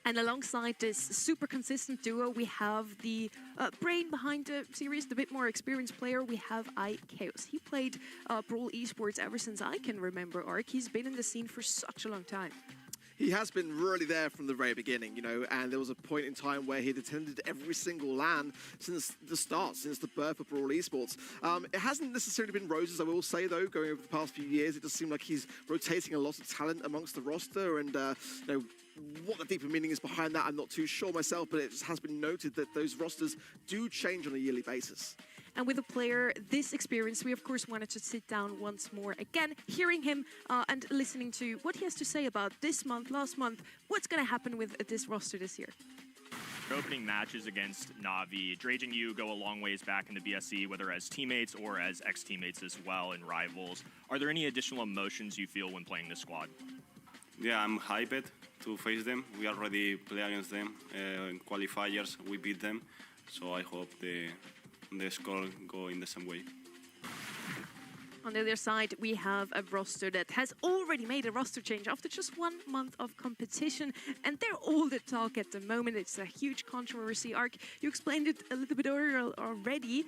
And alongside this super consistent duo, we have the brain behind the series, the bit more experienced player. We have iChaos. He played Brawl esports ever since I can remember, Ark. He's been in the scene for such a long time. He has been really there from the very beginning, you know, and there was a point in time where he'd attended every single LAN since the start, since the birth of Brawl esports. It hasn't necessarily been roses, I will say, though, going over the past few years. It does seem like he's rotating a lot of talent amongst the roster, and, you know, what the deeper meaning is behind that, I'm not too sure myself, but it just has been noted that those rosters do change on a yearly basis. And with a player this experience, we of course wanted to sit down once more again, hearing him and listening to what he has to say about this month, last month, what's going to happen with this roster this year. Your opening matches against Na'Vi, Drage and you go a long ways back in the BSC, whether as teammates or as ex-teammates as well in Rivals. Are there any additional emotions you feel when playing this squad? Yeah, I'm hyped to face them. We already play against them. In qualifiers, we beat them. So I hope the score go in the same way. On the other side, we have a roster that has already made a roster change after just 1 month of competition, and they're all the talk at the moment. It's a huge controversy. Ark, you explained it a little bit earlier already.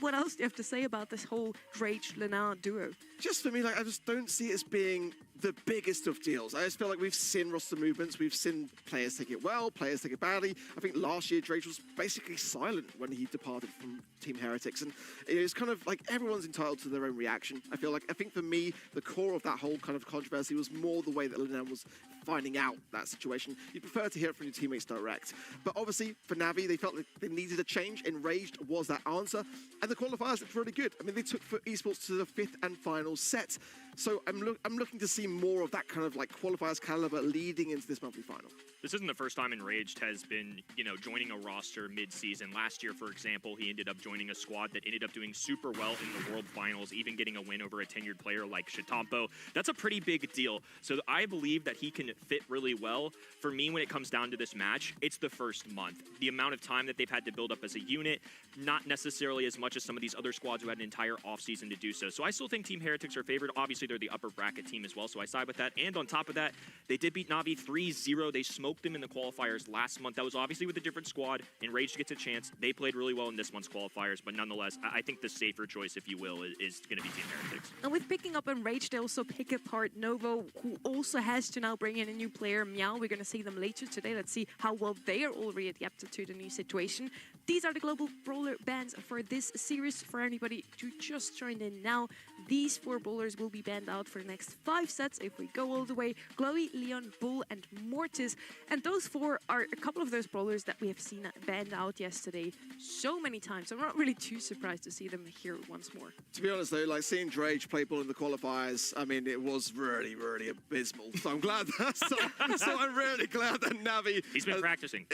What else do you have to say about this whole Drage-Lena duo? Just for me, like, I just don't see it as being the biggest of deals. I just feel like we've seen roster movements, we've seen players take it well, players take it badly. I think last year Drage was basically silent when he departed from Team Heretics, and it's kind of like everyone's entitled to their own reaction. I think for me, the core of that whole kind of controversy was more the way that Lena was finding out that situation. You'd prefer to hear it from your teammates direct. But obviously, for Na'Vi, they felt like they needed a change. Enraged was that answer. And the qualifiers looked really good. I mean, they took for esports to the 5th and final set. So I'm looking to see more of that kind of like qualifiers caliber leading into this monthly final. This isn't the first time Enraged has been, you know, joining a roster mid-season. Last year, for example, he ended up joining a squad that ended up doing super well in the World Finals, even getting a win over a tenured player like Shitampo. That's a pretty big deal. So I believe that he can fit really well. For me, when it comes down to this match, it's the first month. The amount of time that they've had to build up as a unit, not necessarily as much as some of these other squads who had an entire offseason to do so. So I still think Team Heretics are favored. Obviously, they're the upper bracket team as well, so I side with that. And on top of that, they did beat Na'Vi 3-0. They smoked them in the qualifiers last month. That was obviously with a different squad. Enraged gets a chance. They played really well in this month's qualifiers, but nonetheless, I think the safer choice, if you will, is going to be Team Heretics. And with picking up Enraged, they also pick apart Novo, who also has to now bring in a new player, Meow. We're going to see them later today. Let's see how well they are already adapted to the new situation. These are the global brawler bans for this series. For anybody who just joined in now, these 4 brawlers will be banned out for the next 5 sets if we go all the way. Chloe, Leon, Bull, and Mortis. And those 4 are a couple of those brawlers that we have seen banned out yesterday so many times. I'm not really too surprised to see them here once more. To be honest, though, like seeing Drage play ball in the qualifiers, I mean, it was really, really abysmal. So I'm glad that. So I'm really glad that Na'Vi. He's been practicing.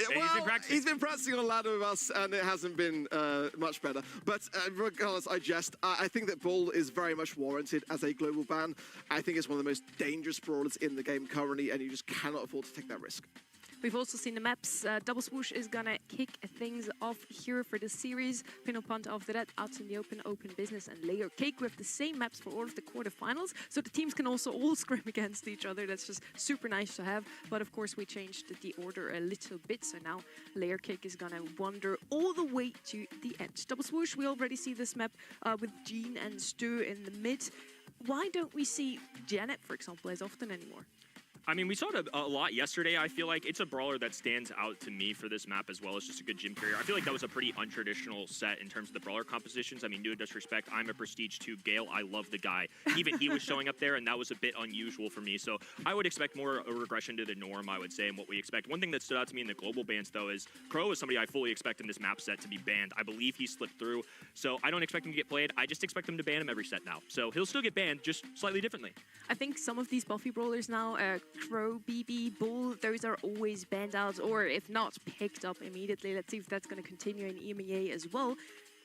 He's been practicing on ladder with us, and it hasn't been much better. But regardless, I think that Bull is very much warranted as a global ban. I think it's one of the most dangerous brawlers in the game currently, and you just cannot afford to take that risk. We've also seen the maps. Double Swoosh is gonna kick things off here for the series. Pin Punt after that, out in the open business, and Layer Cake with the same maps for all of the quarterfinals. So the teams can also all scrim against each other. That's just super nice to have. But of course, we changed the order a little bit. So now Layer Cake is gonna wander all the way to the end. Double Swoosh, we already see this map with Jean and Stu in the mid. Why don't we see Janet, for example, as often anymore? I mean, we saw it a lot yesterday. I feel like it's a brawler that stands out to me for this map as well. It's just a good gym carrier. I feel like that was a pretty untraditional set in terms of the brawler compositions. I mean, no disrespect, I'm a Prestige 2 Gale. I love the guy. Even he was showing up there, and that was a bit unusual for me. So I would expect more a regression to the norm, I would say, and what we expect. One thing that stood out to me in the global bans, though, is Crow is somebody I fully expect in this map set to be banned. I believe he slipped through, so I don't expect him to get played. I just expect him to ban him every set now. So he'll still get banned, just slightly differently. I think some of these buffy brawlers now, Crow, BB, Bull, those are always banned out, or if not, picked up immediately. Let's see if that's going to continue in EMEA as well.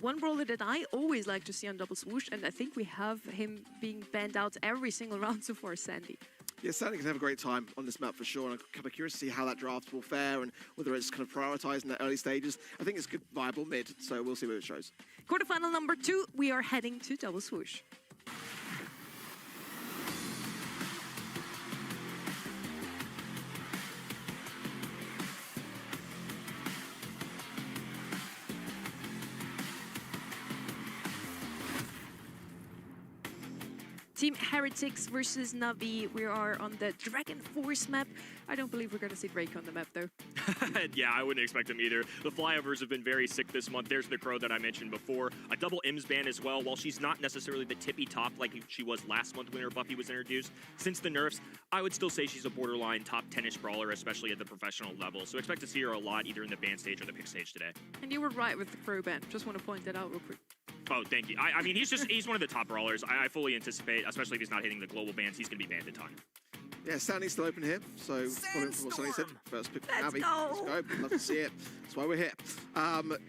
One brawler that I always like to see on Double Swoosh, and I think we have him being banned out every single round so far, Sandy. Yeah, Sandy can have a great time on this map for sure, and I'm kind of curious to see how that draft will fare and whether it's kind of prioritized in the early stages. I think it's good, viable mid, so we'll see what it shows. Quarterfinal number 2, we are heading to Double Swoosh. Team Heretics versus Navi. We are on the Dragon Force map. I don't believe we're going to see Drake on the map, though. Yeah, I wouldn't expect him either. The flyovers have been very sick this month. There's the Crow that I mentioned before. A double IMS ban as well. While she's not necessarily the tippy top like she was last month when her Buffy was introduced, since the nerfs, I would still say she's a borderline top 10-ish brawler, especially at the professional level. So expect to see her a lot either in the ban stage or the pick stage today. And you were right with the Crow ban. Just want to point that out real quick. Oh, thank you. I mean, he's one of the top brawlers. I fully anticipate, especially if he's not hitting the global bans, he's going to be banned a ton. Yeah, Sandy's still open here, so following from what Sandy said, first pick from Navi. Let's go. Love to see it. That's why we're here.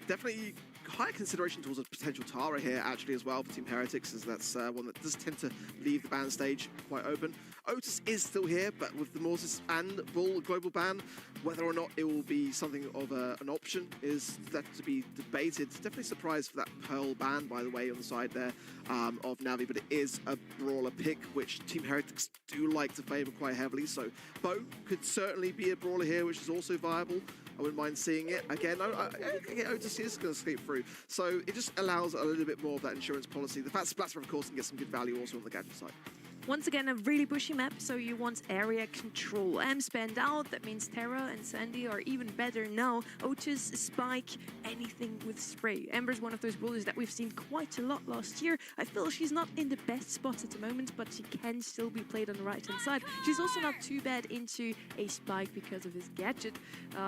Definitely high consideration towards a potential Tara here, actually, as well, for Team Heretics, as that's one that does tend to leave the ban stage quite open. Otis is still here, but with the Mortis and Brawl global ban, whether or not it will be something of an option is to be debated. Definitely surprised for that Pearl ban, by the way, on the side there of Navi, but it is a Brawler pick, which Team Heretics do like to favour quite heavily, so Bo could certainly be a Brawler here, which is also viable. I wouldn't mind seeing it. Again, Otis is going to escape through, so it just allows a little bit more of that insurance policy. The fact Splatter, of course, can get some good value also on the gadget side. Once again, a really bushy map, so you want area control. spanned out, that means Terra and Sandy are even better now. Otis, Spike, anything with spray. Ember's one of those brawlers that we've seen quite a lot last year. I feel she's not in the best spot at the moment, but she can still be played on the right-hand side. She's also not too bad into a Spike because of his gadget.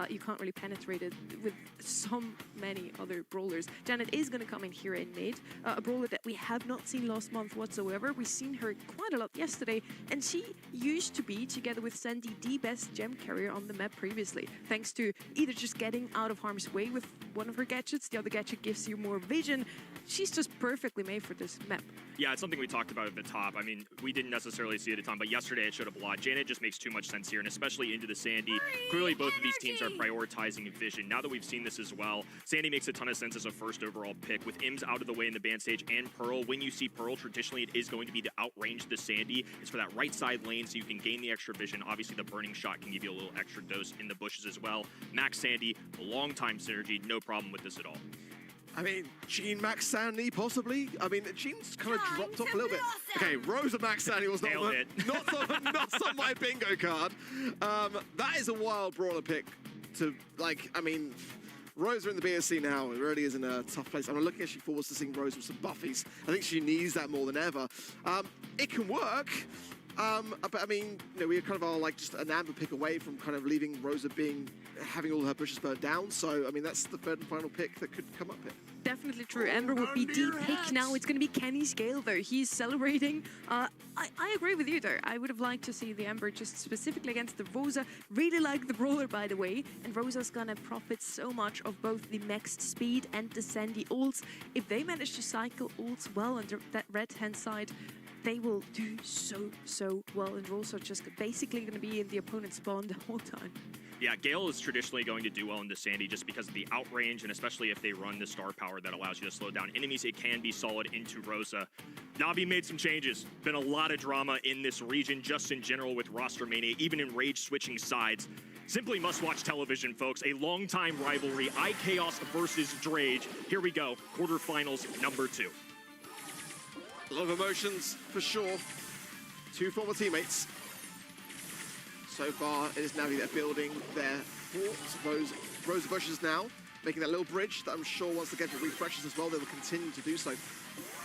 You can't really penetrate it with so many other brawlers. Janet is going to come in here in mid, a brawler that we have not seen last month whatsoever. We've seen her quite a lot yesterday, and she used to be, together with Sandy, the best gem carrier on the map previously, thanks to either just getting out of harm's way with one of her gadgets, the other gadget gives you more vision. She's just perfectly made for this map. Yeah, it's something we talked about at the top. I mean, we didn't necessarily see it at the time, but yesterday it showed up a lot. Janet just makes too much sense here, and especially into the Sandy. Clearly, both of these teams are prioritizing vision. Now that we've seen this as well, Sandy makes a ton of sense as a first overall pick. With IMS out of the way in the ban stage and Pearl, when you see Pearl, traditionally it is going to be to outrange the Sandy. It's for that right side lane so you can gain the extra vision. Obviously, the burning shot can give you a little extra dose in the bushes as well. Max Sandy, long time synergy, no problem with this at all. I mean, Jean Max Sandy, possibly. I mean, Jean's kind of dropped off a little bit. Okay, Rosa Max Sandy was not on my bingo card. That is a wild brawler pick to, like, I mean, Rosa in the BSC now, it really is in a tough place. I'm looking actually forward to seeing Rosa with some buffies. I think she needs that more than ever. It can work. But I mean, you know, we kind of are like just an amber pick away from kind of leaving Rosa having all her bushes burnt down. So, I mean, that's the third and final pick that could come up here. Definitely true. Ember would be the pick now. It's going to be Kenny's Gale, though. He's celebrating. I agree with you, though. I would have liked to see the Ember just specifically against the Rosa. Really like the Brawler, by the way. And Rosa's going to profit so much of both the max speed and the Sandy ults. If they manage to cycle ults well on that red-hand side, they will do so well, and Rolls are just basically going to be in the opponent's spawn the whole time. Yeah, Gale is traditionally going to do well into Sandy just because of the outrange, and especially if they run the star power that allows you to slow down enemies, it can be solid into Rosa. Navi made some changes. Been a lot of drama in this region just in general with roster mania, even in rage switching sides. Simply must-watch television, folks. A long-time rivalry, iChaos versus Drage. Here we go, quarterfinals number 2. A lot of emotions, for sure. Two former teammates. So far, it is Navi that are building their fort. I suppose Rosa Bushes now, making that little bridge that I'm sure once the gadget refreshes as well, they will continue to do so.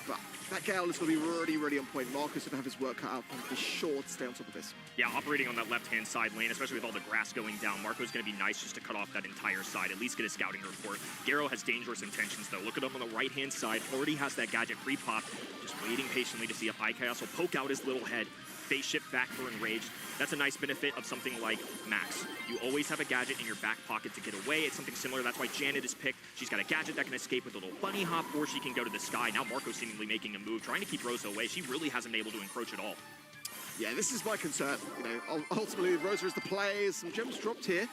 But that Gale is going to be really, really on point. Marco's going to have his work cut out for him to be sure to stay on top of this. Yeah, operating on that left-hand side lane, especially with all the grass going down, Marco's going to be nice just to cut off that entire side, at least get a scouting report. Garo has dangerous intentions, though. Look at him on the right-hand side. Already has that gadget pre-pop, just waiting patiently to see if iChaos will poke out his little head. Face shift back for Enraged. That's a nice benefit of something like Max. You always have a gadget in your back pocket to get away. It's something similar. That's why Janet is picked. She's got a gadget that can escape with a little bunny hop, or she can go to the sky. Now Marco seemingly making a move, trying to keep Rosa away. She really hasn't been able to encroach at all. Yeah, this is my concern. You know, ultimately, Rosa is the play. Some gems dropped here.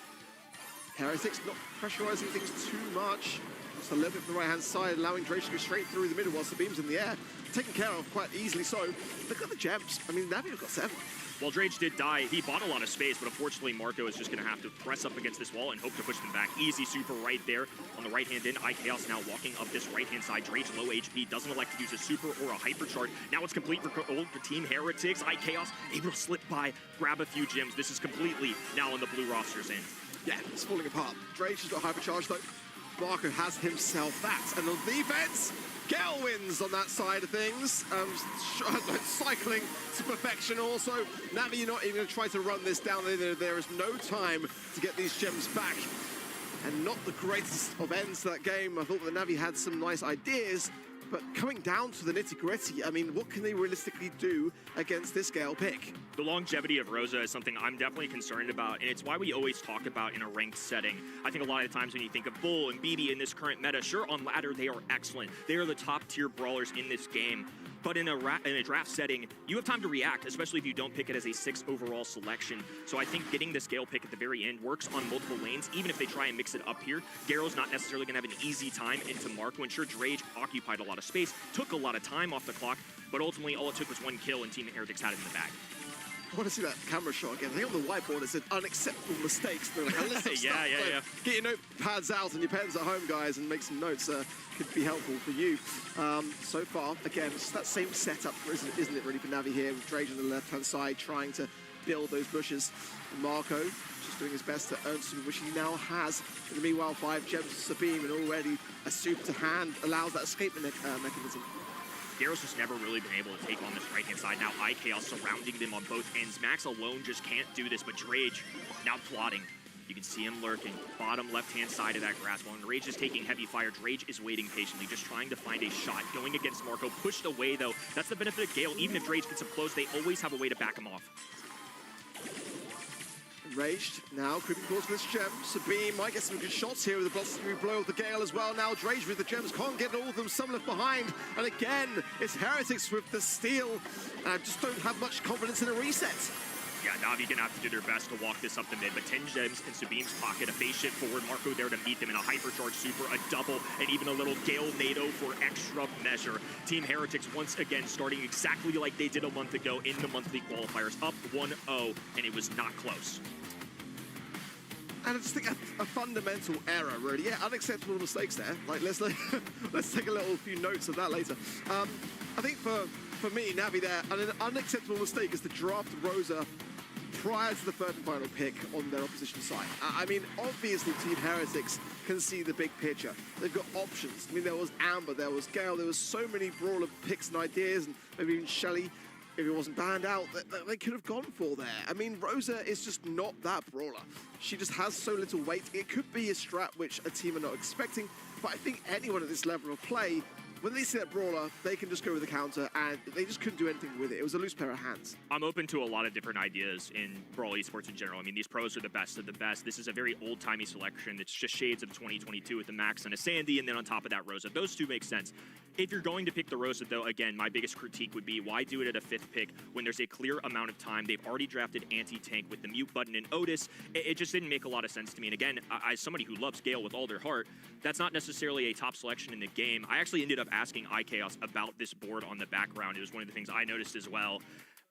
Heretics not pressurizing things too much. Just a little bit from the right-hand side, allowing Drake to go straight through the middle whilst the beam's in the air. Taken care of quite easily so. Look at the gems. I mean, Navi got 7. Well, Drage did die. He bought a lot of space, but unfortunately, Marco is just going to have to press up against this wall and hope to push them back. Easy super right there on the right-hand end. iChaos now walking up this right-hand side. Drage low HP, doesn't elect to use a super or a hypercharge. Now it's complete for Team Heretics. iChaos able to slip by, grab a few gems. This is completely now on the blue roster's end. Yeah, it's falling apart. Drage has got hypercharge though. Marco has himself that. And on defense, Gale wins on that side of things. Cycling to perfection also. Navi, you're not even going to try to run this down. There is no time to get these gems back. And not the greatest of ends to that game. I thought that Navi had some nice ideas, but coming down to the nitty-gritty, I mean, what can they realistically do against this Gale pick? The longevity of Rosa is something I'm definitely concerned about, and it's why we always talk about in a ranked setting. I think a lot of times when you think of Bull and BB in this current meta, sure, on ladder, they are excellent. They are the top-tier brawlers in this game. But in a draft setting, you have time to react, especially if you don't pick it as a 6 overall selection. So I think getting this Gale pick at the very end works on multiple lanes, even if they try and mix it up here. Garo's not necessarily going to have an easy time into Marco, and sure, Drage occupied a lot of space, took a lot of time off the clock, but ultimately all it took was 1 kill, and Team Heretics had it in the bag. I want to see that camera shot again. I think on the whiteboard it said unacceptable mistakes. They're like a list of stuff. Yeah. Get your notepads out and your pens at home, guys, and make some notes. Could be helpful for you. So far, again, it's that same setup, isn't it, really, for Navi here, with Drage on the left-hand side trying to build those bushes. And Marco just doing his best to earn super, which he now has. In the meanwhile, 5 gems to Sabine, and already a super to hand allows that escape mechanism. Garo's just never really been able to take on this right-hand side. Now iChaos surrounding them on both ends. Max alone just can't do this, but Drage now plotting. You can see him lurking, bottom left-hand side of that grass. While Rage is taking heavy fire, Drage is waiting patiently, just trying to find a shot. Going against Marco, pushed away though. That's the benefit of Gale. Even if Drage gets him close, they always have a way to back him off. Enraged now, creeping towards this gem. Sabine might get some good shots here with the blossomy blow of the Gale as well. Now Drage with the gems, can't get all of them, some left behind. And again, it's Heretics with the steal. And I just don't have much confidence in a reset. Yeah, Navi gonna have to do their best to walk this up the mid, but 10 gems in Sabine's pocket, a phase shift forward, Marco there to meet them in a hypercharge super, a double, and even a little Gale NATO for extra measure. Team Heretics once again starting exactly like they did a month ago in the monthly qualifiers, up 1-0, and it was not close. And I just think a fundamental error, really. Yeah, unacceptable mistakes there. Like, let's take a few notes of that later. I think for me, Navi there, an unacceptable mistake is to draft Rosa prior to the third and final pick on their opposition side. I mean, obviously Team Heretics can see the big picture. They've got options. I mean, there was Amber, there was Gale, there was so many brawler picks and ideas, and maybe even Shelly, if it wasn't banned out, that they could have gone for there. I mean, Rosa is just not that brawler. She just has so little weight. It could be a strat which a team are not expecting, but I think anyone at this level of play, when they see that brawler, they can just go with the counter, and they just couldn't do anything with it. It was a loose pair of hands. I'm open to a lot of different ideas in Brawl esports in general. I mean, these pros are the best of the best. This is a very old-timey selection. It's just shades of 2022 with the Max and a Sandy, and then on top of that, Rosa. Those two make sense. If you're going to pick the Rosa, though, again, my biggest critique would be, why do it at a 5th pick when there's a clear amount of time? They've already drafted anti-tank with the mute button and Otis. It just didn't make a lot of sense to me. And again, as somebody who loves Gale with all their heart, that's not necessarily a top selection in the game. I actually ended up asking iChaos about this board on the background. It was one of the things I noticed as well.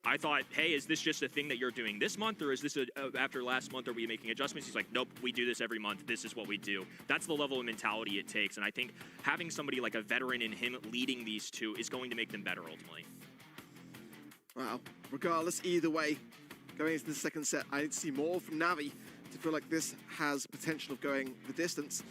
I thought, hey, is this just a thing that you're doing this month, or is this after last month, are we making adjustments? He's like, nope, we do this every month. This is what we do. That's the level of mentality it takes. And I think having somebody like a veteran in him leading these two is going to make them better ultimately. Wow. Regardless, either way, going into the second set, I need to see more from Navi to feel like this has potential of going the distance.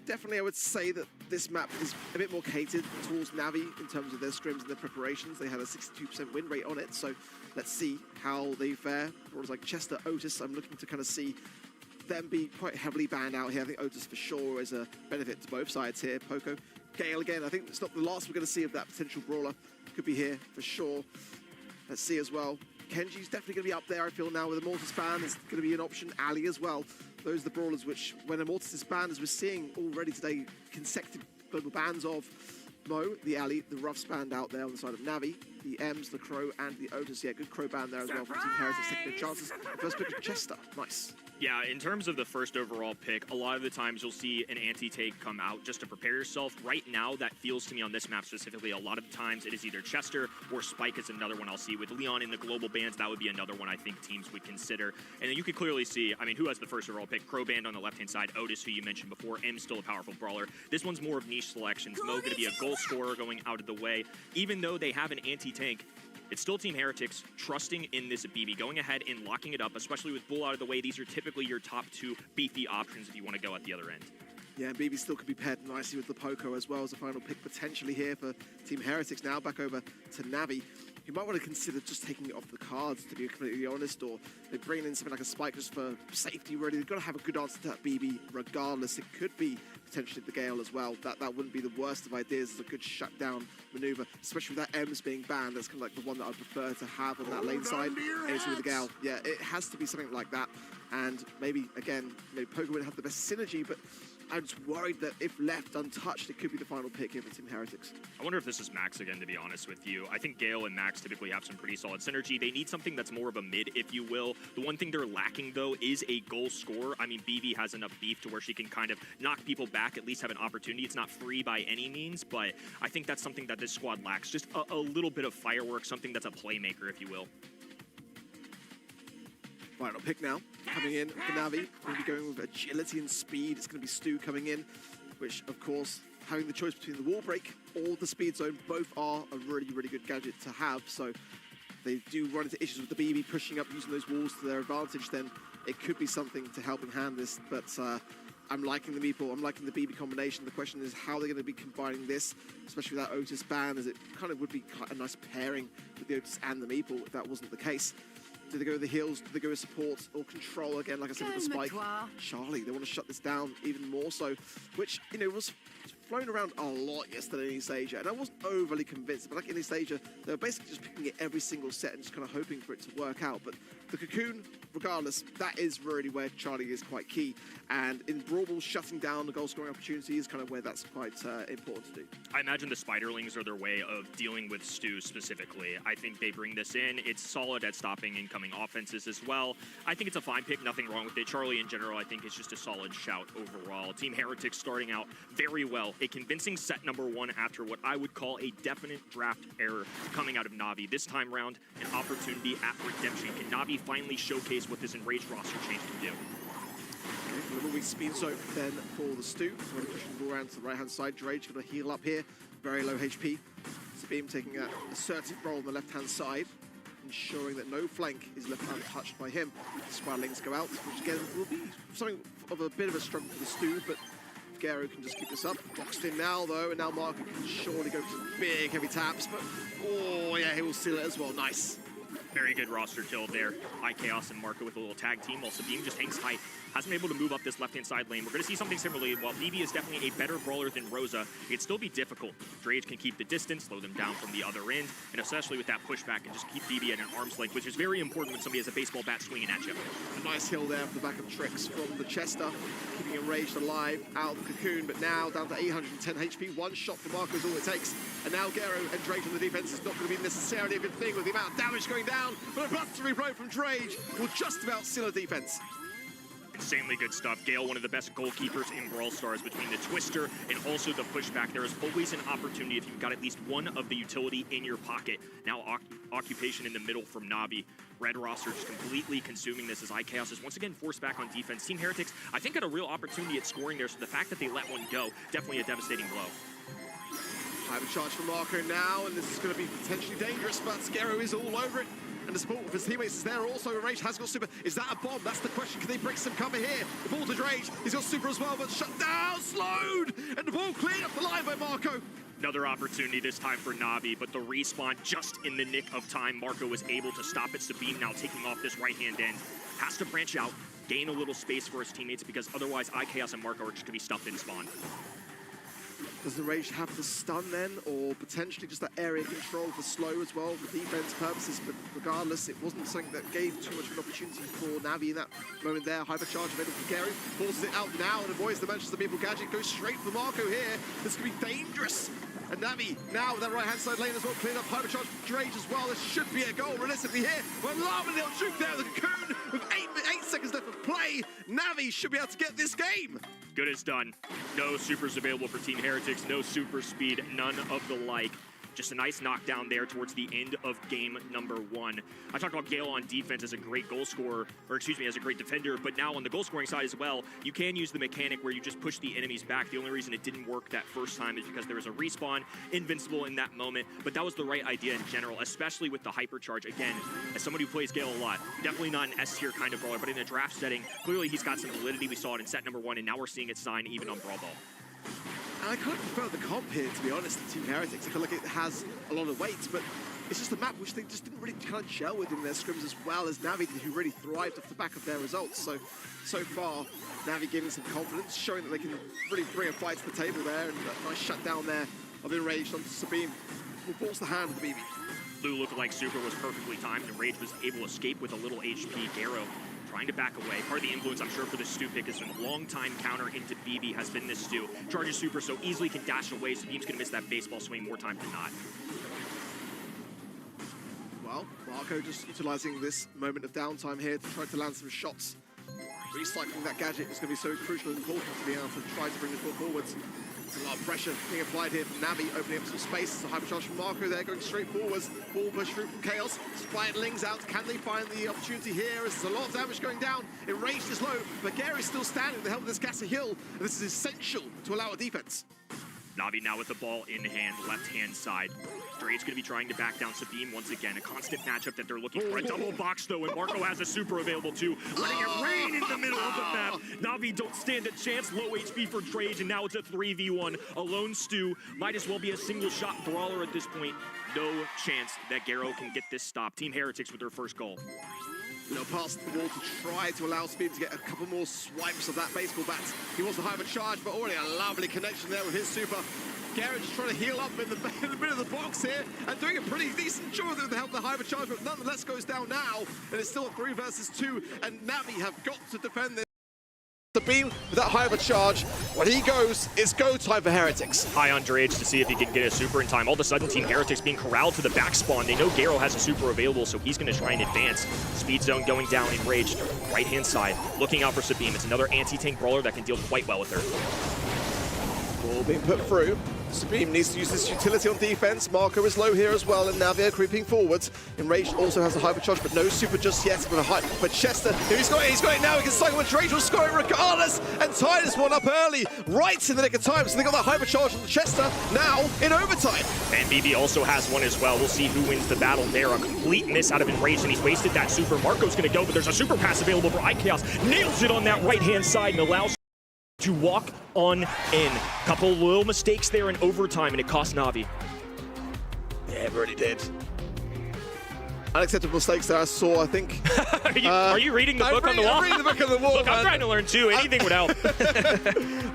Definitely, I would say that this map is a bit more catered towards Navi in terms of their scrims and their preparations. They had a 62% win rate on it, so let's see how they fare. Brawlers like Chester, Otis, I'm looking to kind of see them be quite heavily banned out here. I think Otis for sure is a benefit to both sides here. Poco, Gale again, I think it's not the last we're going to see of that potential brawler. Could be here for sure. Let's see as well. Kenji's definitely going to be up there, I feel, now with Immortus ban. It's going to be an option. Ali as well. Those are the brawlers which, when Immortus is banned, as we're seeing already today, consecutive global bans of Mo, the Ali, the Ruffs banned out there on the side of Navi, the Ems, the Crow, and the Otis. Yeah, good Crow ban there as well from Team Heretics taking their chances. First pick of Chester. Nice. Yeah, in terms of the first overall pick, a lot of the times you'll see an anti-take come out just to prepare yourself. Right now, that feels to me on this map specifically, a lot of the times it is either Chester or Spike is another one I'll see. With Leon in the global bans, that would be another one I think teams would consider. And then you could clearly see, I mean, who has the first overall pick? Crowband on the left-hand side, Otis, who you mentioned before, M still a powerful brawler. This one's more of niche selections. Mo going to be a goal scorer going out of the way. Even though they have an anti-tank, it's still Team Heretics trusting in this BB, going ahead and locking it up, especially with Bull out of the way. These are typically your top two beefy options if you want to go at the other end. Yeah, and BB still could be paired nicely with the Poco as well as a final pick potentially here for Team Heretics. Now back over to Navi. You might want to consider just taking it off the cards, to be completely honest, or they bring in something like a Spike just for safety, really. They've got to have a good answer to that BB regardless. It could be potentially the Gale as well. That wouldn't be the worst of ideas. It's a good shutdown maneuver, especially with that M's being banned. That's kind of like the one that I'd prefer to have on that lane side. Anything with the Gale. Yeah, it has to be something like that. And maybe, again, maybe Poker wouldn't have the best synergy, but I'm just worried that if left untouched, it could be the final pick here for Team Heretics. I wonder if this is Max again, to be honest with you. I think Gale and Max typically have some pretty solid synergy. They need something that's more of a mid, if you will. The one thing they're lacking, though, is a goal scorer. I mean, BB has enough beef to where she can kind of knock people back, at least have an opportunity. It's not free by any means, but I think that's something that this squad lacks. Just a little bit of fireworks, something that's a playmaker, if you will. Final pick now, coming in for Navi. We're going to be going with agility and speed. It's going to be Stu coming in, which, of course, having the choice between the wall break or the speed zone, both are a really, really good gadget to have. So they do run into issues with the BB pushing up, using those walls to their advantage, then it could be something to help in hand this. But I'm liking the Meeple, I'm liking the BB combination. The question is how they're going to be combining this, especially with that Otis ban, as it kind of would be quite a nice pairing with the Otis and the Meeple if that wasn't the case. Do they go with the heals? Do they go with support or control? Again, like I said, with the Spike. Charlie, they want to shut this down even more so, which, you know, was flown around a lot yesterday in East Asia, and I wasn't overly convinced. But like in East Asia, they were basically just picking it every single set and just kind of hoping for it to work out. But the Cocoon, regardless, that is really where Charlie is quite key. And in Brawl, shutting down the goal scoring opportunity is kind of where that's quite important to do. I imagine the Spiderlings are their way of dealing with Stu specifically. I think they bring this in. It's solid at stopping incoming offenses as well. I think it's a fine pick, nothing wrong with it. Charlie in general, I think, is just a solid shout overall. Team Heretics starting out very well. A convincing set number one after what I would call a definite draft error coming out of Navi. This time round, an opportunity at redemption. Can Navi finally showcase what this enraged roster change can do? Okay, a little weak speed soak then for the Stu. So we're pushing the ball around to the right-hand side. Drage going to heal up here. Very low HP. Sabine taking that assertive role on the left-hand side, ensuring that no flank is left untouched by him. Spiderlings go out, which again will be something of a bit of a struggle for the Stu, but Gero can just keep this up. Boxed in now, though, and now Marco can surely go for big, heavy taps, but oh, yeah, he will seal it as well. Nice. Very good roster kill there. iKaos and Marco with a little tag team, while Sabine just hangs tight. Hasn't been able to move up this left-hand side lane. We're going to see something similarly. While BB is definitely a better brawler than Rosa, it can still be difficult. Drage can keep the distance, slow them down from the other end, and especially with that pushback, and just keep BB at an arm's length, which is very important when somebody has a baseball bat swinging at you. A nice hill there for the back of Trix from the Chester, keeping Enraged alive out of the Cocoon, but now down to 810 HP. One shot for Marco is all it takes. And now Gero and Drage on the defense is not going to be necessarily a good thing with the amount of damage going down, but a blustery blow from Drage will just about seal a defense. Insanely good stuff. Gale, one of the best goalkeepers in Brawl Stars, between the Twister and also the pushback. There is always an opportunity if you've got at least one of the utility in your pocket. Now occupation in the middle from Navi. Red roster just completely consuming this as iKaos is once again forced back on defense. Team Heretics, I think, had a real opportunity at scoring there, so the fact that they let one go, definitely a devastating blow. High charge from Marco now, and this is going to be potentially dangerous, but Gero is all over it. And the support of his teammates is there also. Enraged has got super. Is that a bomb? That's the question. Can they break some cover here? The ball to Drage. He's got super as well, but shut down, slowed. And the ball cleared up the line by Marco. Another opportunity this time for Navi, but the respawn just in the nick of time. Marco was able to stop it. Sabine now taking off this right-hand end. Has to branch out, gain a little space for his teammates, because otherwise iKaos and Marco are just going to be stuffed in spawn. Does Enraged have the stun then, or potentially just that area control for slow as well for defense purposes? But regardless, it wasn't something that gave too much of an opportunity for Navi in that moment there. Hypercharge available for Gary, forces it out now and avoids the Manchester Meeple gadget. Goes straight for Marco here. This could be dangerous. And Navi now with that right-hand side lane as well, clearing up Hypercharge Drage as well. This should be a goal realistically here. But Lava little juke there, the Cocoon with 8 seconds left of play. Navi should be able to get this game. Good as done. No supers available for Team Heretics, no super speed, none of the like. Just a nice knockdown there towards the end of game number 1. I talked about Gale on defense as a great goal scorer, or excuse me, as a great defender, but now on the goal scoring side as well, you can use the mechanic where you just push the enemies back. The only reason it didn't work that first time is because there was a respawn, invincible in that moment, but that was the right idea in general, especially with the hypercharge. Again, as somebody who plays Gale a lot, definitely not an S tier kind of brawler, but in a draft setting, clearly he's got some validity. We saw it in set number 1, and now we're seeing it sign even on Brawl Ball. And I kind of prefer the comp here, to be honest, to Team Heretics. I feel like it has a lot of weight, but it's just a map which they just didn't really kind of gel with in their scrims as well as Navi, who really thrived off the back of their results. So far, Navi giving some confidence, showing that they can really bring a fight to the table there, and a nice shutdown there of Enraged onto Sabine, who forced the hand with the BB. Blue looked like super was perfectly timed. Enraged was able to escape with a little HP. Garo trying to back away. Part of the influence, I'm sure, for this Stu pick is from a long-time counter into BB has been this Stu. Charges super so easily, can dash away, so Beam's gonna miss that baseball swing more time than not. Well, Marco just utilizing this moment of downtime here to try to land some shots. Recycling that gadget is going to be so crucial and important to be able to try to bring the ball forwards. There's a lot of pressure being applied here from Navi, opening up some space. It's a hypercharge from Marco there, going straight forwards. Ball push through from Chaos. Spiderlings out. Can they find the opportunity here? There's a lot of damage going down. Enraged is low, but Gary's still standing to help this Gasser Hill. And this is essential to allow a defense. Navi now with the ball in hand, left-hand side. Drade's going to be trying to back down Sabine once again. A constant matchup that they're looking for. A double box, though, and Marco has a super available, too. Letting it rain in the middle of the map. Navi don't stand a chance. Low HP for Drade, and now it's a 3v1. A lone Stu. Might as well be a single-shot brawler at this point. No chance that Garo can get this stop. Team Heretics with their first goal. Past the wall to try to allow Sabine to get a couple more swipes of that baseball bat. He wants the hypercharge, but already a lovely connection there with his super. Garrett just trying to heal up in the middle of the box here and doing a pretty decent job with the help of the hypercharge, but nonetheless goes down now, and it's still a 3 versus 2, and Navi have got to defend this. Sabine with that hypercharge, when he goes, it's go time for Heretics. High on Drage to see if he can get a super in time. All of a sudden, Team Heretics being corralled to the back spawn. They know Garo has a super available, so he's going to try and advance. Speed zone going down, Enraged, right-hand side. Looking out for Sabine. It's another anti-tank brawler that can deal quite well with her. Ball being put through. Sabine needs to use this utility on defense. Marco is low here as well, and Navi creeping forwards. Enraged also has a hypercharge, but no super just yet. But Chester, he's got it now. He can cycle with Drage will score it regardless, and tie this one up early, right in the nick of time. So they got that hypercharge on Chester now in overtime. And BB also has one as well. We'll see who wins the battle there. A complete miss out of Enraged, and he's wasted that super. Marco's going to go, but there's a super pass available for iChaos. Nails it on that right-hand side and allows to walk on in. Couple little mistakes there in overtime, and it cost Navi. Yeah, it really did. Unacceptable mistakes there I saw, I think. Are you reading the book on the wall? I'm reading the book on the wall, Look, I'm trying to learn too. Anything would help.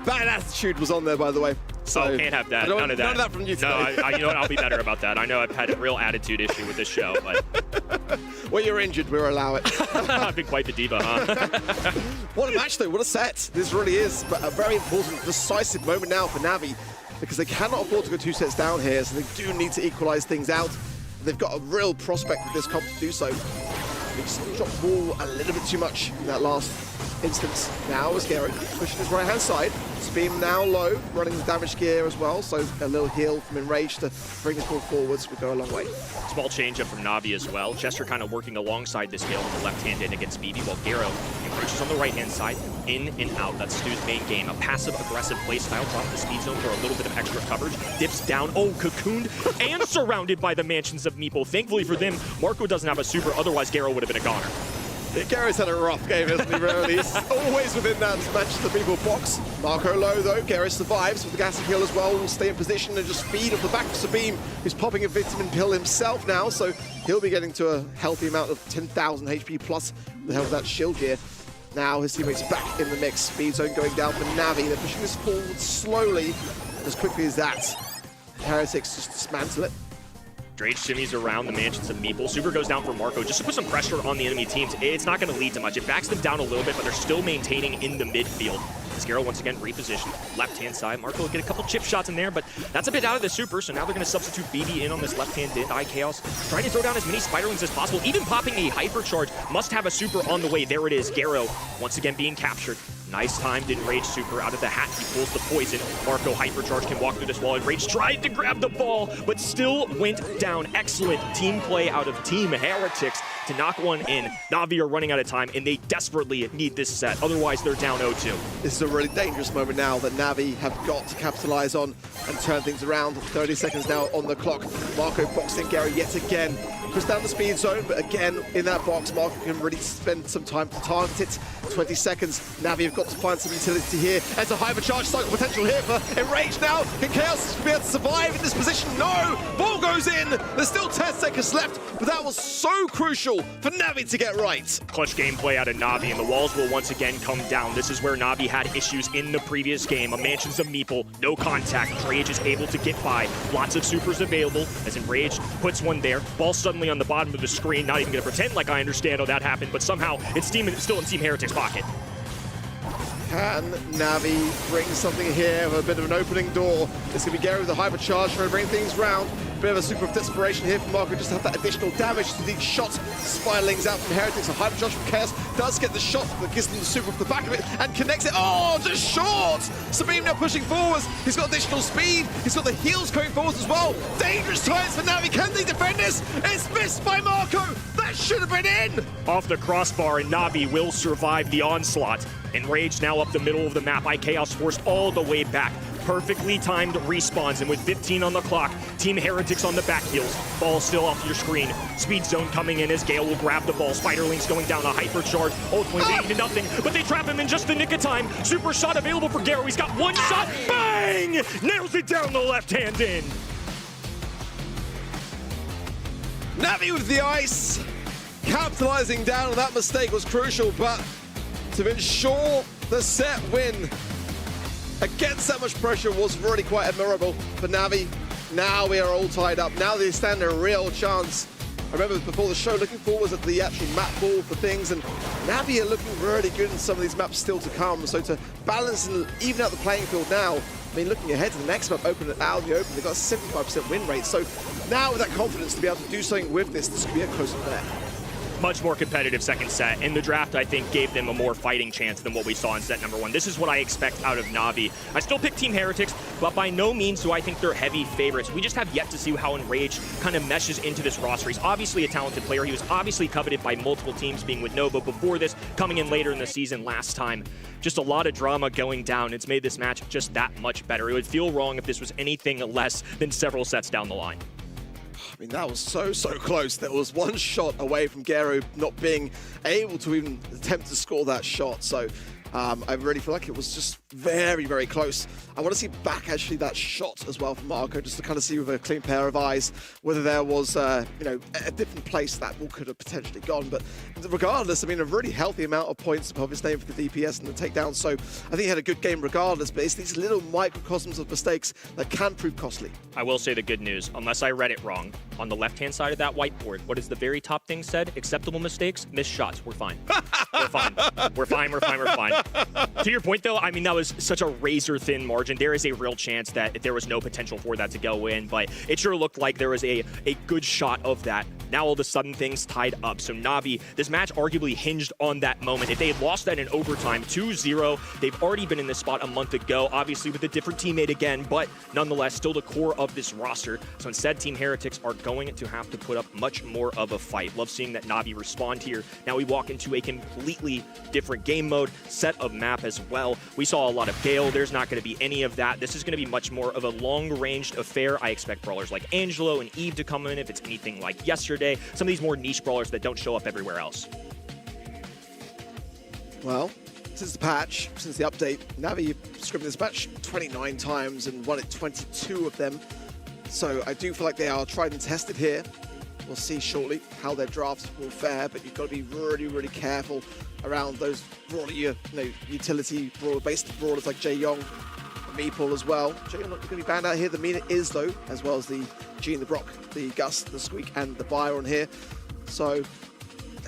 Bad attitude was on there, by the way. So can't have that. None of that. None of that from you today. No, you know what? I'll be better about that. I know I've had a real attitude issue with this show, but... Well, you're injured. We'll allow it. I've been quite the diva, huh? What a match, though. What a set. This really is. But a very important, decisive moment now for Navi, because they cannot afford to go 2 sets down here, so they do need to equalize things out. They've got a real prospect with this comp to do so. They just dropped the ball a little bit too much in that last instance. Now as Garo pushing his right-hand side. Sabine now low, running the damage gear as well, so a little heal from Enraged to bring this ball forwards would go a long way. Small change up from Navi as well. Chester kind of working alongside this Gale on the left-hand end against BB, while Garo encroaches on the right-hand side, in and out. That's Stu's main game. A passive-aggressive playstyle, drop the speed zone for a little bit of extra coverage, dips down, cocooned, and surrounded by the mansions of Meeple. Thankfully for them, Marco doesn't have a super, otherwise Garo would have been a goner. Yeah, Gary's had a rough game, hasn't he, really? He's always within that Manchester People box. Marco low, though. Gary survives with the gassing kill as well. Will stay in position and just feed off the back of Sabine, who's popping a vitamin pill himself now, so he'll be getting to a healthy amount of 10,000 HP plus with the help of that shield gear. Now his teammates back in the mix. Speed zone going down for Navi. They're pushing this forward slowly, as quickly as that. Heretics just dismantle it. Drage shimmies around the mansions of Meeple. Super goes down for Marco just to put some pressure on the enemy teams. It's not going to lead to much. It backs them down a little bit, but they're still maintaining in the midfield. Scarrow once again repositioned, left-hand side. Marco will get a couple chip shots in there, but that's a bit out of the super, so now they're going to substitute BB in on this left-hand did. Chaos trying to throw down as many Spiderlings as possible, even popping a hypercharge. Must have a super on the way. There it is. Garrow once again being captured. Nice timed Enrage super out of the hat. He pulls the poison. Marco hypercharge can walk through this wall. Enrage tried to grab the ball, but still went down. Excellent team play out of Team Heretics to knock one in. Na'Vi are running out of time, and they desperately need this set. Otherwise, they're down 0-2. This is a really dangerous moment now that Na'Vi have got to capitalize on and turn things around. 30 seconds now on the clock. Marco boxing Gary yet again. Puts down the speed zone, but again, in that box, Marco can really spend some time to target it. 20 seconds. Na'Vi have got to find some utility here. There's a hypercharge cycle potential here for Enrage now. Can Chaos be able to survive in this position? No! Ball goes in. There's still 10 seconds left, but that was so crucial for Na'Vi to get right. Clutch gameplay out of Na'Vi, and the walls will once again come down. This is where Na'Vi had issues in the previous game. A Mansions of Meeple, no contact. Rage is able to get by. Lots of supers available as Enrage puts one there. Ball suddenly on the bottom of the screen. Not even going to pretend like I understand how that happened, but somehow it's still in Team Heretics' pocket. Can Na'Vi bring something here with a bit of an opening door? It's going to be Gary with the hypercharge trying to bring things round. Bit of a super of desperation here from Marco, just to have that additional damage to these shots. Spiderlings out from Heretics, a hypercharge from Chaos does get the shot that gives them the super off the back of it and connects it. Oh, just short! Sabine now pushing forwards. He's got additional speed. He's got the heals going forwards as well. Dangerous times for Na'Vi. Can they defend this? It's missed by Marco. That should have been in. Off the crossbar, and Na'Vi will survive the onslaught. Enraged now up the middle of the map. Chaos forced all the way back. Perfectly timed respawns, and with 15 on the clock, Team Heretics on the back heels. Ball still off your screen. Speed zone coming in as Gale will grab the ball. Spiderlings going down a hypercharge. Ultimately leading to nothing, but they trap him in just the nick of time. Super shot available for Garrow. He's got one shot. Bang! Nails it down the left hand in. Na'Vi with the ice. Capitalizing down on that mistake was crucial, but to ensure the set win against that much pressure was really quite admirable for Na'Vi. Now we are all tied up. Now they stand a real chance. I remember before the show looking forwards at the actual map ball for things, and Na'Vi are looking really good in some of these maps still to come. So to balance and even out the playing field now, I mean, looking ahead to the next map, open it out in the open, they've got a 75% win rate. So now with that confidence to be able to do something with this could be a closer bet. Much more competitive second set. In the draft, I think, gave them a more fighting chance than what we saw in set number one. This is what I expect out of Na'Vi. I still pick Team Heretics, but by no means do I think they're heavy favorites. We just have yet to see how Enraged kind of meshes into this roster. He's obviously a talented player. He was obviously coveted by multiple teams, being with Nova before this, coming in later in the season last time. Just a lot of drama going down. It's made this match just that much better. It would feel wrong if this was anything less than several sets down the line. I mean, that was so close. There was one shot away from Gero not being able to even attempt to score that shot. So I really feel like it was just very close. I want to see back actually that shot as well from Marco, just to kind of see with a clean pair of eyes whether there was you know, a different place that ball could have potentially gone. But regardless, I mean, a really healthy amount of points above his name for the DPS and the takedown. So I think he had a good game regardless, but it's these little microcosms of mistakes that can prove costly. I will say the good news, unless I read it wrong, on the left-hand side of that whiteboard, what is the very top thing said? Acceptable mistakes, missed shots. We're fine. We're fine. We're fine. To your point, though, I mean, that was such a razor-thin margin. There is a real chance that there was no potential for that to go in, but it sure looked like there was a good shot of that. Now all of a sudden things tied up. So Na'Vi, this match arguably hinged on that moment. If they had lost that in overtime, 2-0, they've already been in this spot a month ago, obviously with a different teammate again, but nonetheless still the core of this roster. So instead, Team Heretics are going to have to put up much more of a fight. Love seeing that Na'Vi respond here. Now we walk into a completely different game mode, set of map as well. We saw a lot of Gale. There's not going to be any of that. This is going to be much more of a long-ranged affair. I expect brawlers like Angelo and Eve to come in if it's anything like yesterday. Some of these more niche brawlers that don't show up everywhere else. Well, since the patch, since the update, Na'Vi scripted this match 29 times and won it 22 of them. So I do feel like they are tried and tested here. We'll see shortly how their drafts will fare, but you've got to be really careful around those brawler, utility brawler-based brawlers like Jae Young, Meeple as well. Jae Young not going to be banned out here. The Mina is though, as well as the G and the Brock, the Gus, the Squeak, and the Byron here. So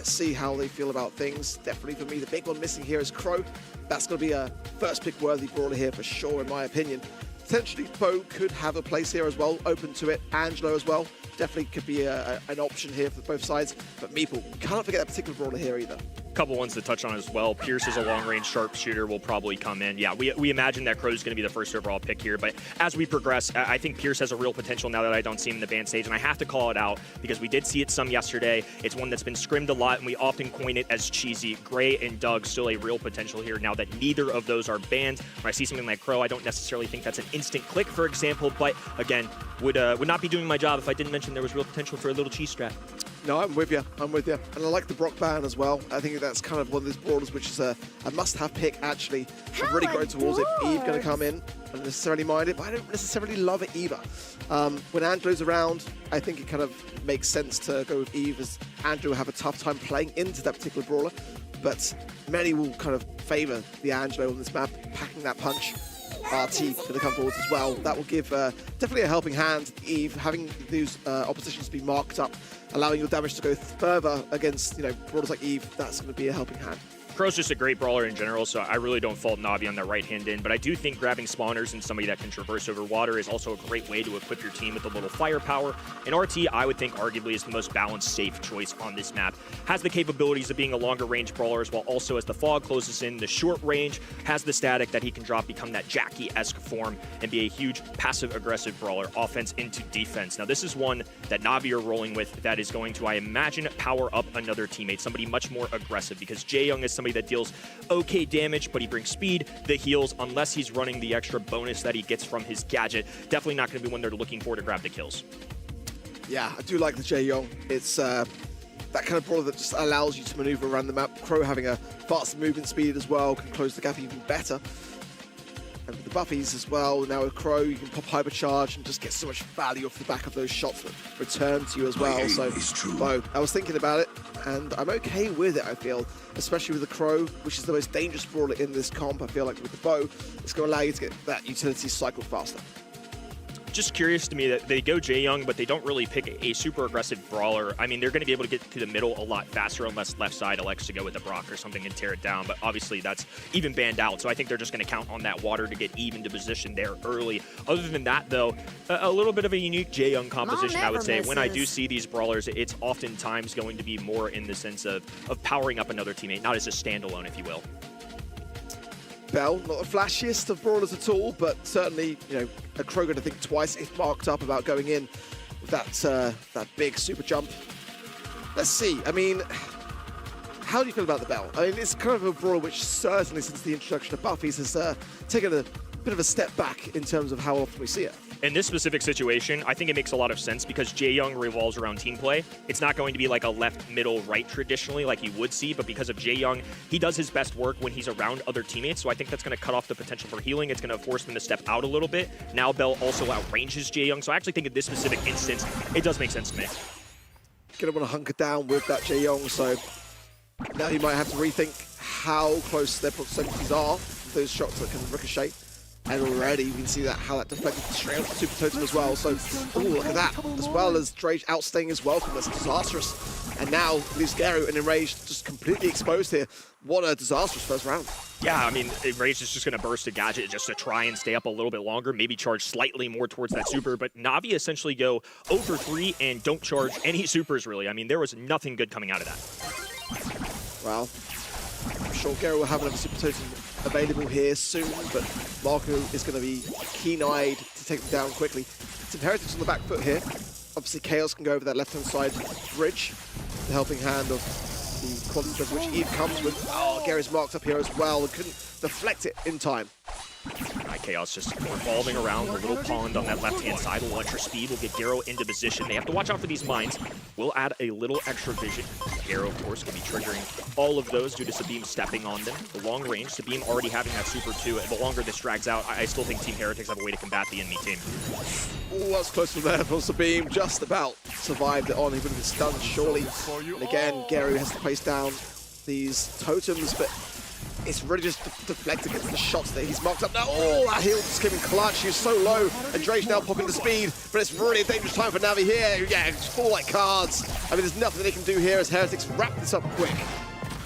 Let's see how they feel about things. Definitely for me, the big one missing here is Crow. That's going to be a first pick worthy brawler here for sure, in my opinion. Potentially, Bo could have a place here as well, open to it. Angelo as well. Definitely could be an option here for both sides. But Meeple, can't forget that particular brawler here either. Couple ones to touch on as well. Pierce is a long-range sharpshooter, will probably come in. Yeah, we imagine that Crow's going to be the first overall pick here, but as we progress, I think Pierce has a real potential now that I don't see him in the ban stage, and I have to call it out because we did see it some yesterday. It's one that's been scrimmed a lot, and we often coin it as cheesy. Gray and Doug still a real potential here now that neither of those are banned. When I see something like Crow, I don't necessarily think that's an instant click, for example, but again, would not be doing my job if I didn't mention there was real potential for a little cheese strat. No, I'm with you. I'm with you. And I like the Brock ban as well. I think that's kind of one of those brawlers which is a must-have pick, actually. I've really grown towards it. Eve going to come in. I don't necessarily mind it, but I don't necessarily love it either. When Angelo's around, I think it kind of makes sense to go with Eve, as Angelo will have a tough time playing into that particular brawler. But many will kind of favour the Angelo on this map, packing that punch. RT going to come forwards as well. That will give definitely a helping hand to Eve, having those oppositions be marked up, allowing your damage to go further against, brawlers like Eve. That's going to be a helping hand. Crow's just a great brawler in general, so I really don't fault Navi on that right-hand end, but I do think grabbing spawners and somebody that can traverse over water is also a great way to equip your team with a little firepower. And RT, I would think, arguably is the most balanced, safe choice on this map. Has the capabilities of being a longer-range brawler, as well also as the fog closes in, the short range, has the static that he can drop, become that Jackie-esque form, and be a huge passive-aggressive brawler, offense into defense. Now, this is one that Navi are rolling with that is going to, I imagine, power up another teammate, somebody much more aggressive, because Jae Young is somebody that deals okay damage, but he brings speed, the heals, unless he's running the extra bonus that he gets from his gadget. Definitely not going to be one they're looking for to grab the kills. Yeah, I do like the Jae Young. It's that kind of brawler that just allows you to maneuver around the map. Crow having a faster movement speed as well can close the gap even better. And with the buffies as well, now with Crow, you can pop hypercharge and just get so much value off the back of those shots that return to you as well. So, Bo, I was thinking about it, and I'm okay with it, I feel, especially with the Crow, which is the most dangerous brawler in this comp. I feel like with the Bo, it's going to allow you to get that utility cycle faster. Just curious to me that they go Jae Young, but they don't really pick a super aggressive brawler. I mean, they're going to be able to get to the middle a lot faster unless left side elects to go with a Brock or something and tear it down. But obviously, that's even banned out. So I think they're just going to count on that water to get Eve into position there early. Other than that, though, a little bit of a unique Jae Young composition, I would say. When I do see these brawlers, it's oftentimes going to be more in the sense of powering up another teammate, not as a standalone, if you will. Bell, not the flashiest of brawlers at all, but certainly, a Crow going to think twice if marked up about going in with that big super jump. Let's see. I mean, how do you feel about the Bell? I mean, it's kind of a brawler which certainly since the introduction of buffies has taken a bit of a step back in terms of how often we see it. In this specific situation, I think it makes a lot of sense because Jae Young revolves around team play. It's not going to be like a left, middle, right traditionally like you would see, but because of Jae Young, he does his best work when he's around other teammates, so I think that's going to cut off the potential for healing. It's going to force them to step out a little bit. Now Bell also outranges Jae Young, so I actually think in this specific instance, it does make sense to me. Going to want to hunker down with that Jae Young, so now he might have to rethink how close their proximities are, those shots that can ricochet. And already you can see how that deflected straight off the Super Totem as well. So, look at that. As well as Drake outstaying his welcome. That's disastrous. And now, leaves Garo and Enraged just completely exposed here. What a disastrous first round. Yeah, I mean, Enraged is just going to burst a gadget just to try and stay up a little bit longer, maybe charge slightly more towards that super. But Navi essentially go 0 for 3 and don't charge any supers, really. I mean, there was nothing good coming out of that. Well, I'm sure Garo will have another Super Totem available here soon, but Marco is going to be keen-eyed to take them down quickly. Some Heretics on the back foot here. Obviously, Chaos can go over that left-hand side bridge. The helping hand of the quantum jump, which Eve comes with. Oh, Gary's marked up here as well and couldn't deflect it in time. Chaos just revolving around a little pond on that left-hand side. A little extra speed will get Garo into position. They have to watch out for these mines. We'll add a little extra vision. Garo, of course, will be triggering all of those due to Sabine stepping on them. The long range, Sabine already having that super too. The longer this drags out, I still think Team Heretics have a way to combat the enemy team. Oh, that's close from there from Sabine. Just about survived it on. He would have been stunned, surely. And again, Garo has to place down these totems, but it's really just deflected against the shots that he's marked up now. Oh, that heal just came in clutch. He was so low, and Drake now popping the speed, but it's really a dangerous time for Navi here. Yeah, it's full like cards. I mean, there's nothing they can do here as Heretics wrap this up quick.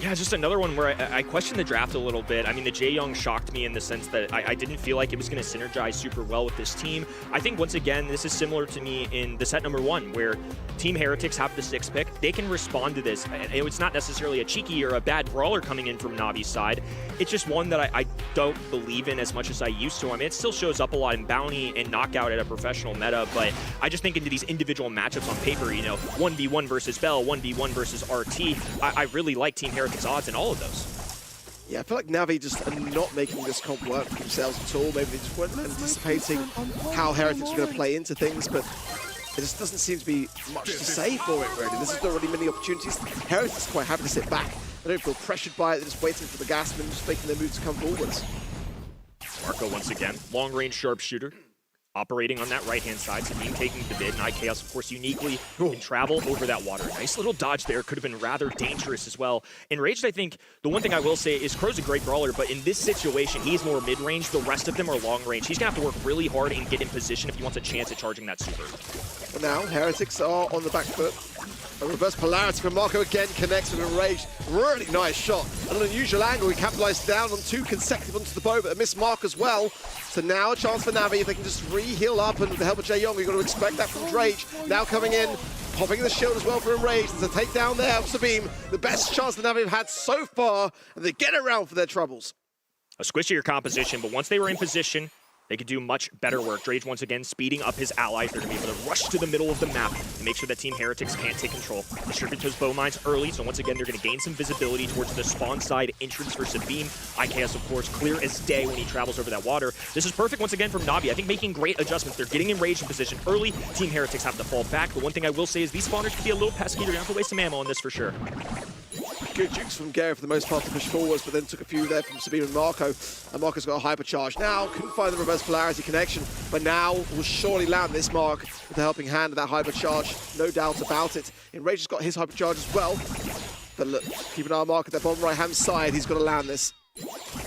Yeah, just another one where I questioned the draft a little bit. I mean, the Jae shocked me in the sense that I didn't feel like it was going to synergize super well with this team. I think, once again, this is similar to me in the set number 1, where Team Heretics have the 6th pick. They can respond to this. It's not necessarily a cheeky or a bad brawler coming in from Navi's side. It's just one that I don't believe in as much as I used to. I mean, it still shows up a lot in Bounty and Knockout at a professional meta, but I just think into these individual matchups on paper, you know, 1v1 versus Bell, 1v1 versus RT, I really like Team Heretics odds in all of those. Yeah, I feel like Navi just are not making this comp work for themselves at all. Maybe they just weren't anticipating how Heretics were going to play into things, but there just doesn't seem to be much to say for it, really. There's not really many opportunities. Heretics are quite happy to sit back. They don't feel pressured by it. They're just waiting for the gasman, just making their moves to come forwards. Marco once again, long-range sharpshooter, operating on that right-hand side, Sabine taking the bid, and IKS, of course, uniquely can travel over that water. Nice little dodge there, could have been rather dangerous as well. Enraged, I think, the one thing I will say is Crow's a great brawler, but in this situation, he's more mid-range, the rest of them are long-range. He's going to have to work really hard and get in position if he wants a chance at charging that super. But now, Heretics are on the back foot. A reverse polarity from Marco again connects with Enraged. Really nice shot. An unusual angle. He capitalized down on 2 consecutive onto the bow, but a missed mark as well. So now a chance for Navi if they can just re-heal up, and with the help of Jae, we've got to expect that from Drake. Now coming in, popping the shield as well for Enraged. There's a takedown there of Sabine. The best chance that Navi have had so far, and they get around for their troubles. A squishier composition, but once they were in position, they could do much better work. Drage once again speeding up his allies. They're going to be able to rush to the middle of the map and make sure that Team Heretics can't take control. Distribute those bow mines early, so once again they're going to gain some visibility towards the spawn side entrance for Sabine. IKS, of course, clear as day when he travels over that water. This is perfect once again from Navi. I think making great adjustments. They're getting enraged in position early. Team Heretics have to fall back. The one thing I will say is these spawners can be a little pesky. They're going to have to waste some ammo on this for sure. Good jukes from Gary for the most part to push forwards, but then took a few there from Sabine and Marco. And Marco's got a hypercharge. Now, couldn't find the reverse polarity connection, but now will surely land this mark with the helping hand of that hypercharge. No doubt about it. Enraged has got his hypercharge as well. But look, keep an eye on Marco at the bottom right-hand side. He's got to land this.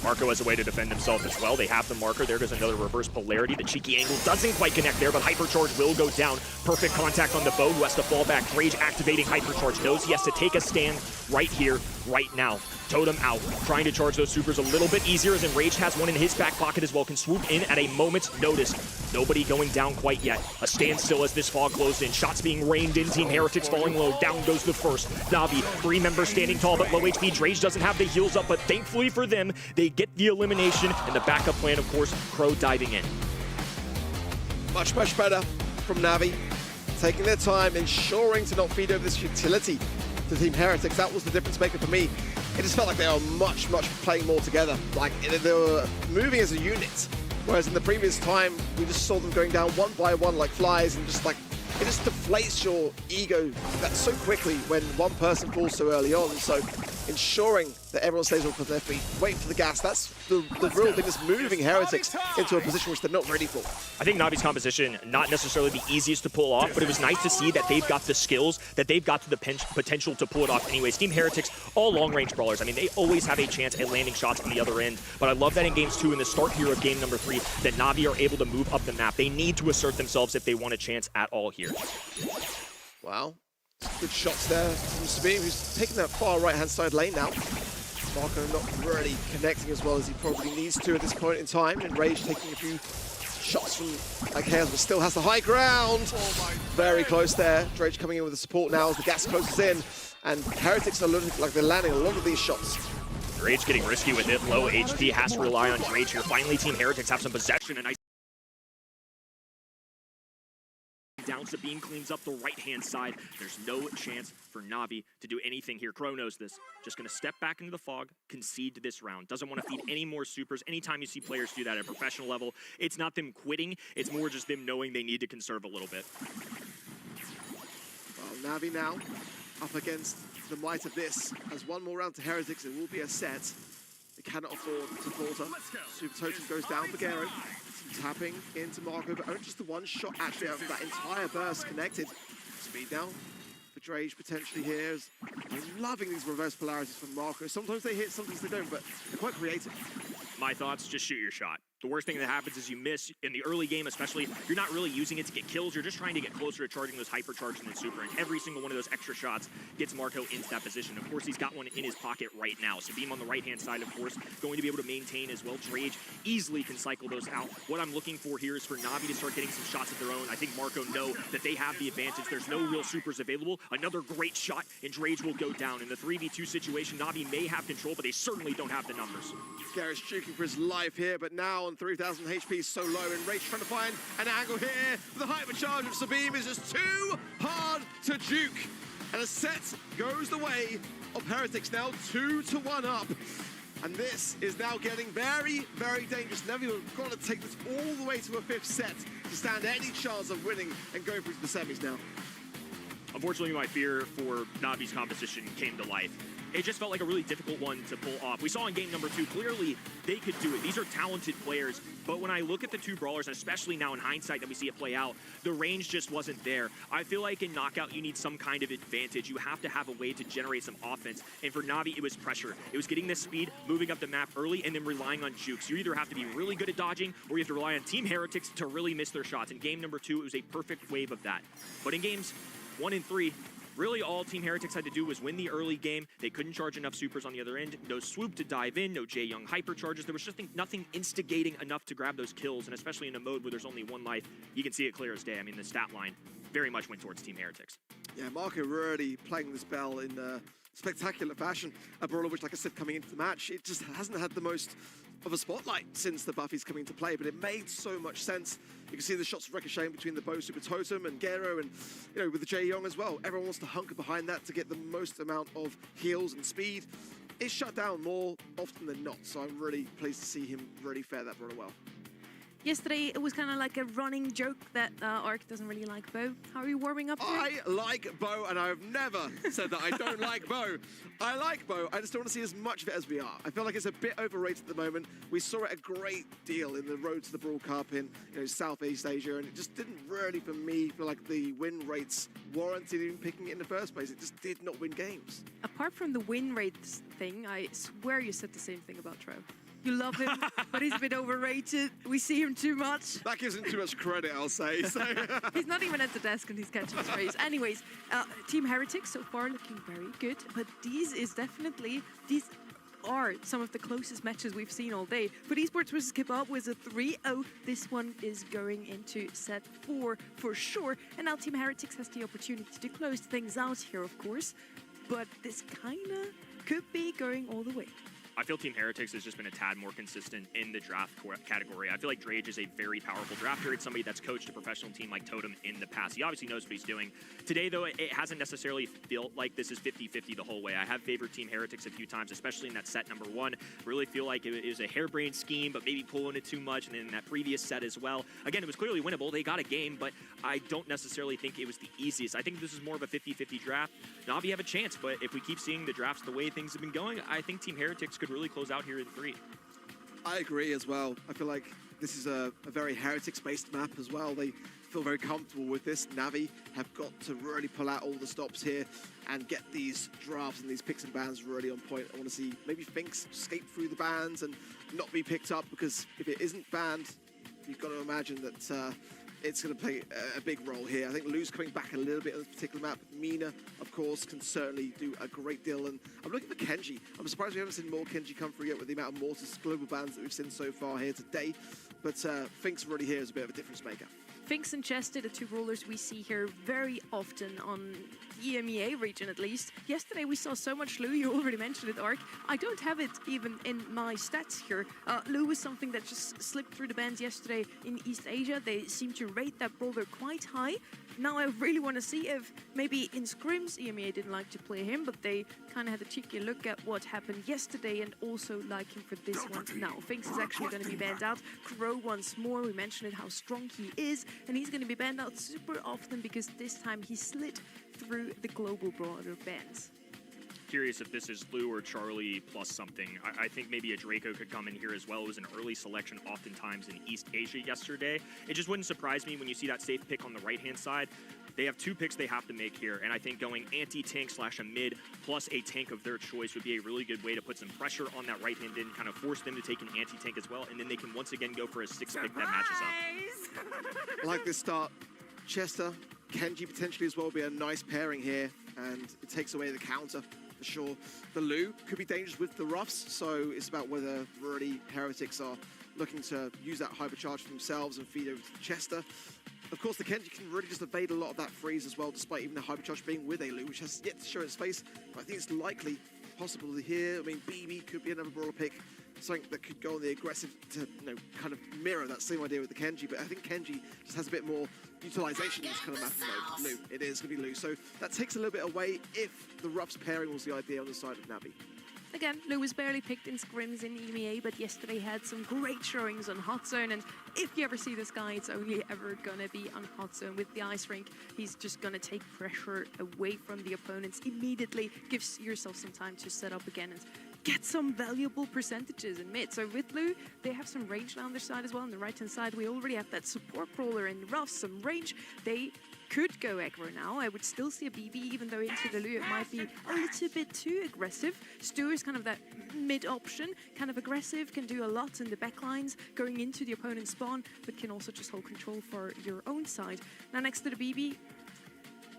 Marco has a way to defend himself as well. They have the marker. There goes another reverse polarity. The cheeky angle doesn't quite connect there, but Hypercharge will go down. Perfect contact on the bow, who has to fall back. Rage activating Hypercharge. Knows he has to take a stand right here, right now. Totem out. Trying to charge those supers a little bit easier, as Enraged has one in his back pocket as well. Can swoop in at a moment's notice. Nobody going down quite yet. A standstill as this fog closed in. Shots being rained in. Team Heretics falling low. Down goes the first. Navi, 3 members standing tall, but low HP. Drage doesn't have the heals up, but thankfully for them, they get the elimination. And the backup plan, of course, Crow diving in. Much better from Navi. Taking their time, ensuring to not feed over this utility to Team Heretics. That was the difference maker for me. It just felt like they were much playing more together. Like, they were moving as a unit. Whereas in the previous time, we just saw them going down one by one like flies, and just like, it just deflates your ego that so quickly when one person falls so early on. So ensuring that everyone stays up on their feet, waiting for the gas, that's the real thing that's moving Heretics into a position which they're not ready for. I think Navi's composition, not necessarily the easiest to pull off, but it was nice to see that they've got the skills, that they've got the potential to pull it off anyways. Team Heretics, all long-range brawlers. I mean, they always have a chance at landing shots from the other end, but I love that in games 2 and the start here of game number 3, that Navi are able to move up the map. They need to assert themselves if they want a chance at all here. Wow. Good shots there from Sabine, who's taking that far right-hand side lane now. Marco not really connecting as well as he probably needs to at this point in time. Enraged taking a few shots from IKS, but still has the high ground. Very close there. Drage coming in with the support now as the gas closes in. And Heretics are looking like they're landing a lot of these shots. Drage getting risky with it. Low HP has to rely on Drage here. Finally, Team Heretics have some possession, and down, Sabine cleans up the right-hand side. There's no chance for Navi to do anything here. Crow knows this. Just going to step back into the fog, concede to this round. Doesn't want to feed any more supers. Anytime you see players do that at a professional level, it's not them quitting. It's more just them knowing they need to conserve a little bit. Well, Navi now up against the might of this. As one more round to Heretics, it will be a set. They cannot afford to falter. Super Totem goes down for Gero. Tapping into Marco, but only just the one shot actually out of that entire burst connected. Speed now for Drage potentially here. I'm loving these reverse polarities from Marco. Sometimes they hit, sometimes they don't, but they're quite creative. My thoughts, just shoot your shot. The worst thing that happens is you miss in the early game, especially. You're not really using it to get kills. You're just trying to get closer to charging those hypercharges and then super. And every single one of those extra shots gets Marco into that position. Of course, he's got one in his pocket right now. Sabine on the right-hand side, of course, going to be able to maintain as well. Drage easily can cycle those out. What I'm looking for here is for Na'Vi to start getting some shots of their own. I think Marco know that they have the advantage. There's no real supers available. Another great shot, and Drage will go down. In the 3v2 situation, Na'Vi may have control, but they certainly don't have the numbers. Garrett's juking for his life here, but now on 3,000 HP, so low, and Rage trying to find an angle here. The hypercharge of Sabine is just too hard to juke. And a set goes the way of Heretics, now 2-1 up. And this is now getting very, very dangerous. Na'Vi have got to take this all the way to a 5th set to stand any chance of winning and going through to the semis now. Unfortunately, my fear for Na'Vi's composition came to life. It just felt like a really difficult one to pull off. We saw in game number 2, clearly they could do it. These are talented players, but when I look at the two brawlers, and especially now in hindsight that we see it play out, the range just wasn't there. I feel like in Knockout, you need some kind of advantage. You have to have a way to generate some offense, and for Na'Vi, it was pressure. It was getting this speed, moving up the map early, and then relying on jukes. You either have to be really good at dodging, or you have to rely on Team Heretics to really miss their shots. In game number 2, it was a perfect wave of that. But in games 1 and 3, really all Team Heretics had to do was win the early game. They couldn't charge enough supers on the other end. No swoop to dive in, no Jae Young hyper charges. There was just nothing instigating enough to grab those kills, and especially in a mode where there's only 1 life, you can see it clear as day. I mean, the stat line very much went towards Team Heretics. Yeah, Marco really playing this bell in spectacular fashion. A brawler which, like I said, coming into the match, it just hasn't had the most of a spotlight since the buff is coming into play, but it made so much sense. You can see the shots ricocheting between the Bo Super Totem and Gero, and you know, with the Jae Young as well. Everyone wants to hunker behind that to get the most amount of heals and speed. It's shut down more often than not, so I'm really pleased to see him really fare that brawler well. Yesterday, it was kind of like a running joke that Ark doesn't really like Bo. How are you warming up to I it? like Bo, and I've never said that I don't like Bo. I like Bo, I just don't want to see as much of it as we are. I feel like it's a bit overrated at the moment. We saw it a great deal in the Road to the Brawl Cup in Southeast Asia, and it just didn't really, for me, feel like the win rates warranted even picking it in the first place. It just did not win games. Apart from the win rates thing, I swear you said the same thing about Tro. You love him, but he's a bit overrated. We see him too much. That gives him too much credit, I'll say. So. He's not even at the desk and he's catching sprays. Anyways, Team Heretics so far looking very good, but these are some of the closest matches we've seen all day. But Esports versus Kebab was a 3-0. This one is going into set 4 for sure. And now Team Heretics has the opportunity to close things out here, of course. But this kinda could be going all the way. I feel Team Heretics has just been a tad more consistent in the draft category. I feel like Drage is a very powerful drafter. It's somebody that's coached a professional team like Totem in the past. He obviously knows what he's doing. Today, though, it hasn't necessarily felt like this is 50-50 the whole way. I have favored Team Heretics a few times, especially in that set number 1. Really feel like it was a harebrained scheme, but maybe pulling it too much, and in that previous set as well. Again, it was clearly winnable. They got a game, but I don't necessarily think it was the easiest. I think this is more of a 50-50 draft. Na'Vi have a chance, but if we keep seeing the drafts the way things have been going, I think Team Heretics could really close out here in 3. I agree as well. I feel like this is a very Heretics-based map as well. They feel very comfortable with this. Na'Vi have got to really pull out all the stops here and get these drafts and these picks and bans really on point. I want to see maybe Finks escape through the bans and not be picked up, because if it isn't banned, you've got to imagine that it's going to play a big role here. I think Lou's coming back a little bit on this particular map. Mina, of course, can certainly do a great deal. And I'm looking for Kenji. I'm surprised we haven't seen more Kenji come through yet with the amount of Mortis global bans that we've seen so far here today. But Finks really here is a bit of a difference maker. Finks and Chester, the two brawlers we see here very often on the EMEA region at least. Yesterday we saw so much Lou, you already mentioned it, Ark. I don't have it even in my stats here. Lou was something that just slipped through the bans yesterday in East Asia. They seem to rate that brawler quite high. Now I really want to see if maybe in scrims EMEA didn't like to play him, but they kind of had a cheeky look at what happened yesterday and also like him for this one now. Finks is actually going to be banned out. Crow once more, we mentioned it, how strong he is, and he's going to be banned out super often because this time he slid through the global brawler bans. Curious if this is Lou or Charlie plus something. I think maybe a Draco could come in here as well. It was an early selection oftentimes in East Asia yesterday. It just wouldn't surprise me when you see that safe pick on the right-hand side. They have 2 picks they have to make here, and I think going anti-tank / a mid plus a tank of their choice would be a really good way to put some pressure on that right-hand end, kind of force them to take an anti-tank as well, and then they can once again go for a 6 pick that matches up. I like this start. Chester, Kenji potentially as well will be a nice pairing here, and it takes away the counter for sure. The Lu could be dangerous with the Ruffs, so it's about whether really Heretics are looking to use that hypercharge for themselves and feed over to Chester. Of course, the Kenji can really just evade a lot of that freeze as well, despite even the hypercharge being with a Lu, which has yet to show its face. But I think it's likely possible here. I mean, BB could be another brawler pick, something that could go on the aggressive to, kind of mirror that same idea with the Kenji. But I think Kenji just has a bit more utilization in this kind of map mode. Lu, it is going to be Lu. So that takes a little bit away if the Ruffs pairing was the idea on the side of Navi. Again, Lu was barely picked in scrims in EMEA, but yesterday had some great showings on Hot Zone. And if you ever see this guy, it's only ever going to be on Hot Zone. With the ice rink, he's just going to take pressure away from the opponents immediately, gives yourself some time to set up again and get some valuable percentages in mid. So with Lu, they have some range on their side as well. On the right-hand side, we already have that support brawler in Ruffs, some range. They could go aggro now. I would still see a BB, even though into the Lu it might be a little bit too aggressive. Stu is kind of that mid option, kind of aggressive, can do a lot in the backlines, going into the opponent's spawn, but can also just hold control for your own side. Now next to the BB,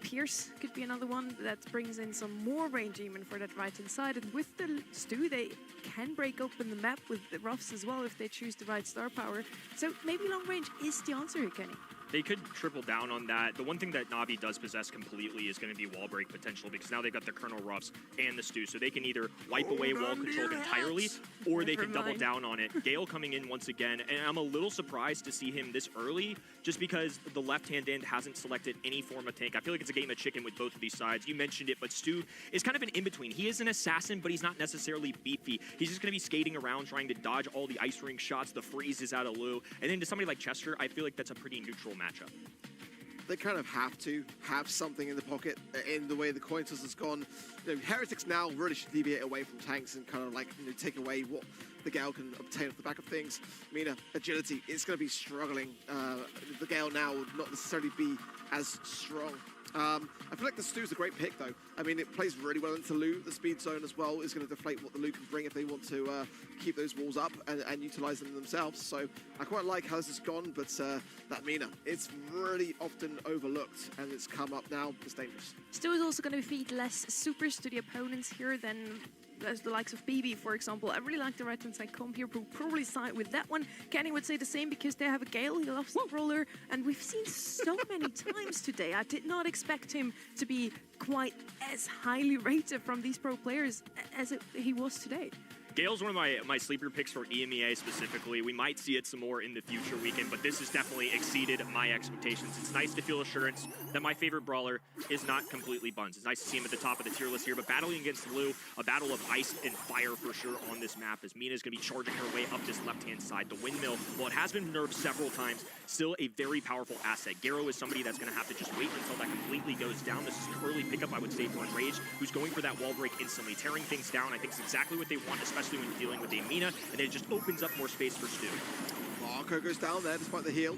Pierce could be another one that brings in some more range even for that right-hand side. And with the Stu, they can break open the map with the Ruffs as well if they choose the right star power. So maybe long range is the answer here, Kenny. They could triple down on that. The one thing that Navi does possess completely is going to be wall break potential, because now they've got the Colonel Ruffs and the Stu, so they can either wipe away wall control entirely, or they can double down on it. Gale coming in once again, and I'm a little surprised to see him this early, just because the left-hand end hasn't selected any form of tank. I feel like it's a game of chicken with both of these sides. You mentioned it, but Stu is kind of an in-between. He is an assassin, but he's not necessarily beefy. He's just going to be skating around trying to dodge all the ice ring shots, the freezes out of Lu, and then to somebody like Chester, I feel like that's a pretty neutral matchup. They kind of have to have something in the pocket in the way the coin toss has gone. Heretics now really should deviate away from tanks and kind of like take away what the Gale can obtain off the back of things. Mina, agility is going to be struggling. The Gale now would not necessarily be as strong. I feel like the Stu's a great pick, though. I mean, it plays really well into Lu. The speed zone as well is going to deflate what the Lu can bring if they want to keep those walls up and utilize them themselves. So I quite like how this has gone, but that Mina, it's really often overlooked, and it's come up now. It's dangerous. Stu is also going to feed less supers to the opponents here than as the likes of BB, for example. I really like the right-hand side comp here, but probably side with that one. Kenny would say the same because they have a Gale. He loves the brawler, and we've seen so many times today. I did not expect him to be quite as highly rated from these pro players as he was today. Gale's one of my sleeper picks for EMEA specifically. We might see it some more in the future weekend, but this has definitely exceeded my expectations. It's nice to feel assurance that my favorite brawler is not completely buns. It's nice to see him at the top of the tier list here, but battling against Lu, a battle of ice and fire for sure on this map, as Mina's going to be charging her way up this left-hand side. The windmill, while it has been nerfed several times, still a very powerful asset. Garo is somebody that's going to have to just wait until that completely goes down. This is an early pickup, I would say, for Enraged, who's going for that wall break instantly, tearing things down. I think it's exactly what they want, especially when you're dealing with a Mina, and it just opens up more space for Stu. Marco goes down there despite the heal.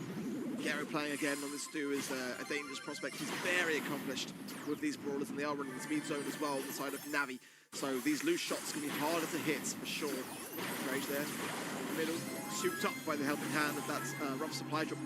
Garo playing again on this Stu is a dangerous prospect. He's very accomplished with these brawlers, and they are running the speed zone as well on the side of Navi. So these loose shots can be harder to hit for sure. Rage there in the middle, souped up by the helping hand of that rough supply drop.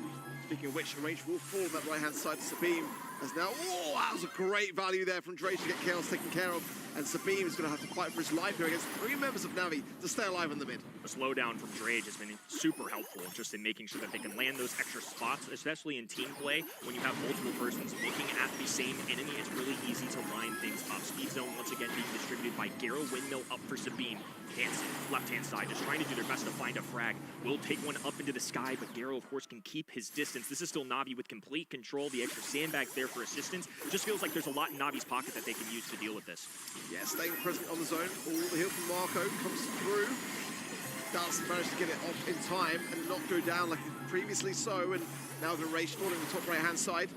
Speaking of which, Range will fall on that right-hand side to Sabine. As now, oh, that was a great value there from Drake to get Chaos taken care of. And Sabine is going to have to fight for his life here against 3 members of Navi to stay alive in the mid. The slowdown from Drake has been super helpful just in making sure that they can land those extra spots, especially in team play. When you have multiple persons looking at the same enemy, it's really easy to line things up. Speed zone once again being distributed by Garo. Windmill up for Sabine. Hanson, left-hand side, just trying to do their best to find a frag. Will take one up into the sky, but Garo, of course, can keep his distance. This is still Navi with complete control. The extra sandbags there for assistance. Just feels like there's a lot in Navi's pocket that they can use to deal with this. Yeah, staying present on the zone. All the heal from Marco comes through. Does manage to get it off in time and not go down like previously so. And now the Rage falling on the top right-hand side.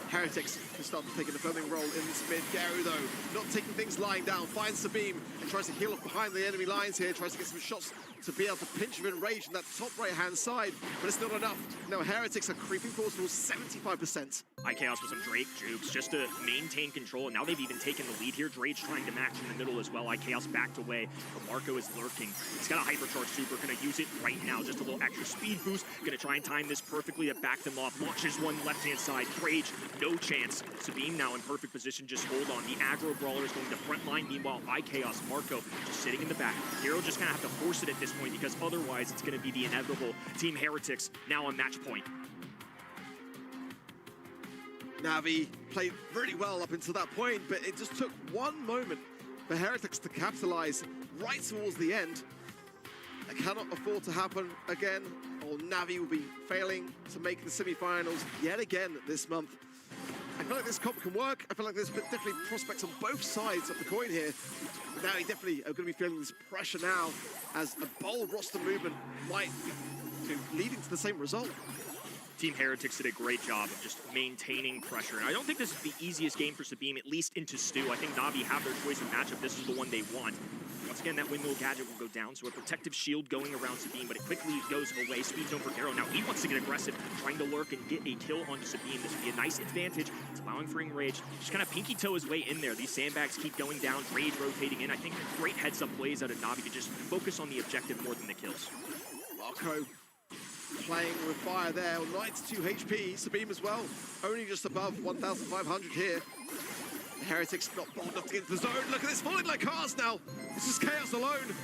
Heretics can start to take a defending role in this mid. Garo, though, not taking things lying down, finds Sabine and tries to heal off behind the enemy lines here, tries to get some shots to be able to pinch him in Rage on that top right-hand side, but it's not enough. Now Heretics are creeping forward towards 75%. iChaos with some Drake jukes just to maintain control, and now they've even taken the lead here. Drake's trying to match in the middle as well. iChaos backed away, but Marco is lurking. He's got a hypercharge super, gonna use it right now. Just a little extra speed boost. Gonna try and time this perfectly to back them off. Launches one left-hand side. Rage, no chance. Sabine now in perfect position, just hold on. The aggro brawler is going to front line. Meanwhile, iChaos, Marco just sitting in the back. Hero just gonna have to force it at this point because otherwise it's gonna be the inevitable Team Heretics now on match point. Navi played really well up until that point, but it just took one moment for Heretics to capitalize right towards the end. That cannot afford to happen again, or Navi will be failing to make the semi-finals yet again this month. I feel like this comp can work. I feel like there's definitely prospects on both sides of the coin here. But Navi definitely are going to be feeling this pressure now, as a bold roster movement might be leading to the same result. Team Heretics did a great job of just maintaining pressure. And I don't think this is the easiest game for Sabine, at least into Stu. I think Navi have their choice of matchup. This is the one they want. Once again, that windmill gadget will go down, so a protective shield going around Sabine, but it quickly goes away. Speed zone for Garo. Now he wants to get aggressive, trying to lurk and get a kill onto Sabine. This would be a nice advantage. It's allowing for Rage. Just kind of pinky toe his way in there. These sandbags keep going down, Rage rotating in. I think great heads-up plays out of Navi to just focus on the objective more than the kills. Marco playing with fire there, 92 HP. Sabine as well, only just above 1,500 here. The Heretics not bold enough to get into the zone. Look at this, falling like cars now. This is Chaos alone.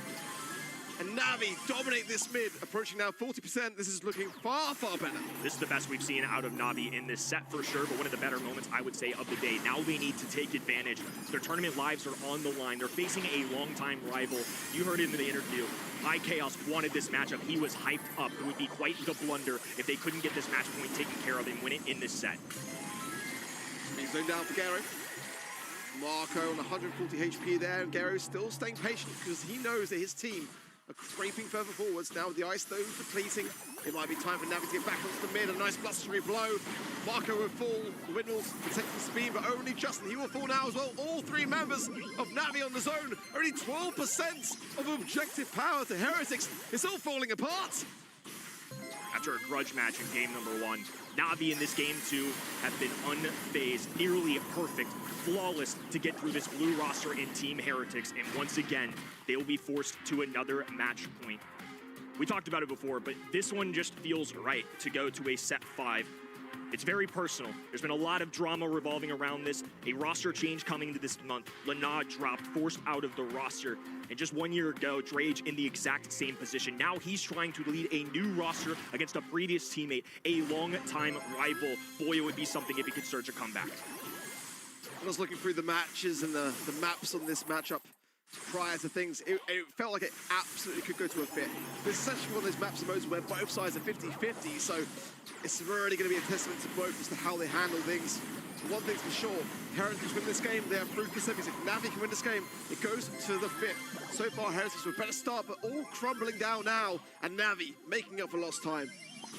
And Navi dominate this mid, approaching now 40%. This is looking far, far better. This is the best we've seen out of Navi in this set for sure, but one of the better moments, I would say, of the day. Now they need to take advantage. Their tournament lives are on the line. They're facing a longtime rival. You heard it in the interview. iChaos wanted this matchup. He was hyped up. It would be quite the blunder if they couldn't get this match point taken care of and win it in this set. He's zoned down for Garo. Marco on 140 HP there, and Garo still staying patient because he knows that his team are creeping further forwards. Now with the ice stones depleting, it might be time for Navi to get back onto the mid. A nice blustery blow. Marco will fall. The windmills protecting Speed, but only Justin. He will fall now as well. All three members of Navi on the zone. Only 12% of objective power to Heretics. It's all falling apart. After a grudge match in game number 1, Navi in this game 2 have been unfazed, nearly perfect, flawless to get through this blue roster in Team Heretics, and once again, they will be forced to another match point. We talked about it before, but this one just feels right to go to a set 5. It's very personal. There's been a lot of drama revolving around this. A roster change coming into this month. Lana dropped, forced out of the roster. And just 1 year ago, Drage in the exact same position. Now he's trying to lead a new roster against a previous teammate, a long-time rival. Boy, it would be something if he could surge a comeback. I was looking through the matches and the maps on this matchup prior to things. It felt like it absolutely could go to a fit. This is essentially one of those maps and modes where both sides are 50-50, so it's really going to be a testament to both as to how they handle things. One thing's for sure, Heretics win this game, they are through the semis. If Navi can win this game, it goes to the 5th. So far, Heretics with a better start, but all crumbling down now, and Navi making up for lost time.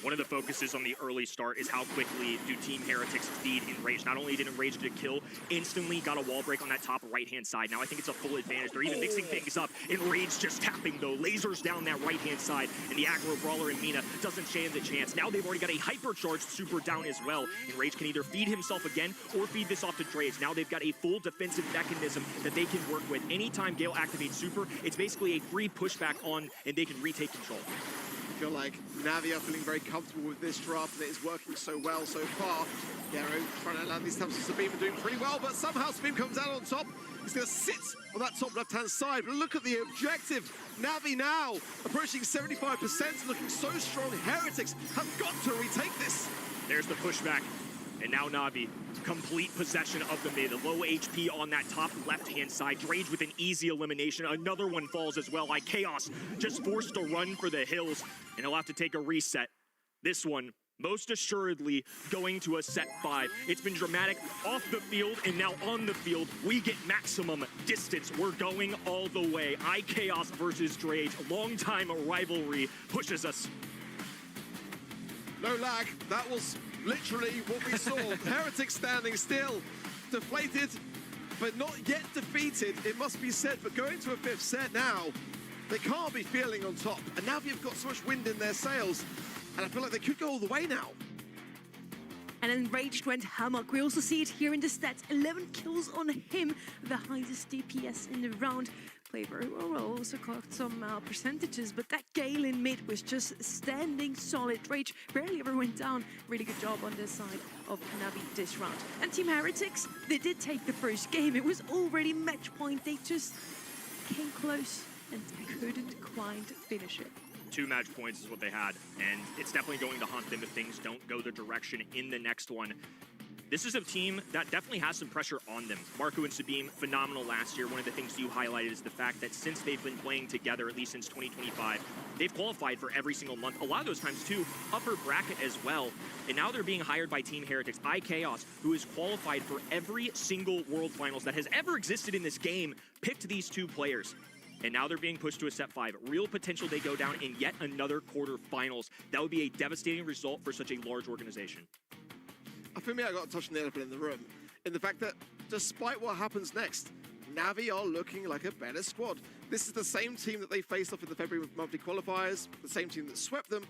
One of the focuses on the early start is how quickly do Team Heretics feed Enrage. Not only did Enrage get a kill, instantly got a wall break on that top right-hand side. Now I think it's a full advantage. They're even mixing things up. Enrage just tapping, though. Lasers down that right-hand side, and the aggro brawler in EMEA doesn't stand a chance. Now they've already got a hypercharged super down as well. Enrage can either feed himself again or feed this off to Drage. Now they've got a full defensive mechanism that they can work with. Anytime Gale activates super, it's basically a free pushback on, and they can retake control. I feel like Navi are feeling very comfortable with this draft, and it is working so well so far. Garo trying to land these attempts on Sabine, doing pretty well, but somehow Sabine comes out on top. He's going to sit on that top left-hand side, but look at the objective. Navi now approaching 75%, looking so strong. Heretics have got to retake this. There's the pushback, and now Navi complete possession of the mid. Low HP on that top left-hand side. Drage with an easy elimination. Another one falls as well. iChaos just forced to run for the hills, and he'll have to take a reset. This one, most assuredly, going to a set 5. It's been dramatic off the field, and now on the field, we get maximum distance. We're going all the way. iChaos versus Drage. Long-time rivalry pushes us. No lag. That was literally what we saw. Heretics standing still, deflated, but not yet defeated, it must be said. But going to a 5th set now, They can't be feeling on top. And now they've got so much wind in their sails. And I feel like they could go all the way now. And Enraged went hammock. We also see it here in the stats. 11 kills on him, the highest DPS in the round. Played very well, also caught some percentages, but that Gale in mid was just standing solid. Rage barely ever went down. Really good job on this side of Navi this round. And Team Heretics, they did take the first game. It was already match point. They just came close and couldn't quite finish it. 2 match points is what they had, and it's definitely going to haunt them if things don't go their direction in the next one. This is a team that definitely has some pressure on them. Marco and Sabine, phenomenal last year. One of the things you highlighted is the fact that since they've been playing together, at least since 2025, they've qualified for every single month. A lot of those times, too, upper bracket as well. And now they're being hired by Team Heretics. iChaos, who has qualified for every single World Finals that has ever existed in this game, picked these 2 players. And now they're being pushed to a set 5. Real potential they go down in yet another quarterfinals. That would be a devastating result for such a large organization. For me, I got to touch on the elephant in the room in the fact that despite what happens next, Navi are looking like a better squad. This is the same team that they faced off in the February monthly qualifiers, the same team that swept them.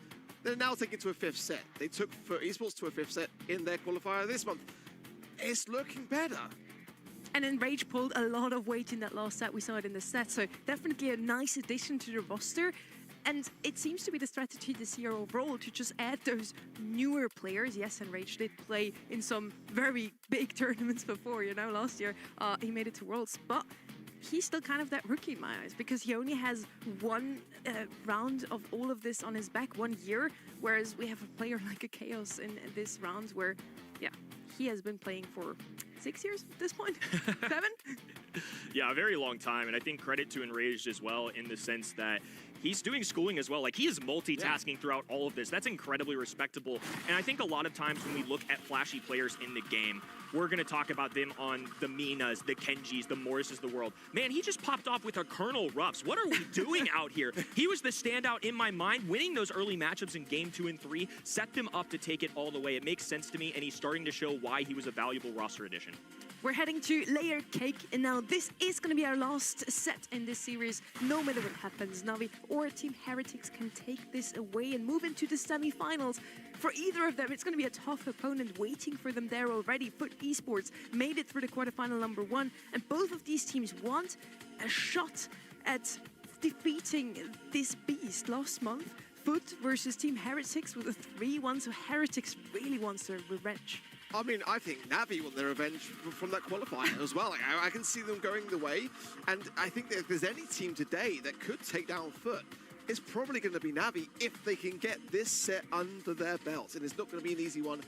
They're now taking to a 5th set. They took for esports to a 5th set in their qualifier this month. It's looking better. And Enrage pulled a lot of weight in that last set. We saw it in the set, so definitely a nice addition to the roster. And it seems to be the strategy this year overall to just add those newer players. Yes, Enrage did play in some very big tournaments before, you know, last year he made it to Worlds, but he's still kind of that rookie in my eyes because he only has 1 round of all of this on his back, 1 year, whereas we have a player like a Chaos in this round where, yeah, he has been playing for 6 years at this point? 7? Yeah, a very long time, and I think credit to Enraged as well in the sense that he's doing schooling as well. Like, he is multitasking throughout all of this. That's incredibly respectable. And I think a lot of times when we look at flashy players in the game, we're going to talk about them on the Minas, the Kenjis, the Morrises of the world. Man, he just popped off with a Colonel Ruffs. What are we doing out here? He was the standout in my mind. Winning those early matchups in game 2 and 3 set them up to take it all the way. It makes sense to me, and he's starting to show why he was a valuable roster addition. We're heading to Layer Cake, and now this is going to be our last set in this series. No matter what happens, Navi or Team Heretics can take this away and move into the semi-finals. For either of them, it's going to be a tough opponent waiting for them there already. Foot Esports made it through the quarterfinal number 1, and both of these teams want a shot at defeating this beast last month. Foot versus Team Heretics with a 3-1, so Heretics really wants their revenge. I mean, I think Navi want their revenge from that qualifier as well. Like, I can see them going the way, and I think that if there's any team today that could take down Foot, it's probably going to be Navi if they can get this set under their belts. And it's not going to be an easy one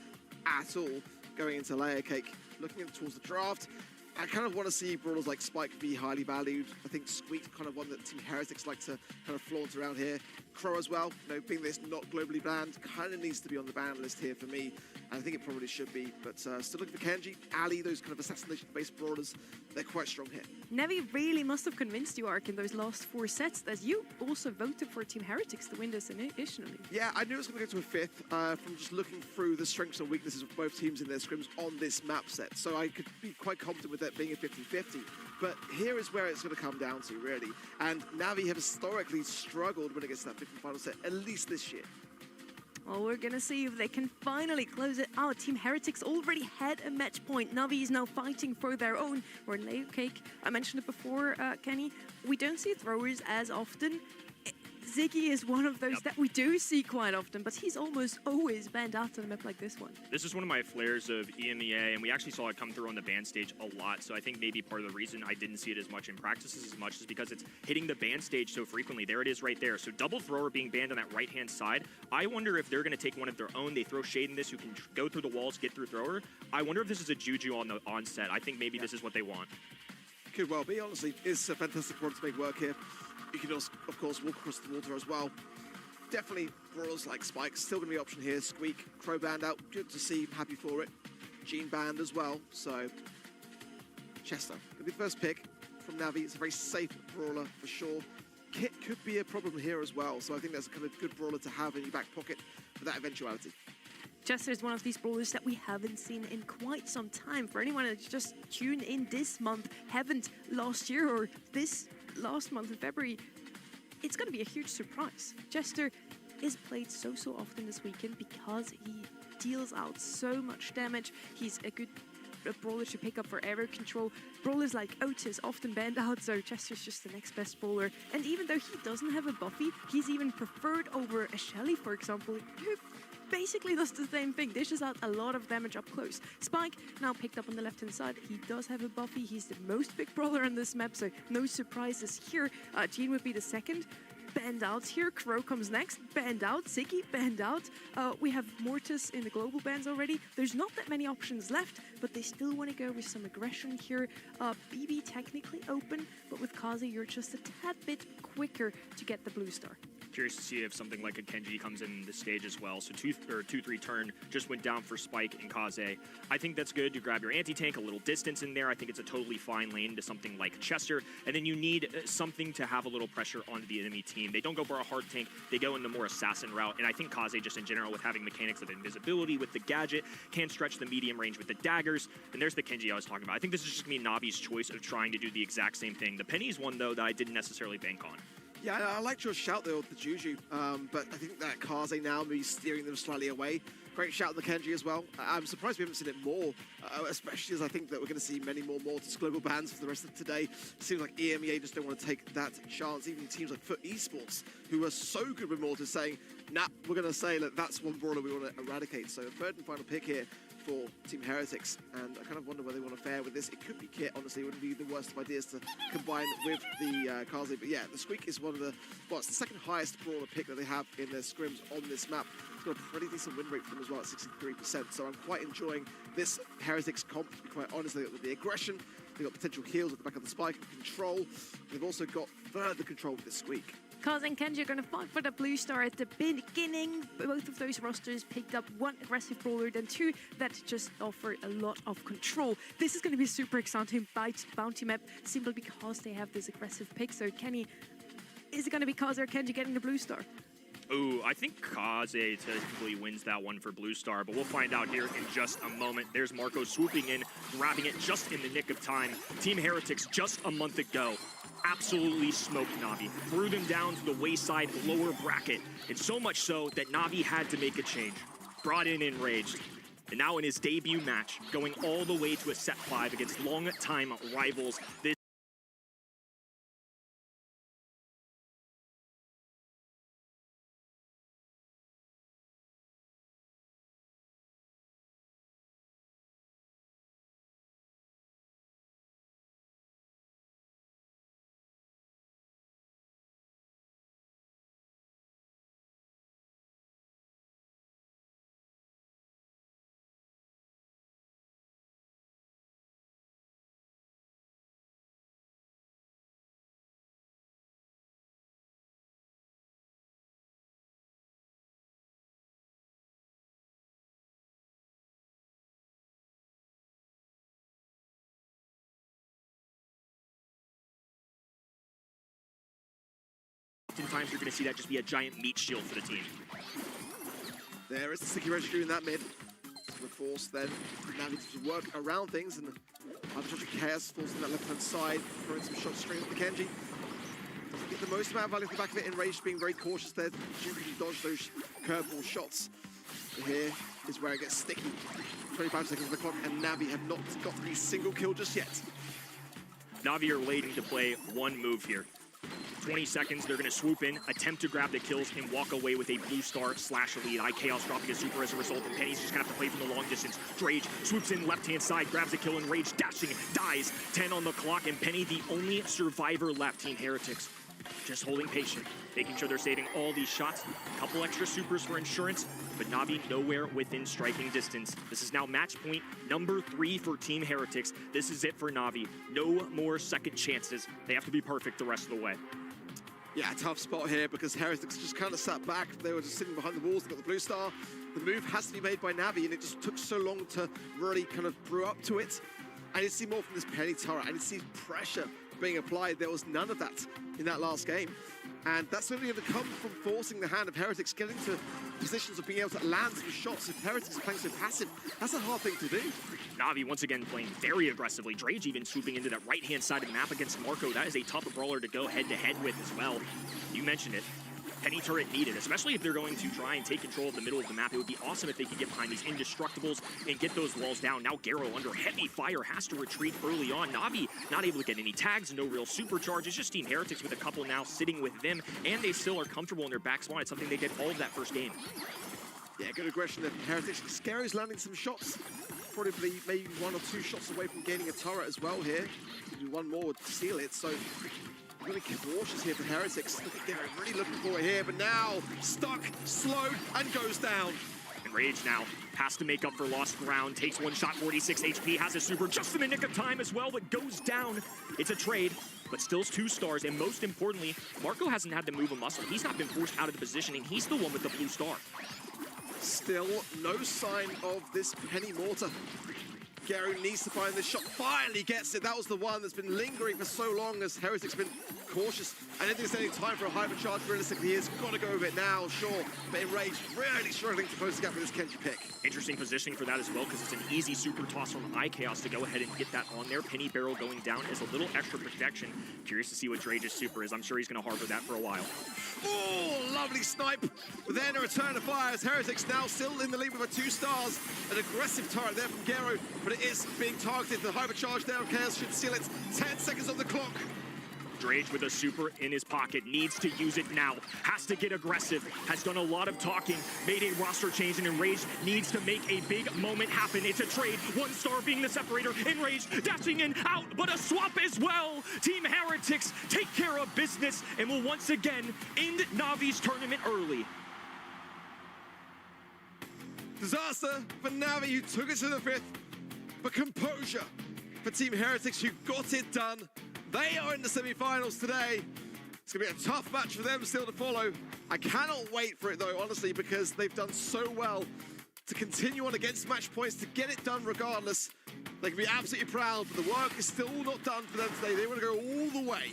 at all going into Layer Cake. Looking towards the draft, I kind of want to see brawlers like Spike be highly valued. I think Squeak's kind of one that Team Heretics like to kind of flaunt around here. Crow as well, you know, being this not globally banned, kind of needs to be on the ban list here for me. And I think it probably should be, but still looking for Kenji, Ali, those kind of assassination-based brawlers, they're quite strong here. Navi really must have convinced you, Ark, in those last 4 sets that you also voted for Team Heretics to win this additionally. Yeah, I knew it was going to go to a 5th from just looking through the strengths and weaknesses of both teams in their scrims on this map set. So I could be quite confident with that being a 50-50. But here is where it's going to come down to, really. And Navi have historically struggled when it gets to that 50th final set, at least this year. Well, we're going to see if they can finally close it out. Team Heretics already had a match point. Navi is now fighting for their own. We're in Layer Cake. I mentioned it before, Kenny. We don't see throwers as often. Ziggy is one of those that we do see quite often, but he's almost always banned out on a map like this one. This is one of my flares of EMEA, and we actually saw it come through on the ban stage a lot, so I think maybe part of the reason I didn't see it as much in practices as much is because it's hitting the ban stage so frequently. There it is right there. So double thrower being banned on that right-hand side. I wonder if they're going to take one of their own. They throw shade in this who can go through the walls, get through thrower. I wonder if this is a Juju on the onset. I think maybe this is what they want. Could well be, honestly. It's a fantastic product to make work here. You can also, of course, walk across the water as well. Definitely brawlers like Spike, still going to be an option here. Squeak, Crow band out, good to see, happy for it. Gene band as well, so Chester, going to be the first pick from Navi. It's a very safe brawler for sure. Kit could be a problem here as well, so I think that's a kind of good brawler to have in your back pocket for that eventuality. Chester is one of these brawlers that we haven't seen in quite some time. For anyone that's just tuned in this month, haven't last year or this last month in February, it's going to be a huge surprise. Jester is played so often this weekend because he deals out so much damage. He's a good brawler to pick up for area control. Brawlers like Otis often banned out, so Chester's just the next best brawler. And even though he doesn't have a Buffy, he's even preferred over a Shelly, for example, who basically does the same thing, dishes out a lot of damage up close. Spike, now picked up on the left-hand side, he does have a Buffy. He's the most big brawler on this map, so no surprises here. Jean would be the second. Banned out here. Crow comes next. Banned out. Ziggy banned out. We have Mortis in the global bans already. There's not that many options left, but they still want to go with some aggression here. BB technically open, but with Kaze, you're just a tad bit quicker to get the blue star. Curious to see if something like a Kenji comes in the stage as well. So 2-3 turn just went down for Spike and Kaze. I think that's good to grab your anti-tank, a little distance in there. I think it's a totally fine lane to something like Chester. And then you need something to have a little pressure onto the enemy team. They don't go for a hard tank. They go in the more assassin route. And I think Kaze just in general with having mechanics of invisibility with the gadget can stretch the medium range with the daggers. And there's the Kenji I was talking about. I think this is just going to be Navi's choice of trying to do the exact same thing. The Penny's one, though, that I didn't necessarily bank on. Yeah, I liked your shout there with the Juju, but I think that Kaze now maybe steering them slightly away. Great shout the Kenji as well. I'm surprised we haven't seen it more, especially as I think that we're going to see many more Mortis global bans for the rest of today. It seems like EMEA just don't want to take that chance. Even teams like Foot Esports, who are so good with Mortis, saying, nah, we're going to say that that's one brawler we want to eradicate. So third and final pick here for Team Heretics, and I kind of wonder where they want to fare with this. It could be Kit, honestly. It wouldn't be the worst of ideas to combine with the Kaze. But yeah, the Squeak is one of the, well, it's the second highest brawler pick that they have in their scrims on this map. It's got a pretty decent win rate for them as well at 63%. So I'm quite enjoying this Heretics comp, to be quite honest. They've got the aggression, they've got potential heals at the back of the Spike and control. They've also got further control with the Squeak. Kaze and Kenji are going to fight for the blue star at the beginning. Both of those rosters picked up one aggressive brawler, then two that just offer a lot of control. This is going to be super exciting bounty map simply because they have this aggressive pick. So Kenny, is it going to be Kaze or Kenji getting the blue star? Ooh, I think Kaze technically wins that one for Blue Star, but we'll find out here in just a moment. There's Marco swooping in, grabbing it just in the nick of time. Team Heretics just a month ago absolutely smoked Na'Vi, threw them down to the wayside lower bracket, and so much so that Na'Vi had to make a change. Brought in Enraged, and now in his debut match, going all the way to a set 5 against long-time rivals. This oftentimes you're going to see that just be a giant meat shield for the team. There is the sticky registry in that mid. The force then Navi to work around things, and Arbitrary Chaos falls on that left-hand side, throwing some shots straight at the Kenji. Doesn't get the most amount of value at the back of it. Enraged being very cautious there. Juju can dodge those curveball shots. But here is where it gets sticky. 25 seconds on the clock, and Navi have not got a single kill just yet. Na'Vi are waiting to play one move here. 20 seconds, they're going to swoop in, attempt to grab the kills, and walk away with a blue star / lead. Chaos dropping a super as a result, and Penny's just going to have to play from the long distance. Drage swoops in left-hand side, grabs a kill, and Rage dashing, dies. 10 on the clock, and Penny the only survivor left. Team Heretics just holding patient, making sure they're saving all these shots. A couple extra supers for insurance, but Na'Vi nowhere within striking distance. This is now match point number 3 for Team Heretics. This is it for Na'Vi. No more second chances. They have to be perfect the rest of the way. Yeah, tough spot here because Heretics just kind of sat back. They were just sitting behind the walls. They got the blue star. The move has to be made by Na'Vi, and it just took so long to really kind of brew up to it. I need to see more from this Penny turret. I need to see pressure being applied. There was none of that in that last game. And that's only going to come from forcing the hand of Heretics, getting to positions of being able to land some shots. If Heretics are playing so passive, that's a hard thing to do. Na'Vi once again playing very aggressively. Drage even swooping into that right-hand side of the map against Marco. That is a tough brawler to go head-to-head with as well. You mentioned it. Penny turret needed, especially if they're going to try and take control of the middle of the map. It would be awesome if they could get behind these indestructibles and get those walls down. Now Garo under heavy fire has to retreat early on. Na'Vi not able to get any tags, no real supercharge. It's just Team Heretics with a couple now sitting with them, and they still are comfortable in their back spawn. It's something they did all of that first game. Yeah, good aggression of Heretics. Scary's landing some shots. Probably maybe 1 or 2 shots away from gaining a turret as well here. One more would seal it, so really cautious here for Heretics. Look at Gary, really looking for it here, but now stuck, slowed, and goes down. And Rage now has to make up for lost ground, takes 1 shot, 46 HP, has a super just in the nick of time as well, but goes down. It's a trade, but still 2 stars, and most importantly, Marco hasn't had to move a muscle. He's not been forced out of the positioning. He's the one with the blue star. Still no sign of this Penny Mortar. Gary needs to find this shot, finally gets it. That was the one that's been lingering for so long as Heretics been cautious. I don't think there's any time for a hypercharge. Realistically, he has got to go with it now, sure. But Enraged really struggling to close the gap with this Kenji pick. Interesting positioning for that as well, because it's an easy super toss from iChaos to go ahead and get that on there. Penny Barrel going down is a little extra protection. Curious to see what Drage's super is. I'm sure he's going to harbor that for a while. Oh, lovely snipe. But then a return of fire as Heretics now still in the lead with 2 stars. An aggressive turret there from Garo, but it is being targeted. The hypercharge down, Chaos should seal it. 10 seconds on the clock. Drage with a super in his pocket, needs to use it now, has to get aggressive, has done a lot of talking, made a roster change, and Enraged needs to make a big moment happen. It's a trade, 1 star being the separator, Enraged dashing in, out, but a swap as well. Team Heretics take care of business and will once again end Navi's tournament early. Disaster for Navi, who took it to the 5th, but composure for Team Heretics, who got it done. They are in the semi-finals today. It's going to be a tough match for them still to follow. I cannot wait for it, though, honestly, because they've done so well to continue on against match points, to get it done regardless. They can be absolutely proud, but the work is still not done for them today. They want to go all the way.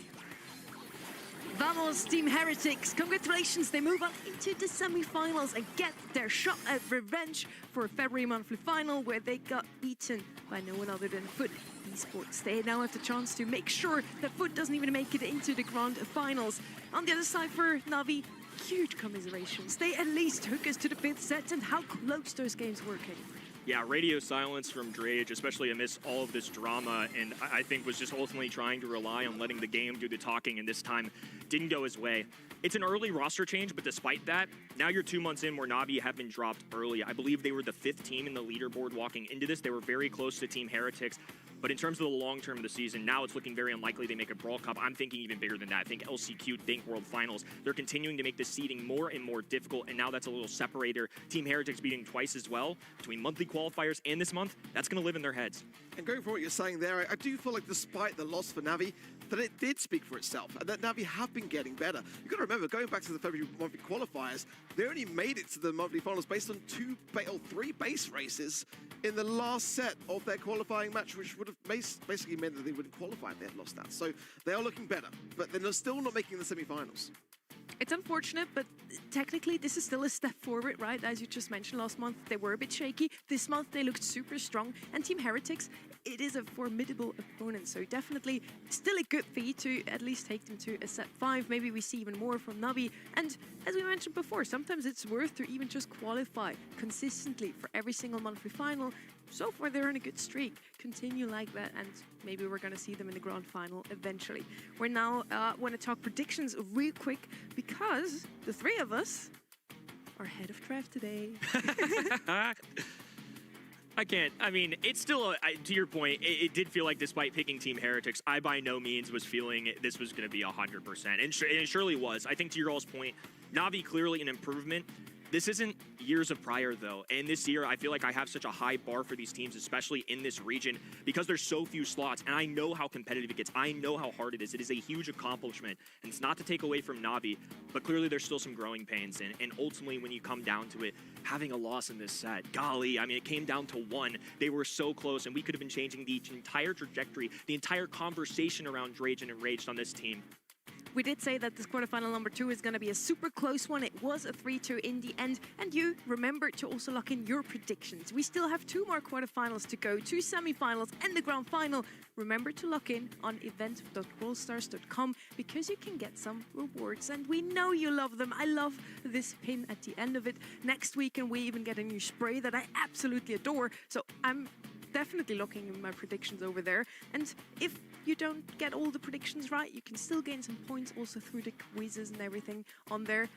Vamos, Team Heretics. Congratulations. They move on into the semi-finals and get their shot at revenge for a February monthly final where they got beaten by no one other than Foot Esports. They now have the chance to make sure that Foot doesn't even make it into the grand finals. On the other side for Navi, huge commiserations. They at least took us to the 5th set, and how close those games were, Kenny. Yeah, radio silence from Drage, especially amidst all of this drama, and I think was just ultimately trying to rely on letting the game do the talking, and this time didn't go his way. It's an early roster change, but despite that, now you're 2 months in where Navi have been dropped early. I believe they were the 5th team in the leaderboard walking into this. They were very close to Team Heretics. But in terms of the long term of the season, now it's looking very unlikely they make a Brawl Cup. I'm thinking even bigger than that. I think LCQ, think World Finals. They're continuing to make the seeding more and more difficult, and now that's a little separator. Team Heretics beating twice as well between monthly qualifiers and this month. That's going to live in their heads. And going for what you're saying there, I do feel like despite the loss for Navi, that it did speak for itself, and that Navi have been getting better. You've got to remember, going back to the February monthly qualifiers, they only made it to the monthly finals based on 3 base races in the last set of their qualifying match, which would have basically meant that they wouldn't qualify if they had lost that. So they are looking better, but they're still not making the semi-finals. It's unfortunate, but technically this is still a step forward, right? As you just mentioned, last month they were a bit shaky. This month they looked super strong. And Team Heretics, it is a formidable opponent, so definitely still a good feat to at least take them to a set 5. Maybe we see even more from Navi. And as we mentioned before, sometimes it's worth to even just qualify consistently for every single monthly final. So far, they're on a good streak. Continue like that, and maybe we're going to see them in the grand final eventually. We're now want to talk predictions real quick because the 3 of us are head of draft today. I can't. I mean, it's still, to your point, it did feel like despite picking Team Heretics, I by no means was feeling this was going to be 100%. And it surely was. I think to your all's point, Navi clearly an improvement. This isn't years of prior, though. And this year, I feel like I have such a high bar for these teams, especially in this region, because there's so few slots. And I know how competitive it gets. I know how hard it is. It is a huge accomplishment. And it's not to take away from Navi, but clearly there's still some growing pains. And ultimately, when you come down to it, having a loss in this set, golly, I mean, it came down to one. They were so close, and we could have been changing the entire trajectory, the entire conversation around Dragon and Raged on this team. We did say that this quarterfinal number 2 is going to be a super close one. It was a 3-2 in the end. And you remember to also lock in your predictions. We still have 2 more quarterfinals to go, 2 semifinals and the grand final. Remember to lock in on event.brawlstars.com because you can get some rewards. And we know you love them. I love this pin at the end of it. Next week, and we even get a new spray that I absolutely adore. So I'm definitely looking at my predictions over there. And if you don't get all the predictions right, you can still gain some points also through the quizzes and everything on there.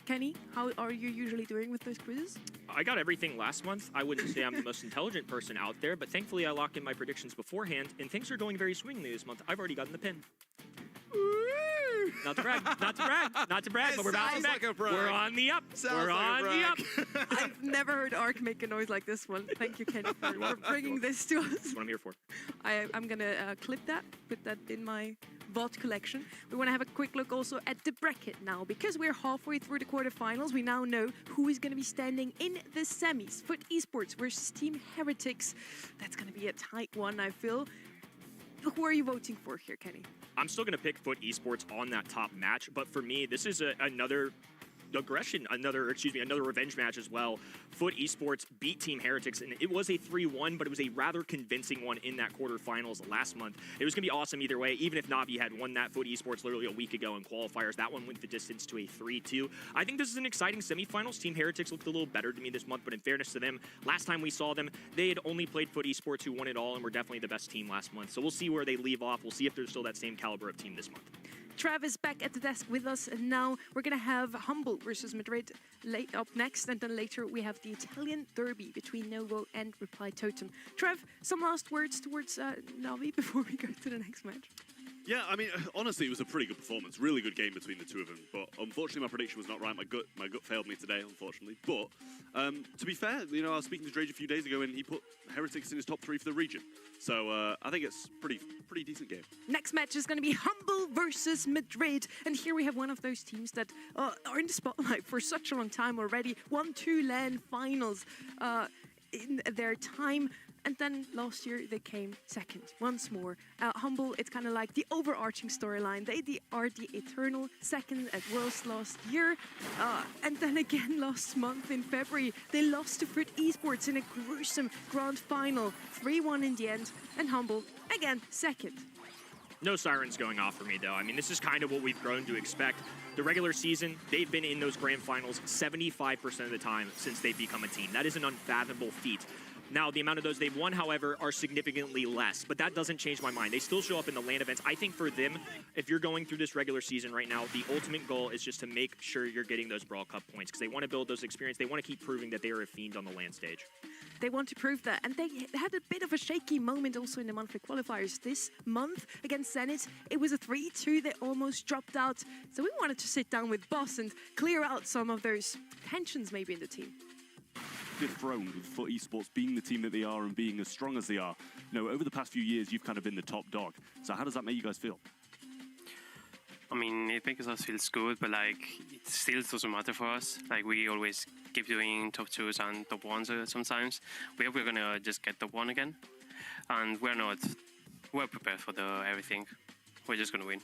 Kenny, how are you usually doing with those quizzes? I got everything last month. I wouldn't say I'm the most intelligent person out there, but thankfully I locked in my predictions beforehand, and things are going very swimmingly this month. I've already gotten the pin. Not to brag, not to brag, not to brag, but we're bouncing back. We're on the up. We're on the up. I've never heard Ark make a noise like this one. Thank you, Kenny, for bringing this to us. That's what I'm here for. I'm going to clip that, put that in my vault collection. We want to have a quick look also at the bracket now, because we're halfway through the quarterfinals. We now know who is going to be standing in the semis. Foot Esports versus Team Heretics. That's going to be a tight one, I feel. Who are you voting for here, Kenny? I'm still going to pick Foot Esports on that top match, but for me, this is another another revenge match as well. Foot Esports beat Team Heretics, and it was a 3-1, but it was a rather convincing one in that quarterfinals last month. It was going to be awesome either way, even if Navi had won that Foot Esports literally a week ago in qualifiers. That one went the distance to a 3-2. I think this is an exciting semifinals. Team Heretics looked a little better to me this month, but in fairness to them, last time we saw them, they had only played Foot Esports, who won it all, and were definitely the best team last month. So we'll see where they leave off. We'll see if there's still that same caliber of team this month. Trav is back at the desk with us, and now we're going to have Humble versus Madrid up next, and then later we have the Italian derby between Novo and Reply Totem. Trav, some last words towards Navi before we go to the next match? Yeah, I mean, honestly, it was a pretty good performance. Really good game between the two of them. But unfortunately, my prediction was not right. My gut failed me today, unfortunately. But to be fair, you know, I was speaking to Drage a few days ago, and he put Heretics in his top 3 for the region. So I think it's pretty decent game. Next match is going to be Humble versus Madrid. And here we have one of those teams that are in the spotlight for such a long time already. Won 2 LAN finals in their time. And then last year, they came second once more. Humble, it's kind of like the overarching storyline. They are the eternal second at Worlds last year. And then again last month in February, they lost to Foot Esports in a gruesome grand final. 3-1 in the end. And Humble, again, second. No sirens going off for me, though. I mean, this is kind of what we've grown to expect. The regular season, they've been in those grand finals 75% of the time since they've become a team. That is an unfathomable feat. Now, the amount of those they've won, however, are significantly less, but that doesn't change my mind. They still show up in the LAN events. I think for them, if you're going through this regular season right now, the ultimate goal is just to make sure you're getting those Brawl Cup points, because they want to build those experience. They want to keep proving that they are a fiend on the LAN stage. They want to prove that, and they had a bit of a shaky moment also in the monthly qualifiers this month against Zenit. It was a 3-2. They almost dropped out, so we wanted to sit down with Boss and clear out some of those tensions maybe in the team. Dethroned with Foot Esports being the team that they are and being as strong as they are. You know, over the past few years, you've kind of been the top dog. So how does that make you guys feel? I mean, it makes us feel good, but like, it still doesn't matter for us. Like, we always keep doing top 2s and top 1s sometimes. We hope we're gonna just get top 1 again. And we're prepared for everything. We're just gonna win.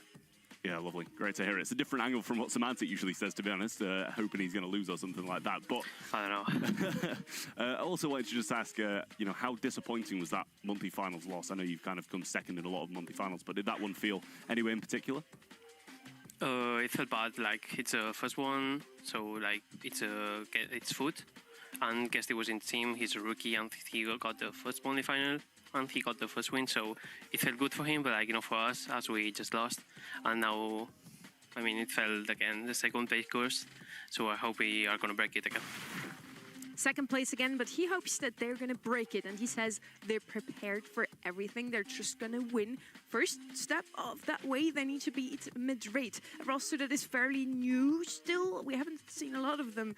Yeah, lovely. Great to hear it. It's a different angle from what Semantic usually says, to be honest, hoping he's going to lose or something like that. But I don't know. I also wanted to just ask, you know, how disappointing was that monthly finals loss? I know you've kind of come second in a lot of monthly finals, but did that one feel anyway in particular? It felt bad. Like, it's a first one, so like it's Foot, and Guesty was in the team. He's a rookie, and he got the first monthly final. And he got the first win, so it felt good for him, but like, you know, for us, as we just lost, and now, I mean, it felt again the second place course, so I hope we are gonna break it again. second place again, but he hopes that they're going to break it. And he says they're prepared for everything. They're just going to win. First step of that way, they need to beat Madrid, a roster that is fairly new still. We haven't seen a lot of them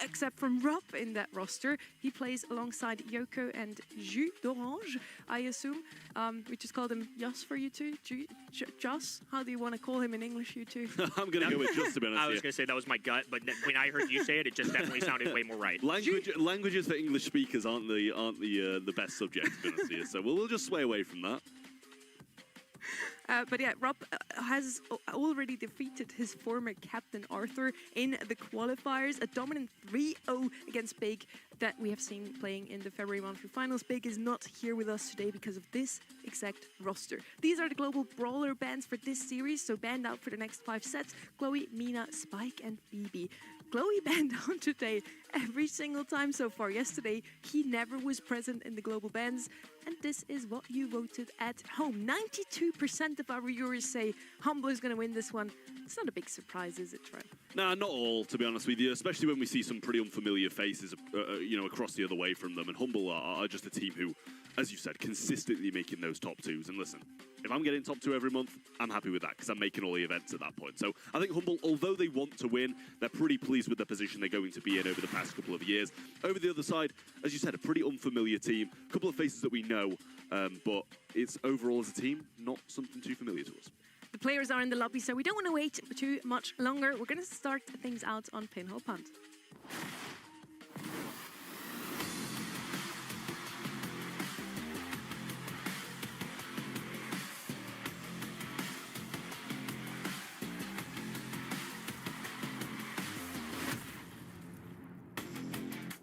except from Rob in that roster. He plays alongside Yoko and Jus d'Orange, I assume. We just called him Joss for you two. Joss? How do you want to call him in English, you two? I'm going to go with Just, to be honest. I was going to say that was my gut, but when I heard you say it, it just definitely sounded way more right. Languages for English speakers aren't the best subject, to be honest with you. So we'll just sway away from that. But yeah, Rob has already defeated his former captain Arthur in the qualifiers. A dominant 3-0 against Big that we have seen playing in the February monthly finals. Big is not here with us today because of this exact roster. These are the global brawler bans for this series, so banned out for the next 5 sets. Chloe, Mina, Spike, and BB. Chloe banned out today every single time so far. Yesterday, he never was present in the global bans. And this is what you voted at home. 92% of our viewers say Humble is going to win this one. It's not a big surprise, is it, Troy? Nah, not all, to be honest with you, especially when we see some pretty unfamiliar faces, across the other way from them. And Humble are just a team who, as you said, consistently making those top 2s. And listen, if I'm getting top 2 every month, I'm happy with that because I'm making all the events at that point. So I think Humble, although they want to win, they're pretty pleased with the position they're going to be in over the past couple of years. Over the other side, as you said, a pretty unfamiliar team, a couple of faces that we know, but it's overall as a team, not something too familiar to us. The players are in the lobby, so we don't want to wait too much longer. We're going to start things out on Pinhole Punt.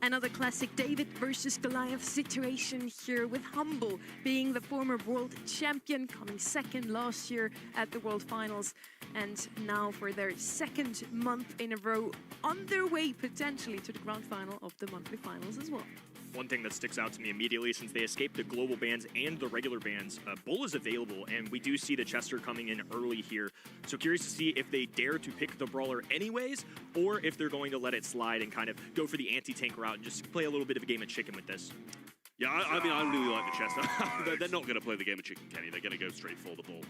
Another classic David versus Goliath situation here with Humble being the former world champion, coming second last year at the World Finals, and now for their second month in a row on their way potentially to the grand final of the monthly finals as well. One thing that sticks out to me immediately, since they escaped the global bans and the regular bans, Bull is available, and we do see the Chester coming in early here. So curious to see if they dare to pick the Brawler anyways, or if they're going to let it slide and kind of go for the anti-tank route and just play a little bit of a game of chicken with this. Yeah, I mean, I really like the Chester. They're not going to play the game of chicken, Kenny. They're going to go straight for the ball.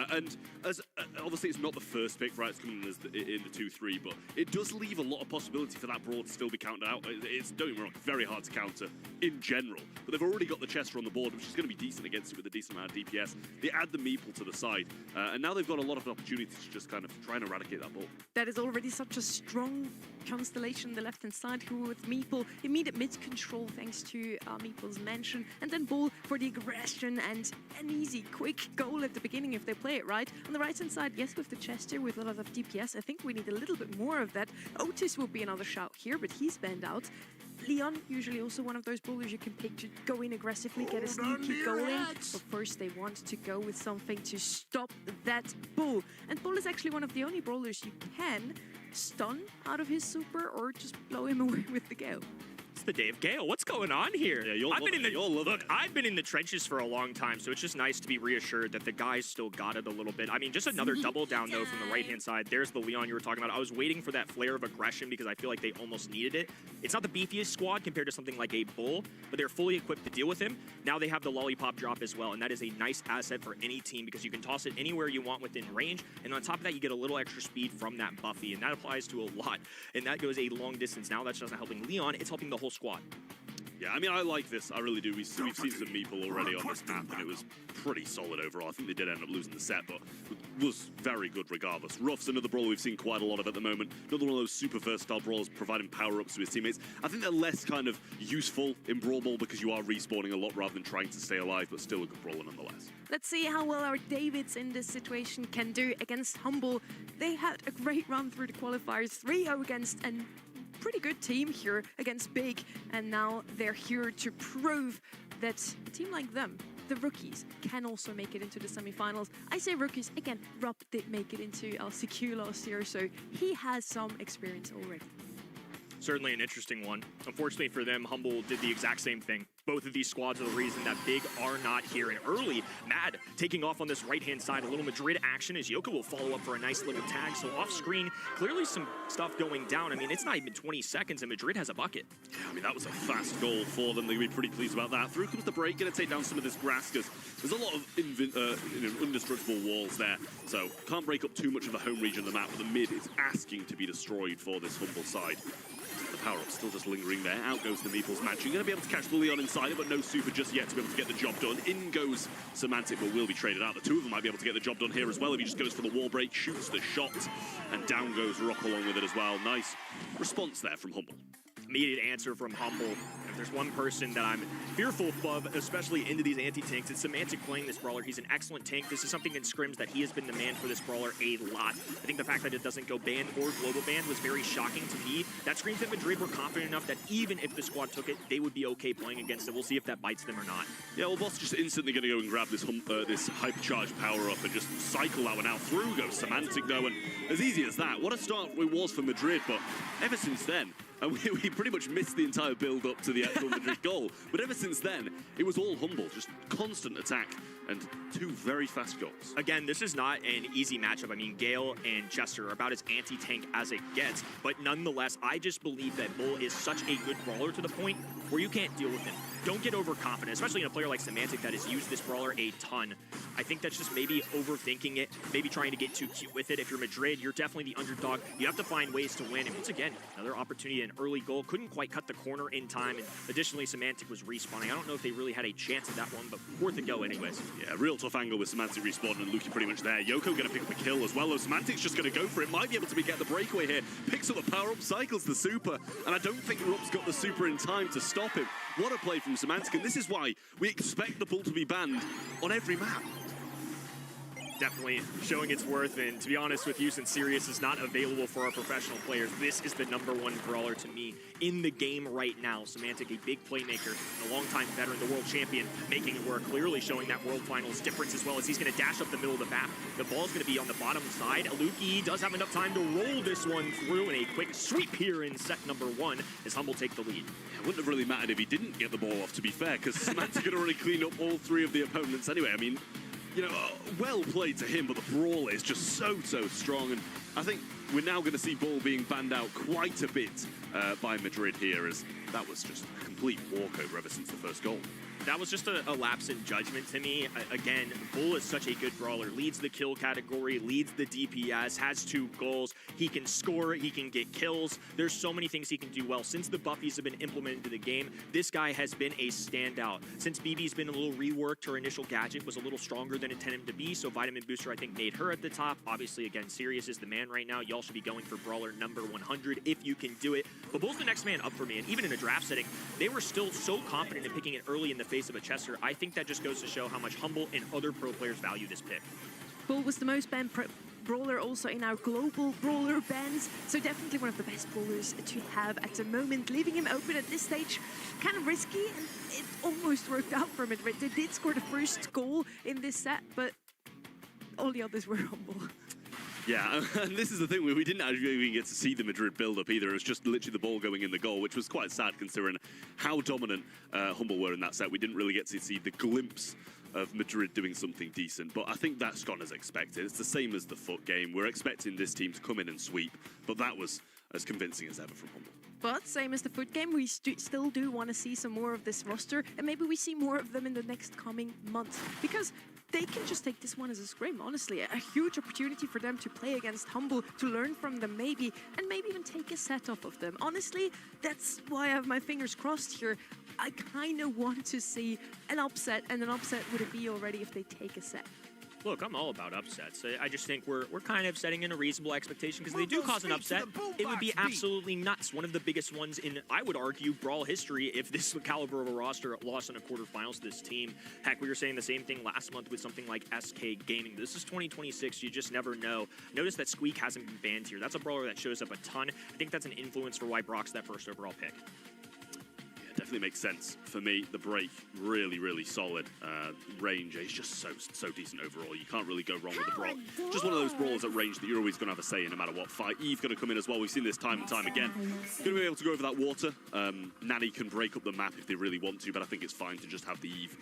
And as obviously, it's not the first pick, right? It's coming in the 2-3, but it does leave a lot of possibility for that Brawl to still be counted out. It's, don't get me wrong, very hard to counter in general. But they've already got the Chester on the board, which is going to be decent against it with a decent amount of DPS. They add the Meeple to the side, and now they've got a lot of opportunities to just kind of try and eradicate that ball. That is already such a strong constellation on the left-hand side, who with Meeple, immediate mid-control thanks to Meeple's mention, and then Bull for the aggression and an easy, quick goal at the beginning if they play it right. On the right-hand side, yes, with the Chester, with a lot of DPS, I think we need a little bit more of that. Otis will be another shout here, but he's banned out. Leon, usually also one of those bowlers you can pick to go in aggressively, get a sneaky goal in. But first they want to go with something to stop that Bull. And Bull is actually one of the only brawlers you can stun out of his super or just blow him away with the Gale. It's the day of Gale. What's going on here? Yeah, I've been in the trenches for a long time, so it's just nice to be reassured that the guys still got it a little bit. I mean, just another double down, though, from the right-hand side. There's the Leon you were talking about. I was waiting for that flare of aggression because I feel like they almost needed it. It's not the beefiest squad compared to something like a Bull, but they're fully equipped to deal with him. Now they have the Lollipop drop as well, and that is a nice asset for any team because you can toss it anywhere you want within range, and on top of that, you get a little extra speed from that Buffy, and that applies to a lot, and that goes a long distance. Now that's just not helping Leon, it's helping the whole squad. Yeah, I mean, I like this. I really do. We've seen some Meeple already on this map, and it was pretty solid overall. I think they did end up losing the set, but it was very good regardless. Ruff's another brawler we've seen quite a lot of at the moment. Another one of those super versatile brawlers providing power-ups to his teammates. I think they're less kind of useful in Brawl Ball because you are respawning a lot rather than trying to stay alive, but still a good brawler nonetheless. Let's see how well our Davids in this situation can do against Humble. They had a great run through the qualifiers, 3-0 against an pretty good team here against Big, and now they're here to prove that a team like them, the rookies, can also make it into the semi-finals. I say rookies, again, Rob did make it into LCQ last year, so he has some experience already. Certainly an interesting one. Unfortunately for them, Humble did the exact same thing. Both of these squads are the reason that Big are not here. And early, Mad taking off on this right-hand side. A little Madrid action as Yoko will follow up for a nice little tag. So off screen, clearly some stuff going down. I mean, it's not even 20 seconds and Madrid has a bucket. Yeah, I mean, that was a fast goal for them. They're going to be pretty pleased about that. Through comes the break, going to take down some of this grass because there's a lot of indestructible walls there. So can't break up too much of the home region of the map. But the mid is asking to be destroyed for this Humble side. The power-up still just lingering there. Out goes the Meeples match. You're going to be able to catch the Leon inside it, but no super just yet to be able to get the job done. In goes Semantic, but will be traded out. The two of them might be able to get the job done here as well if he just goes for the wall break, shoots the shot, and down goes Rock along with it as well. Nice response there from Humble. Immediate answer from Humble. If there's one person that I'm fearful of, especially into these anti-tanks, it's Semantic playing this brawler. He's an excellent tank. This is something in scrims that he has been the man for this brawler a lot. I think the fact that it doesn't go banned or global banned was very shocking to me. That screams that Madrid were confident enough that even if the squad took it, they would be okay playing against it. We'll see if that bites them or not. Yeah, well, Boss just instantly going to go and grab this this hypercharged power-up and just cycle that one out. Through goes Semantic, though, and as easy as that. What a start it was for Madrid, but ever since then, we pretty much missed the entire build-up to the actual Madrid goal. But ever since then, it was all Humble, just constant attack and two very fast goals. Again, this is not an easy matchup. I mean, Gale and Chester are about as anti-tank as it gets. But nonetheless, I just believe that Bull is such a good brawler to the point where you can't deal with him. Don't get overconfident, especially in a player like Semantic that has used this brawler a ton. I think that's just maybe overthinking it, maybe trying to get too cute with it. If you're Madrid, you're definitely the underdog. You have to find ways to win. And once again, another opportunity, an early goal. Couldn't quite cut the corner in time. And additionally, Semantic was respawning. I don't know if they really had a chance at that one, but worth a go anyways. Yeah, real tough angle with Semantic respawning and Luki pretty much there. Yoko going to pick up a kill as well, though Semantic's just going to go for it. Might be able to get the breakaway here. Picks up the power-up, cycles the super, and I don't think Rupp's got the super in time to stop him. What a play from Semantic, and this is why we expect the Bull to be banned on every map. Definitely showing its worth, and to be honest with you, since Sirius is not available for our professional players, this is the #1 brawler to me in the game right now. Semantic, a big playmaker, a longtime veteran, the world champion, making it work, clearly showing that World Finals difference as well as he's going to dash up the middle of the map. The ball's going to be on the bottom side. Aluki does have enough time to roll this one through, and a quick sweep here in set #1 as Humble take the lead. It wouldn't have really mattered if he didn't get the ball off, to be fair, because Semantic had already cleaned up all three of the opponents anyway. I mean, you know, well played to him, but the brawl is just so strong. And I think we're now going to see Bull being banned out quite a bit by Madrid here, as that was just a complete walkover ever since the first goal. That was just a lapse in judgment to me. Again, Bull is such a good brawler. Leads the kill category, leads the DPS, has 2 goals. He can score, he can get kills. There's so many things he can do well. Since the buffies have been implemented into the game, this guy has been a standout. Since BB's been a little reworked, her initial gadget was a little stronger than intended to be, so Vitamin Booster, I think, made her at the top. Obviously, again, Sirius is the man right now. Y'all should be going for brawler #100 if you can do it. But Bull's the next man up for me, and even in a draft setting, they were still so confident in picking it early in the face of a Chester. I think that just goes to show how much Humble and other pro players value this pick. Bull was the most banned brawler also in our global brawler bans, so definitely one of the best brawlers to have at the moment. Leaving him open at this stage, kind of risky, and it almost worked out for Madrid. They did score the first goal in this set, but all the others were Humble. Yeah, and this is the thing, we didn't actually even get to see the Madrid build-up either. It was just literally the ball going in the goal, which was quite sad considering how dominant Humble were in that set. We didn't really get to see the glimpse of Madrid doing something decent, but I think that's gone as expected. It's the same as the foot game. We're expecting this team to come in and sweep, but that was as convincing as ever from Humble. But same as the foot game, we still do want to see some more of this roster, and maybe we see more of them in the next coming months, because they can just take this one as a scrim, honestly. A huge opportunity for them to play against Humble, to learn from them maybe, and maybe even take a set off of them. Honestly, that's why I have my fingers crossed here. I kind of want to see an upset, and an upset would it be already if they take a set? Look, I'm all about upsets. I just think we're kind of setting in a reasonable expectation because they do cause an upset. It would be absolutely nuts. One of the biggest ones in, I would argue, Brawl history if this caliber of a roster lost in a quarterfinals to this team. Heck, we were saying the same thing last month with something like SK Gaming. This is 2026. You just never know. Notice that Squeak hasn't been banned here. That's a brawler that shows up a ton. I think that's an influence for why Brock's that first overall pick. Yeah, definitely makes sense. For me, the break, really, really solid. Range is just so decent overall. You can't really go wrong with the Brawl. Just one of those brawlers at range that you're always going to have a say in no matter what fight. Eve going to come in as well. We've seen this time and time again. Going to be able to go over that water. Nanny can break up the map if they really want to, but I think it's fine to just have the Eve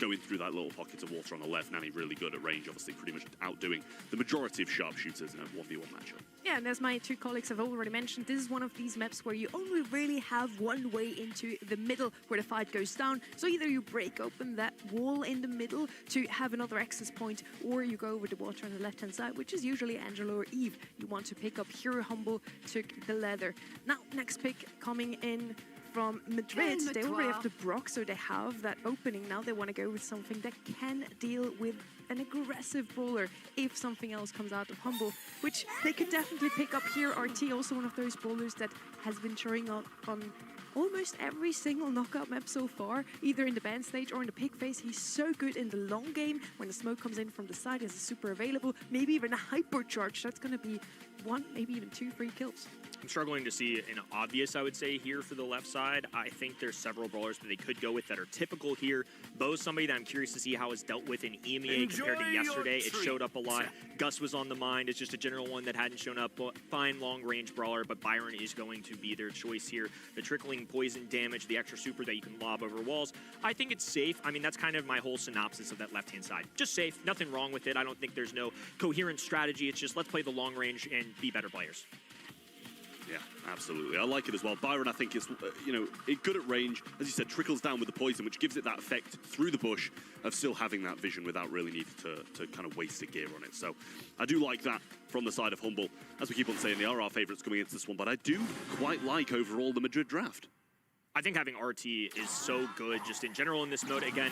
going through that little pocket of water on the left. Nanny really good at range, obviously pretty much outdoing the majority of sharpshooters in a 1v1 matchup. Yeah, and as my two colleagues have already mentioned, this is one of these maps where you only really have one way into the middle where the fight goes down. So either you break open that wall in the middle to have another access point, or you go over the water on the left-hand side, which is usually Angelo or Eve. You want to pick up here. Humble took the leather. Now, next pick coming in from Madrid. They already have the Brock, so they have that opening. Now they want to go with something that can deal with an aggressive brawler if something else comes out of Humble, which they could definitely pick up here. RT, also one of those brawlers that has been showing up on almost every single knockout map so far, either in the band stage or in the pig phase. He's so good in the long game. When the smoke comes in from the side, he's super available. Maybe even a hypercharge. That's going to be 1, maybe even 2 free kills. I'm struggling to see an obvious, I would say, here for the left side. I think there's several brawlers that they could go with that are typical here. Bo's somebody that I'm curious to see how it's dealt with in EMEA compared to yesterday. It showed up a lot. Gus was on the mind. It's just a general one that hadn't shown up. Fine long-range brawler, but Byron is going to be their choice here. The trickling poison damage, the extra super that you can lob over walls. I think it's safe. I mean, that's kind of my whole synopsis of that left-hand side. Just safe. Nothing wrong with it. I don't think there's no coherent strategy. It's just let's play the long range and be better players. Yeah, absolutely. I like it as well. Byron, I think, is good at range. As you said, trickles down with the poison, which gives it that effect through the bush of still having that vision without really needing to kind of waste a gear on it. So I do like that from the side of Humble. As we keep on saying, they are our favourites coming into this one, but I do quite like overall the Madrid draft. I think having RT is so good just in general in this mode. Again,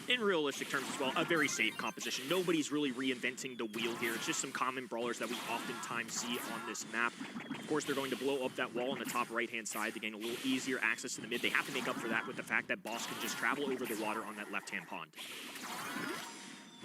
in realistic terms as well, a very safe composition. Nobody's really reinventing the wheel here. It's just some common brawlers that we oftentimes see on this map. Of course, they're going to blow up that wall on the top right-hand side to gain a little easier access to the mid. They have to make up for that with the fact that Boss can just travel over the water on that left-hand pond.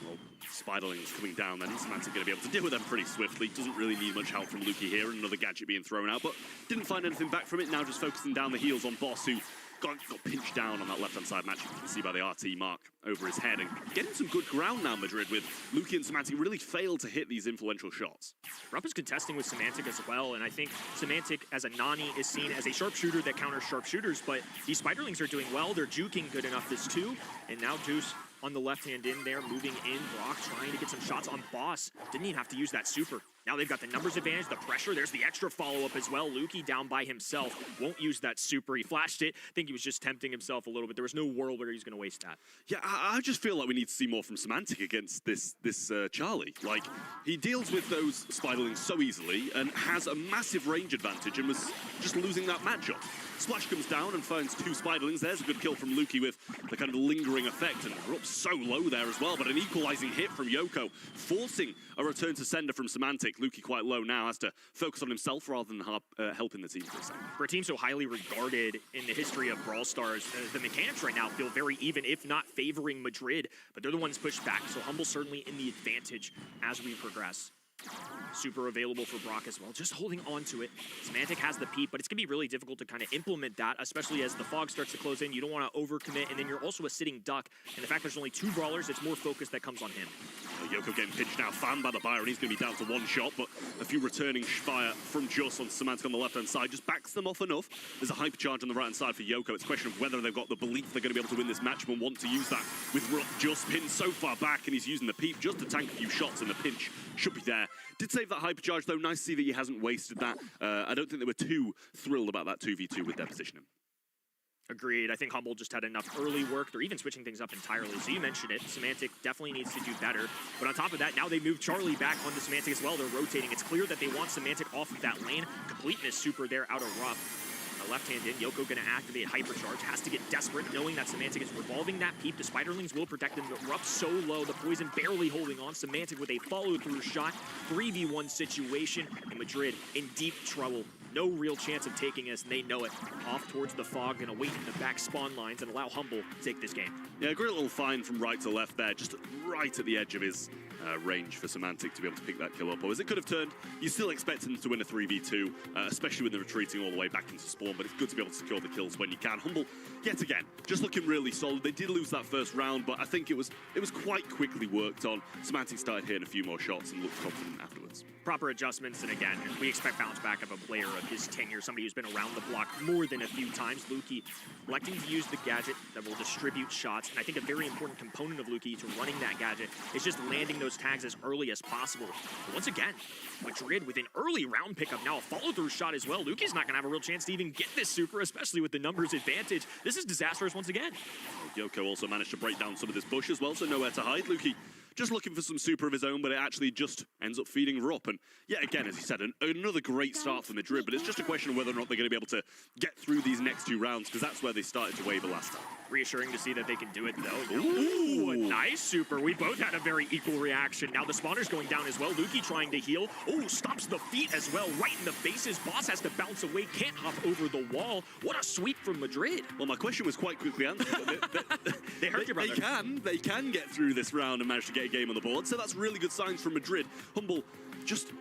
Well, Spiderlings coming down, then Semantic going to be able to deal with them pretty swiftly. Doesn't really need much help from Lukey here. Another gadget being thrown out, but didn't find anything back from it. Now just focusing down the heels on Boss, who got pinched down on that left-hand side match. You can see by the RT mark over his head. And getting some good ground now, Madrid, with Lukey and Semantic really failed to hit these influential shots. Rupp is contesting with Semantic as well, and I think Semantic as a Nani is seen as a sharpshooter that counters sharpshooters, but these Spiderlings are doing well. They're juking good enough this too, and now Deuce on the left-hand in there, moving in. Brock trying to get some shots on Boss. Didn't even have to use that super. Now they've got the numbers advantage, the pressure. There's the extra follow-up as well. Lukey down by himself. Won't use that super. He flashed it. I think he was just tempting himself a little bit. There was no world where he's going to waste that. Yeah, I just feel like we need to see more from Semantic against this Charlie. Like, he deals with those Spiderlings so easily and has a massive range advantage and was just losing that matchup. Splash comes down and finds 2 Spiderlings. There's a good kill from Lukey with the kind of lingering effect, and we're up so low there as well, but an equalizing hit from Yoko, forcing a return to sender from Semantic. Lukey quite low now, has to focus on himself rather than helping the team for a second. For a team so highly regarded in the history of Brawl Stars, the mechanics right now feel very even, if not favoring Madrid, but they're the ones pushed back, so Humble certainly in the advantage as we progress. Super available for Brock as well, just holding on to it. Semantic has the peep, but it's going to be really difficult to kind of implement that, especially as the fog starts to close in. You don't want to overcommit, and then you're also a sitting duck. And the fact there's only 2 brawlers, it's more focus that comes on him. Yoko getting pinched now, fanned by the Byron. He's going to be down to 1 shot, but a few returning fire from Just on Semantic on the left-hand side just backs them off enough. There's a hyper charge on the right-hand side for Yoko. It's a question of whether they've got the belief they're going to be able to win this match and want to use that. With Just pinned so far back, and he's using the peep just to tank a few shots, and the pinch should be there. Did save that hyper charge, though. Nice to see that he hasn't wasted that. I don't think they were too thrilled about that 2v2 with their positioning. Agreed. I think Humble just had enough early work. They're even switching things up entirely. So you mentioned it. Semantic definitely needs to do better. But on top of that, now they move Charlie back onto Semantic as well. They're rotating. It's clear that they want Semantic off of that lane. Completeness super there out of Rupp. Left-hand in, Yoko going to activate Hypercharge, has to get desperate, knowing that Semantic is revolving that peep. The Spiderlings will protect him, but Rupp so low, the poison barely holding on. Semantic with a follow-through shot, 3v1 situation, and Madrid in deep trouble. No real chance of taking us, and they know it. Off towards the fog, gonna wait in the back spawn lines and allow Humble to take this game. Yeah, great little find from right to left there, just right at the edge of his range for Semantic to be able to pick that kill up. Or as it could have turned, you still expect them to win a 3v2, especially when they're retreating all the way back into spawn, but it's good to be able to secure the kills when you can. Humble, yet again, just looking really solid. They did lose that first round, but I think it was quite quickly worked on. Semantic started hitting a few more shots and looked confident afterwards. Proper adjustments, and again, we expect bounce back of a player of his tenure, somebody who's been around the block more than a few times. Luki electing to use the gadget that will distribute shots, and I think a very important component of Luki to running that gadget is just landing those tags as early as possible. But once again, Madrid with an early round pickup, now a follow-through shot as well. Luki's not going to have a real chance to even get this super, especially with the numbers advantage. This is disastrous once again. Yoko also managed to break down some of this bush as well, so nowhere to hide. Luki just looking for some super of his own, but it actually just ends up feeding Rupp. And yet again, as he said, another great start for Madrid, but it's just a question of whether or not they're going to be able to get through these next two rounds, because that's where they started to waver last time. Reassuring to see that they can do it, though. Ooh, a nice super. We both had a very equal reaction. Now the spawner's going down as well. Luki trying to heal. Oh, stops the feet as well, right in the faces. Boss has to bounce away, can't hop over the wall. What a sweep from Madrid. Well, my question was quite quickly answered. They hurt your brother. They can get through this round and manage to get a game on the board, so that's really good signs from Madrid. Humble just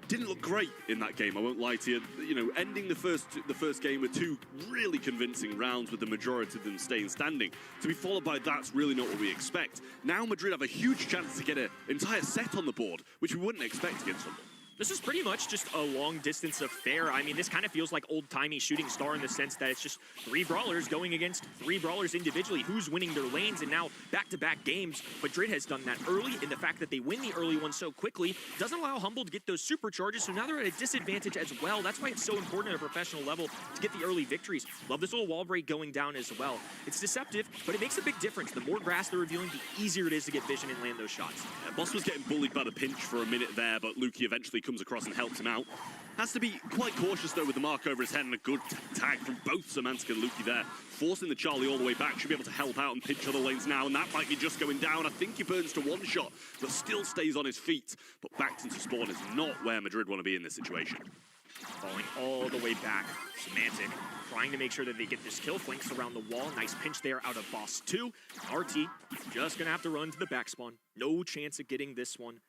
didn't look great in that game, I won't lie to you. You know, ending the first game with two really convincing rounds with the majority of them staying standing. To be followed by that's really not what we expect. Now Madrid have a huge chance to get an entire set on the board, which we wouldn't expect against Humble. This is pretty much just a long distance affair. I mean, this kind of feels like old-timey Shooting Star in the sense that it's just three brawlers going against three brawlers individually. Who's winning their lanes? And now back-to-back games. Madrid has done that early, and the fact that they win the early one so quickly doesn't allow Humble to get those supercharges, so now they're at a disadvantage as well. That's why it's so important at a professional level to get the early victories. Love this little wall break going down as well. It's deceptive, but it makes a big difference. The more grass they're revealing, the easier it is to get vision and land those shots. Boss was getting bullied by the pinch for a minute there, but Luki eventually comes across and helps him out. Has to be quite cautious though with the mark over his head, and a good tag from both Semantic and Luki there, forcing the Charlie all the way back. Should be able to help out and pinch other lanes now, and that might be just going down. I think he burns to one shot, but still stays on his feet. But backed into spawn is not where Madrid want to be in this situation. Falling all the way back. Semantic trying to make sure that they get this kill. Flanks around the wall. Nice pinch there out of Boss 2. RT just going to have to run to the back spawn. No chance of getting this one.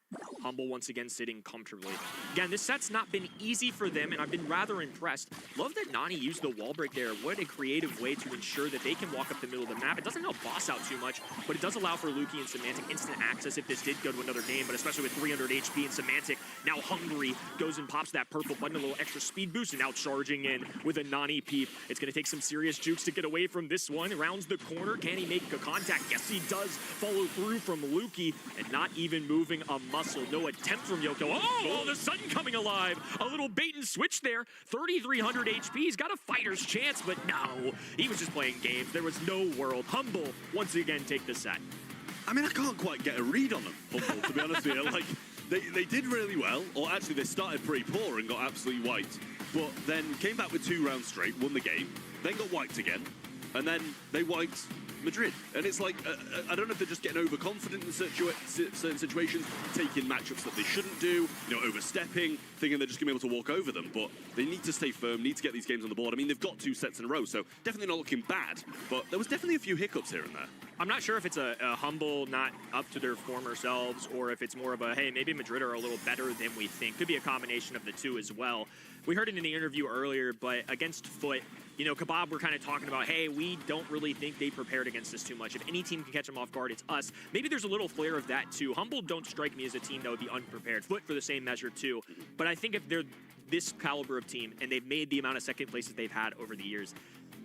Humble once again sitting comfortably. Again, this set's not been easy for them, and I've been rather impressed. Love that Nani used the wall break there. What a creative way to ensure that they can walk up the middle of the map. It doesn't help Boss out too much, but it does allow for Luki and Semantic instant access if this did go to another game, but especially with 300 HP and Semantic now hungry, goes and pops that purple button, a little extra speed boost, and now charging in with a Nani peep. It's going to take some serious jukes to get away from this one. Rounds the corner. Can he make a contact? Yes, he does. Follow through from Luki, and not even moving a muscle. No attempt from Yoko. Oh, all of a sudden coming alive. A little bait and switch there. 3,300 HP. He's got a fighter's chance, but no. He was just playing games. There was no world. Humble, once again, take the set. I mean, I can't quite get a read on them, Humble, to be honest with you. Like, they did really well, or actually they started pretty poor and got absolutely wiped, but then came back with 2 rounds straight, won the game, then got wiped again, and then they wiped Madrid. And it's like, I don't know if they're just getting overconfident in certain situations, taking matchups that they shouldn't do, you know, overstepping, thinking they're just going to be able to walk over them. But they need to stay firm, need to get these games on the board. I mean, they've got 2 sets in a row, so definitely not looking bad. But there was definitely a few hiccups here and there. I'm not sure if it's a Humble not up to their former selves, or if it's more of a, hey, maybe Madrid are a little better than we think. Could be a combination of the two as well. We heard it in the interview earlier, but against Foot, you know, Kebab, we're kind of talking about, hey, we don't really think they prepared against us too much. If any team can catch them off guard, it's us. Maybe there's a little flair of that too. Humble don't strike me as a team that would be unprepared. Foot for the same measure too. But I think if they're this caliber of team and they've made the amount of second places they've had over the years,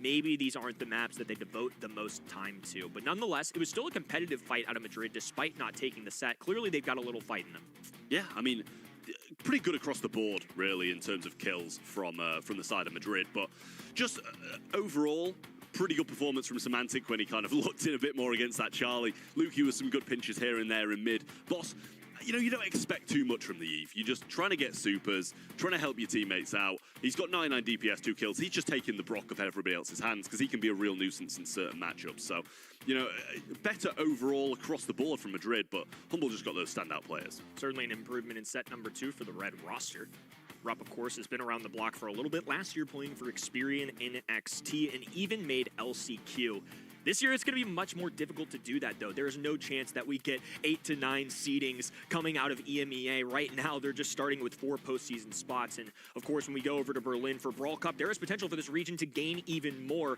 maybe these aren't the maps that they devote the most time to. But nonetheless, it was still a competitive fight out of Madrid despite not taking the set. Clearly, they've got a little fight in them. Yeah, I mean, pretty good across the board, really, in terms of kills from the side of Madrid. But just overall, pretty good performance from Semantic when he kind of looked in a bit more against that Charlie. Luki with some good pinches here and there in mid. Boss, you know, you don't expect too much from the Eve. You're just trying to get supers, trying to help your teammates out. He's got 99 DPS, 2 kills. He's just taking the Brock of everybody else's hands because he can be a real nuisance in certain matchups. So, you know, better overall across the board from Madrid, but Humble just got those standout players. Certainly an improvement in set number 2 for the red roster. Rupp, of course, has been around the block for a little bit. Last year playing for Experian in NXT and even made LCQ. This year, it's going to be much more difficult to do that, though. There is no chance that we get 8 to 9 seedings coming out of EMEA. Right now, they're just starting with 4 postseason spots. And, of course, when we go over to Berlin for Brawl Cup, there is potential for this region to gain even more.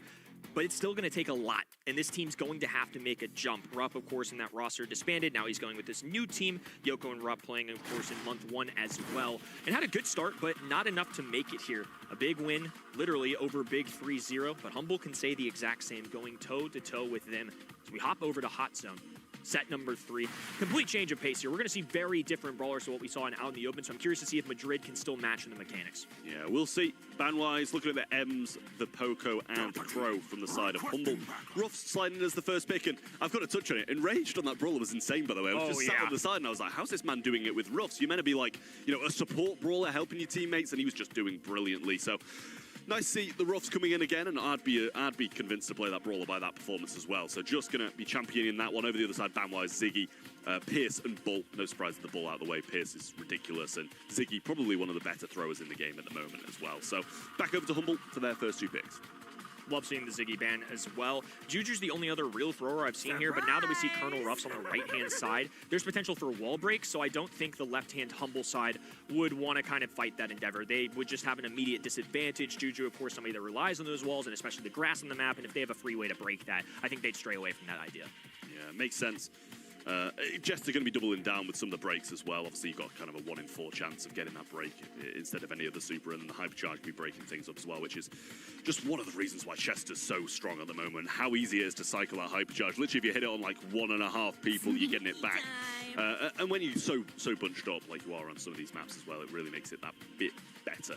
But it's still going to take a lot, and this team's going to have to make a jump. Rupp, of course, in that roster disbanded. Now he's going with this new team. Yoko and Rupp playing, of course, in month 1 as well. And had a good start, but not enough to make it here. A big win, literally over big 3-0, but Humble can say the exact same, going toe-to-toe with them. So we hop over to Hot Zone. Set number 3. Complete change of pace here. We're going to see very different brawlers to what we saw out in the open, so I'm curious to see if Madrid can still match in the mechanics. Yeah, we'll see. Ban-wise, looking at the M's, the Poco, and the Crow from the side of Humble. Ruff's sliding as the first pick, and I've got to touch on it. Enraged on that brawler was insane, by the way. I was just sat on the side, and I was like, how's this man doing it with Ruffs? You're meant to be like, you know, a support brawler helping your teammates, and he was just doing brilliantly. So nice to see the Ruffs coming in again, and I'd be convinced to play that brawler by that performance as well. So just going to be championing that one. Over the other side, ban-wise, Ziggy, Pierce, and Bull. No surprise with the Bull out of the way. Pierce is ridiculous, and Ziggy probably one of the better throwers in the game at the moment as well. So back over to Humble for their first 2 picks. Love seeing the Ziggy ban as well. Juju's the only other real thrower I've seen here, but now that we see Colonel Ruffs on the right-hand side, there's potential for wall breaks, so I don't think the left-hand Humble side would want to kind of fight that endeavor. They would just have an immediate disadvantage. Juju, of course, somebody that relies on those walls, and especially the grass on the map, and if they have a free way to break that, I think they'd stray away from that idea. Yeah, makes sense. Jester going to be doubling down with some of the breaks as well. Obviously, you've got kind of a 1 in 4 chance of getting that break instead of any other super, and the Hypercharge will be breaking things up as well, which is just one of the reasons why Chester's so strong at the moment. How easy it is to cycle that Hypercharge. Literally, if you hit it on like 1.5 people, you're getting it back. And when you're so bunched up like you are on some of these maps as well, it really makes it that bit better.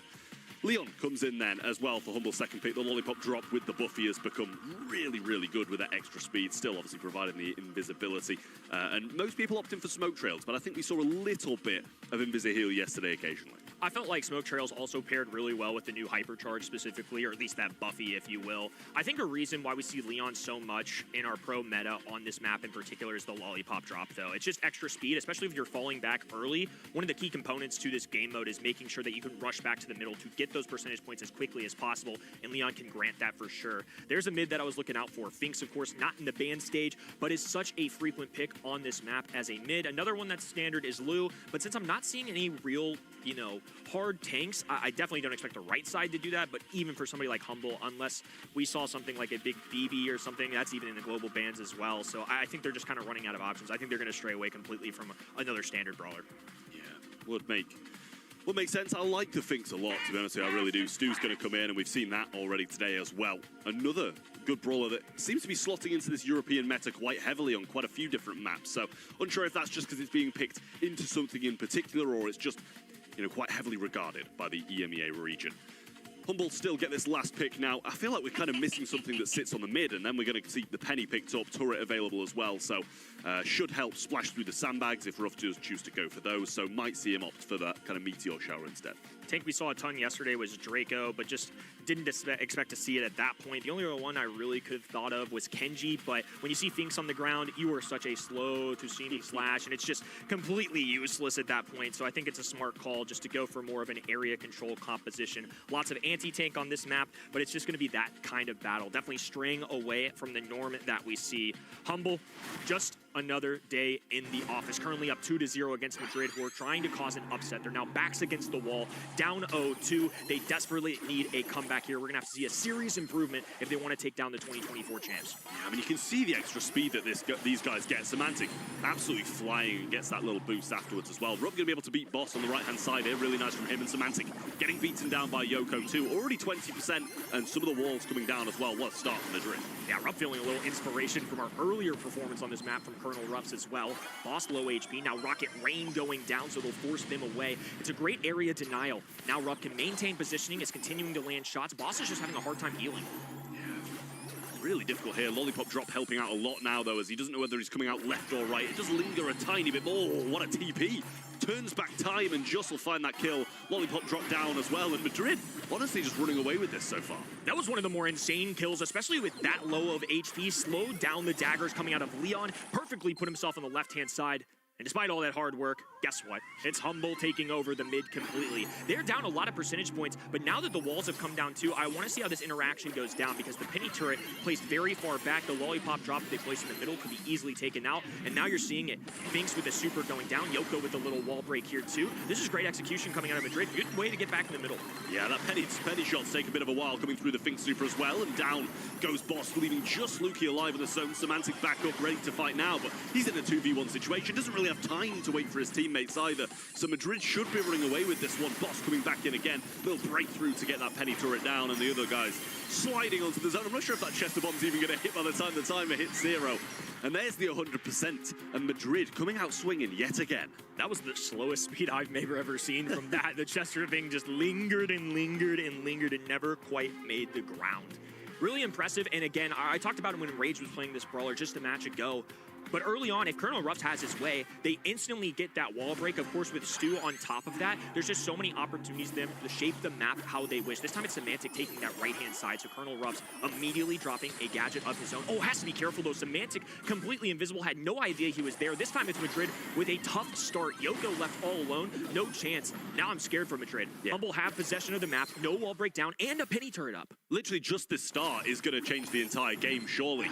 Leon comes in then as well for Humble's second pick. The lollipop drop with the Buffy has become really, really good with that extra speed, still obviously providing the invisibility. And most people opt in for smoke trails, but I think we saw a little bit of Invisi-Heal yesterday occasionally. I felt like Smoke Trails also paired really well with the new Hypercharge specifically, or at least that Buffy, if you will. I think a reason why we see Leon so much in our pro meta on this map in particular is the Lollipop drop, though. It's just extra speed, especially if you're falling back early. One of the key components to this game mode is making sure that you can rush back to the middle to get those percentage points as quickly as possible, and Leon can grant that for sure. There's a mid that I was looking out for. Finks, of course, not in the ban stage, but is such a frequent pick on this map as a mid. Another one that's standard is Lou, but since I'm not seeing any real, you know, hard tanks, I definitely don't expect the right side to do that, but even for somebody like Humble, unless we saw something like a big BB or something, that's even in the global bans as well. So I think they're just kind of running out of options. I think they're going to stray away completely from another standard brawler. Yeah, would make sense. I like the Finks a lot, to be honest with you, I really do. Stu's going to come in, and we've seen that already today as well. Another good brawler that seems to be slotting into this European meta quite heavily on quite a few different maps. So unsure if that's just because it's being picked into something in particular, or it's just, you know, quite heavily regarded by the EMEA region. Humble still get this last pick now. I feel like we're kind of missing something that sits on the mid, and then we're going to see the Penny picked up, turret available as well, so should help splash through the sandbags if Ruff does choose to go for those, so might see him opt for that kind of meteor shower instead. Tank we saw a ton yesterday was Draco, but just didn't expect to see it at that point. The only other one I really could have thought of was Kenji, but when you see Finks on the ground, you are such a slow to see me slash, and it's just completely useless at that point, so I think it's a smart call just to go for more of an area control composition. Lots of anti-tank on this map, but it's just going to be that kind of battle. Definitely straying away from the norm that we see. Humble, just another day in the office. Currently up 2-0 against Madrid, who are trying to cause an upset. They're now backs against the wall, down 0-2. They desperately need a comeback here. We're going to have to see a serious improvement if they want to take down the 2024 champs. Yeah, I mean, you can see the extra speed that these guys get. Semantic absolutely flying and gets that little boost afterwards as well. Rupp going to be able to beat Boss on the right-hand side here. Really nice from him. And Semantic getting beaten down by Yoko too. Already 20%, and some of the walls coming down as well. What a start from Madrid. Yeah, Rupp feeling a little inspiration from our earlier performance on this map from Colonel Ruffs as well. Boss low HP. Now Rocket Rain going down, so they'll force them away. It's a great area denial. Now Rupp can maintain positioning, is continuing to land shots. Boss is just having a hard time healing. Really difficult here. Lollipop drop helping out a lot now, though, as he doesn't know whether he's coming out left or right. It does linger a tiny bit more. What a TP. Turns back time, and Just will find that kill. Lollipop drop down as well, and Madrid, honestly, just running away with this so far. That was one of the more insane kills, especially with that low of HP. Slowed down the daggers coming out of Leon. Perfectly put himself on the left-hand side. And despite all that hard work, guess what? It's Humble taking over the mid completely. They're down a lot of percentage points, but now that the walls have come down too, I want to see how this interaction goes down because the penny turret placed very far back, the lollipop drop that they placed in the middle could be easily taken out, and now you're seeing it. Finks with the super going down, Yoko with a little wall break here too. This is great execution coming out of Madrid. Good way to get back in the middle. Yeah, that penny shots take a bit of a while coming through the Finks super as well, and down goes Boss, leaving just Lukey alive in the zone. Semantic back up, ready to fight now, but he's in a 2v1 situation, doesn't really have time to wait for his teammates either. So Madrid should be running away with this one. Boss coming back in again. Little breakthrough to get that penny turret down, and the other guys sliding onto the zone. I'm not sure if that Chester bomb's even going to hit by the time the timer hits 0. And there's the 100%. And Madrid coming out swinging yet again. That was the slowest speed I've ever seen from that. The Chester thing just lingered and lingered and lingered and never quite made the ground. Really impressive, and again, I talked about it when Rage was playing this brawler just a match ago. But early on, if Colonel Ruffs has his way, they instantly get that wall break. Of course, with Stu on top of that, there's just so many opportunities for them to shape the map how they wish. This time it's Semantic taking that right-hand side, so Colonel Ruffs immediately dropping a gadget of his own. Oh, has to be careful though. Semantic completely invisible, had no idea he was there. This time it's Madrid with a tough start. Yoko left all alone, no chance. Now I'm scared for Madrid. Yeah. Humble have possession of the map, no wall breakdown, and a penny turret up. Literally just this start is going to change the entire game, surely.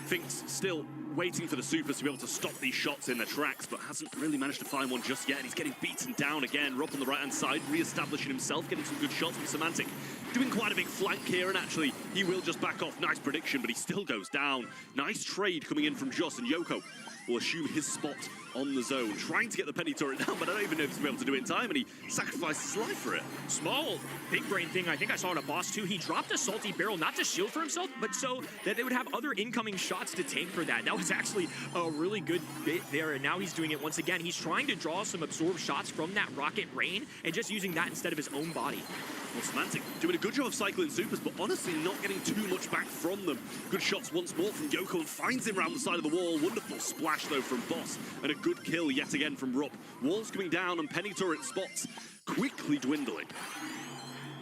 Finks still waiting for the supers to be able to stop these shots in their tracks, but hasn't really managed to find one just yet. And he's getting beaten down again. Rupp on the right-hand side, re-establishing himself, getting some good shots from Semantic. Doing quite a big flank here, and actually, he will just back off. Nice prediction, but he still goes down. Nice trade coming in from Joss, and Yoko will assume his spot on the zone, trying to get the penny turret down, but I don't even know if he's going to be able to do it in time, and he sacrificed his life for it. Small, big brain thing, I think I saw it at Boss too. He dropped a salty barrel, not to shield for himself, but so that they would have other incoming shots to tank for that. That was actually a really good bit there, and now he's doing it once again. He's trying to draw some absorbed shots from that rocket rain, and just using that instead of his own body. Well, Semantic doing a good job of cycling supers, but honestly not getting too much back from them. Good shots once more from Yoko, and finds him around the side of the wall. Wonderful splash though from Boss, and a good kill yet again from Rupp. Walls coming down, and penny turret spots quickly dwindling.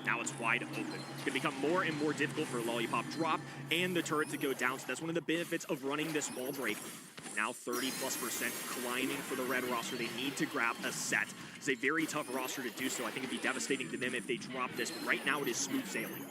Now it's wide open. It's going to become more and more difficult for Lollipop drop and the turret to go down, so that's one of the benefits of running this wall break. Now 30+% climbing for the red roster. They need to grab a set. It's a very tough roster to do so. I think it'd be devastating to them if they drop this, but right now it is smooth sailing.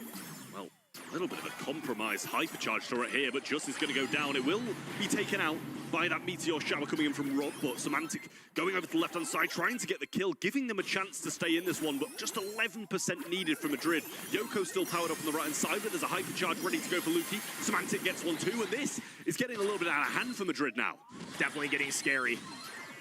Well, a little bit of a compromised hypercharge turret here, but just is going to go down. It will be taken out by that meteor shower coming in from Rob, but Semantic going over to the left-hand side, trying to get the kill, giving them a chance to stay in this one, but just 11% needed for Madrid. Yoko still powered up on the right-hand side, but there's a hypercharge ready to go for Lukey. Semantic gets one too, and this is getting a little bit out of hand for Madrid now. Definitely getting scary.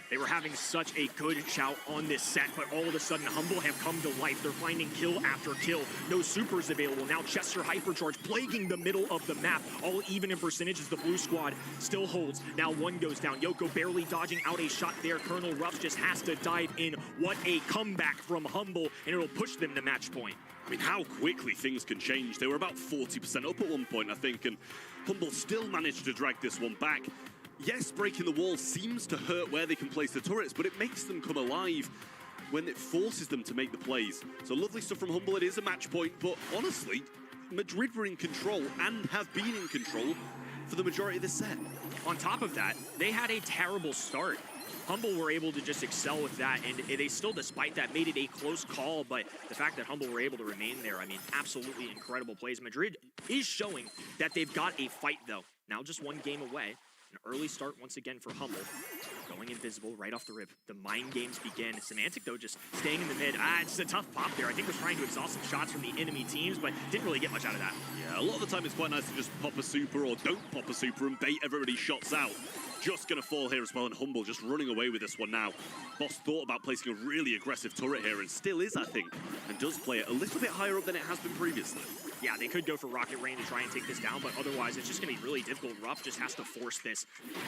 They were having such a good shout on this set, but all of a sudden, Humble have come to life. They're finding kill after kill. No supers available. Now Chester Hypercharge plaguing the middle of the map. All even in percentages, the blue squad still holds. Now one goes down. Yoko barely dodging out a shot there. Colonel Ruffs just has to dive in. What a comeback from Humble, and it'll push them to match point. I mean, how quickly things can change. They were about 40% up at one point, I think, and Humble still managed to drag this one back. Yes, breaking the wall seems to hurt where they can place the turrets, but it makes them come alive when it forces them to make the plays. So lovely stuff from Humble. It is a match point, but honestly, Madrid were in control and have been in control for the majority of this set. On top of that, they had a terrible start. Humble were able to just excel with that, and they still, despite that, made it a close call, but the fact that Humble were able to remain there, I mean, absolutely incredible plays. Madrid is showing that they've got a fight, though. Now just one game away. An early start once again for Humble. Going invisible right off the rip. The mind games begin. Semantic, though, just staying in the mid. It's a tough pop there. I think was trying to exhaust some shots from the enemy teams, but didn't really get much out of that. Yeah, a lot of the time it's quite nice to just pop a super or don't pop a super and bait everybody's shots out. Just going to fall here as well, and Humble just running away with this one now. Boss thought about placing a really aggressive turret here, and still is, I think, and does play it a little bit higher up than it has been previously. Yeah, they could go for Rocket Rain to try and take this down, but otherwise it's just going to be really difficult. Ruff just has to force this.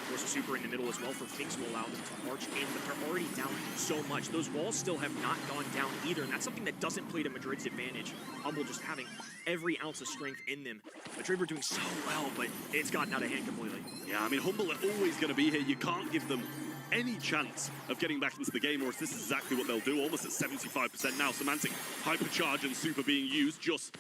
Force a super in the middle as well for Finks will allow them to march in, but they're already down so much. Those walls still have not gone down either, and that's something that doesn't play to Madrid's advantage. Humble just having every ounce of strength in them. Madrid were doing so well, but it's gotten out of hand completely. Yeah, I mean, Humble are always going to be here. You can't give them any chance of getting back into the game, or this is exactly what they'll do, almost at 75% now. Semantic hypercharge and super being used, just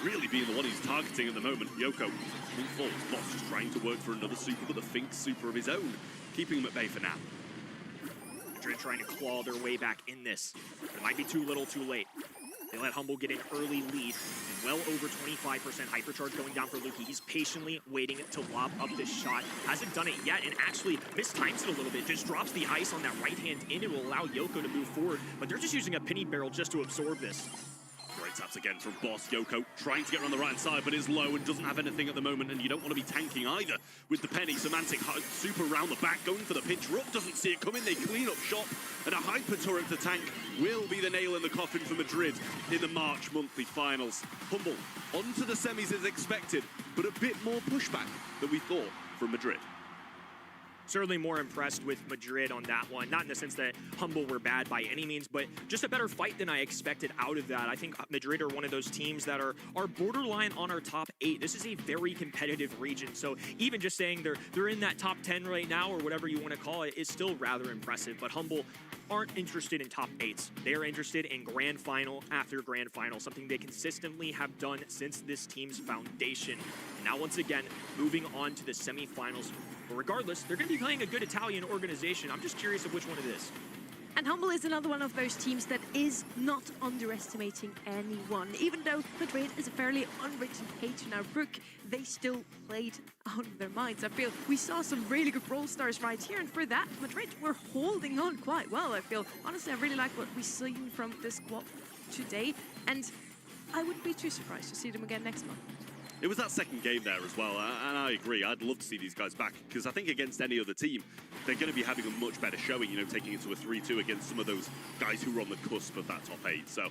really being the one he's targeting at the moment. Yoko moving forward. Boss just trying to work for another super, but the Finks super of his own, keeping him at bay for now. Madrid trying to claw their way back in this. But it might be too little too late. They let Humble get an early lead, and well over 25% hypercharge going down for Luki. He's patiently waiting to lob up this shot. Hasn't done it yet, and actually mistimes it a little bit. Just drops the ice on that right hand in. It will allow Yoko to move forward, but they're just using a penny barrel just to absorb this. Great taps again from Boss. Yoko trying to get around the right side, but is low and doesn't have anything at the moment, and you don't want to be tanking either with the penny. Semantic super around the back, going for the pinch. Rook doesn't see it coming. They clean up shop, and a hyper turret to tank will be the nail in the coffin for Madrid in the March monthly finals. Humble onto the semis as expected, but a bit more pushback than we thought from Madrid. Certainly more impressed with Madrid on that one. Not in the sense that Humble were bad by any means, but just a better fight than I expected out of that. I think Madrid are one of those teams that are borderline on our top 8. This is a very competitive region, so even just saying they're in that top 10 right now, or whatever you want to call it, is still rather impressive. But Humble aren't interested in top 8s. They are interested in grand final after grand final, something they consistently have done since this team's foundation. And now once again, moving on to the semifinals. But regardless, they're going to be playing a good Italian organization. I'm just curious of which one it is. And Humble is another one of those teams that is not underestimating anyone. Even though Madrid is a fairly unwritten page in our book, they still played out of their minds. I feel we saw some really good Brawl stars right here, and for that, Madrid were holding on quite well, I feel. Honestly, I really like what we've seen from this squad today, and I wouldn't be too surprised to see them again next month. It was that second game there as well, and I agree. I'd love to see these guys back, because I think against any other team, they're going to be having a much better showing, you know, taking it to a 3-2 against some of those guys who were on the cusp of that top 8. So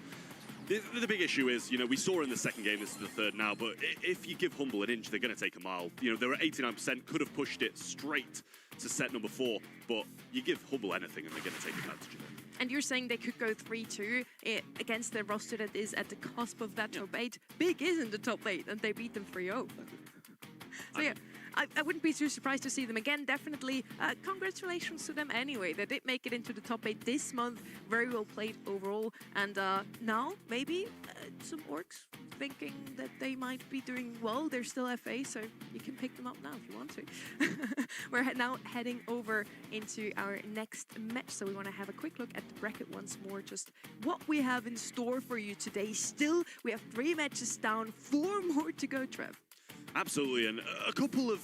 the big issue is, you know, we saw in the second game, this is the third now, but if you give Humble an inch, they're going to take a mile. You know, they were 89%, could have pushed it straight to set number 4, but you give Humble anything and they're going to take advantage of it. And you're saying they could go 3-2 against the roster that is at the cusp of that top 8. Big is in the top 8, and they beat them 3-0. So yeah, I wouldn't be too surprised to see them again. Definitely, congratulations to them anyway. They did make it into the top 8 this month. Very well played overall. And now, maybe some orcs thinking that they might be doing well. They're still FA, so you can pick them up now if you want to. We're now heading over into our next match, so we want to have a quick look at the bracket once more, just what we have in store for you today. Still, we have 3 matches down, 4 more to go, Trev. Absolutely, and a couple of,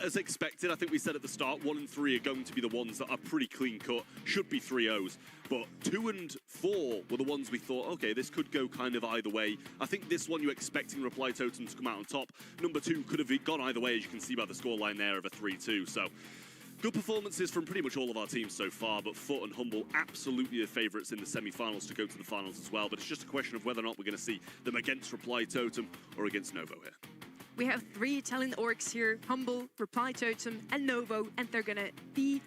as expected, I think we said at the start, 1 and 3 are going to be the ones that are pretty clean cut, should be 3-0s, but 2 and 4 were the ones we thought, okay, this could go kind of either way. I think this one you're expecting Reply Totem to come out on top. Number 2 could have gone either way, as you can see by the scoreline there of a 3-2, so good performances from pretty much all of our teams so far, but Foot and Humble absolutely the favourites in the semi-finals to go to the finals as well, but it's just a question of whether or not we're going to see them against Reply Totem or against Novo here. We have 3 Italian orcs here, Humble, Reply Totem, and Novo, and they're gonna be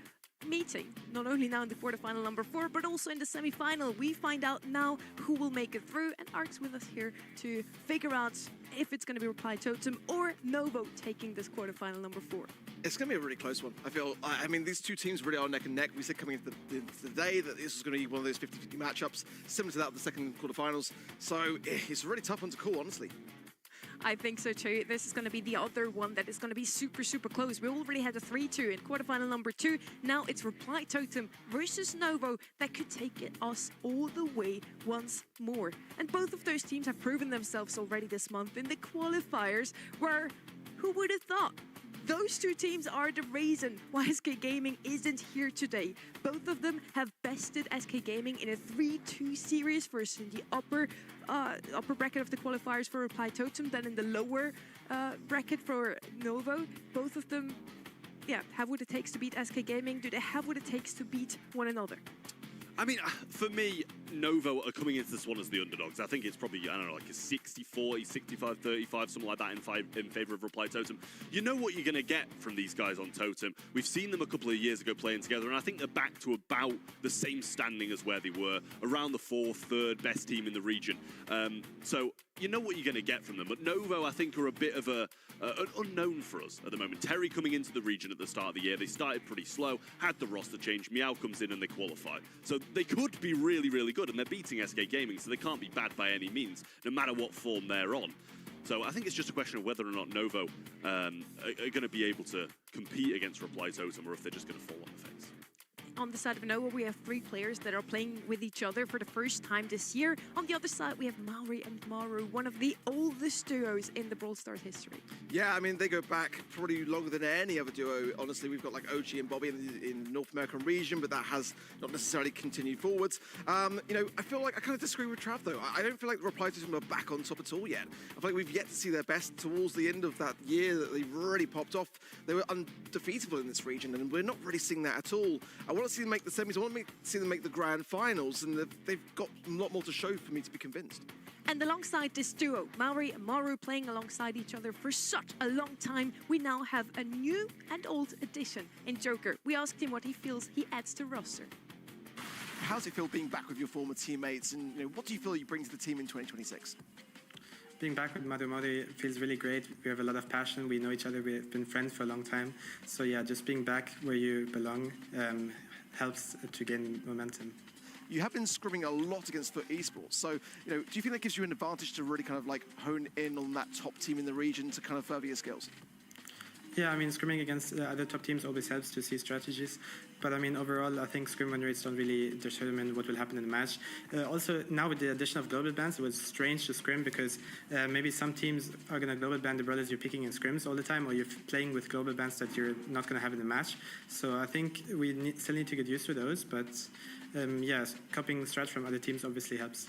meeting, not only now in the quarterfinal number 4, but also in the semi-final. We find out now who will make it through, and Ark's with us here to figure out if it's gonna be Reply Totem or Novo taking this quarterfinal number 4. It's going to be a really close one. I feel, I mean, these two teams really are neck and neck. We said coming into the day that this was going to be one of those 50-50 matchups, similar to that of the second quarterfinals. So it's a really tough one to call, honestly. I think so too. This is going to be the other one that is going to be super, super close. We already had a 3-2 in quarterfinal number 2. Now it's Reply Totem versus Novo that could take us all the way once more. And both of those teams have proven themselves already this month in the qualifiers, where who would have thought? Those 2 teams are the reason why SK Gaming isn't here today. Both of them have bested SK Gaming in a 3-2 series, first in the upper bracket of the qualifiers for Reply Totem, then in the lower bracket for Novo. Both of them, yeah, have what it takes to beat SK Gaming. Do they have what it takes to beat one another? I mean, for me, Novo are coming into this one as the underdogs. I think it's probably, I don't know, like a 60-40, 65-35, something like that in favor of Reply Totem. You know what you're going to get from these guys on Totem. We've seen them a couple of years ago playing together, and I think they're back to about the same standing as where they were, around the 4th, 3rd best team in the region. So you know what you're going to get from them. But Novo, I think, are a bit of an unknown for us at the moment. Terry coming into the region at the start of the year, they started pretty slow, had the roster change, Meow comes in and they qualify. So they could be really, really good, and they're beating SK Gaming, so they can't be bad by any means, no matter what form they're on. So I think it's just a question of whether or not Novo are going to be able to compete against Reply Totem, or if they're just going to fall on the face. on the side of Nova, we have 3 players that are playing with each other for the first time this year. On the other side, we have Maori and Maru, one of the oldest duos in the Brawl Stars history. Yeah, I mean, they go back probably longer than any other duo. Honestly, we've got like OG and Bobby in the North American region, but that has not necessarily continued forwards. You know, I feel like I kind of disagree with Trav, though. I don't feel like the Reply to them are back on top at all yet. I feel like we've yet to see their best towards the end of that year that they really popped off. They were undefeatable in this region, and we're not really seeing that at all. I want to see them make the semis. I want to see them make the grand finals, and they've got a lot more to show for me to be convinced. And alongside this duo, Maori and Maru playing alongside each other for such a long time, we now have a new and old addition in Joker. We asked him what he feels he adds to roster. How does it feel being back with your former teammates, and you know, what do you feel you bring to the team in 2026? Being back with Madu feels really great. We have a lot of passion. We know each other. We've been friends for a long time. So yeah, just being back where you belong helps to gain momentum. You have been scrimming a lot against FUT Esports, so you know, do you think that gives you an advantage to really kind of like hone in on that top team in the region to kind of further your skills? Yeah, I mean, scrimming against other top teams always helps to see strategies. But I mean, overall, I think scrim win rates don't really determine what will happen in the match. Also, now with the addition of global bans, it was strange to scrim because maybe some teams are going to global ban the brawlers you're picking in scrims all the time, or you're playing with global bans that you're not going to have in the match. So I think we still need to get used to those. But yeah, copying strats from other teams obviously helps.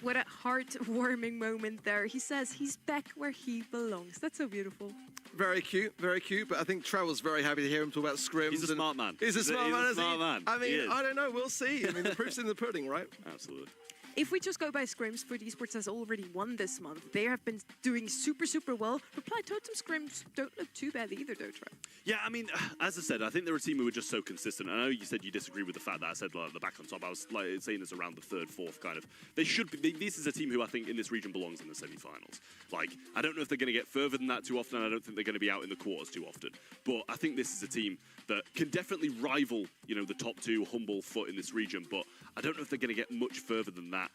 What a heartwarming moment there. He says he's back where he belongs. That's so beautiful. Very cute, but I think Trevor's very happy to hear him talk about scrims. He's a smart man. He's a smart man, He's a smart man. I mean, I don't know, we'll see. I mean, the proof's in the pudding, right? Absolutely. If we just go by scrims, FUT Esports has already won this month. They have been doing super, super well. Reply Totem scrims don't look too bad either, though, Trev. Yeah, I mean, as I said, I think they're a team who are just so consistent. I know you said you disagree with the fact that I said like, the back on top. I was like saying it's around the third, fourth kind of. They should be. This is a team who I think in this region belongs in the semi-finals. Like, I don't know if they're going to get further than that too often. I don't think they're going to be out in the quarters too often. But I think this is a team that can definitely rival, you know, the top 2 humble FUT in this region. But I don't know if they're going to get much further than that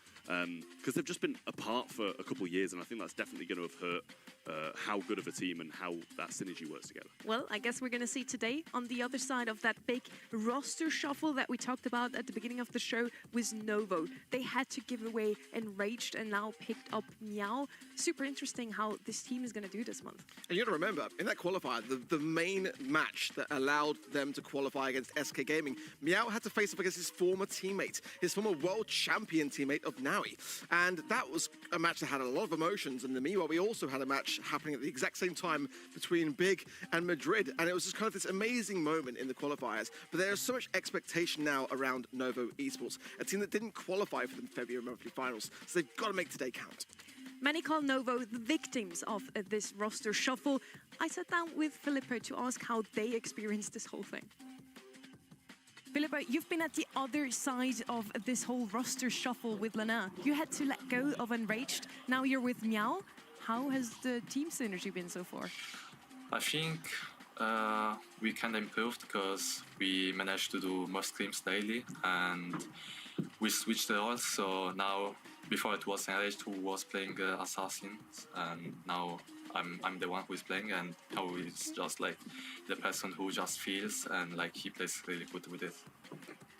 because they've just been apart for a couple of years, and I think that's definitely going to have hurt how good of a team and how that synergy works together. Well, I guess we're going to see today on the other side of that big roster shuffle that we talked about at the beginning of the show was Novo. They had to give away Enraged and now picked up Meow. Super interesting how this team is going to do this month. And you got to remember, in that qualifier, the main match that allowed them to qualify against SK Gaming, Meow had to face up against his former teammate, his former world champion teammate of Naui. And that was a match that had a lot of emotions. And meanwhile, we also had a match happening at the exact same time between Big and Madrid. And it was just kind of this amazing moment in the qualifiers. But there is so much expectation now around Novo Esports, a team that didn't qualify for the February monthly finals. So they've got to make today count. Many call Novo the victims of this roster shuffle. I sat down with Filippo to ask how they experienced this whole thing. Filippo, you've been at the other side of this whole roster shuffle with Lana. You had to let go of Enraged. Now you're with Meow. How has the team synergy been so far? I think we kind of improved because we managed to do more scrims daily and we switched the roles. So now, before it was Enraged who was playing Assassin, and now I'm the one who is playing, and now it's just like the person who just feels and like he plays really good with it.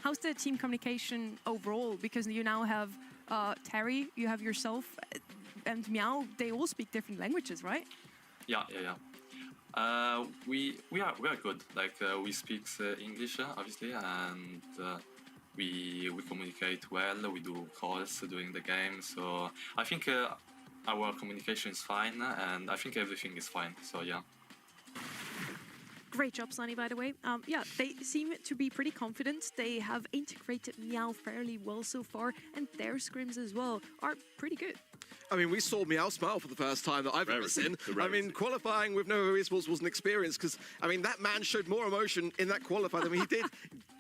How's the team communication overall? Because you now have Terry, you have yourself, and Meow. They all speak different languages, right? Yeah. We are good. Like we speak English obviously, and we communicate well. We do calls during the game, so I think our communication is fine, and I think everything is fine. So yeah. Great job, Sunny, by the way. Yeah, they seem to be pretty confident. They have integrated Meow fairly well so far, and their scrims as well are pretty good. I mean, we saw Meow smile for the first time that I've ever seen. I mean, qualifying with Novo Esports was an experience because, I mean, that man showed more emotion in that qualifier than he did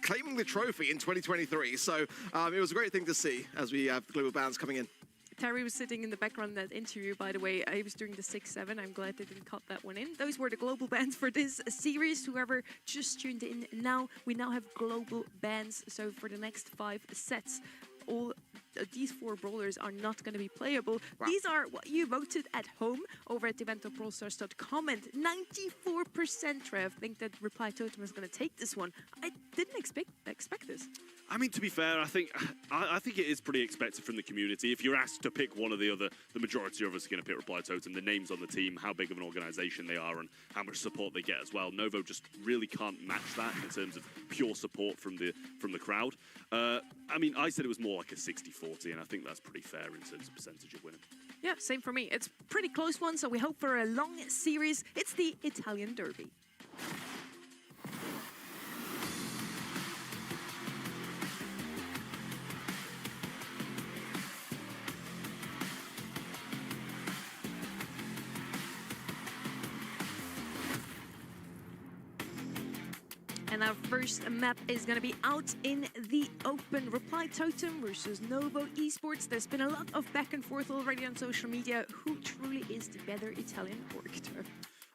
claiming the trophy in 2023. So it was a great thing to see as we have global bans coming in. Terry was sitting in the background in that interview, by the way. He was doing the 6-7. I'm glad they didn't cut that one in. Those were the global bans for this series. Whoever just tuned in now, we now have global bans. So for the next 5 sets, all these 4 brawlers are not going to be playable. Wow. These are what you voted at home over at event.brawlstars.com, and 94% Trev think that Reply Totem is going to take this one. I didn't expect this. I mean, to be fair, I think it is pretty expected from the community. If you're asked to pick one or the other, the majority of us are going to pick Reply Totem. The names on the team, how big of an organization they are, and how much support they get as well. Novo just really can't match that in terms of pure support from the crowd. I mean, I said it was more like a 60-40, and I think that's pretty fair in terms of percentage of winning. Yeah, same for me. It's a pretty close one, so we hope for a long series. It's the Italian Derby. And our first map is going to be out in the open. Reply Totem versus Novo Esports. There's been a lot of back and forth already on social media. Who truly is the better Italian org?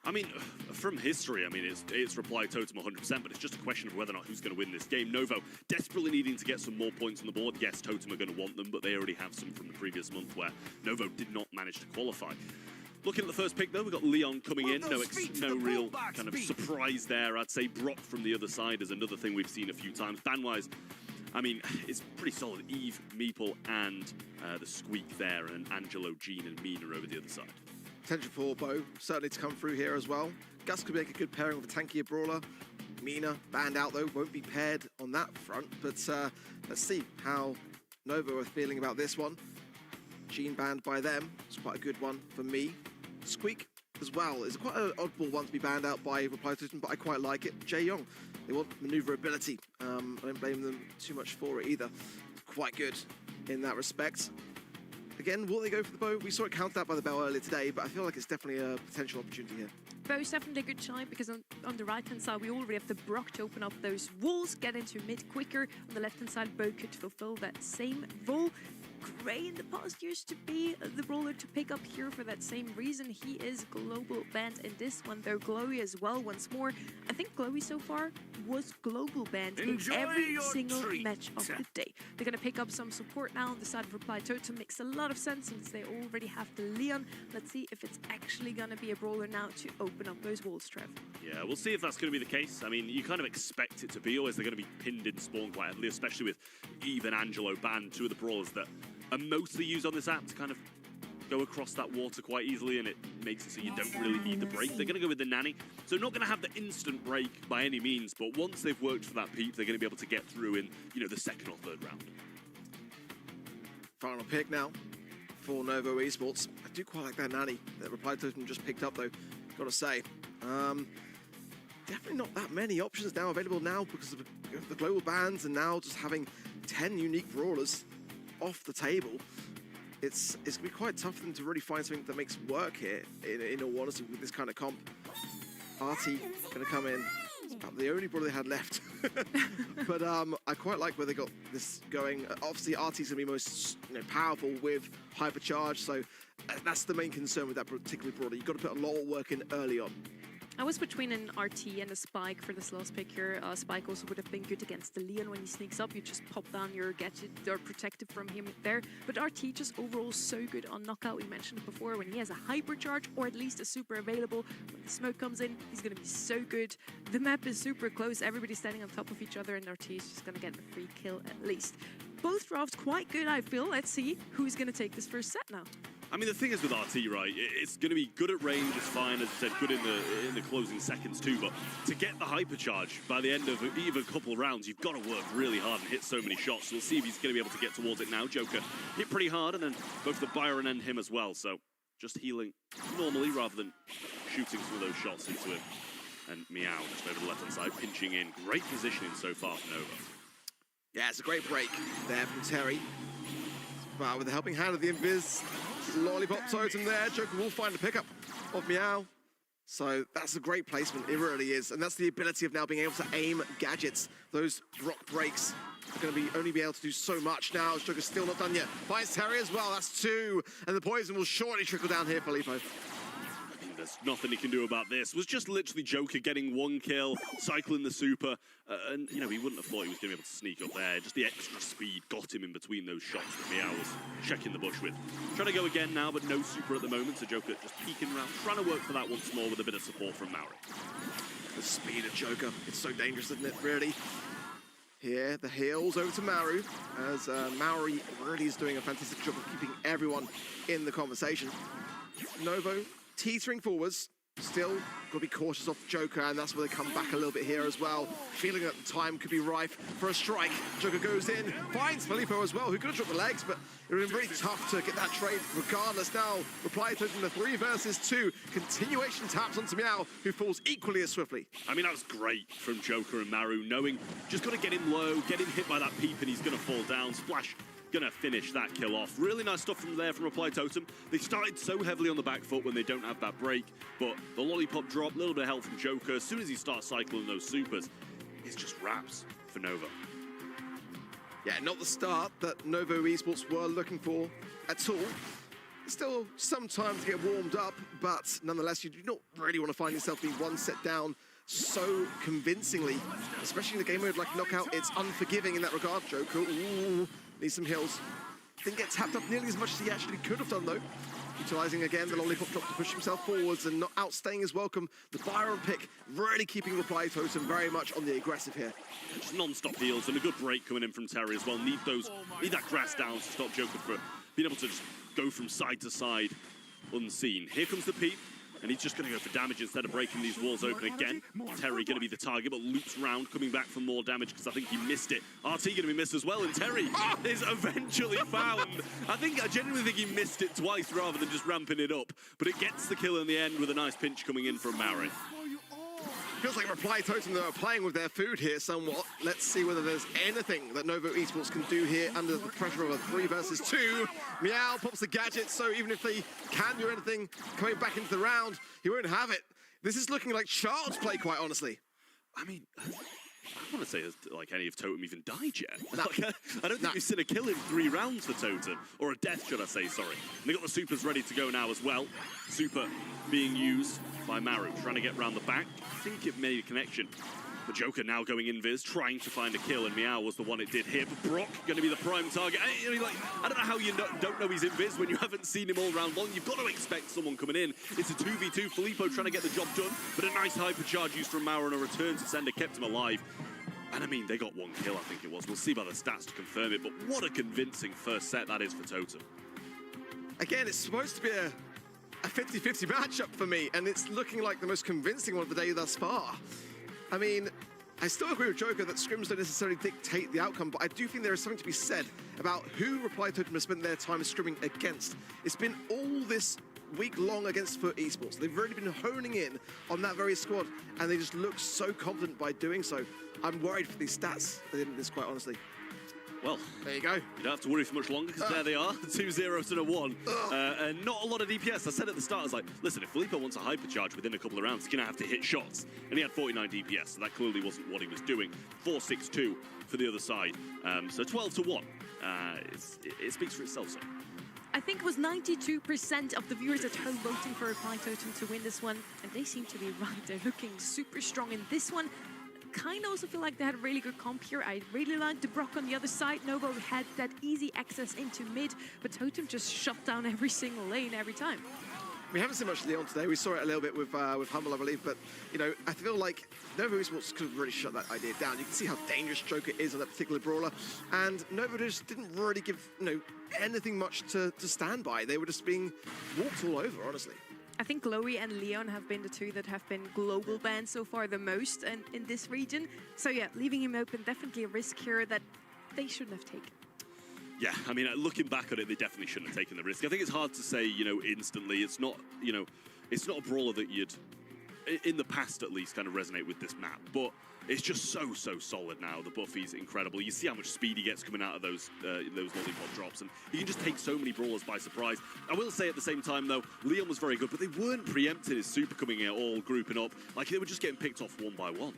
I mean, from history, I mean, it's Reply Totem 100%, but it's just a question of whether or not who's going to win this game. Novo desperately needing to get some more points on the board. Yes, Totem are going to want them, but they already have some from the previous month where Novo did not manage to qualify. Looking at the first pick, though, we've got Leon coming in. No real kind of surprise there. I'd say Brock from the other side is another thing we've seen a few times. Ban-wise, I mean, it's pretty solid. Eve, Meeple, and the Squeak there, and Angelo, Jean, and Mina over the other side. Potential for Bo certainly to come through here as well. Gus could make a good pairing with a tankier brawler. Mina, banned out though, won't be paired on that front. But let's see how Novo are feeling about this one. Jean banned by them. It's quite a good one for me. Squeak as well is quite an oddball one to be banned out by Reply Totem, but I quite like it. Jae Young, they want maneuverability. I don't blame them too much for it either. Quite good in that respect. Again, will they go for the bow? We saw it counted out by the bell earlier today, but I feel like it's definitely a potential opportunity here. Bow's definitely a good shine because on the right-hand side, we already have the Brock to open up those walls, get into mid quicker. On the left-hand side, Bow could fulfill that same role. Gray in the past years to be the brawler to pick up here for that same reason. He is global banned in this one, though Glowy as well once more. I think Glowy so far was global banned in every single match of the day. They're going to pick up some support now on the side of Reply Totem. Makes a lot of sense since they already have the Leon. Let's see if it's actually going to be a brawler now to open up those walls, Trev. Yeah, we'll see if that's going to be the case. I mean, you kind of expect it to be, always they're going to be pinned in spawn quite heavily, especially with Eve and Angelo banned, two of the brawlers that are mostly used on this app to kind of go across that water quite easily, and it makes it so you don't really need the break. They're going to go with the Nanny, so not going to have the instant break by any means, but once they've worked for that peep, they're going to be able to get through in, you know, the second or third round. Final pick now for Novo Esports. I do quite like that Nanny that Reply Totem just picked up, though, gotta say. Definitely not that many options now available now because of the global bans, and now just having 10 unique brawlers off the table. It's going to be quite tough for them to really find something that makes work here, in all honesty, with this kind of comp. Artie going to come in. It's about the only brawler they had left. But I quite like where they got this going. Obviously, Artie's going to be most powerful with hypercharge, so that's the main concern with that particular brawler. You've got to put a lot of work in early on. I was between an RT and a Spike for this last pick here. Spike also would have been good against the Leon when he sneaks up. You just pop down your gadget or protected from him there. But RT just overall so good on knockout. We mentioned it before when he has a hypercharge or at least a super available. When the smoke comes in, he's going to be so good. The map is super close. Everybody's standing on top of each other, and RT is just going to get a free kill at least. Both drafts quite good, I feel. Let's see who's going to take this first set now. I mean, the thing is with RT, right, it's going to be good at range, it's fine, as I said, good in the closing seconds too, but to get the hypercharge by the end of even a couple of rounds, you've got to work really hard and hit so many shots. We'll see if he's going to be able to get towards it now. Joker hit pretty hard, and then both the Byron and him as well, so just healing normally rather than shooting some of those shots into him. And Meow just over the left-hand side, pinching in. Great positioning so far from Nova. Yeah, it's a great break there from Terry. But with the helping hand of the Invis, Lollipop Totem there, Joker will find the pickup of Meow. So that's a great placement, it really is. And that's the ability of now being able to aim gadgets. Those rock breaks are going to only be able to do so much now. Joker's still not done yet. Finds Terry as well, that's 2. And the poison will shortly trickle down here for Lipo. there's nothing he can do about this. It was just literally Joker getting 1 kill, cycling the super, and you know, he wouldn't have thought he was going to be able to sneak up there. Just the extra speed got him in between those shots that Meow was checking the bush with. Trying to go again now, but no super at the moment, so Joker just peeking around, trying to work for that once more with a bit of support from Maori. The speed of Joker, it's so dangerous, isn't it, really? Here, the heals over to Maru, as Maori really is doing a fantastic job of keeping everyone in the conversation. Novo teetering forwards, still got to be cautious of Joker, and that's where they come back a little bit here as well. Feeling that the time could be rife for a strike. Joker goes in, finds Filippo as well, who could have dropped the legs, but it would have been really tough to get that trade regardless. Now, reply to the 3 versus 2. Continuation taps onto Meow, who falls equally as swiftly. I mean, that was great from Joker and Maru, knowing just got to get him low, get him hit by that peep, and he's going to fall down. Splash gonna finish that kill off. Really nice stuff from there from Reply Totem. They started so heavily on the back foot when they don't have that break, but the lollipop drop, a little bit of help from Joker. As soon as he starts cycling those supers, it's just wraps for Novo. Yeah, not the start that Novo Esports were looking for at all. Still some time to get warmed up, but nonetheless, you do not really want to find yourself being 1 set down so convincingly, especially in the game mode like Knockout. It's unforgiving in that regard. Joker, ooh, needs some heals. Didn't get tapped up nearly as much as he actually could have done, though. Utilising again the lollipop drop to push himself forwards and not outstaying his welcome. The Byron pick really keeping Reply Totem very much on the aggressive here. Just non-stop heals and a good break coming in from Terry as well. Need that grass down to stop Joker from being able to just go from side to side unseen. Here comes the peep, and he's just going to go for damage instead of breaking these walls open again. Terry going to be the target, but loops round, coming back for more damage because I think he missed it. RT going to be missed as well, and Terry is eventually found. I genuinely think he missed it twice rather than just ramping it up, but it gets the kill in the end with a nice pinch coming in from Maori. Feels like Reply Totem, though, are playing with their food here somewhat. Let's see whether there's anything that Novo Esports can do here under the pressure of a 3 versus 2. Meow pops the gadget, so even if they can do anything coming back into the round, he won't have it. This is looking like child's play, quite honestly. I mean, I want to say like any of Totem even died yet. I don't think we've seen a kill in 3 rounds for Totem, or a death, should I say, sorry. And they got the supers ready to go now as well. Super being used by Maru, trying to get around the back. I think it made a connection. The Joker now going invis, trying to find a kill, and Meow was the one it did hit. But Brock going to be the prime target. I don't know how you don't know he's invis when you haven't seen him all round long. You've got to expect someone coming in. It's a 2v2. Filippo trying to get the job done, but a nice hypercharge use from Maru and a return to sender kept him alive. And I mean, they got 1 kill, I think it was. We'll see by the stats to confirm it, but what a convincing first set that is for Totem. Again, it's supposed to be a 50-50 matchup for me, and it's looking like the most convincing one of the day thus far. I mean, I still agree with Joker that scrims don't necessarily dictate the outcome, but I do think there is something to be said about who Reply Totem has spent their time scrimming against. It's been all this week long against FUT Esports. They've really been honing in on that very squad, and they just look so confident by doing so. I'm worried for these stats at the end of this, quite honestly. Well, there you go. You don't have to worry for much longer because there they are, 2 zeros and a 1. And not a lot of DPS. I said at the start, I was like, listen, if Filippo wants a hypercharge within a couple of rounds, he's going to have to hit shots. And he had 49 DPS, so that clearly wasn't what he was doing. 4-6-2 for the other side. So 12-1. It speaks for itself, so. I think it was 92% of the viewers at home voting for Reply Totem to win this one, and they seem to be right. They're looking super strong in this one. Kind of also feel like they had a really good comp here. I really liked the Brock on the other side. Novo had that easy access into mid, but Totem just shut down every single lane every time. We haven't seen much Leon today. We saw it a little bit with Humble, I believe, but you know, I feel like Novo Esports could have really shut that idea down. You can see how dangerous Joker is on that particular brawler, and Novo just didn't really give anything much to stand by. They were just being walked all over, honestly. I think Chloe and Leon have been the 2 that have been global banned so far the most in this region. So yeah, leaving him open, definitely a risk here that they shouldn't have taken. Yeah, I mean, looking back on it, they definitely shouldn't have taken the risk. I think it's hard to say, instantly. It's not, it's not a brawler that you'd, in the past at least, kind of resonate with this map. But it's just so solid now. The Buffy's incredible. You see how much speed he gets coming out of those lollipop drops, and he can just take so many brawlers by surprise. I will say at the same time, though, Leon was very good, but they weren't preempting his super coming in, all grouping up. Like, they were just getting picked off 1 by 1.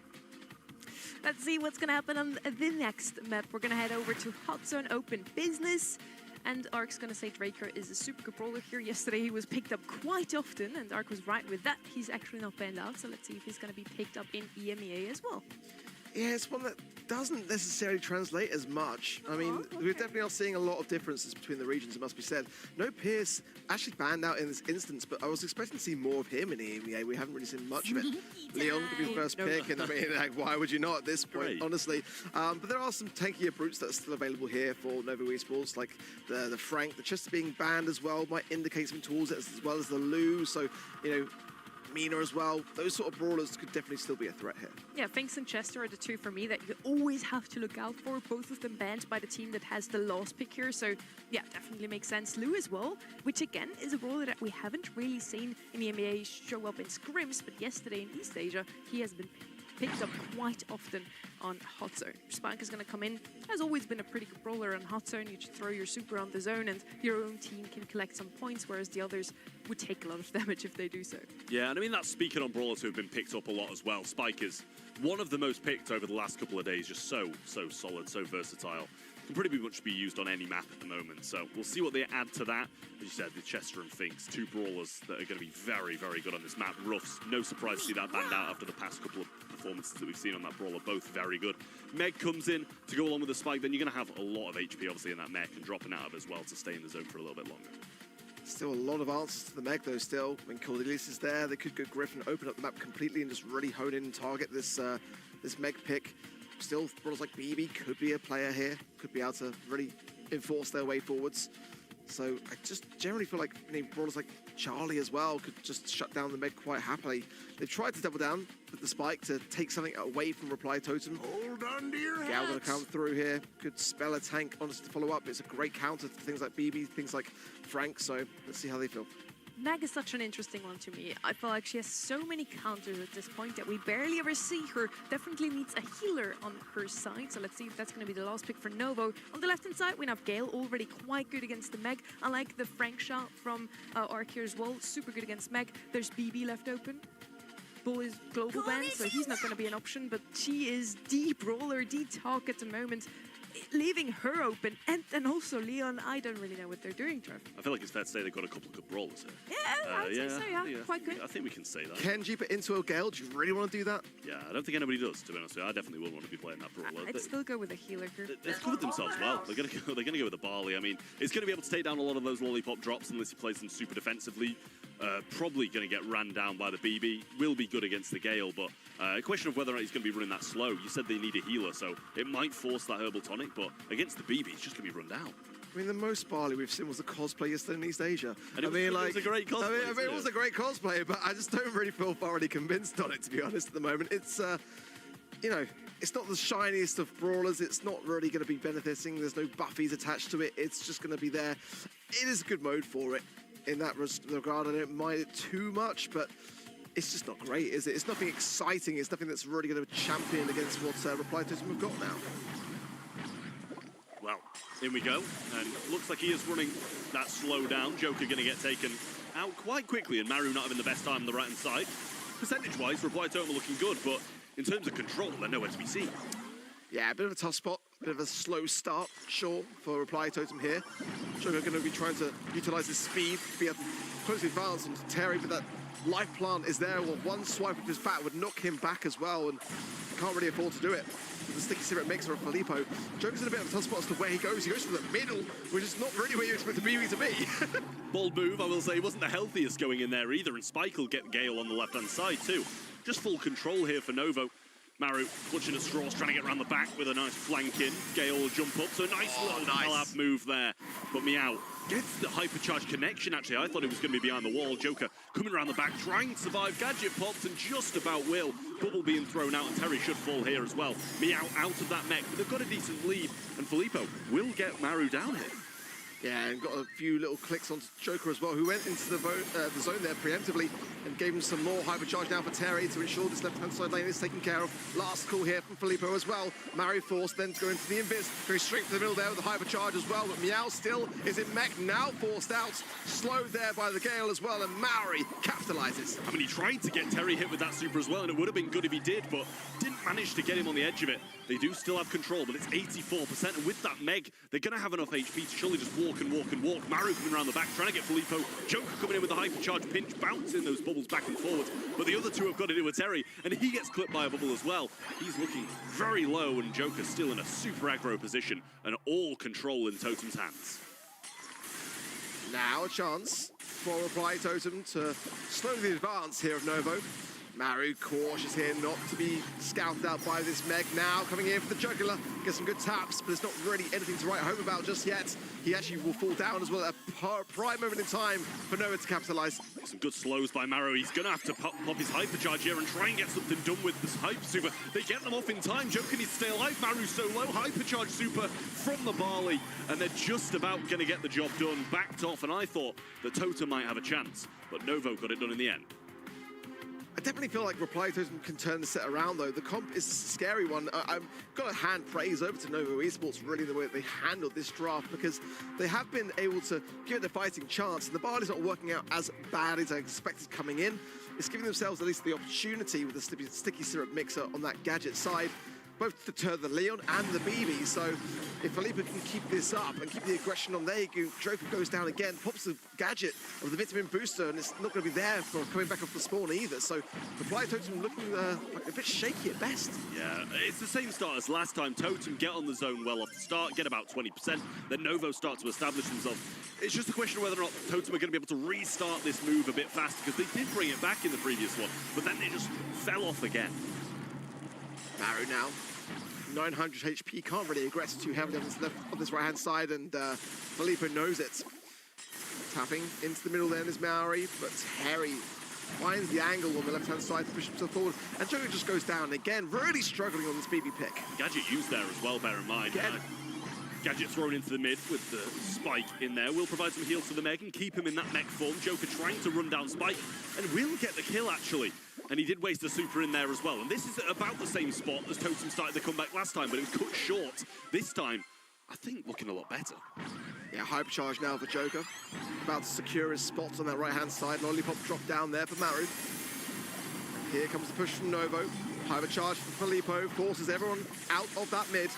Let's see what's going to happen on the next map. We're going to head over to Hot Zone Open Business. And Ark's going to say Draker is a super good brawler here. Yesterday he was picked up quite often, and Ark was right with that. He's actually not banned out, so let's see if he's going to be picked up in EMEA as well. Yeah, it's one that doesn't necessarily translate as much. I mean, we're definitely not seeing a lot of differences between the regions, it must be said. No Pierce actually banned out in this instance, but I was expecting to see more of him in the EMEA. We haven't really seen much of it. Leon could be the first pick, and I mean, like, why would you not at this point, honestly? But there are some tankier brutes that are still available here for Novo Esports, like the Frank. The Chester being banned as well might indicate some towards it, as well as the Lou. So, you know, Mina as well. Those sort of brawlers could definitely still be a threat here. Yeah, Finks and Chester are the two for me that you always have to look out for. Both of them banned by the team that has the last pick here. So yeah, definitely makes sense. Lou as well, which again is a brawler that we haven't really seen in the EMEA show up in scrims, but yesterday in East Asia, he has been picked up quite often on Hot Zone. Spike is going to come in. Has always been a pretty good brawler on Hot Zone. You just throw your super on the zone and your own team can collect some points, whereas the others would take a lot of damage if they do so. Yeah, and I mean, that's speaking on brawlers who have been picked up a lot as well. Spike is one of the most picked over the last couple of days. Just so solid, so versatile. Can pretty much be used on any map at the moment. So we'll see what they add to that. As you said, the Chester and Finks, two brawlers that are going to be very, very good on this map. Ruffs, no surprise to see that banned out after the past couple of performances that we've seen on that brawler, both very good. Meg comes in to go along with the Spike, then you're going to have a lot of HP obviously in that mech, and dropping out of as well to stay in the zone for a little bit longer. Still a lot of answers to the Meg though still. When Cordelius is there, they could go Griffin, open up the map completely and just really hone in and target this this Meg pick. Still, brawlers like BB could be a player here, could be able to really enforce their way forwards. So I just generally feel like brawlers like Charlie as well could just shut down the Meg quite happily. They've tried to double down with the Spike to take something away from Reply Totem. Hold on to your Gal gonna come through here. Could spell a tank, honestly, to follow up. It's a great counter to things like BB, things like Frank. So let's see how they feel. Meg is such an interesting one to me. I feel like she has so many counters at this point that we barely ever see her. Definitely needs a healer on her side. So let's see if that's going to be the last pick for Novo. On the left-hand side, we have Gale, already quite good against the Meg. I like the Frank shot from Ark here as well. Super good against Meg. There's BB left open. Bull is global banned, so he's not going to be an option. But she is the brawler, the talk at the moment. Leaving her open, and then also Leon, I don't really know what they're doing, Trev. I feel like it's fair to say they've got a couple of good brawlers here. Yeah, I'd say so, yeah. Quite good. I think we can say that. Kenji, but into a Gale, do you really want to do that? Yeah, I don't think anybody does, to be honest with you. I definitely would want to be playing that brawler. I'd still go with a healer here. They've covered themselves well. They're going to go with the Barley. I mean, it's going to be able to take down a lot of those lollipop drops unless he plays them super defensively. Probably going to get ran down by the BB. Will be good against the Gale, but a question of whether or not he's going to be running that slow. You said they need a healer, so it might force that herbal tonic, but against the BB, it's just going to be run down. I mean, the most Barley we've seen was the cosplay yesterday in East Asia. And it was a great cosplay. I mean, it was a great cosplay, but I just don't really feel thoroughly convinced on it, to be honest, at the moment. It's, you know, it's not the shiniest of brawlers. It's not really going to be benefiting. There's no buffies attached to it. It's just going to be there. It is a good mode for it in that regard. I don't mind it too much, but it's just not great, is it? It's nothing exciting. It's nothing that's really going to champion against what Reply Totem have got now. Well, in we go, and looks like he is running that slow down. Joker going to get taken out quite quickly, and Maru not having the best time on the right-hand side. Percentage-wise, Reply Totem are looking good, but in terms of control, they're nowhere to be seen. Yeah, a bit of a tough spot, a bit of a slow start, sure, for Reply Totem here. Joker going to be trying to utilize his speed, be closely advanced on Terry, but that life plant is there. Well, one swipe of his bat would knock him back as well, and can't really afford to do it. The sticky cigarette mixer of Filippo. Joker's in a bit of a tough spot as to where he goes. He goes for the middle, which is not really where you expect the BB to be. Bold move, I will say. He wasn't the healthiest going in there either, and Spike will get Gale on the left-hand side too. Just full control here for Novo. Maru clutching at straws, trying to get around the back with a nice flank in. Gale will jump up, so nice little Malab move there. But Meow gets the hypercharge connection, actually. I thought it was going to be behind the wall. Joker coming around the back, trying to survive. Gadget pops and just about will. Bubble being thrown out, and Terry should fall here as well. Meow out of that mech, but they've got a decent lead, and Filippo will get Maru down here. Yeah, and got a few little clicks onto Joker as well, who went into the zone there preemptively and gave him some more hypercharge down for Terry to ensure this left-hand side lane is taken care of. Last call here from Filippo as well. Maru forced then to go into the invis, going straight to the middle there with the hypercharge as well, but Meow still is in mech, now forced out, slowed there by the Gale as well, and Maori capitalizes. I mean, he tried to get Terry hit with that super as well, and it would have been good if he did, but didn't manage to get him on the edge of it. They do still have control, but it's 84%, and with that Meg, they're going to have enough HP to surely just walk walk and walk and walk. Maru coming around the back, trying to get Filippo. Joker coming in with the hypercharge pinch, bouncing those bubbles back and forward. But the other two have got to do with Terry, and he gets clipped by a bubble as well. He's looking very low, and Joker's still in a super aggro position, and all control in Totem's hands. Now a chance for Reply Totem to slow the advance here of Novo. Maru cautious here not to be scouted out by this Meg. Now coming in for the jugular, gets some good taps, but it's not really anything to write home about just yet. He actually will fall down as well at a prime moment in time for Noah to capitalize. Some good slows by Maru. He's going to have to pop his hypercharge here and try and get something done with this hyper super. They get them off in time. Joker needs to stay alive. Maru's so low. Hypercharge super from the Barley, and they're just about going to get the job done. Backed off, and I thought that Totem might have a chance, but Novo got it done in the end. I definitely feel like Reply Totem can turn the set around, though. The comp is a scary one. I've got to hand praise over to Novo Esports, really, the way that they handled this draft, because they have been able to give it a fighting chance, and the Barley's not working out as bad as I expected coming in. It's giving themselves at least the opportunity with the sticky syrup mixer on that gadget side, both to deter the Leon and the BB. So if Filippo can keep this up and keep the aggression on there, Joker goes down again, pops the gadget of the vitamin booster, and it's not going to be there for coming back off the spawn either. So Reply Totem looking like a bit shaky at best. Yeah, it's the same start as last time. Totem get on the zone well off the start, get about 20%, then Novo start to establish themselves. It's just a question of whether or not Totem are going to be able to restart this move a bit faster, because they did bring it back in the previous one, but then they just fell off again. Maru now, 900 HP, can't really aggress too heavily on this right-hand side, and Filippo knows it. Tapping into the middle then is Maori, but Terry finds the angle on the left-hand side to push himself forward, and Joker just goes down again, really struggling on this BB pick. Gadget used there as well, bear in mind. Gadget thrown into the mid with the Spike in there. Will provide some heals for the Meg and keep him in that mech form. Joker trying to run down Spike, and will get the kill, actually. And he did waste a super in there as well. And this is about the same spot as Totem started to come back last time, but it was cut short. This time, I think looking a lot better. Yeah, hypercharge now for Joker. About to secure his spot on that right-hand side. Lollipop drop down there for Maru. Here comes the push from Novo. Hypercharge for Filippo. Forces everyone out of that mid.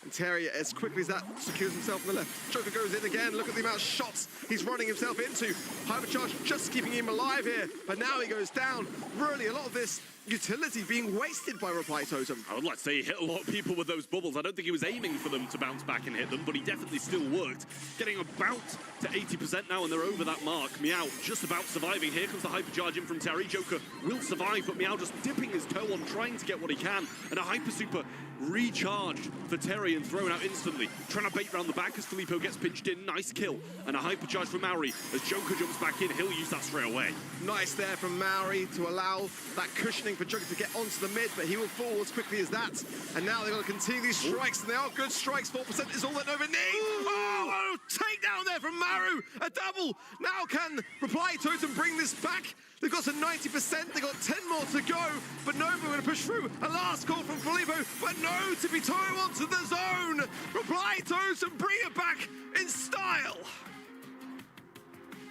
And Terry, as quickly as that secures himself on the left, Joker goes in again. Look at the amount of shots he's running himself into. Hypercharge just keeping him alive here, but now he goes down. Really, a lot of this utility being wasted by Reply Totem. I would like to say he hit a lot of people with those bubbles. I don't think he was aiming for them to bounce back and hit them, but he definitely still worked. Getting about to 80% now, and they're over that mark. Meow just about surviving. Here comes the hypercharge in from Terry. Joker will survive, but Meow just dipping his toe on, trying to get what he can. And a hyper super recharged for Terry and thrown out instantly. Trying to bait around the back as Filippo gets pinched in. Nice kill. And a hypercharge from Maori. As Joker jumps back in, he'll use that straight away. Nice there from Maori to allow that cushioning for Joker to get onto the mid, but he will fall as quickly as that. And now they've got to continue these strikes, and they are good strikes. 4% is all that Nova needs. Oh, takedown there from Maru. A double. Now can Reply Totem bring this back? They've got to 90%. They've got 10 more to go, but Nova going to push through. A last call from Filippo, but no to be towing onto the zone. Reply Totem bring it back in style.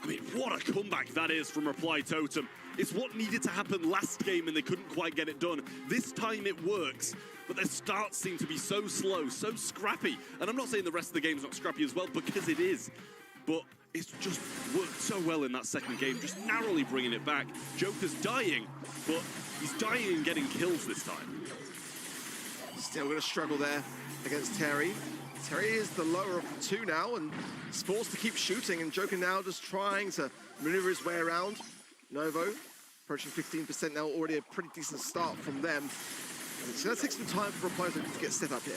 I mean, what a comeback that is from Reply Totem. It's what needed to happen last game and they couldn't quite get it done. This time it works, but their starts seem to be so slow, so scrappy. And I'm not saying the rest of the game's not scrappy as well, because it is. But it's just worked so well in that second game, just narrowly bringing it back. Joker's dying, but he's dying and getting kills this time. Still going to struggle there against Terry. Terry is the lower of the two now, and he's forced to keep shooting, and Joker now just trying to maneuver his way around. Novo approaching 15% now, already a pretty decent start from them. And it's going to take some time for Reply Totem to get set up here.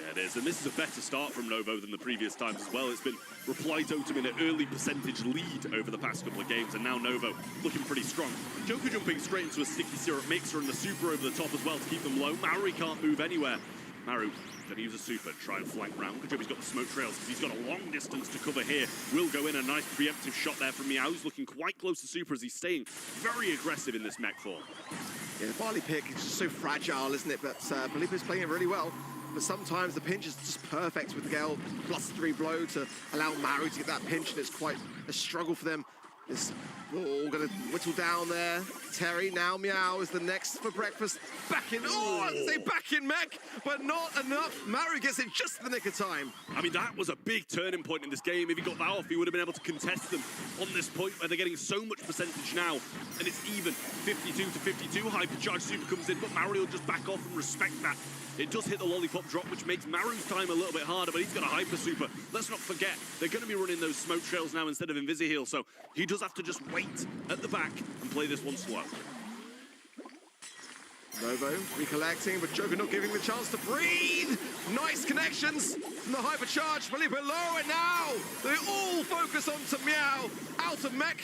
Yeah, it is, and this is a better start from Novo than the previous times as well. It's been Reply Totem in an early percentage lead over the past couple of games, and now Novo looking pretty strong. Joker jumping straight into a sticky syrup mixer and the super over the top as well to keep them low. Maru can't move anywhere. Maru going to use a super to try and flank round. Good job he's got the smoke trails because he's got a long distance to cover here. Will go in, a nice preemptive shot there from Meow. He's looking quite close to super as he's staying very aggressive in this mech form. Yeah, the Barley pick is just so fragile, isn't it? But Filippo's playing it really well. But sometimes the pinch is just perfect with the Gale +3 blow to allow Maru to get that pinch, and it's quite a struggle for them It's all going to whittle down there. Terry, now Meow is the next for breakfast. Back in, oh, I say back in mech, but not enough. Maru gets it just in the nick of time. I mean, that was a big turning point in this game. If he got that off, he would have been able to contest them on this point where they're getting so much percentage now. And it's even 52 to 52. Hypercharge super comes in, but Maru will just back off and respect that. It does hit the lollipop drop, which makes Maru's time a little bit harder, but he's got a hyper super. Let's not forget, they're going to be running those smoke trails now instead of Invisi-Heal, so he does have to just wait at the back and play this one slow. Novo recollecting, but Joker not giving the chance to breathe. Nice connections from the hypercharge. Felipe low, and now they all focus onto Meow. Out of mech,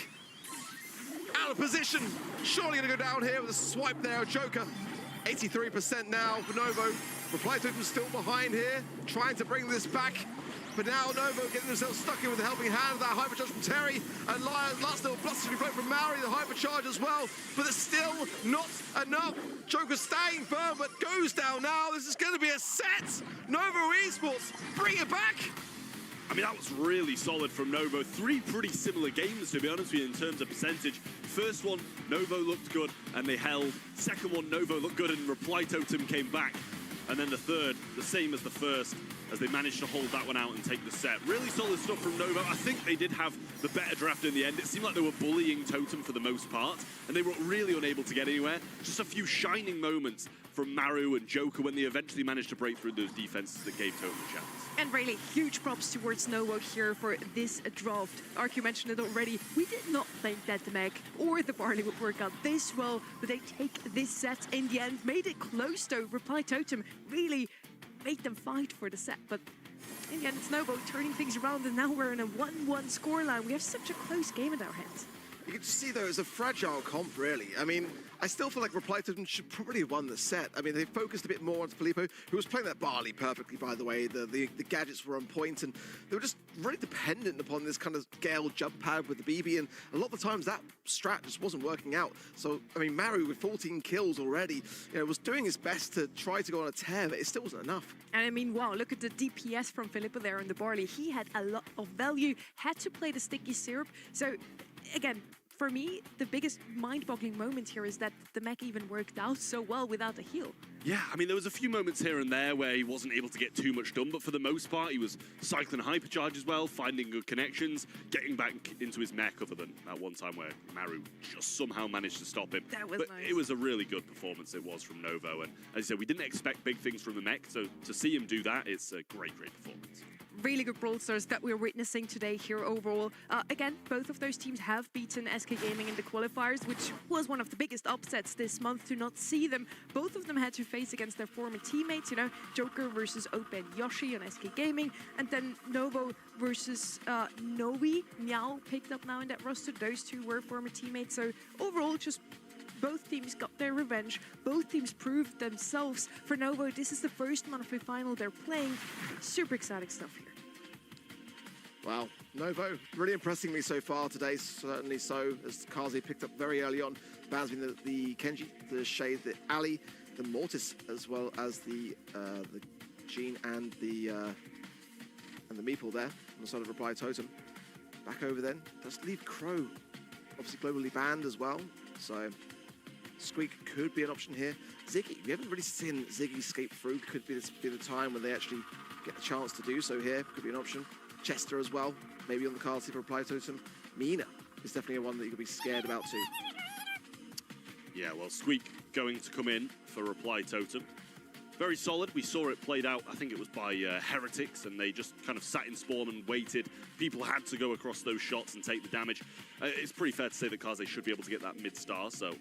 out of position. Surely going to go down here with a swipe there. Joker, 83% now for Novo. Reply Totem still behind here, trying to bring this back. But now Novo getting themselves stuck in with a helping hand of that hypercharge from Terry. And last little blustery blow from Maori, the hypercharge as well. But it's still not enough. Joker staying firm, but goes down now. This is going to be a set. Novo Esports, bring it back. I mean, that was really solid from Novo. 3 pretty similar games, to be honest with you, in terms of percentage. First one, Novo looked good, and they held. Second one, Novo looked good, and Reply Totem came back. And then the third, the same as the first, as they managed to hold that one out and take the set. Really solid stuff from Novo. I think they did have the better draft in the end. It seemed like they were bullying Totem for the most part, and they were really unable to get anywhere. Just a few shining moments from Maru and Joker when they eventually managed to break through those defenses that gave Totem a chance. And really, huge props towards Novo here for this draft. Ark, you mentioned it already. We did not think that the mech or the barley would work out this well, but they take this set in the end, made it close though. Reply Totem really made them fight for the set, but in the end, it's Novo turning things around, and now we're in a 1-1 scoreline. We have such a close game in our hands. You can just see, though, it's a fragile comp, really. I mean, I still feel like Reply Totem should probably have won the set. I mean, they focused a bit more on Filippo, who was playing that barley perfectly, by the way. The gadgets were on point, and they were just really dependent upon this kind of Gale jump pad with the BB, and a lot of the times that strat just wasn't working out. So, I mean, Maru with 14 kills already, was doing his best to try to go on a tear, but it still wasn't enough. And I mean, wow, look at the DPS from Filippo there in the barley. He had a lot of value, had to play the sticky syrup. So, again, for me, the biggest mind-boggling moment here is that the mech even worked out so well without a heal. Yeah, I mean, there was a few moments here and there where he wasn't able to get too much done, but for the most part, he was cycling hypercharge as well, finding good connections, getting back into his mech, other than that one time where Maru just somehow managed to stop him. That was nice. It was a really good performance, it was, from Novo, and as I said, we didn't expect big things from the mech, so to see him do that, it's a great, great performance. Really good Brawl Stars that we're witnessing today here overall. Again, both of those teams have beaten SK Gaming in the qualifiers, which was one of the biggest upsets this month to not see them. Both of them had to face against their former teammates, Joker versus Open Yoshi on SK Gaming, and then Novo versus Novi. Meow picked up now in that roster. Those two were former teammates. So overall, just both teams got their revenge. Both teams proved themselves. For Novo, this is the first monthly final they're playing. Super exciting stuff here. Wow, Novo really impressing me so far today, certainly so, as Kazi picked up very early on, bans being the Kenji, the Shade, the Ali, the Mortis, as well as the Gene and the Meeple there on the side of Reply Totem. Back over then, does leave Crow, obviously globally banned as well, so Squeak could be an option here. Ziggy, we haven't really seen Ziggy escape through, could be the time when they actually get the chance to do so here, could be an option. Chester as well, maybe on the cards here for Reply Totem. Mina is definitely a one that you could be scared about too. Yeah, well, Squeak going to come in for Reply Totem. Very solid. We saw it played out, I think it was by Heretics, and they just kind of sat in spawn and waited. People had to go across those shots and take the damage. It's pretty fair to say that Kaze should be able to get that mid-star, so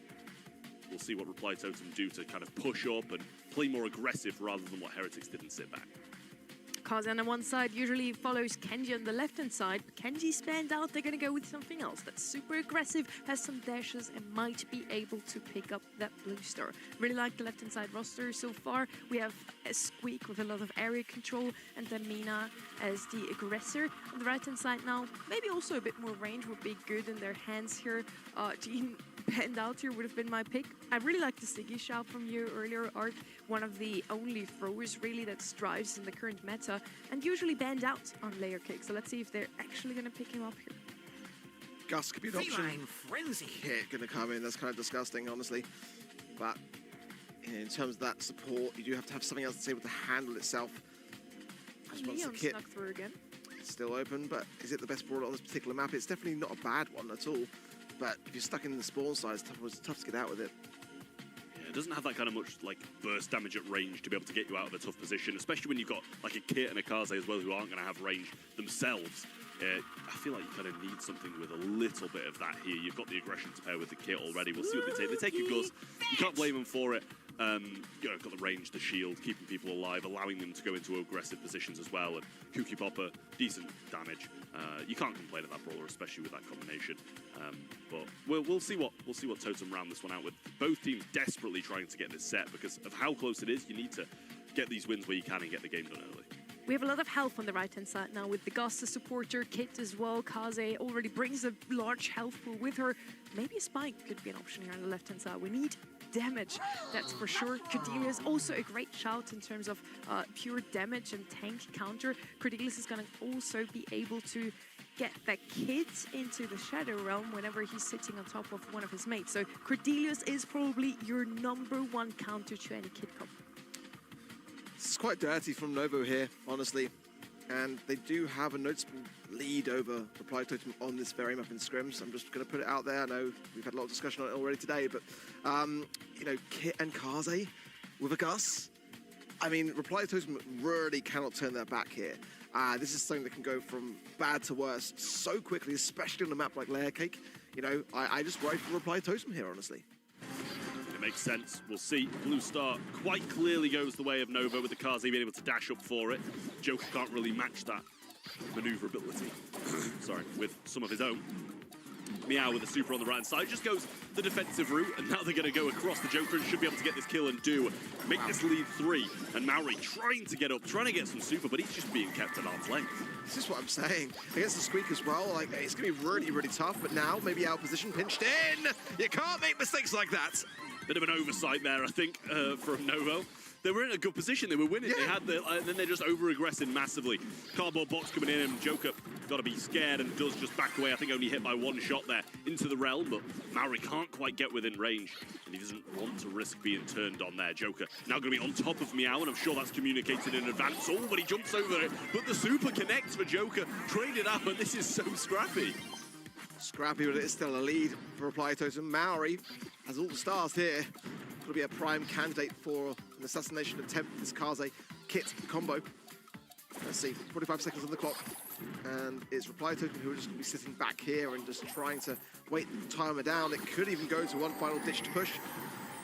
we'll see what Reply Totem do to kind of push up and play more aggressive rather than what Heretics did and sit back. Kaze on one side usually follows Kenji on the left-hand side. Kenji spanned out, they're going to go with something else that's super aggressive, has some dashes, and might be able to pick up that blue star. Really like the left-hand side roster so far. We have a Squeak with a lot of area control, and then Mina as the aggressor. On the right-hand side now, maybe also a bit more range would be good in their hands here. Gene banned out here would have been my pick. I really like the Siggy shout from you earlier, Art. One of the only throwers really that strives in the current meta, and usually banned out on layer kick. So let's see if they're actually going to pick him up here. Gus could be an option. Feline frenzy. Hit going to come in. That's kind of disgusting, honestly. But in terms of that support, you do have to have something else that's able to handle itself. Just once the Leon kit snuck through again. is still open, but is it the best brawler on this particular map? It's definitely not a bad one at all. But if you're stuck in the spawn side, it's tough to get out with it. It doesn't have that kind of much like burst damage at range to be able to get you out of a tough position, especially when you've got like a Kit and a Kaze as well who aren't going to have range themselves. I feel like you kind of need something with a little bit of that here. You've got the aggression to pair with the Kit already. We'll see what they take. They take a Gus. You can't blame them for it. You know, got the range, the shield, keeping people alive, allowing them to go into aggressive positions as well. And Kooky Popper, decent damage. You can't complain at that brawler, especially with that combination. But we'll see what Totem round this one out with. Both teams desperately trying to get this set because of how close it is. You need to get these wins where you can and get the game done early. We have a lot of health on the right-hand side now with the Gus, the supporter, Kit as well. Kaze already brings a large health pool with her. Maybe a Spike could be an option here on the left-hand side. We need damage, that's for sure. Cordelia is also a great shout in terms of pure damage and tank counter. Cordelia is going to also be able to get the Kit into the Shadow Realm whenever he's sitting on top of one of his mates. So Cordelius is probably your #1 counter to any Kit comp. It's quite dirty from Novo here, honestly. And they do have a noticeable lead over Reply Totem on this very map in scrims. I'm just going to put it out there. I know we've had a lot of discussion on it already today, but, you know, Kit and Kaze with a Gus. I mean, Reply Totem really cannot turn their back here. This is something that can go from bad to worse so quickly, especially on a map like Layer Cake. You know, I just worry for Reply Totem here, honestly. It makes sense. We'll see. Blue Star quite clearly goes the way of Nova with the Kaze being able to dash up for it. Joker can't really match that maneuverability. Sorry, with some of his own. Meow with the super on the right side just goes the defensive route, and now they're going to go across the Joker and should be able to get this kill and make this lead 3. And Maori trying to get up, trying to get some super, but he's just being kept at arm's length. This is what I'm saying. Against the Squeak as well, like, it's going to be really, really tough, but now maybe out of position, pinched in. You can't make mistakes like that. Bit of an oversight there, I think, from Novo. They were in a good position. They were winning. Yeah. They had and then they're just over-aggressing massively. Cardboard box coming in, and Joker got to be scared and does just back away. I think only hit by 1 shot there into the realm, but Maori can't quite get within range, and he doesn't want to risk being turned on there. Joker now going to be on top of Meow, and I'm sure that's communicated in advance. Oh, but he jumps over it, but the super connects for Joker. Traded out, and this is so scrappy. Scrappy, but it is still a lead for Reply Totem. Maori has all the stars here. Could be a prime candidate for an assassination attempt. This Kaze Kit combo. Let's see, 45 seconds on the clock. And it's Reply Totem who are just going to be sitting back here and just trying to wait the timer down. It could even go to one final ditch to push.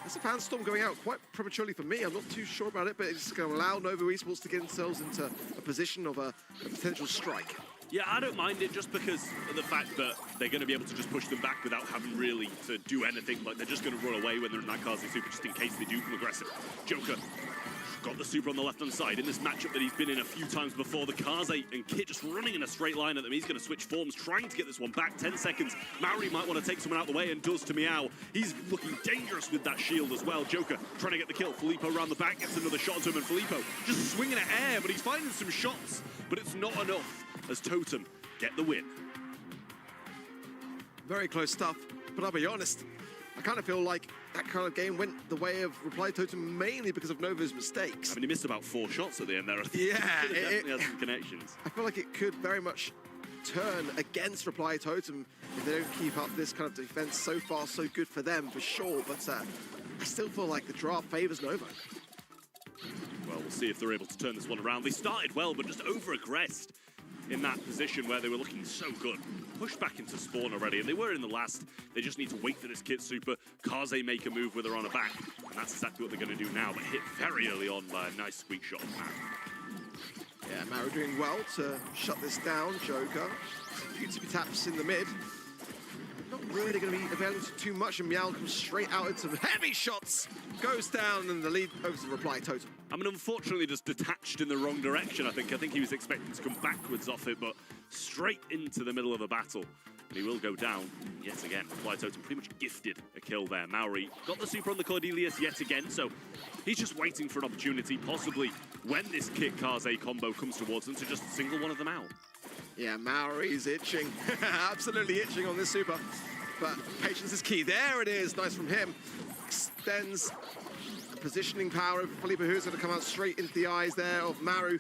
There's a fan storm going out quite prematurely for me. I'm not too sure about it, but it's going to allow Novo Esports to get themselves into a position of a potential strike. Yeah, I don't mind it just because of the fact that they're going to be able to just push them back without having really to do anything. Like, they're just going to run away when they're in that Kaze super just in case they do come aggressive. Joker got the super on the left-hand side in this matchup that he's been in a few times before. The Kaze and Kit just running in a straight line at them. He's going to switch forms, trying to get this one back. 10 seconds. Maori might want to take someone out of the way and does to Meow. He's looking dangerous with that shield as well. Joker trying to get the kill. Filippo around the back gets another shot to him, and Filippo just swinging at air, but he's finding some shots, but it's not enough as Totem get the win. Very close stuff, but I'll be honest, I kind of feel like that kind of game went the way of Reply Totem mainly because of Novo's mistakes. I mean, he missed about 4 shots at the end there. I think. Yeah, He definitely has some connections. I feel like it could very much turn against Reply Totem if they don't keep up this kind of defense. So far, so good for them, for sure, but I still feel like the draft favors Novo. Well, we'll see if they're able to turn this one around. They started well, but just over-aggressed in that position where they were looking so good. Pushed back into spawn already, and they were in the last. They just need to wait for this Kit super. Kaze make a move with her on her back, and that's exactly what they're going to do now, but hit very early on by a nice squeak shot of Matt. Yeah, Maru doing well to shut this down. Joker, a few tippy taps in the mid. Not really going to be available too much, and Meow comes straight out into some heavy shots. Goes down, and the lead over to Reply Totem. I mean, unfortunately, just detached in the wrong direction, I think. I think he was expecting to come backwards off it, but straight into the middle of the battle. And he will go down yet again. Reply Totem pretty much gifted a kill there. Maori got the super on the Cordelius yet again, so he's just waiting for an opportunity, possibly when this Kit Kaze combo comes towards them, to just single one of them out. Yeah, Maori's itching. Absolutely itching on this super. But patience is key. There it is. Nice from him. Extends positioning power over Felipe, who's going to come out straight into the eyes there of Maru.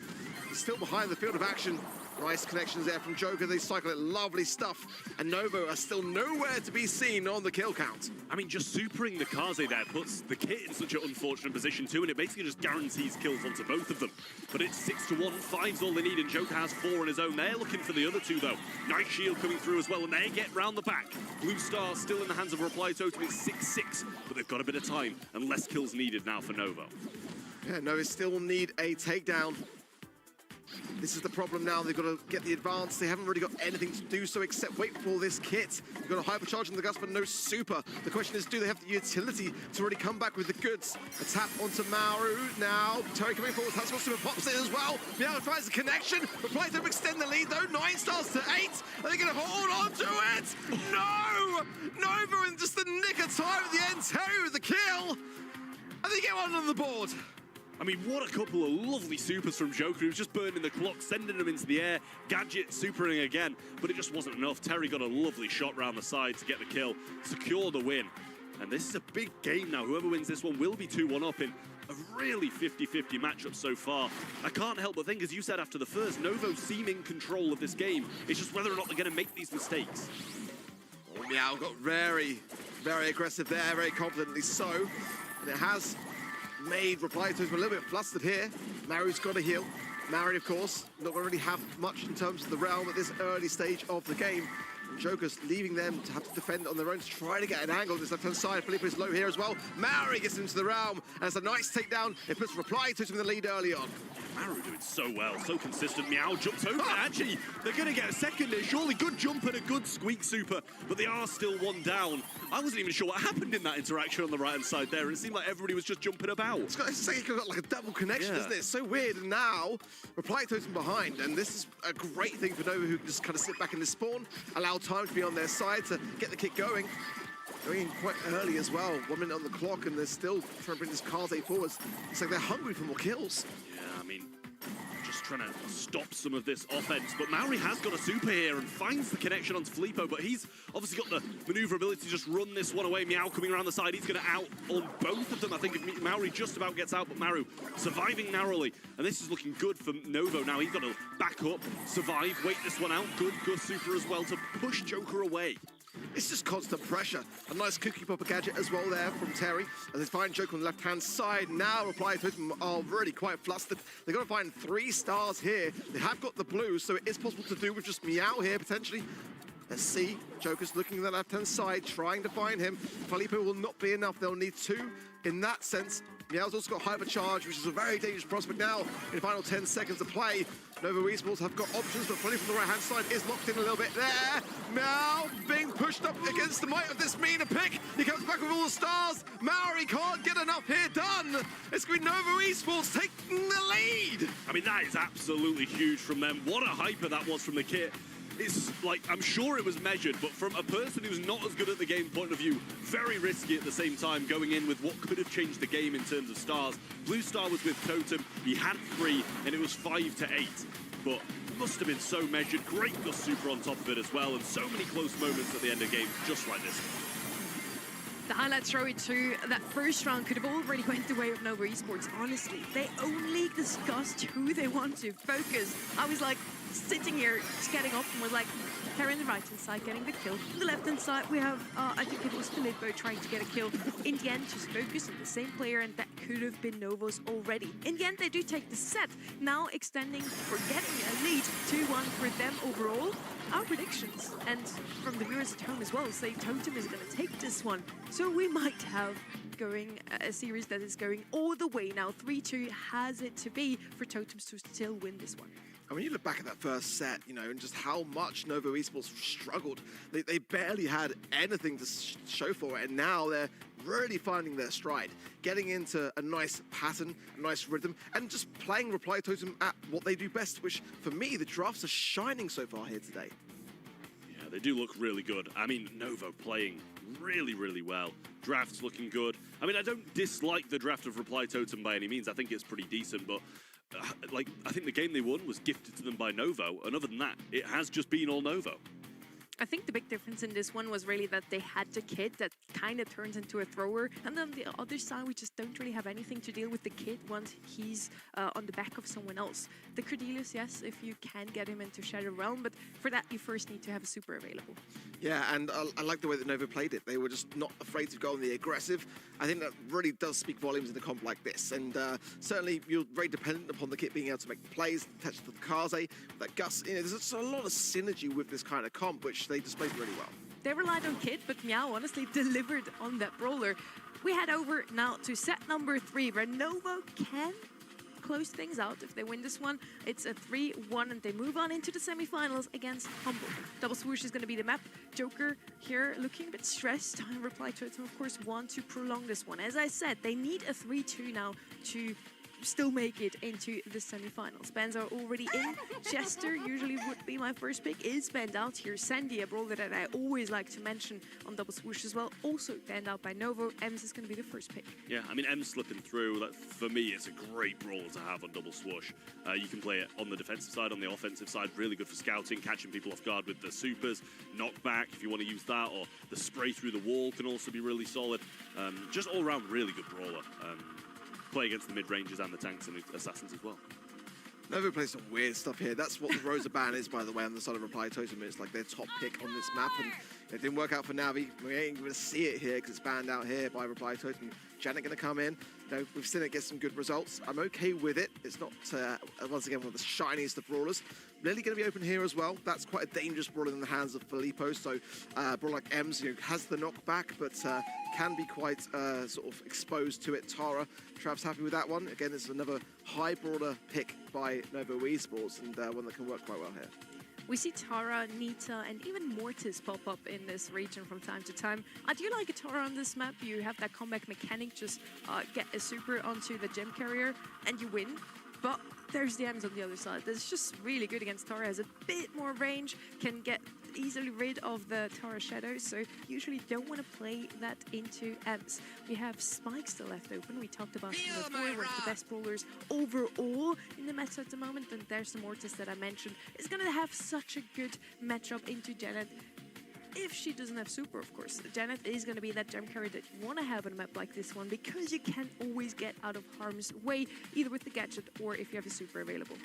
He's still behind the field of action. Nice connections there from Joker. They cycle it. Lovely stuff. And Novo are still nowhere to be seen on the kill count. I mean, just supering the Kaze there puts the kit in such an unfortunate position too, and it basically just guarantees kills onto both of them. But it's 6-1, 5's all they need, and Joker has 4 on his own. They're looking for the other 2 though. Nice shield coming through as well, and they get round the back. Blue Star still in the hands of Reply Totem. It's 6-6, but they've got a bit of time, and less kills needed now for Novo. Yeah, Novo still need a takedown. This is the problem now. They've got to get the advance. They haven't really got anything to do so except wait for this kit. They've got a hypercharge in the Gus, but no super. The question is, do they have the utility to really come back with the goods? A tap onto Maru now. Terry coming forward. That's what super pops in as well. Meow finds the connection. Reply to extend the lead though. 9 stars to 8. Are they going to hold on to it? No! Nova in just the nick of time at the end. Terry with the kill. And they get one on the board. I mean, what a couple of lovely supers from Joker. He was just burning the clock, sending them into the air. Gadget supering again, but it just wasn't enough. Terry got a lovely shot round the side to get the kill, secure the win. And this is a big game now. Whoever wins this one will be 2-1 up in a really 50-50 matchup so far. I can't help but think, as you said after the first, Novo seem in control of this game. It's just whether or not they're going to make these mistakes. Oh, Meow got very, very aggressive there, very confidently so. And it has made Reply Totem a little bit flustered here. Maru's got to heal. Maru, of course, not going to really have much in terms of the realm at this early stage of the game. And Joker's leaving them to have to defend on their own to try to get an angle on this left-hand side. Felipe is low here as well. Maru gets into the realm, and it's a nice takedown. It puts Reply Totem in the lead early on. Maru doing so well, so consistent. Meow jumps over. Actually, they're going to get a second here. Surely good jump and a good squeak super, but they are still 1 down. I wasn't even sure what happened in that interaction on the right-hand side there. It seemed like everybody was just jumping about. It's got like a double connection, isn't it? It's so weird. And now, Reply Totem behind, and this is a great thing for Nova, who can just kind of sit back in the spawn, allow time to be on their side to get the kick going. Going in quite early as well. 1 minute on the clock, and they're still trying to bring this Kaze forwards. It's like they're hungry for more kills. Yeah, I mean, just trying to stop some of this offense. But Maori has got a super here and finds the connection onto Filippo, but he's obviously got the maneuverability to just run this one away. Meow coming around the side. He's going to out on both of them. I think if Maori just about gets out, but Maru surviving narrowly. And this is looking good for Novo now. He's got to back up, survive, wait this one out. Good super as well to push Joker away. It's just constant pressure. A nice cookie popper gadget as well there from Terry. As they find Joker on the left-hand side. Now Reply Totem are really quite flustered. They've got to find 3 stars here. They have got the blue, so it is possible to do with just Meow here, potentially. Let's see. Joker's looking at the left-hand side, trying to find him. Felipe will not be enough. They'll need 2 in that sense. Meow's also got hypercharge, which is a very dangerous prospect now. In the final 10 seconds of play, Nova Esports have got options, but Felipe from the right-hand side is locked in a little bit there. Meow being pushed up against the might of this Mina pick. He comes back with all the stars. Maori can't get enough here done. It's going to be Nova Esports taking the lead. I mean, that is absolutely huge from them. What a hyper that was from the kit. It's like, I'm sure it was measured, but from a person who's not as good at the game point of view, very risky at the same time, going in with what could have changed the game in terms of stars. Blue Star was with Totem, he had 3, and it was 5 to 8. But must have been so measured. Great Gus super on top of it as well, and so many close moments at the end of games just like this. The highlights show it too. That first round could have already went the way of Nova Esports, honestly. They only discussed who they want to focus. I was like sitting here, just getting up and was like, Terry on the right-hand side getting the kill. On the left-hand side, we have, I think it was Filippo trying to get a kill. In the end, just focus on the same player, and that could have been Novo's already. In the end, they do take the set, now extending or getting a lead 2-1 for them overall. Our predictions, and from the viewers at home as well, say Totem is going to take this one. So we might have going a series that is going all the way now. 3-2 has it to be for Totems to still win this one. And when you look back at that first set, you know, and just how much Novo Esports struggled, they barely had anything to show for it, and now they're really finding their stride, getting into a nice pattern, a nice rhythm, and just playing Reply Totem at what they do best, which, for me, the drafts are shining so far here today. Yeah, they do look really good. I mean, Novo playing really, really well. Drafts looking good. I mean, I don't dislike the draft of Reply Totem by any means. I think it's pretty decent, but like, I think the game they won was gifted to them by Novo, and other than that, it has just been all Novo. I think the big difference in this one was really that they had the kid that kind of turns into a thrower, and then the other side, we just don't really have anything to deal with the kid once he's on the back of someone else. The Cordelius, yes, if you can get him into Shadow Realm, but for that you first need to have a super available. Yeah, and I like the way that Nova played it. They were just not afraid to go on the aggressive. I think that really does speak volumes in a comp like this, and certainly you're very dependent upon the kit being able to make the plays, touch the Kaze, that Gus. You know, there's just a lot of synergy with this kind of comp, which they displayed really well. They relied on Kit, but Meow honestly delivered on that brawler. We head over now to set number 3, where Novo can close things out. If they win this one, it's a 3-1, and they move on into the semifinals against Humble. Double Swoosh is going to be the map. Joker here looking a bit stressed. Reply to it, of course, want to prolong this one. As I said, they need a 3-2 now to still make it into the semifinals. Bans are already in. Chester usually would be my first pick. Is banned out here. Sandy, a brawler that I always like to mention on Double Swoosh as well, also banned out by Novo. Ems is going to be the first pick. Yeah, I mean, M's slipping through. That, for me, it's a great brawler to have on Double Swoosh. You can play it on the defensive side, on the offensive side. Really good for scouting, catching people off guard with the supers, knockback if you want to use that, or the spray through the wall can also be really solid. Just all around really good brawler. Play against the mid-rangers and the tanks and the assassins as well. Novo plays some weird stuff here. That's what the Rosa ban is, by the way, on the side of Reply Totem. It's like their top pick on this map, and it didn't work out for Navi. We ain't going to see it here because it's banned out here by Reply Totem. Janet going to come in. You know, we've seen it get some good results. I'm okay with it. It's not, once again, one of the shiniest of brawlers. Lily going to be open here as well. That's quite a dangerous brawler in the hands of Filippo. So, brawler like Ems, you know, has the knockback, but can be quite sort of exposed to it. Tara, Trav's happy with that one. Again, this is another high brawler pick by Novo Esports, and one that can work quite well here. We see Tara, Nita, and even Mortis pop up in this region from time to time. I do like a Tara on this map. You have that comeback mechanic, just get a super onto the gem carrier, and you win. But there's the Ems on the other side. That's just really good against Tara. Has a bit more range, can get easily rid of the Tara shadows, so usually don't want to play that into Ems. We have Spike still left open. We talked about him before, one of the best brawlers overall in the meta at the moment, and there's the Mortis that I mentioned. Is going to have such a good matchup into Janet. If she doesn't have super, of course. Janet is going to be that gem carry that you want to have on a map like this one, because you can always get out of harm's way, either with the gadget or if you have a super available.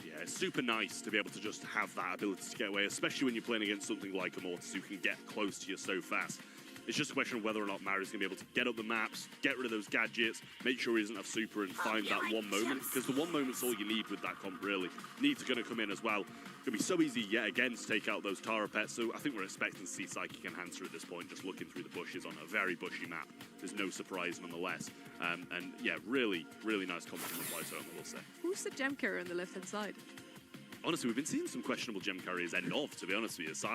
Yeah, it's super nice to be able to just have that ability to get away, especially when you're playing against something like a Mortis who can get close to you so fast. It's just a question of whether or not Mari's going to be able to get up the maps, get rid of those gadgets, make sure he doesn't have super, and find that one moment. Because the one moment's all you need with that comp, really. Nita's going to come in as well. It's going to be so easy yet again to take out those Tara pets. So I think we're expecting to see Psychic Enhancer at this point, just looking through the bushes on a very bushy map. There's no surprise nonetheless. And yeah, really, really nice comp from the Reply Totem, I will say. Who's the gem carrier on the left-hand side? Honestly, we've been seeing some questionable gem carriers end off, to be honest with you. So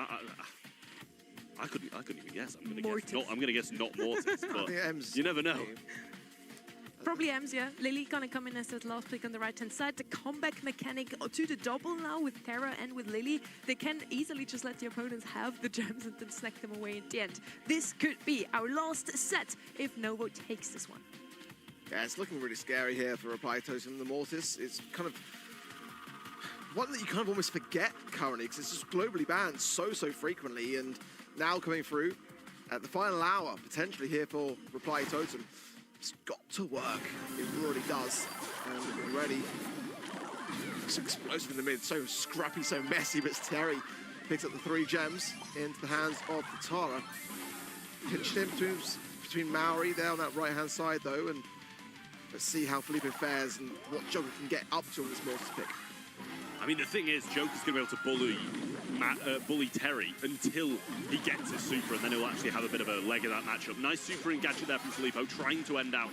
I couldn't even guess. I'm gonna guess not Mortis, but you never know. Probably Ems, yeah. Lily gonna come in as that last pick on the right-hand side. The comeback mechanic to the double now with Terra and with Lily. They can easily just let the opponents have the gems and then snack them away in the end. This could be our last set if Novo takes this one. Yeah, it's looking really scary here for Reply Totem. The Mortis is kind of one that you kind of almost forget currently, because it's just globally banned so frequently, and now coming through at the final hour, potentially here for Reply Totem. It's got to work. It really does. And already, it's explosive in the mid, so scrappy, so messy, but Terry picks up the 3 gems into the hands of the Tara. Pinched in between Maori there on that right-hand side, though, and let's see how Filippo fares and what Joker can get up to on this Mortis pick. I mean, the thing is, Joker's going to be able to bully Terry until he gets his super, and then he'll actually have a bit of a leg of that matchup. Nice super and gadget there from Filippo, trying to end out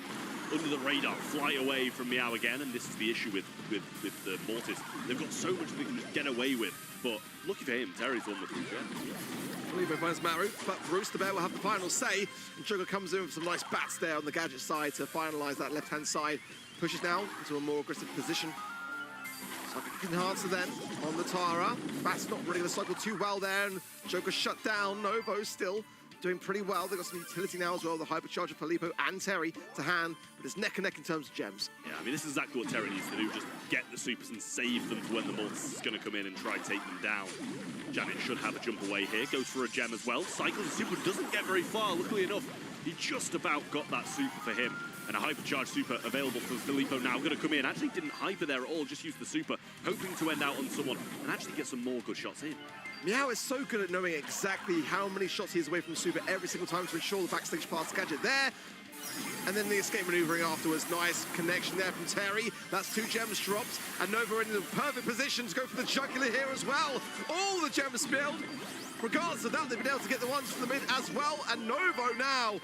under the radar, fly away from Meow again, and this is the issue with the Mortis. They've got so much they can just get away with, but lucky for him, Terry's won the 3 gems. Filippo finds Maru, but Rooster Bear will have the final say, and Joker comes in with some nice bats there on the gadget side to finalize that left-hand side. Pushes now into a more aggressive position. Enhancer then on the Tara. Bat's not really going to cycle too well there, and Joker shut down. Novo still doing pretty well. They've got some utility now as well, the Hypercharger, Filippo and Terry to hand, but it's neck and neck in terms of gems. Yeah, I mean, this is exactly what Terry needs to do, just get the supers and save them for when the Mortis is going to come in and try and take them down. Janet should have a jump away here, goes for a gem as well. Cycles the super, doesn't get very far, luckily enough. He just about got that super for him. And a hypercharged super available for Filippo now. Going to come in. Actually didn't hyper there at all, just used the super, hoping to end out on someone and actually get some more good shots in. Meow is so good at knowing exactly how many shots he is away from super every single time to ensure the backstage pass gadget there. And then the escape maneuvering afterwards. Nice connection there from Terry. That's 2 gems dropped. And Nova in the perfect position to go for the jugular here as well. All the gems spilled. Regardless of that, they've been able to get the ones from the mid as well. And Novo now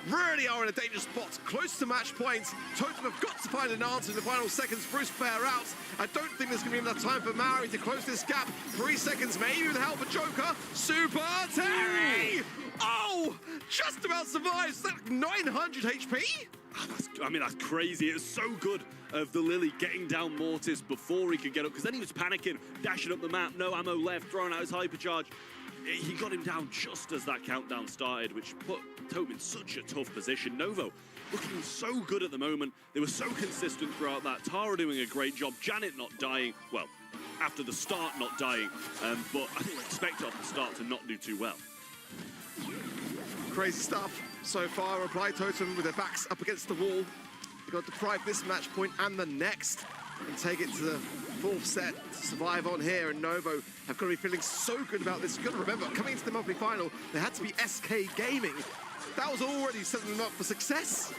really are in a dangerous spot, close to match points. Totem have got to find an answer in the final seconds. Bruce Bear out. I don't think there's going to be enough time for Maori to close this gap. 3 seconds, maybe with the help of Joker. Super Terry! Oh, just about survives. Is that 900 HP? I mean, that's crazy. It was so good of the Lily getting down Mortis before he could get up, because then he was panicking, dashing up the map, no ammo left, throwing out his hypercharge. He got him down just as that countdown started, which put Totem in such a tough position. Novo looking so good at the moment. They were so consistent throughout that. Tara doing a great job. Janet not dying. Well, after the start not dying. But I think we expect off the start to not do too well. Crazy stuff so far. Reply Totem with their backs up against the wall. They've got to deprive this match point and the next and take it to the 4th set to survive on here. And Novo have got to be feeling so good about this. You've got to remember, coming into the monthly final, they had to be SK Gaming. That was already setting them up for success.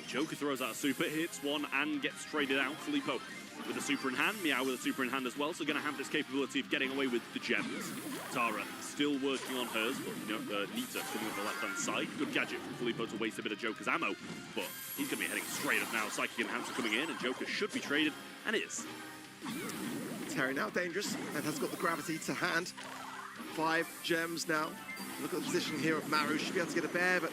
Joker throws out a super, hits one and gets traded out. Filippo with a super in hand, Meow with a super in hand as well, so going to have this capability of getting away with the gems. Tara still working on hers, but Nita coming up the left-hand side. Good gadget from Filippo to waste a bit of Joker's ammo, but he's going to be heading straight up now. Psychic Enhancer coming in, and Joker should be traded, and is. Terry now dangerous, and has got the gravity to hand. 5 gems now. Look at the position here of Maru. Should be able to get a bear, but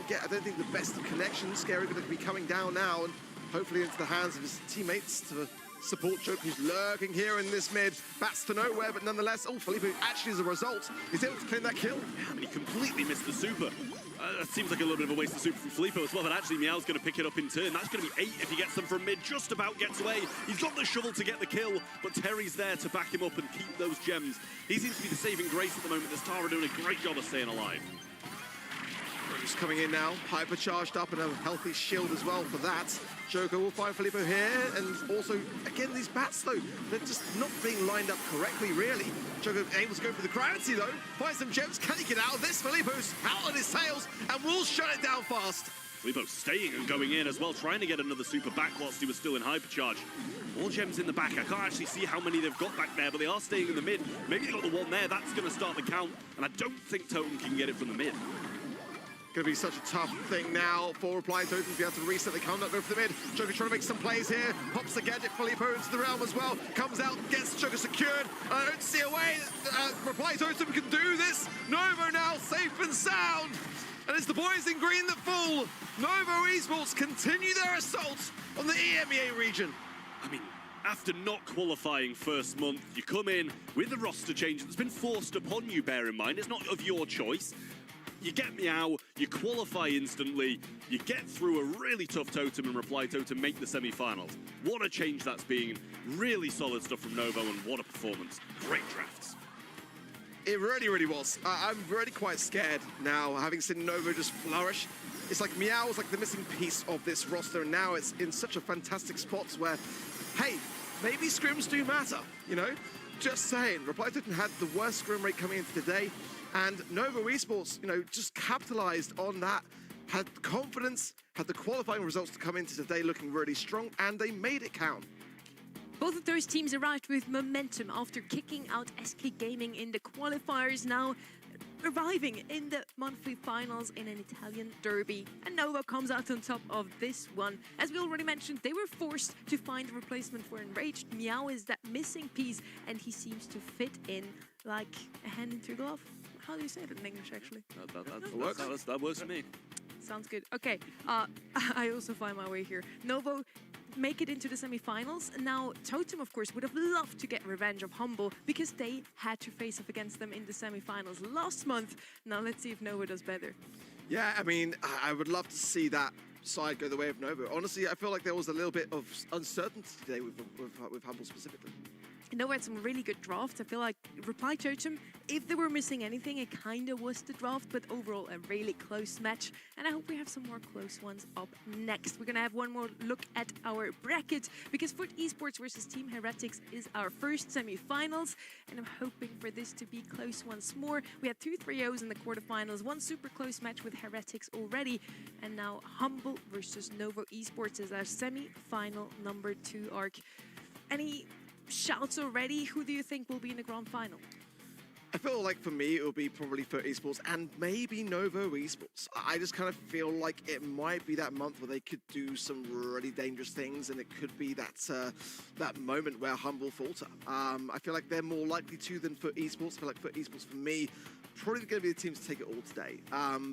I don't think the best of connections. Scary going to be coming down now, and hopefully into the hands of his teammates to support Joker, who's lurking here in this mid. Bats to nowhere, but nonetheless, Filippo actually, as a result, is able to claim that kill. Yeah, I mean, he completely missed the super. That seems like a little bit of a waste of super from Filippo as well, but actually Meow's going to pick it up in turn. That's going to be 8 if he gets them from mid. Just about gets away. He's got the shovel to get the kill, but Terry's there to back him up and keep those gems. He seems to be the saving grace at the moment. This Tara doing a great job of staying alive. Just coming in now, hypercharged up and a healthy shield as well for that. Joker will find Filippo here, and also, again, these bats, though, they're just not being lined up correctly, really. Joker able to go for the gravity, though, find some gems. Can he get out of this? Filippo's out on his tails, and will shut it down fast. Filippo staying and going in as well, trying to get another super back whilst he was still in hypercharge. More gems in the back. I can't actually see how many they've got back there, but they are staying in the mid. Maybe they've got the one there. That's going to start the count, and I don't think Totem can get it from the mid. Going to be such a tough thing now for Reply Totem to be able to reset the count, not go for the mid. Joker trying to make some plays here. Pops the gadget, Filippo into the realm as well. Comes out, gets Joker secured. I don't see a way Reply Totem can do this. Novo now safe and sound. And it's the boys in green that fall. Novo Esports continue their assault on the EMEA region. I mean, after not qualifying first month, you come in with a roster change that's been forced upon you, bear in mind. It's not of your choice. You get Meow, you qualify instantly, you get through a really tough Totem and Reply Totem make the semi-finals. What a change that's been. Really solid stuff from Novo, and what a performance. Great drafts. It really, really was. I'm really quite scared now, having seen Novo just flourish. It's like Meow was like the missing piece of this roster, and now it's in such a fantastic spot where, hey, maybe scrims do matter, you know? Just saying. Reply Totem had the worst scrim rate coming into today. And Novo Esports, you know, just capitalized on that, had confidence, had the qualifying results to come into today looking really strong, and they made it count. Both of those teams arrived with momentum after kicking out SK Gaming in the qualifiers, now arriving in the monthly finals in an Italian derby. And Novo comes out on top of this one. As we already mentioned, they were forced to find a replacement for Enraged. Meow is that missing piece, and he seems to fit in like a hand into a glove. How do you say it in English, actually? That works for me. Sounds good. Okay, I also find my way here. Novo make it into the semi-finals. Now, Totem, of course, would have loved to get revenge of Humble because they had to face off against them in the semi-finals last month. Now, let's see if Nova does better. Yeah, I mean, I would love to see that side go the way of Nova. Honestly, I feel like there was a little bit of uncertainty today with Humble specifically. Nova had some really good drafts. I feel like Reply Totem, if they were missing anything, it kind of was the draft, but overall a really close match. And I hope we have some more close ones up next. We're going to have one more look at our bracket because Foot Esports versus Team Heretics is our first semi-finals, and I'm hoping for this to be close once more. We had 2 3-0s in the quarterfinals, one super close match with Heretics already, and now Humble versus Novo Esports is our semi-final number 2 arc. Any shouts already? Who do you think will be in the grand final? I feel like for me, it will be probably for esports and maybe Novo Esports. I just kind of feel like it might be that month where they could do some really dangerous things, and it could be that moment where Humble falter. I feel like they're more likely to than for esports. I feel like for esports, for me, probably going to be the team to take it all today.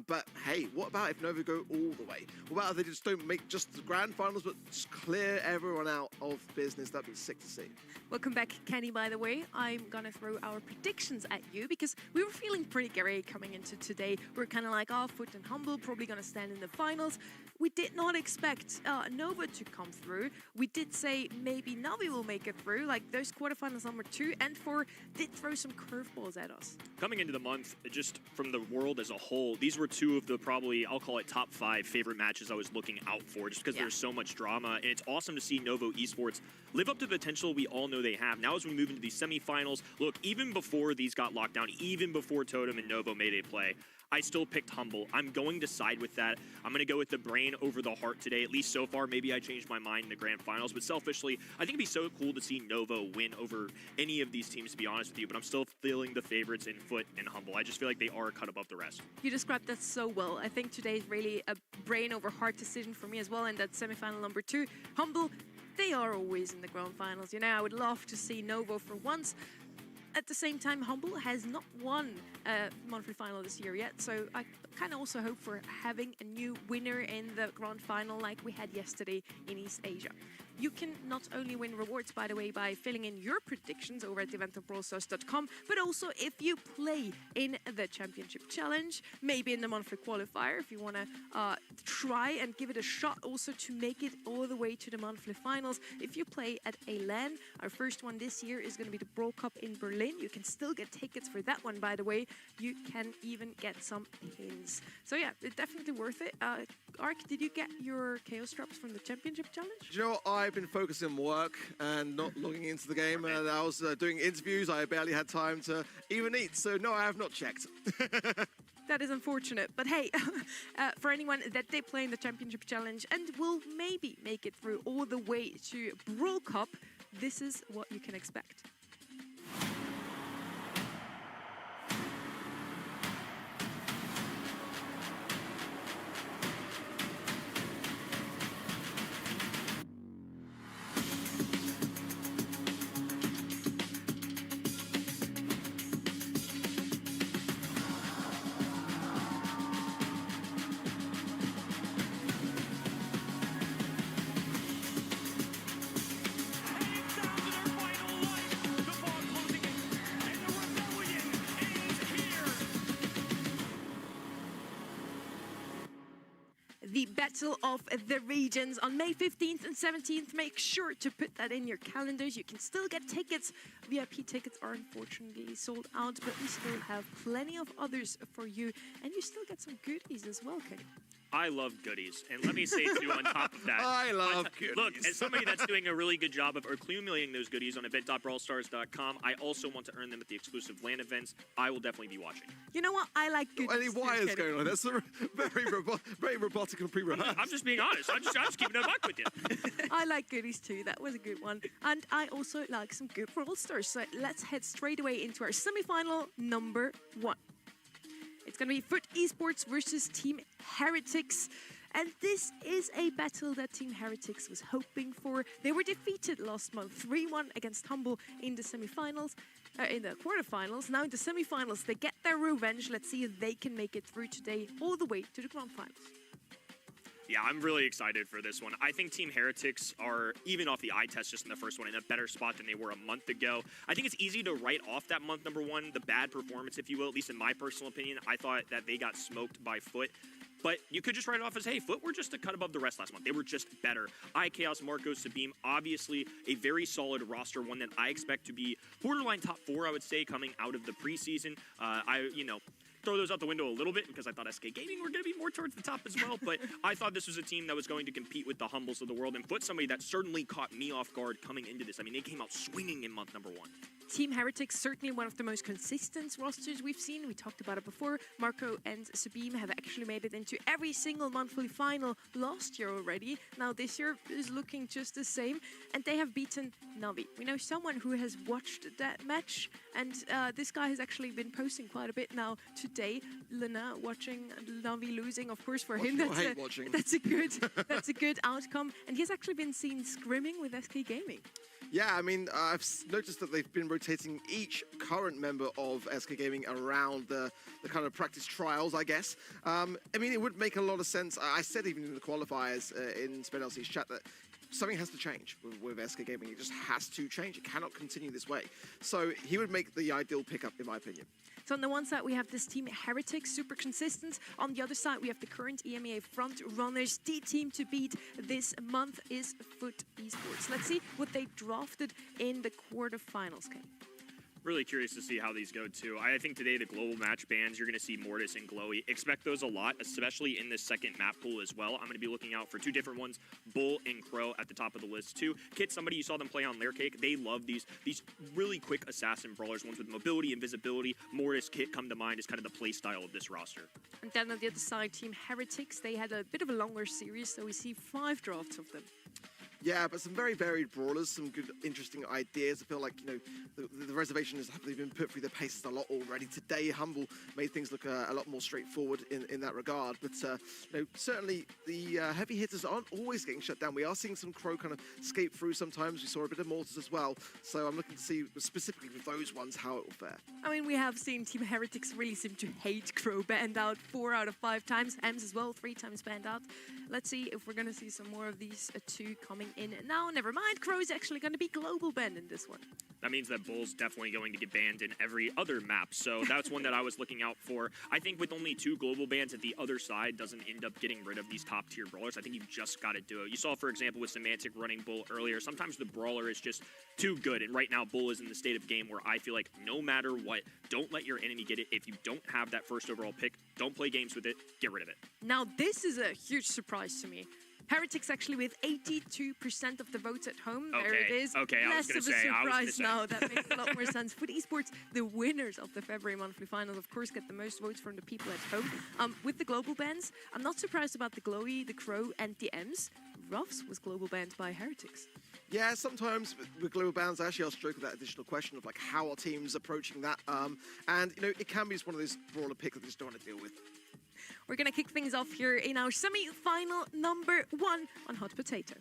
But hey, what about if Nova go all the way? What about if they just don't make just the grand finals, but just clear everyone out of business? That'd be sick to see. Welcome back, Kenny, by the way. I'm going to throw our predictions at you because we were feeling pretty great coming into today. We're kind of like, oh, Foot and Humble probably going to stand in the finals. We did not expect Nova to come through. We did say maybe Navi will make it through, like those quarterfinals number 2 and 4 did throw some curveballs at us. Coming into the month, just from the world as a whole, these were 2 of the probably, I'll call it top 5 favorite matches I was looking out for, just because there's so much drama, and it's awesome to see Novo Esports live up to the potential we all know they have. Now as we move into these semifinals, look, even before these got locked down, even before Totem and Novo made a play, I still picked Humble. I'm going to side with that. I'm going to go with the brain over the heart today, at least so far. Maybe I changed my mind in the grand finals, but selfishly, I think it'd be so cool to see Novo win over any of these teams, to be honest with you, but I'm still feeling the favorites in Foot and Humble. I just feel like they are cut above the rest. You described that so well. I think today is really a brain over heart decision for me as well in that semifinal number 2. Humble, they are always in the grand finals. You know, I would love to see Novo for once. At the same time, Humble has not won a monthly final this year yet, so I kind of also hope for having a new winner in the grand final like we had yesterday in East Asia. You can not only win rewards, by the way, by filling in your predictions over at eventofbrawlstars.com, but also if you play in the Championship Challenge, maybe in the monthly qualifier, if you want to try and give it a shot also to make it all the way to the monthly finals. If you play at a LAN, our first one this year is going to be the Brawl Cup in Berlin. You can still get tickets for that one, by the way. You can even get some pins. So yeah, it's definitely worth it. Ark, did you get your Chaos Drops from the Championship Challenge? Do you know what? I've been focusing on work and not logging into the game. And I was doing interviews. I barely had time to even eat. So no, I have not checked. That is unfortunate. But hey, for anyone that they play in the Championship Challenge and will maybe make it through all the way to Brawl Cup, this is what you can expect. The Battle of the Regions on May 15th and 17th. Make sure to put that in your calendars. You can still get tickets. VIP tickets are unfortunately sold out, but we still have plenty of others for you. And you still get some goodies as well, Kenny. I love goodies, and let me say too on top of that. I love goodies. Look, as somebody that's doing a really good job of accumulating those goodies on event.brawlstars.com, I also want to earn them at the exclusive LAN events. I will definitely be watching. You know what? I like goodies. Any wires going on? That's very robotic and pre-rehearsed. I'm just being honest. I'm just keeping it a buck with you. I like goodies too. That was a good one. And I also like some good Brawl Stars. So let's head straight away into our semi-final number 1. It's going to be Foot Esports versus Team Heretics. And this is a battle that Team Heretics was hoping for. They were defeated last month, 3-1 against Humble in the semi-finals, in the quarterfinals. Now in the semi-finals, they get their revenge. Let's see if they can make it through today all the way to the grand finals. Yeah, I'm really excited for this one. I think Team Heretics are, even off the eye test just in the first one, in a better spot than they were a month ago. I think it's easy to write off that month number one, the bad performance, if you will, at least in my personal opinion. I thought that they got smoked by Foot. But you could just write it off as, hey, Foot were just a cut above the rest last month. They were just better. iChaos, Marco, Sabim, obviously a very solid roster, one that I expect to be borderline top 4, I would say, coming out of the preseason. Throw those out the window a little bit because I thought SK Gaming were going to be more towards the top as well. But I thought this was a team that was going to compete with the Humbles of the world, and Foot, somebody that certainly caught me off guard coming into this. I mean, they came out swinging in month number 1. Team Heretics, certainly one of the most consistent rosters we've seen. We talked about it before. Marco and Sabim have actually made it into every single monthly final last year already. Now this year is looking just the same, and they have beaten Navi. We know someone who has watched that match, and this guy has actually been posting quite a bit now today. Lena watching Navi losing, of course, for him that's a good outcome, and he's actually been seen scrimming with SK Gaming. Yeah, I mean, I've noticed that they've been rotating each current member of SK Gaming around the kind of practice trials, I guess. I mean, it would make a lot of sense. I said even in the qualifiers in Spin LC's chat that something has to change with SK Gaming. It just has to change. It cannot continue this way. So he would make the ideal pickup, in my opinion. So on the one side, we have this team Heretics, super consistent. On the other side, we have the current EMEA front runners. The team to beat this month is Foot Esports. Let's see what they drafted in the quarterfinals, Kenny. Really curious to see how these go, too. I think today the global match bans, you're going to see Mortis and Glowy. Expect those a lot, especially in this second map pool as well. I'm going to be looking out for 2 different ones, Bull and Crow at the top of the list, too. Kit, somebody you saw them play on Layer Cake. They love these really quick assassin brawlers, ones with mobility and visibility. Mortis, Kit come to mind as kind of the play style of this roster. And then on the other side, Team Heretics, they had a bit of a longer series, so we see 5 drafts of them. Yeah, but some very varied brawlers, some good, interesting ideas. I feel like, the reservation has they've been put through their paces a lot already. Today, Humble made things look a lot more straightforward in that regard. But, certainly the heavy hitters aren't always getting shut down. We are seeing some Crow kind of escape through sometimes. We saw a bit of Mortis as well. So I'm looking to see specifically with those ones how it will fare. I mean, we have seen Team Heretics really seem to hate Crow, banned out 4 out of 5 times. Ems as well, 3 times banned out. Let's see if we're going to see some more of these 2 coming in. Now, never mind, Crow is actually going to be global banned in this one. That means that Bull's definitely going to get banned in every other map, so that's one that I was looking out for. I think with only 2 global bans, at the other side doesn't end up getting rid of these top-tier brawlers. I think you've just got to do it. You saw, for example, with Semantic running Bull earlier, sometimes the brawler is just too good, and right now Bull is in the state of game where I feel like no matter what, don't let your enemy get it. If you don't have that first overall pick, don't play games with it, get rid of it. Now, this is a huge surprise to me. Heretics actually with 82% of the votes at home. Okay, there it is. okay, Less of a surprise now. That makes a lot more sense. Foot Esports, the winners of the February monthly finals, of course, get the most votes from the people at home. With the global bans, I'm not surprised about the Glowy, the Crow, and the Ems. Ruffs was global banned by Heretics. Yeah, sometimes with global bans, I actually ask Stroke that additional question of how are teams approaching that? And it can be just one of those brawler picks that they just don't want to deal with. We're going to kick things off here in our semi-final number 1 on Hot Potato.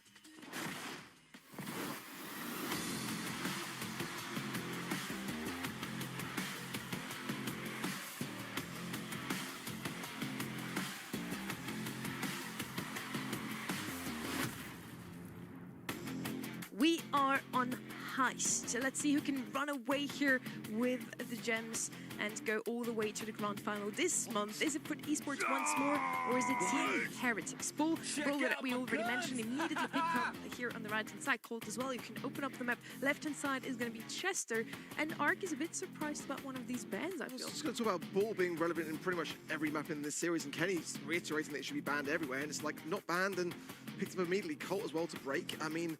We are on Heist. Let's see who can run away here with the gems and go all the way to the grand final this month. Is it Foot Esports once more, or is it Team Heretics? Bull, brawler that we already mentioned, immediately picked up here on the right-hand side. Colt as well, you can open up the map. Left-hand side is going to be Chester, and Ark is a bit surprised about one of these bans, I feel. I was just going to talk about Bull being relevant in pretty much every map in this series, and Kenny's reiterating that it should be banned everywhere, and it's not banned, and picked up immediately. Colt as well to break. I mean,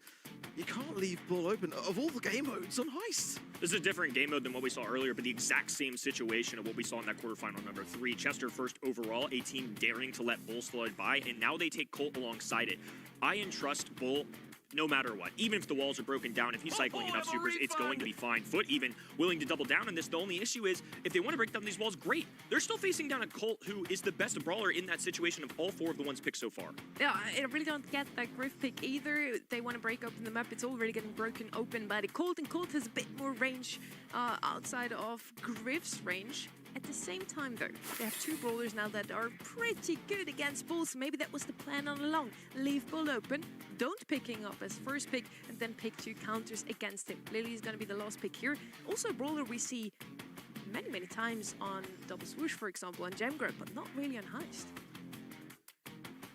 you can't leave Bull open. Of all the game modes on Heist. This is a different game mode than what we saw earlier, but the exact same situation of what we saw in that quarterfinal number 3. Chester first overall, a team daring to let Bull slide by, and now they take Colt alongside it. I entrust Bull no matter what. Even if the walls are broken down, if he's cycling enough supers, it's going to be fine. Foot even willing to double down on this. The only issue is, if they want to break down these walls, great. They're still facing down a Colt who is the best brawler in that situation of all 4 of the ones picked so far. Yeah, I really don't get that Griff pick either. They want to break open the map. It's already getting broken open by the Colt, and Colt has a bit more range outside of Griff's range. At the same time, though, they have two brawlers now that are pretty good against Bull, so maybe that was the plan all along. Leave Bull open, don't picking up as first pick, and then pick two counters against him. Lily is going to be the last pick here. Also a brawler we see many times on Double Swoosh, for example, on Gem Grab, but not really on Heist.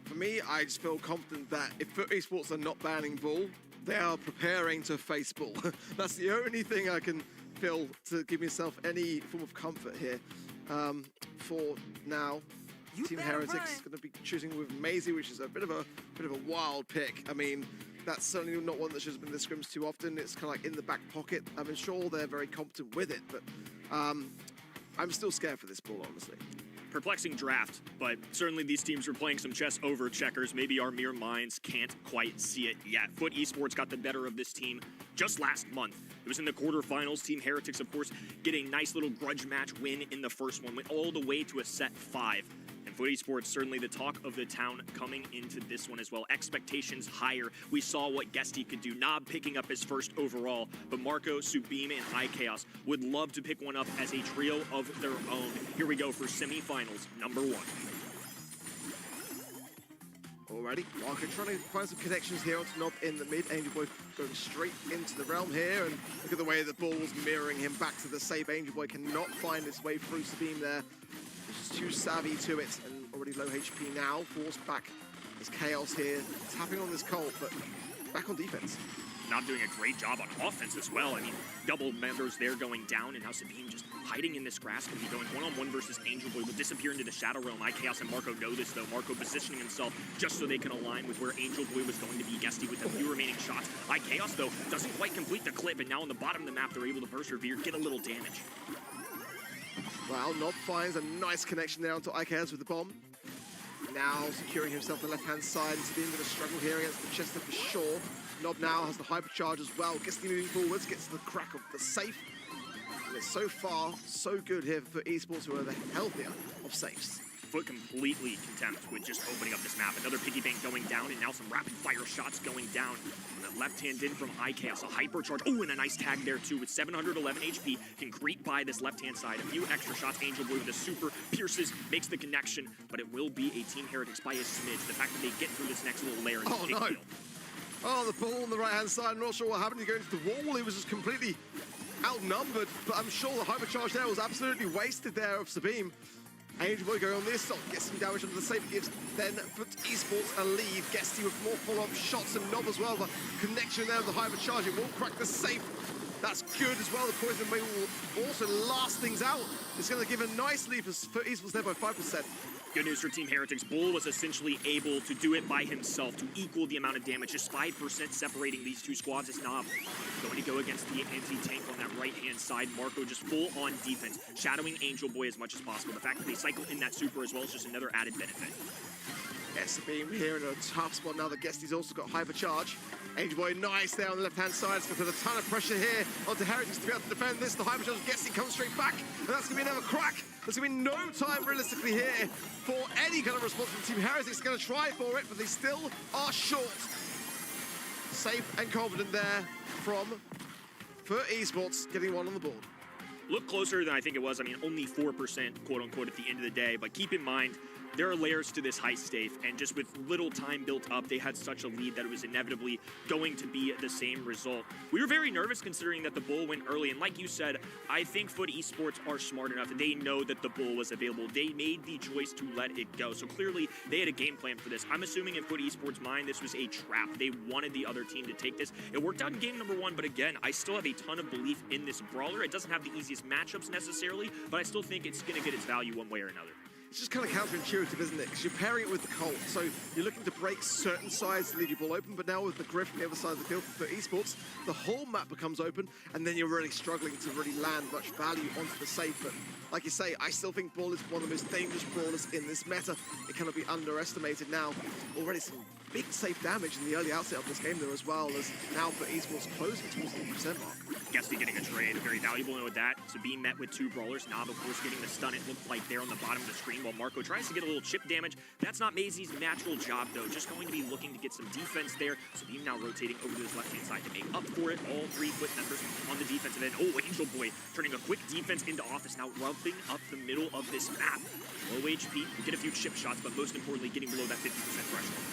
For me, I just feel confident that if Foot Esports are not banning Bull, they are preparing to face Bull. That's the only thing I can feel to give myself any form of comfort here. For now, Team Heretics is going to be choosing with Maisie, which is a bit of a wild pick. I mean, that's certainly not one that should have been in the scrims too often. It's kind of like in the back pocket. I'm sure they're very competent with it, but I'm still scared for this Bull, honestly. Perplexing draft, but certainly these teams were playing some chess over checkers. Maybe our mere minds can't quite see it yet. Foot Esports got the better of this team just last month. It was in the quarterfinals. Team Heretics, of course, get a nice little grudge match win in the first one, went all the way to a set 5. And Foot Esports, certainly the talk of the town coming into this one as well. Expectations higher. We saw what Guesty could do. Nob picking up his first overall, but Marco, Subim, and iChaos would love to pick one up as a trio of their own. Here we go for semifinals number 1. Alrighty, Marco trying to find some connections here onto Nob in the mid. Angel Boy going straight into the realm here, and look at the way the ball was mirroring him back to the safe. Angel Boy cannot find his way through Subim there. He's too savvy to it, and already low HP now. Forced back. There's Chaos here, tapping on this Colt, but back on defense. Not doing a great job on offense as well. I mean, double members there going down, and now Sabine just hiding in this grass, going to be going one-on-one versus Angel Boy, will disappear into the Shadow Realm. iChaos and Marco know this, though. Marco positioning himself just so they can align with where Angel Boy was going to be. Guesty with a few remaining shots. iChaos, though, doesn't quite complete the clip, and now on the bottom of the map, they're able to burst Revere, get a little damage. Well, Nob finds a nice connection there onto iChaos with the bomb. Now securing himself on the left-hand side. Sabine with a struggle here against the Chester for sure. Nob now has the hypercharge as well. Guesty moving forwards, gets to the crack of the safe. And it's so far, so good here for Esports, who are the healthier of safes. Foot completely content with just opening up this map. Another piggy bank going down, and now some rapid fire shots going down. On the left hand in from iChaos, a hypercharge. Oh, and a nice tag there too with 711 HP. Can creep by this left hand side. A few extra shots. Angel Boy with a super pierces, makes the connection, but it will be a Team Heretics by a smidge. The fact that they get through this next little layer is a big deal. Oh, the ball on the right-hand side. I'm not sure what happened. He goes to the wall. He was just completely outnumbered, but I'm sure the hypercharge there was absolutely wasted there of Sabine. Angel Boy going on this side, gets some damage under the safe, gives then Foot Esports a lead. Guesty with more follow-up shots, and Nob as well. The connection there with the hypercharge, it won't crack the safe. That's good as well. The poison may will also last things out. It's going to give a nice lead for Foot Esports there by 5%. Good news for Team Heretics. Bull was essentially able to do it by himself to equal the amount of damage. Just 5% separating these two squads as Nob going to go against the anti-tank on that right-hand side. Marco just full on defense, shadowing Angel Boy as much as possible. The fact that they cycle in that super as well is just another added benefit. Yes, being here in a tough spot now that Guesty's also got hypercharge. Angel Boy nice there on the left-hand side. It's going to put a ton of pressure here onto Heretics to be able to defend this. The hypercharge of Guesty comes straight back, and that's going to be another crack. There's going to be no time realistically here for any kind of response from Team Heretics. Going to try for it, but they still are short. Safe and confident there from Foot Esports, getting one on the board. Look closer than I think it was. I mean, only 4%, quote-unquote, at the end of the day. But keep in mind, there are layers to this heist safe, and just with little time built up, they had such a lead that it was inevitably going to be the same result. We were very nervous considering that the Bull went early, and like you said, I think Foot Esports are smart enough. They know that the Bull was available. They made the choice to let it go. So clearly, they had a game plan for this. I'm assuming in Foot Esports' mind, this was a trap. They wanted the other team to take this. It worked out in game number 1, but again, I still have a ton of belief in this brawler. It doesn't have the easiest matchups necessarily, but I still think it's going to get its value one way or another. It's just kind of counterintuitive, isn't it? Because you're pairing it with the Colt, so you're looking to break certain sides to leave your ball open, but now with the Griff on the other side of the field for Esports, the whole map becomes open, and then you're really struggling to really land much value onto the safe. But like you say, I still think Brawl is one of the most dangerous brawlers in this meta. It cannot be underestimated now. Already some big safe damage in the early outset of this game though as well, as now for esports closing towards the 8% mark. Guesty getting a trade, very valuable, and with that, Sabine met with 2 brawlers. Nob, of course, getting the stun, it looked like there on the bottom of the screen, while Marco tries to get a little chip damage. That's not Maisie's natural job, though. Just going to be looking to get some defense there. Sabine now rotating over to his left-hand side to make up for it. All 3 Foot members on the defensive end. Oh, Angel Boy turning a quick defense into office, now rubbing up the middle of this map. Low HP, get a few chip shots, but most importantly, getting below that 50% threshold.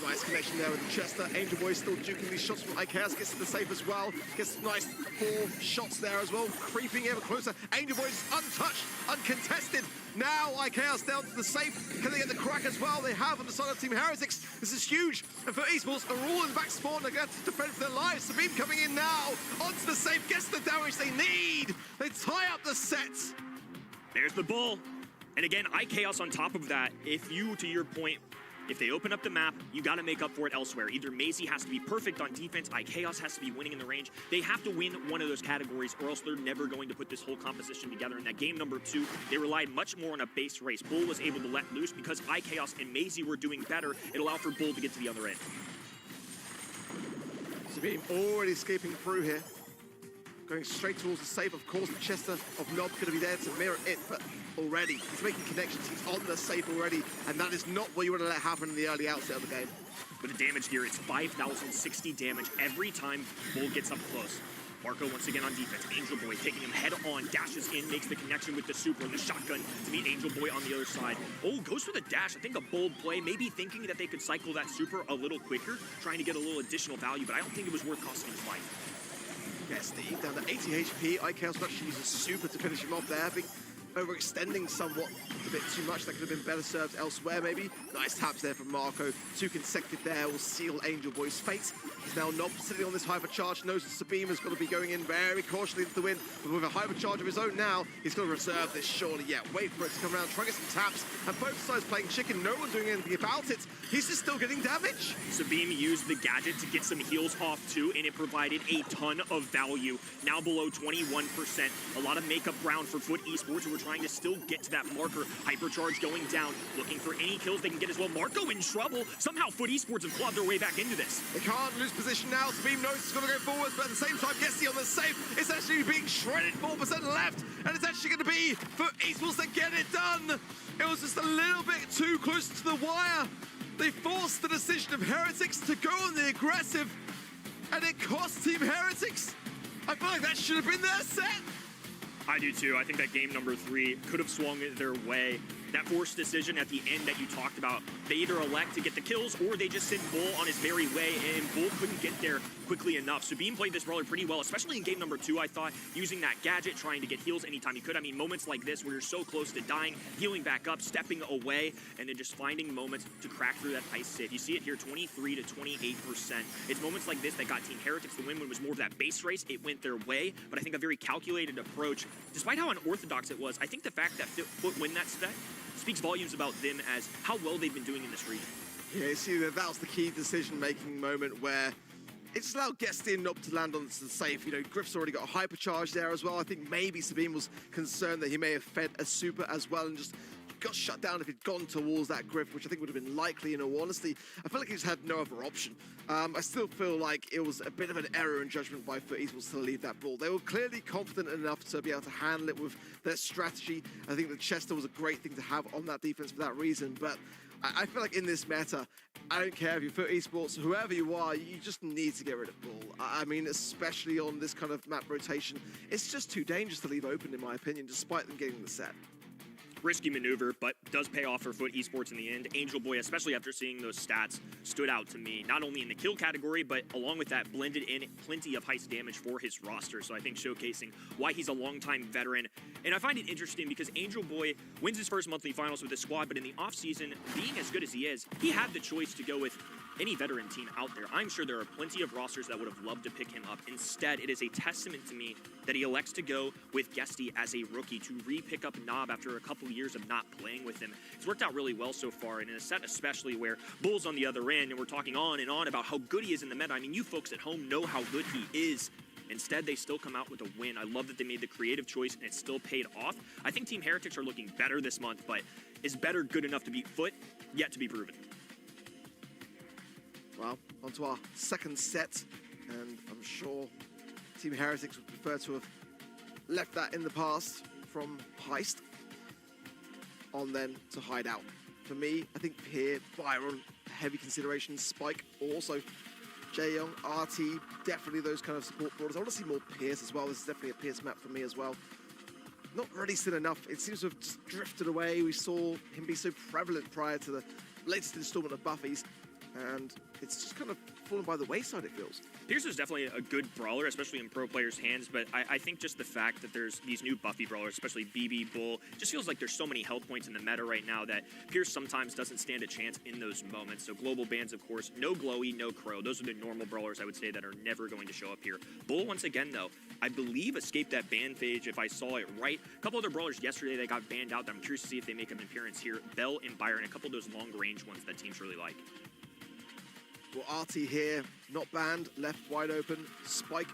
Nice connection there with the Chester. Angel Boy still duking these shots from IKS, gets to the safe as well. Gets nice 4 shots there as well, creeping ever closer. Angel Boy's untouched, uncontested. Now IKS down to the safe. Can they get the crack as well? They have on the side of Team Heretics. This is huge. And for esports, are all in the back spawn. They're going to defend for their lives. Sabine coming in now. Onto the safe, gets the damage they need. They tie up the set. There's the bull. And again, IKS on top of that, if you, to your point, if they open up the map, you got to make up for it elsewhere. Either Maisie has to be perfect on defense, IKS has to be winning in the range. They have to win one of those categories, or else they're never going to put this whole composition together. In that game number 2, they relied much more on a base race. Bull was able to let loose because IKS and Maisie were doing better. It allowed for Bull to get to the other end. Sabine already escaping through here. Going straight towards the safe, of course. The Chester of Nob going to be there to mirror it, but already he's making connections. He's on the safe already, and that is not what you want to let happen in the early outset of the game. With the damage gear, it's 5,060 damage every time Bull gets up close. Marco once again on defense. Angel Boy taking him head on, dashes in, makes the connection with the super and the shotgun to meet Angel Boy on the other side. Oh, goes for the dash. I think a bold play, maybe thinking that they could cycle that super a little quicker, trying to get a little additional value, but I don't think it was worth costing his life. Steve down to 80 HP. IKS actually uses super to finish him off there. I think overextending somewhat a bit too much. That could have been better served elsewhere, maybe. Nice taps there from Marco. 2 consecutive there will seal Angel Boy's fate. He's now Nob sitting on this hypercharge. Knows that Sabine has got to be going in very cautiously into the win. But with a hypercharge of his own now, he's got to reserve this surely. Yeah, wait for it to come around, try and get some taps. And both sides playing chicken. No one doing anything about it. He's just still getting damage. Sabine used the gadget to get some heals off too, and it provided a ton of value. Now below 21%. A lot of makeup ground for Foot Esports, who are trying to still get to that marker. Hypercharge going down, looking for any kills they can get as well. Marco in trouble. Somehow Foot Esports have clawed their way back into this. They can't lose position now. Sabine knows he's going to go forwards, but at the same time, Guesty on the safe. It's actually being shredded, 4% left, and it's actually going to be for esports to get it done. It was just a little bit too close to the wire. They forced the decision of Heretics to go on the aggressive, and it cost Team Heretics. I feel like that should have been their set. I do too. I think that game number 3 could have swung their way. That forced decision at the end that you talked about, they either elect to get the kills or they just send Bull on his merry way, and Bull couldn't get there quickly enough. Sabine played this brawler pretty well, especially in game number 2, I thought, using that gadget, trying to get heals anytime he could. I mean, moments like this where you're so close to dying, healing back up, stepping away, and then just finding moments to crack through that ice save. You see it here, 23 to 28%. It's moments like this that got Team Heretics the win when it was more of that base race. It went their way, but I think a very calculated approach. Despite how unorthodox it was, I think the fact that Foot win that set speaks volumes about them as how well they've been doing in this region. Yeah, you see that was the key decision-making moment where it's allowed Guesty and Nob to land on the safe. You know, Griff's already got a hypercharge there as well. I think maybe Sabine was concerned that he may have fed a super as well and just got shut down if he'd gone towards that Griff, which I think would have been likely in all honesty. I feel like he just had no other option. I still feel like it was a bit of an error in judgment by Foot Esports to leave that ball. They were clearly confident enough to be able to handle it with their strategy. I think the Chester was a great thing to have on that defense for that reason, but I feel like in this meta, I don't care if you're Foot Esports, whoever you are, you just need to get rid of Bull. I mean, especially on this kind of map rotation, it's just too dangerous to leave open, in my opinion, despite them getting the set. Risky maneuver, but does pay off for Foot Esports in the end. Angel Boy, especially after seeing those stats, stood out to me, not only in the kill category, but along with that, blended in plenty of heist damage for his roster. So I think showcasing why he's a longtime veteran. And I find it interesting because Angel Boy wins his first monthly finals with his squad, but in the offseason, being as good as he is, he had the choice to go with any veteran team out there. I'm sure there are plenty of rosters that would have loved to pick him up. Instead, it is a testament to me that he elects to go with Guesty as a rookie to re-pick up Nob after a couple years of not playing with him. It's worked out really well so far, and in a set especially where Bull's on the other end, and we're talking on and on about how good he is in the meta. I mean, you folks at home know how good he is. Instead, they still come out with a win. I love that they made the creative choice, and it still paid off. I think Team Heretics are looking better this month, but is better good enough to beat Foot? Yet to be proven. Well, onto our second set, and I'm sure Team Heretics would prefer to have left that in the past from Heist on then to Hideout. For me, I think Pier, Byron, heavy consideration, Spike also, Jaeyoung, RT, definitely those kind of support brawlers. I want to see more Pierce as well. This is definitely a Pierce map for me as well. Not really seen enough. It seems to have just drifted away. We saw him be so prevalent prior to the latest installment of Buffy's, and it's just kind of fallen by the wayside, it feels. Pierce is definitely a good brawler, especially in pro players' hands, but I think just the fact that there's these new Buffy brawlers, especially BB, Bull, just feels like there's so many health points in the meta right now that Pierce sometimes doesn't stand a chance in those moments. So global bans, of course, no Glowy, no Crow. Those are the normal brawlers, I would say, that are never going to show up here. Bull, once again, though, I believe escaped that ban phase, if I saw it right. A couple other brawlers yesterday that got banned out that I'm curious to see if they make an appearance here. Bell and Byron, a couple of those long-range ones that teams really like. Well, RT here, not banned, left wide open. Spike,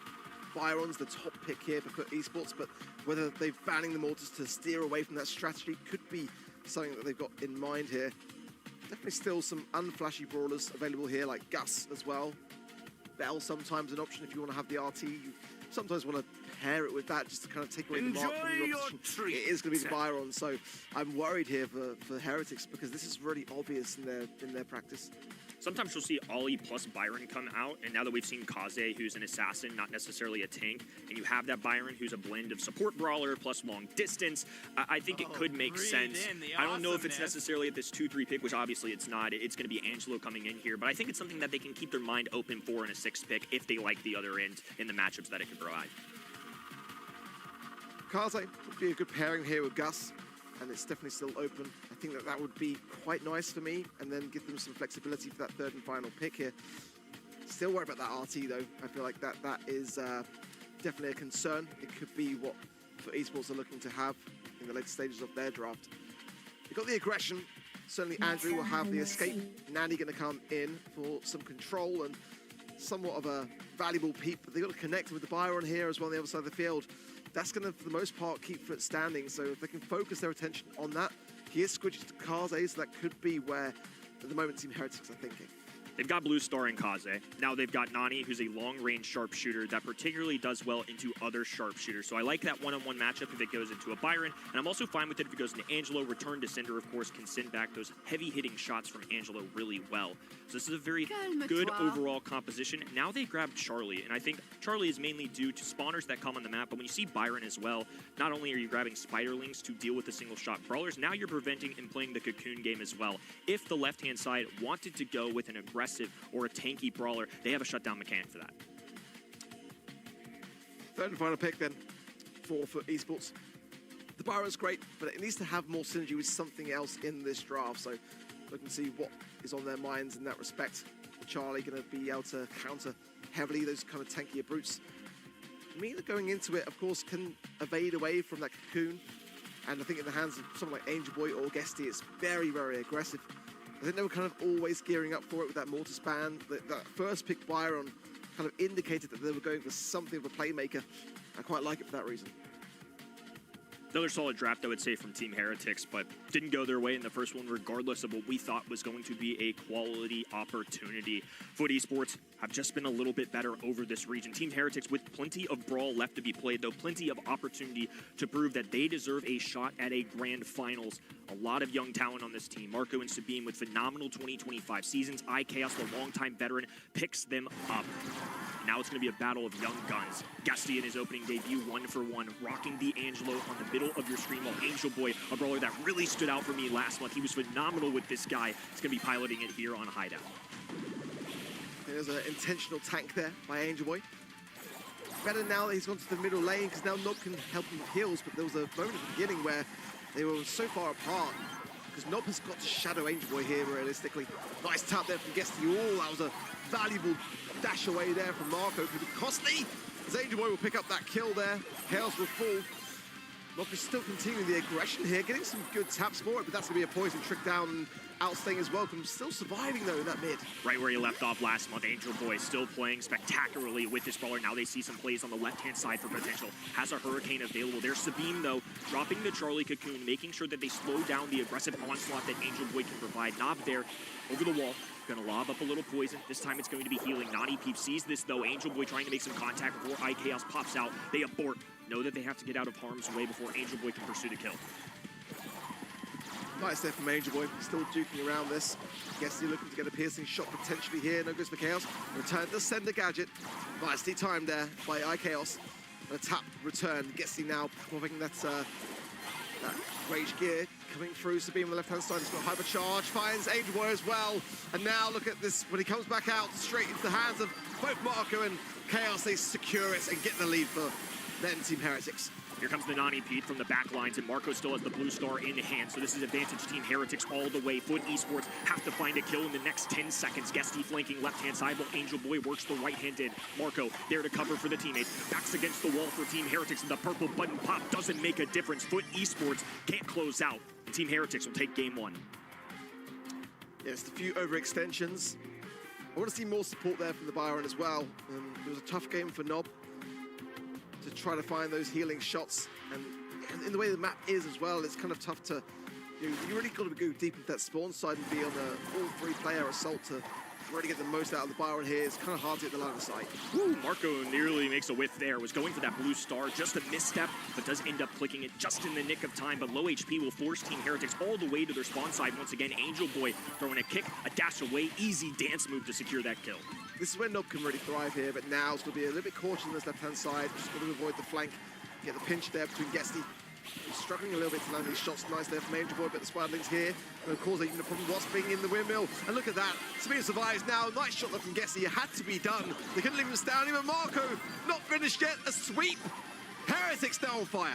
Byron's the top pick here for FUT Esports, but whether they're banning them all just to steer away from that strategy could be something that they've got in mind here. Definitely still some unflashy brawlers available here, like Gus as well. Bell sometimes an option if you want to have the RT. You sometimes want to pair it with that just to kind of take away the mark from your opposition. It is going to be the Byron, so I'm worried here for Heretics because this is really obvious in their practice. Sometimes you'll see Ollie plus Byron come out, and now that we've seen Kaze, who's an assassin, not necessarily a tank, and you have that Byron who's a blend of support brawler plus long distance, I think it could make sense. I don't know if it's necessarily at this 2-3 pick, which obviously it's not. It's going to be Angelo coming in here, but I think it's something that they can keep their mind open for in a 6 pick if they like the other end in the matchups that it could provide. Kaze would be a good pairing here with Gus, and it's definitely still open. I think that would be quite nice for me, and then give them some flexibility for that third and final pick here. Still worried about that RT though. I feel like that is definitely a concern. It could be what FUT Esports are looking to have in the later stages of their draft. You've got the aggression. Certainly Andrew will have the escape. Nanny going to come in for some control and somewhat of a valuable peep. But they've got to connect with the Byron here as well on the other side of the field. That's going to, for the most part, keep FUT standing. So if they can focus their attention on that, he is switching to Kaze, so that could be where, at the moment, Team Heretics are thinking. They've got Blue Star and Kaze. Now they've got Nani, who's a long-range sharpshooter that particularly does well into other sharpshooters. So I like that one-on-one matchup if it goes into a Byron. And I'm also fine with it if it goes into Angelo. Return to Cinder, of course, can send back those heavy-hitting shots from Angelo really well. So this is a very good overall composition. Now they grabbed Charlie, and I think Charlie is mainly due to spawners that come on the map. But when you see Byron as well, not only are you grabbing Spiderlings to deal with the single-shot brawlers, now you're preventing and playing the Cocoon game as well. If the left-hand side wanted to go with an aggressive or a tanky brawler, they have a shutdown mechanic for that. Third and final pick then for Esports. The Byron's great, but it needs to have more synergy with something else in this draft. So we can see what is on their minds in that respect. Charlie going to be able to counter heavily those kind of tankier brutes. Mina going into it, of course, can evade away from that Cocoon. And I think in the hands of someone like Angel Boy or Guesty, it's very, very aggressive. I think they were kind of always gearing up for it with that mortar span. That first pick Byron kind of indicated that they were going for something of a playmaker. I quite like it for that reason. Another solid draft, I would say, from Team Heretics, but didn't go their way in the first one, regardless of what we thought was going to be a quality opportunity. FUT Esports have just been a little bit better over this region. Team Heretics with plenty of Brawl left to be played, though plenty of opportunity to prove that they deserve a shot at a grand finals. A lot of young talent on this team. Marco and Sabine with phenomenal 2025 seasons. iChaos, the longtime veteran, picks them up. Now it's going to be a battle of young guns. Guesty in his opening debut, 1-for-1, rocking the Angelo on the middle of your screen, while Angel Boy, a brawler that really stood out for me last month. He was phenomenal with this guy. He's going to be piloting it here on Hideout. There's an intentional tank there by Angel Boy. Better now that he's gone to the middle lane, because now Nob can help him with heals, but there was a moment at the beginning where they were so far apart, because Nob has got to shadow Angel Boy here, realistically. Nice tap there from Guesty. Oh, that was a valuable dash away there from Marco. Could be costly, as Angel Boy will pick up that kill there. Chaos will fall. Nob is still continuing the aggression here, getting some good taps for it, but that's going to be a poison trick down and outstaying as well. Still surviving, though, in that mid. Right where he left off last month, Angel Boy still playing spectacularly with this brawler. Now they see some plays on the left-hand side for potential. Has a Hurricane available. There's Sabine, though, dropping the Charlie Cocoon, making sure that they slow down the aggressive onslaught that Angel Boy can provide. Nob there, over the wall. Gonna lob up a little poison. This time it's going to be healing. Nani Peep sees this though. Angel Boy trying to make some contact before iChaos pops out. They abort. Know that they have to get out of harm's way before Angel Boy can pursue the kill. Nice there from Angel Boy, still duking around this. Guessy looking to get a piercing shot potentially here. No goes for Chaos. Return does send the gadget. Nicely timed there by iChaos. A tap return. Guessy now popping that Rage Gear coming through. Sabine on the left-hand side has got Hypercharge. Finds Angel Boy as well. And now look at this. When he comes back out, straight into the hands of both Marco and Chaos, they secure it and get the lead for then Team Heretics. Here comes the Nani Pete from the back lines, and Marco still has the blue star in hand, so this is advantage Team Heretics all the way. Foot Esports have to find a kill in the next 10 seconds. Guesty flanking left-hand side, while Angel Boy works the right hand in. Marco there to cover for the teammates. Backs against the wall for Team Heretics, and the purple button pop doesn't make a difference. Foot Esports can't close out, and Team Heretics will take game one. Yes, a few overextensions. I want to see more support there from the Byron as well. It was a tough game for Nob to try to find those healing shots, and in the way the map is as well, it's kind of tough to, you really got to go deep into that spawn side and be on a all three player assault to really get the most out of the Byron here. It's kind of hard to get the line of sight. Woo, Marco nearly makes a whiff there. Was going for that blue star, just a misstep, but does end up clicking it just in the nick of time. But low HP will force Team Heretics all the way to their spawn side. Once again, Angel Boy throwing a kick, a dash away, easy dance move to secure that kill. This is where Nob can really thrive here, but now it's going to be a little bit cautious on this left-hand side. Just got to avoid the flank, get the pinch there between Guesty. He's struggling a little bit to land these shots. Nice there from Angel Boy, but the Swadlings here. And of course, even the problem was being in the windmill. And look at that. Sabine survives now. Nice shot there from Guesty. It had to be done. They couldn't leave him standing, but Marco not finished yet. A sweep. Heretics now on fire.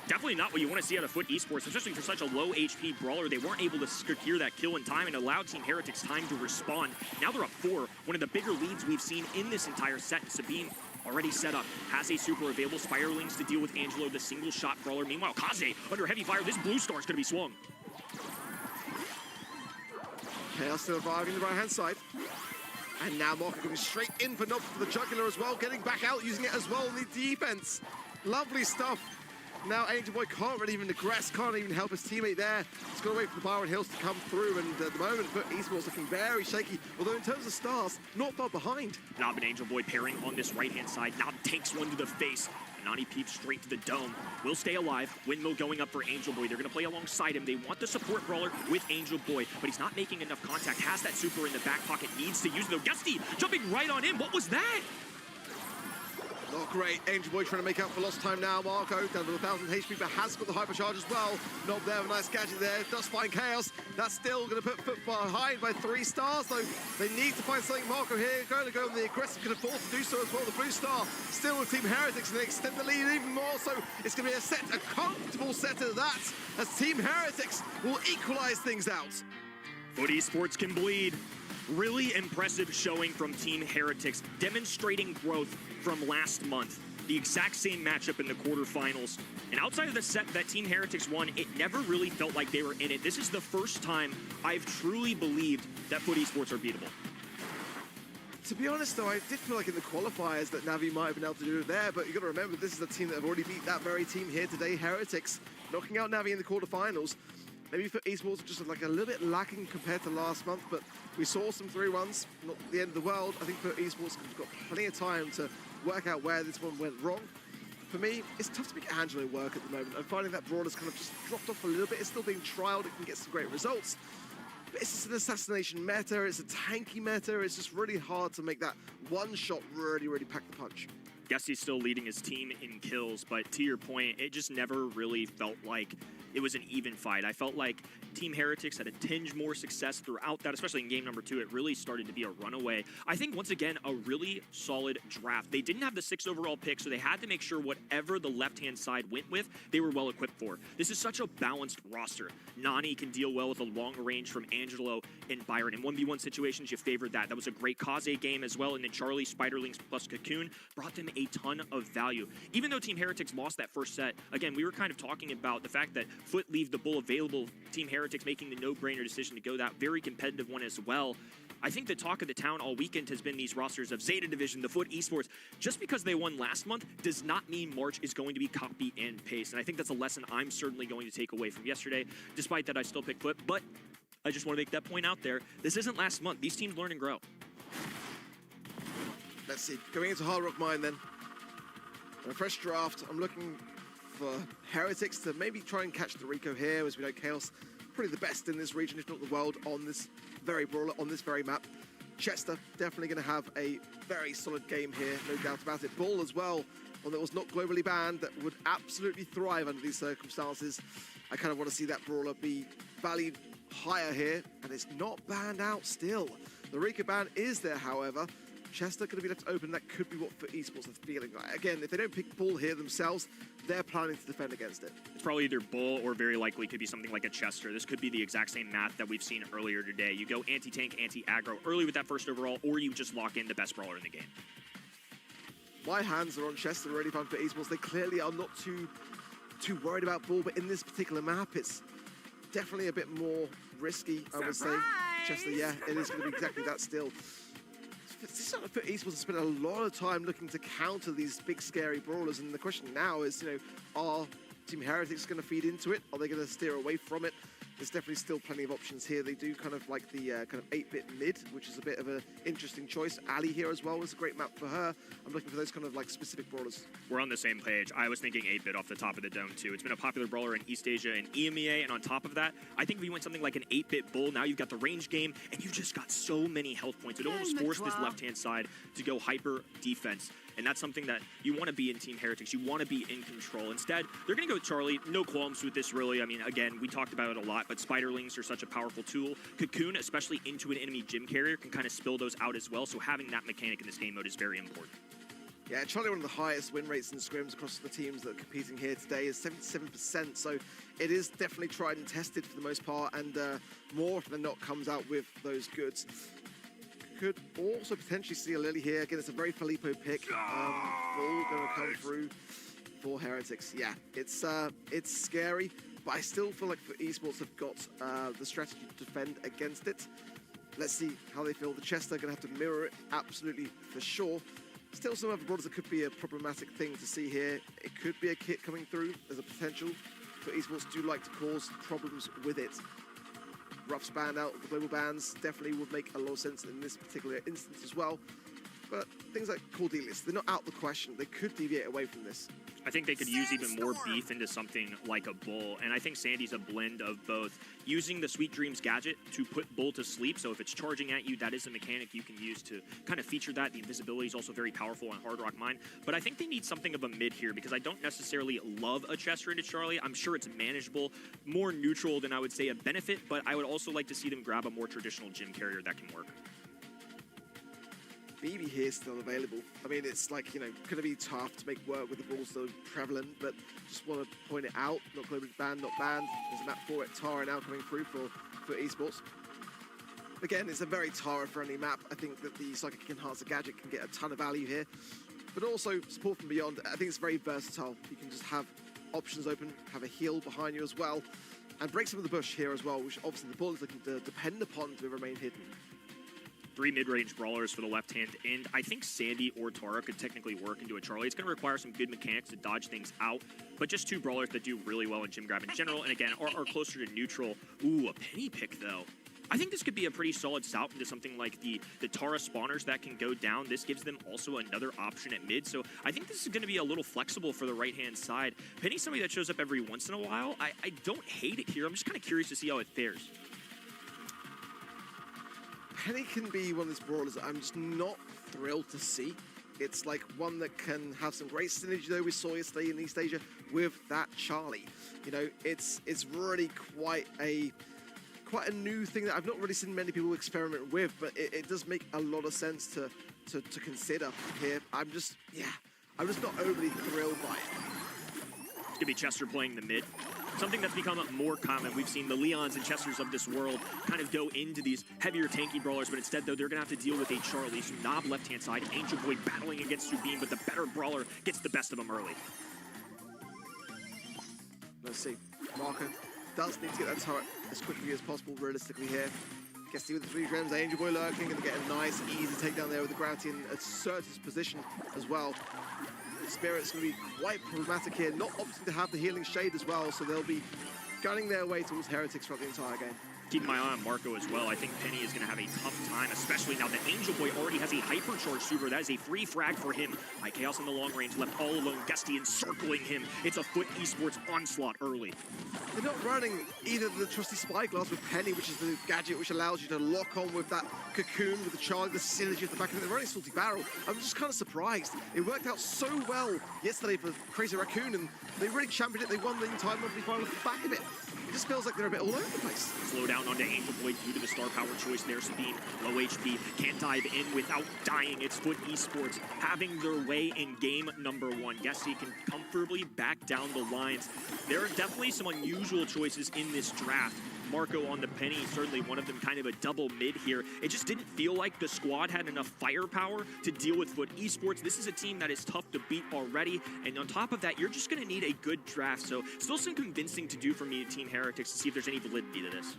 Definitely not what you want to see out of Foot Esports, especially for such a low HP brawler. They weren't able to secure that kill in time and allowed Team Heretics time to respond. Now they're up 4, one of the bigger leads we've seen in this entire set. Sabine already set up, has a super available. Spiralings to deal with Angelo, the single shot brawler. Meanwhile, Kaze under heavy fire. This blue star is going to be swung. Chaos still arriving the right-hand side. And now Marco going straight in for Nob for the jugular as well, getting back out, using it as well in the defense. Lovely stuff. Now Angel Boy can't really even aggress, can't even help his teammate there. He's got to wait for the Byron Hills to come through, and at the moment, Foot Esports looking very shaky, although in terms of stars, not far behind. Nob and Angel Boy pairing on this right-hand side. Nob takes one to the face. Nani peeps straight to the dome. Will stay alive. Windmill going up for Angel Boy. They're going to play alongside him. They want the support brawler with Angel Boy, but he's not making enough contact. Has that super in the back pocket. Needs to use it, though. Gusty jumping right on him. What was that? Not great. Angel Boy trying to make up for lost time now. Marco down to 1,000 HP, but has got the hypercharge as well. Nob there, a nice gadget there. Does find Chaos. That's still going to put Foot behind by 3 stars, though. They need to find something. Marco here going to go on the aggressive, can afford to do so as well. The blue star still with Team Heretics, and they extend the lead even more. So it's going to be a comfortable set of that, as Team Heretics will equalize things out. Foot Esports can bleed. Really impressive showing from Team Heretics, demonstrating growth from last month. The exact same matchup in the quarterfinals. And outside of the set that Team Heretics won, it never really felt like they were in it. This is the first time I've truly believed that Foot Esports are beatable. To be honest, though, I did feel like in the qualifiers that Navi might have been able to do it there, but you've got to remember, this is a team that have already beat that very team here today, Heretics, knocking out Navi in the quarterfinals. Maybe for Esports, just like a little bit lacking compared to last month, but we saw some 3-1s, not the end of the world. I think for Esports, we've got plenty of time to work out where this one went wrong. For me, it's tough to make Angelo work at the moment. I'm finding that Brawl has kind of just dropped off a little bit. It's still being trialed, it can get some great results. But it's just an assassination meta, it's a tanky meta, it's just really hard to make that one shot really pack the punch. Guess he's still leading his team in kills, but to your point, it just never really felt like it was an even fight. I felt like Team Heretics had a tinge more success throughout that, especially in game number 2. It really started to be a runaway. I think, once again, a really solid draft. They didn't have the 6th overall pick, so they had to make sure whatever the left-hand side went with, they were well equipped for. This is such a balanced roster. Nani can deal well with a long range from Angelo and Byron. In 1v1 situations, you favored that. That was a great Kaze game as well, and then Charlie, Spiderlings plus Cocoon brought them a ton of value. Even though Team Heretics lost that first set, again, we were kind of talking about the fact that Foot leave the bull available, Team Heretics making the no-brainer decision to go that very competitive one as well. I think the talk of the town all weekend has been these rosters of Zeta Division, the Foot Esports. Just because they won last month does not mean March is going to be copy and paste. And I think that's a lesson I'm certainly going to take away from yesterday. Despite that, I still pick Foot. But I just want to make that point out there. This isn't last month. These teams learn and grow. Let's see. Going into Hard Rock Mine then. A fresh draft. I'm looking for Heretics to maybe try and catch the Rico here. As we know, Chaos probably the best in this region, if not the world, on this very brawler, on this very map. Chester definitely going to have a very solid game here, no doubt about it. Brawl as well, one that was not globally banned, that would absolutely thrive under these circumstances. I kind of want to see that brawler be valued higher here, and it's not banned out still. The Rico ban is there, however. Chester going to be left open. That could be what for esports are feeling like. Again, if they don't pick Bull here themselves, they're planning to defend against it. It's probably either Bull or very likely could be something like a Chester. This could be the exact same math that we've seen earlier today. You go anti-tank, anti-aggro early with that first overall, or you just lock in the best brawler in the game. My hands are on Chester already fun for esports. They clearly are not too worried about Bull, but in this particular map, it's definitely a bit more risky, I would say. Chester, yeah, it is going to be exactly that still. For esports to spend a lot of time looking to counter these big scary brawlers, and the question now is, are Team Heretics going to feed into it? Are they going to steer away from it? There's definitely still plenty of options here. They do kind of like the kind of 8-bit mid, which is a bit of an interesting choice. Ali here as well is a great map for her. I'm looking for those kind of like specific brawlers. We're on the same page. I was thinking 8-bit off the top of the dome too. It's been a popular brawler in East Asia and EMEA, and on top of that, I think if you went something like an 8-bit Bull, now you've got the range game, and you've just got so many health points. It almost forced this left-hand side to go hyper defense. And that's something that you want to be in Team Heretics. You want to be in control. Instead, they're going to go with Charlie. No qualms with this, really. I mean, again, we talked about it a lot, but Spiderlings are such a powerful tool. Cocoon, especially into an enemy gym carrier, can kind of spill those out as well. So having that mechanic in this game mode is very important. Yeah, Charlie, one of the highest win rates in scrims across the teams that are competing here today is 77%. So it is definitely tried and tested for the most part, and more often than not comes out with those goods. Could also potentially see a Lily here. Again, it's a very Filippo pick. Bull going to come through for Heretics. Yeah, it's scary, but I still feel like for esports have got the strategy to defend against it. Let's see how they feel. The Chester are going to have to mirror it, absolutely for sure. Still some other brawlers that could be a problematic thing to see here. It could be a kit coming through. There's a potential, but esports do like to cause problems with it. Rough's banned out, the global bans definitely would make a lot of sense in this particular instance as well. But things like Cordelius, they're not out the question. They could deviate away from this. I think they could use even more beef into something like a Bull, and I think Sandy's a blend of both. Using the Sweet Dreams gadget to put Bull to sleep, so if it's charging at you, that is a mechanic you can use to kind of feature that. The invisibility is also very powerful on Hard Rock Mine, but I think they need something of a mid here because I don't necessarily love a Chester into Charlie. I'm sure it's manageable, more neutral than I would say a benefit, but I would also like to see them grab a more traditional gym carrier that can work. BB here still available. I mean, it's like, going to be tough to make work with the ball so prevalent, but just want to point it out. Not globally banned, not banned. There's a map for it. Tara now coming through for esports. Again, it's a very Tara-friendly map. I think that the Psychic Enhancer gadget can get a ton of value here, but also support from beyond. I think it's very versatile. You can just have options open, have a heal behind you as well, and break some of the bush here as well, which obviously the ball is looking to depend upon to remain hidden. 3 mid-range brawlers for the left-hand end. I think Sandy or Tara could technically work into a Charlie. It's going to require some good mechanics to dodge things out, but just 2 brawlers that do really well in gym grab in general, and again, are closer to neutral. Ooh, a penny pick, though. I think this could be a pretty solid stout into something like the Tara spawners that can go down. This gives them also another option at mid, so I think this is going to be a little flexible for the right-hand side. Penny's somebody that shows up every once in a while. I don't hate it here. I'm just kind of curious to see how it fares. Penny can be one of these brawlers that I'm just not thrilled to see. It's like one that can have some great synergy, though we saw yesterday in East Asia with that Charlie. It's really quite a new thing that I've not really seen many people experiment with, but it does make a lot of sense to consider here. I'm just not overly thrilled by it. It's going to be Chester playing the mid. Something that's become more common. We've seen the Leons and Chesters of this world kind of go into these heavier tanky brawlers, but instead, though, they're going to have to deal with a Charlie. So Knob left-hand side, Angel Boy battling against Subin, but the better brawler gets the best of them early. Let's see. Marco does need to get that turret as quickly as possible, realistically here. Gets to with the 3 gems, Angel Boy lurking, and get a nice, easy takedown there with the gravity and assert his position as well. Spirit's going to be quite problematic here, not opting to have the healing shade as well, so they'll be gunning their way towards Heretics throughout the entire game. Keep my eye on Marco as well. I think Penny is going to have a tough time, especially now that Angel Boy already has a hypercharge super. That is a free frag for him. Chaos in the long range, left all alone. Guesty encircling him. It's a Foot Esports onslaught early. They're not running either the trusty Spyglass with Penny, which is the gadget which allows you to lock on with that cocoon, with the charge, the synergy at the back of it. They're running Salty Barrel. I'm just kind of surprised. It worked out so well yesterday for Crazy Raccoon, and they really championed it. They won the entire monthly final off the back of it. It just feels like they're a bit all over the place. Slow down onto Angel Boy due to the star power choice there. Sabine, low HP, can't dive in without dying. It's Foot Esports having their way in game number 1. Guesty can comfortably back down the lines. There are definitely some unusual choices in this draft. Marco on the Penny, certainly one of them kind of a double mid here. It just didn't feel like the squad had enough firepower to deal with Foot Esports. This is a team that is tough to beat already, and on top of that, you're just going to need a good draft. So still some convincing to do for me, Team Heretics, to see if there's any validity to this.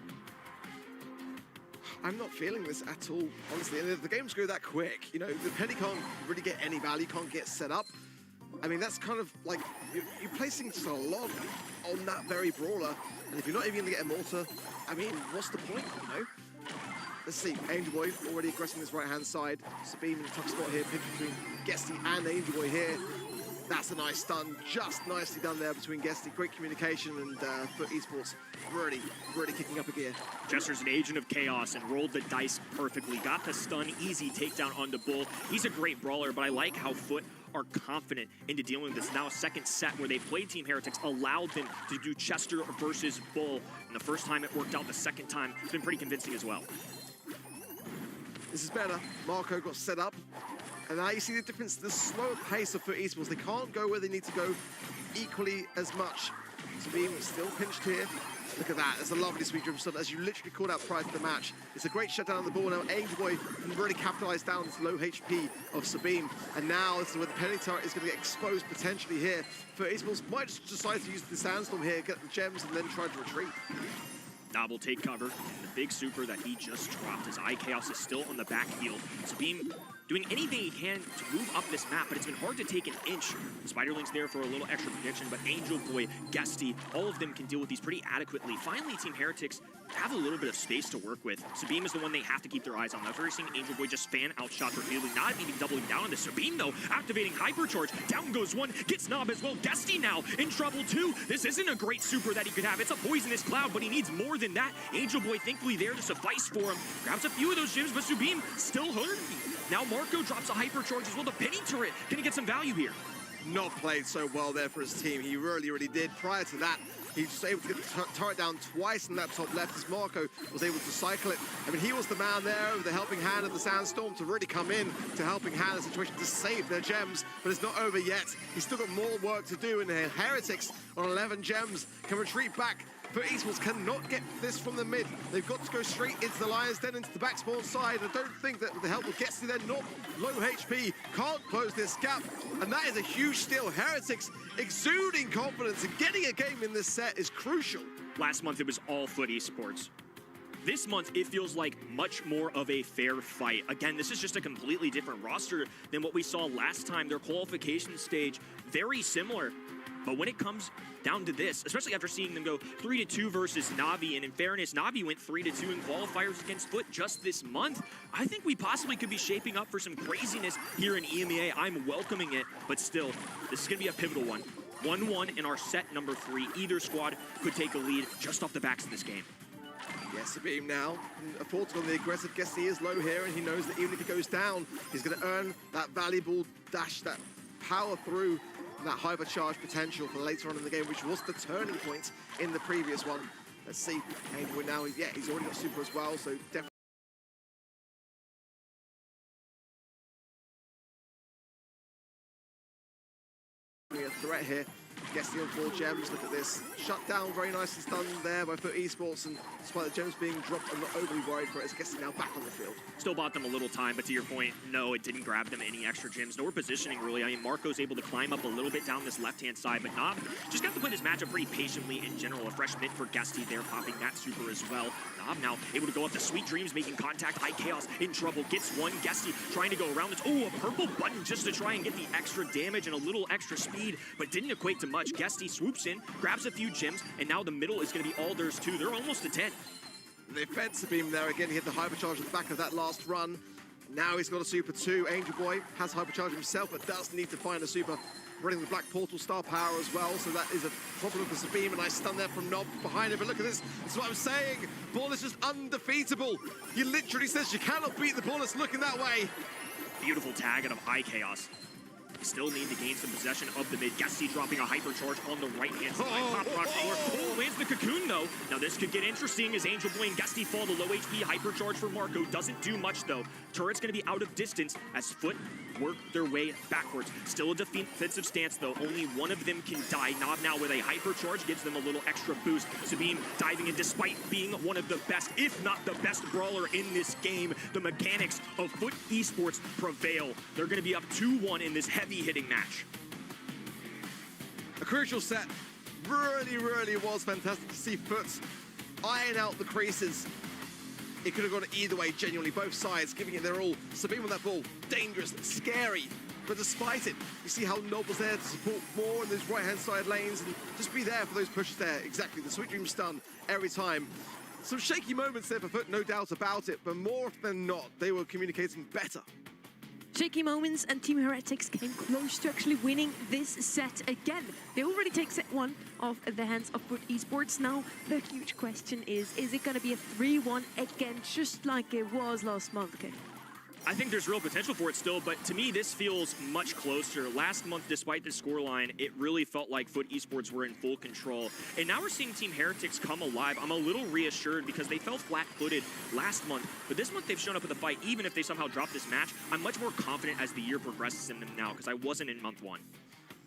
I'm not feeling this at all, honestly. And if the games go that quick, you know, the Penny can't really get any value, can't get set up. I mean, that's kind of like, you're placing just a lot on that very brawler, and if you're not even going to get a mortar, I mean, what's the point, you know? Let's see, Angel Boy already aggressing this right-hand side. Sabine in a tough spot here, picked between Guesty and Angel Boy here. That's a nice stun, just nicely done there between Guesty. Great communication, and Foot Esports really kicking up a gear. Jester's an agent of chaos and rolled the dice perfectly. Got the stun, easy takedown onto Bull. He's a great brawler, but I like how Foot are confident into dealing with this. Now a second set where they played Team Heretics allowed them to do Chester versus Bull. And the first time it worked out, the second time it's been pretty convincing as well. This is better. Marco got set up. And now you see the difference, the slower pace of Foot Esports. They can't go where they need to go equally as much. Sabine still pinched here. Look at that. It's a lovely sweet driven stun, as you literally called out prior to the match. It's a great shutdown on the ball. Now Angel Boy can really capitalize down this low HP of Sabine. And now this is where the penny turret is going to get exposed potentially here. Foot Esports might just decide to use the Sandstorm here, get the gems, and then try to retreat. Nob will take cover. The big super that he just dropped as Chaos is still on the back heel. Sabine doing anything he can to move up this map, but it's been hard to take an inch. Spiderlink's there for a little extra protection, but Angel Boy, Guesty, all of them can deal with these pretty adequately. Finally, Team Heretics have a little bit of space to work with. Sabine is the one they have to keep their eyes on. That's where we're seeing Angel Boy just fan outshots repeatedly, not even doubling down on this. Sabine, though, activating Hypercharge. Down goes one, gets Nob as well. Guesty now in trouble, too. This isn't a great super that he could have. It's a poisonous cloud, but he needs more than that. Angel Boy, thankfully, there to suffice for him. Grabs a few of those gems, but Sabine still hurting. Now Marco drops a Hypercharge as well. The penny turret gonna get some value here. Not played so well there for his team. He really did. Prior to that, he was able to get the turret down twice in that top left as Marco was able to cycle it. I mean, he was the man there with the helping hand of the Sandstorm to really come in to helping hand the situation to save their gems, but it's not over yet. He's still got more work to do, and Heretics on 11 gems can retreat back. Foot Esports cannot get this from the mid. They've got to go straight into the Lion's Den, into the back spawn side. I don't think that with the help of Guesty, they're not low HP, can't close this gap. And that is a huge steal. Heretics exuding confidence, and getting a game in this set is crucial. Last month, it was all Foot Esports. This month, it feels like much more of a fair fight. Again, this is just a completely different roster than what we saw last time. Their qualification stage, very similar. But when it comes down to this, especially after seeing them go 3-2 versus Navi, and in fairness, Navi went 3-2 in qualifiers against Foot just this month, I think we possibly could be shaping up for some craziness here in EMEA. I'm welcoming it, but still, this is going to be a pivotal one. 1-1 in our set number 3. Either squad could take a lead just off the backs of this game. Yes, Sabine now afford to go on the aggressive. Guesty is low here, and he knows that even if he goes down, he's going to earn that valuable dash, that power through, that hypercharge potential for later on in the game, which was the turning point in the previous one. Let's see. Angel now, he's already got super as well, so definitely a threat here. Guesty on 4 gems. Look at this. Shut down, very nicely done there by Foot Esports, and despite the gems being dropped, I'm not overly worried for it, as Guesty now back on the field. Still bought them a little time, but to your point, no, it didn't grab them any extra gems, nor positioning really. I mean, Marco's able to climb up a little bit down this left-hand side, but Nob just got to play this matchup pretty patiently in general. A fresh mid for Guesty there, popping that super as well. Nob now able to go up to Sweet Dreams, making contact. Chaos in trouble, gets one. Guesty trying to go around this. Oh, a purple button just to try and get the extra damage and a little extra speed, but didn't equate to much. Guesty swoops in, grabs a few gems, and now the middle is going to be all theirs too. They're almost to 10. They fed Sabine there again. He hit the hypercharge at the back of that last run. Now he's got a super 2. Angel Boy has hypercharge himself, but does need to find a super running the Black Portal star power as well, so that is a problem for Sabine. And I stun there from Nob behind him, but look at this. This is what I'm saying. Ball is just undefeatable. He literally says you cannot beat the ball. It's looking that way. Beautiful tag out of iChaos. Still need to gain some possession of the mid. Gesty dropping a hypercharge on the right-hand side. Pop rock floor. Cole lands the cocoon, though. Now this could get interesting as Angel Boy and Gesty fall. The low HP hypercharge for Marco doesn't do much, though. Turret's going to be out of distance as Foot work their way backwards. Still a defensive stance, though. Only one of them can die. Nob now with a hypercharge gives them a little extra boost. Sabine diving in despite being one of the best, if not the best brawler in this game. The mechanics of Foot Esports prevail. They're going to be up 2-1 in this heavy-hitting match. A crucial set. Really was fantastic to see Foot iron out the creases. It could have gone either way, genuinely, both sides giving it their all. Sabine with that ball, dangerous, scary. But despite it, you see how Nob was there to support more in those right-hand side lanes and just be there for those pushes there. Exactly, the Sweet Dream stun every time. Some shaky moments there for Foot, no doubt about it, but more often than not, they were communicating better. Shaky moments, and Team Heretics came close to actually winning this set again. They already take set 1 off the hands of Foot Esports. Now, the huge question is it going to be a 3-1 again, just like it was last month, okay? I think there's real potential for it still, but to me, this feels much closer. Last month, despite the scoreline, it really felt like Foot Esports were in full control. And now we're seeing Team Heretics come alive. I'm a little reassured because they felt flat-footed last month, but this month they've shown up with a fight. Even if they somehow drop this match, I'm much more confident as the year progresses in them now because I wasn't in month 1.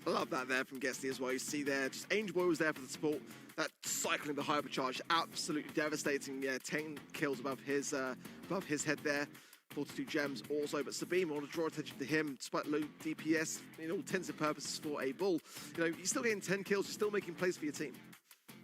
I love that there from Gesty as well. You see there, just Angel Boy was there for the support. That cycling the hypercharge, absolutely devastating. Yeah, 10 kills above his head there. 42 gems also, but Sabine want to draw attention to him despite low DPS in all intents and purposes for a bull. You know, you're still getting 10 kills, you're still making plays for your team.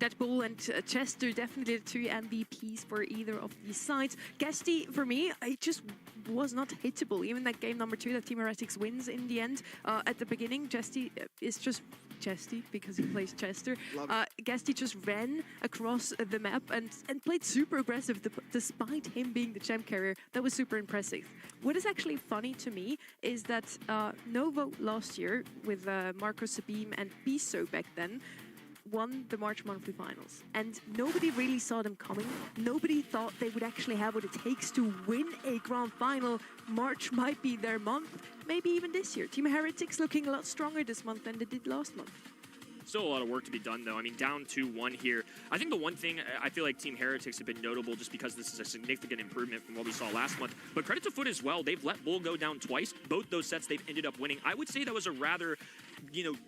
That Bull and Chester, definitely the 2 MVPs for either of these sides. Gesty, for me, it just was not hittable. Even that game number 2 that Team Heretics wins in the end. At the beginning, Gesty is just Gesty because he plays Chester. Gesty just ran across the map and played super aggressive despite him being the champ carrier. That was super impressive. What is actually funny to me is that Novo last year with Marco Sabine and Piso back then won the March monthly finals, and nobody really saw them coming. Nobody thought they would actually have what it takes to win a grand final. March might be their month, maybe even this year. Team Heretics looking a lot stronger this month than they did last month. Still a lot of work to be done, though. I mean, down 2-1 here. I think the one thing, I feel like Team Heretics have been notable just because this is a significant improvement from what we saw last month. But credit to Foot as well. They've let Bull go down twice. Both those sets they've ended up winning. I would say that was a rather,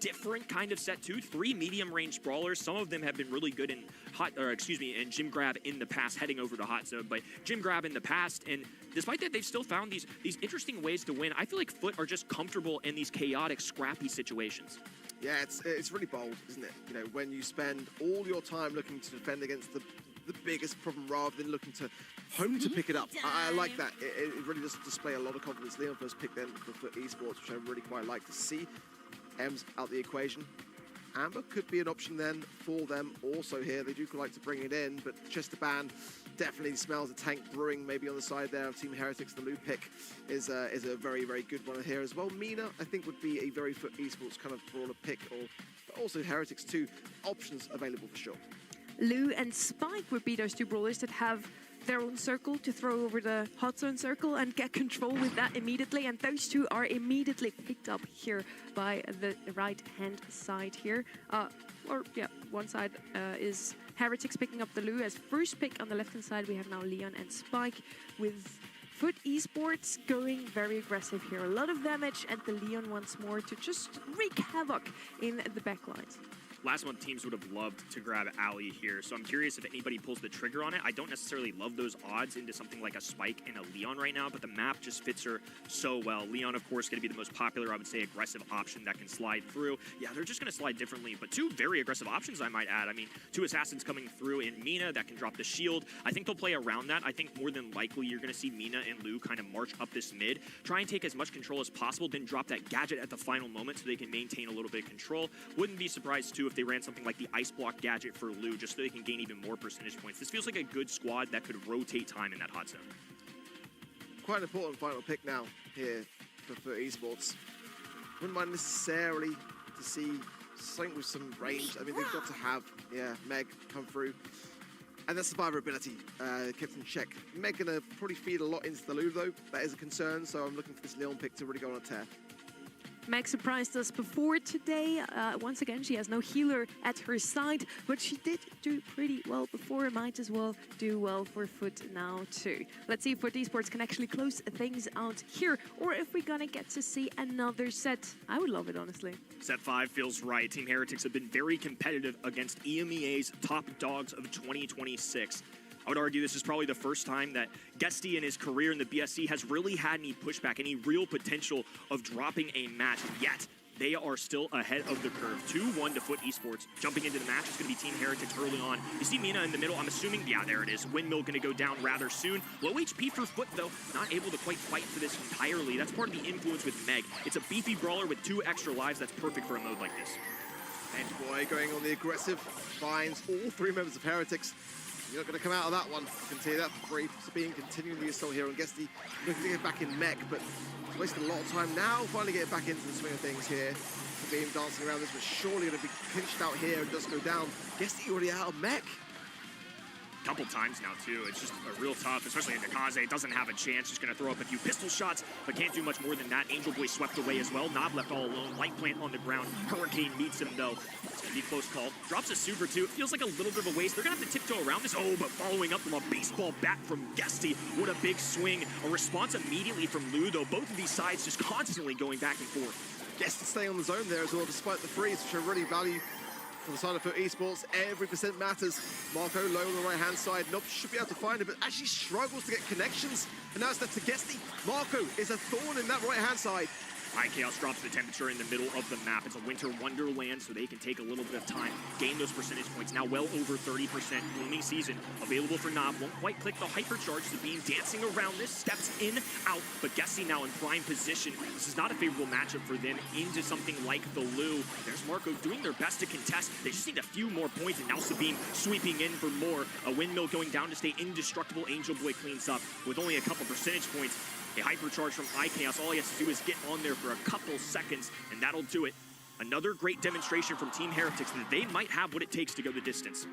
different kind of set too. 3 medium-range brawlers. Some of them have been really good in in Gym Grab in the past, heading over to Hot Zone. But Gym Grab in the past, and despite that, they've still found these interesting ways to win. I feel like Foot are just comfortable in these chaotic, scrappy situations. Yeah, it's really bold, isn't it? You know, when you spend all your time looking to defend against the biggest problem rather than looking to home to pick it up. I like that. It really does display a lot of confidence. Leon first picked them for Esports, which I really quite like to see. M's out the equation. Amber could be an option then for them also here. They do like to bring it in, but Chester Ban definitely smells a tank brewing maybe on the side there of Team Heretics. The Lou pick is a very, very good one here as well. Mina, I think, would be a very Foot Esports kind of brawler pick, but also Heretics too. Options available for sure. Lou and Spike would be those 2 brawlers that have their own circle to throw over the hot zone circle and get control with that immediately, and those 2 are immediately picked up here by the right hand side here. One side is Heretics picking up the Lou as first pick. On the left hand side we have now Leon and Spike, with Foot Esports going very aggressive here. A lot of damage, and the Leon once more to just wreak havoc in the backlines. Last month, teams would have loved to grab Ali here, so I'm curious if anybody pulls the trigger on it. I don't necessarily love those odds into something like a Spike and a Leon right now, but the map just fits her so well. Leon, of course, going to be the most popular, I would say, aggressive option that can slide through. Yeah, they're just going to slide differently, but 2 very aggressive options, I might add. I mean, 2 assassins coming through in Mina that can drop the shield. I think they'll play around that. I think more than likely you're going to see Mina and Lou kind of march up this mid, try and take as much control as possible, then drop that gadget at the final moment so they can maintain a little bit of control. Wouldn't be surprised, too, if they ran something like the Ice Block gadget for Lou, just so they can gain even more percentage points. This feels like a good squad that could rotate time in that hot zone. Quite an important final pick now here for esports. Wouldn't mind necessarily to see something with some range. I mean, they've got to have, Meg come through. And the survivability kept in check. Meg gonna probably feed a lot into the Lou though. That is a concern, so I'm looking for this Leon pick to really go on a tear. Meg surprised us before today. Once again, she has no healer at her side, but she did do pretty well before. Might as well do well for Foot now too. Let's see if Foot Esports can actually close things out here, or if we're gonna get to see another set. I would love it, honestly. Set 5 feels right. Team Heretics have been very competitive against EMEA's top dogs of 2026. I would argue this is probably the first time that Guesty in his career in the BSC has really had any pushback, any real potential of dropping a match, yet they are still ahead of the curve. 2-1 to Foot Esports. Jumping into the match, it's going to be Team Heretics early on. You see Mina in the middle, I'm assuming, yeah, there it is. Windmill going to go down rather soon. Low HP for Foot, though, not able to quite fight for this entirely. That's part of the influence with Meg. It's a beefy brawler with 2 extra lives that's perfect for a mode like this. Boy going on the aggressive, finds all 3 members of Heretics. You're not going to come out of that one. I can tell you that for free. Sabine continuing the assault here on Guesty. Looking to get back in mech, but wasting a lot of time now. Finally getting back into the swing of things here. Sabine dancing around this, but surely going to be pinched out here and just go down. Guesty already out of mech. Couple times now too. It's just a real tough, especially in Nakaze. Doesn't have a chance. Just gonna throw up a few pistol shots, but can't do much more than that. Angel Boy swept away as well. Nob left all alone. Light plant on the ground. Hurricane meets him though. It's gonna be a close call. Drops a super too. It feels like a little bit of a waste. They're gonna have to tiptoe around this. Oh, but following up from a baseball bat from Guesty. What a big swing. A response immediately from Lou though. Both of these sides just constantly going back and forth. Guesty staying on the zone there as well, despite the freeze, which I really value. On the side of Foot Esports, every percent matters. Marco low on the right-hand side. Nope, should be able to find it, but actually struggles to get connections. And now it's left to Guesty. Marco is a thorn in that right-hand side. Chaos drops the temperature in the middle of the map. It's a winter wonderland, so they can take a little bit of time, gain those percentage points. Now well over 30%. Blooming Season available for Nob. Won't quite click the hypercharge. Sabine dancing around this, steps in, out, but Guesty now in prime position. This is not a favorable matchup for them into something like the Lou. There's Marco doing their best to contest. They just need a few more points, and now Sabine sweeping in for more. A Windmill going down to stay indestructible. Angel Boy cleans up with only a couple percentage points. A hypercharge from Chaos. All he has to do is get on there for a couple seconds, and that'll do it. Another great demonstration from Team Heretics that they might have what it takes to go the distance.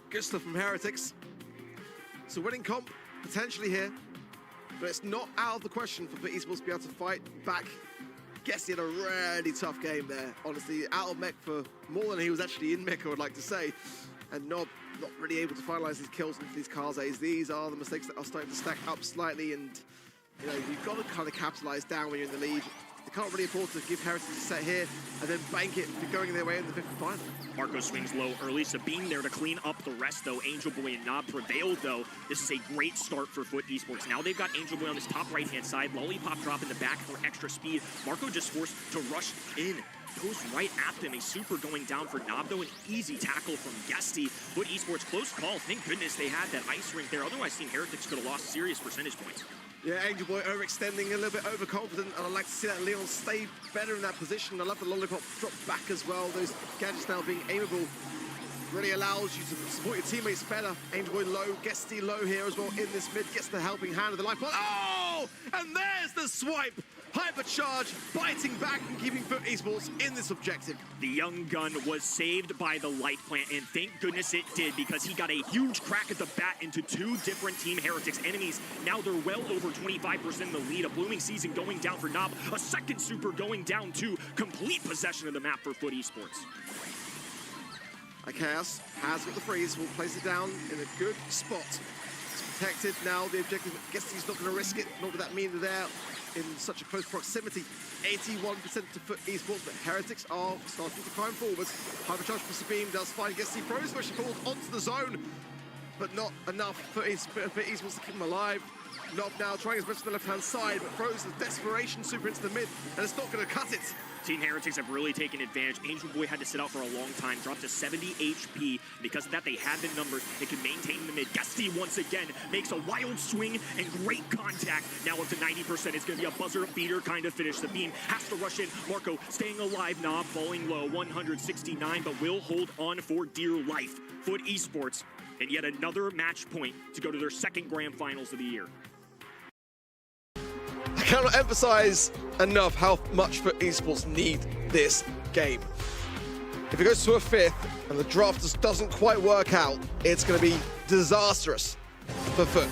Good stuff from Heretics. So winning comp, potentially here, but it's not out of the question for Esports to be able to fight back. Guesty had a really tough game there. Honestly, out of mech for more than he was actually in mech, I would like to say. And not really able to finalize these kills into these Kazes. These are the mistakes that are starting to stack up slightly, and you know, you've got to kind of capitalize down when you're in the lead. They can't really afford to give Heretics a set here and then bank it for going their way in the 5th final. Marco swings low early. Sabine there to clean up the rest, though. Angel Boy and Nob prevailed, though. This is a great start for Foot Esports. Now they've got Angel Boy on this top right-hand side. Lollipop drop in the back for extra speed. Marco just forced to rush in. Goes right at them. A super going down for Nob, though. An easy tackle from Guesty. Foot Esports, close call. Thank goodness they had that ice rink there. Otherwise, Team Heretics could have lost serious percentage points. Yeah, Angel Boy overextending, a little bit overconfident, and I'd like to see that Leon stay better in that position. I love the lollipop drop back as well. Those gadgets now being aimable really allows you to support your teammates better. Angel Boy low, Guesty low here as well in this mid, gets the helping hand of the life ball. Oh! And there's the swipe! Hypercharge, biting back and keeping Foot Esports in this objective. The young gun was saved by the light plant, and thank goodness it did, because he got a huge crack at the bat into 2 different Team Heretics enemies. Now they're well over 25% in the lead. A Blooming Season going down for Nob. A second super going down too. Complete possession of the map for Foot Esports. Chaos has got the freeze, will place it down in a good spot. It's protected now, the objective, Guesty's not going to risk it, nor would that mean that they're in such a close proximity. 81% to Foot Esports, but Heretics are starting to climb forwards. Hypercharge for Sabine does find Guesty, throws where she falls onto the zone, but not enough for Esports to keep him alive. Nob now trying his best on the left-hand side, but throws the desperation super into the mid, and it's not going to cut it. Team Heretics have really taken advantage. Angel Boy had to sit out for a long time, dropped to 70 HP. Because of that, they had the numbers. They can maintain the mid. Guesty once again makes a wild swing and great contact. Now up to 90%. It's going to be a buzzer beater kind of finish. Sabine has to rush in. Marco staying alive. Knob falling low, 169, but will hold on for dear life. Foot Esports, and yet another match point to go to their second grand finals of the year. I cannot emphasize enough how much Foot Esports need this game. If it goes to a 5th and the draft just doesn't quite work out, it's going to be disastrous for Foot.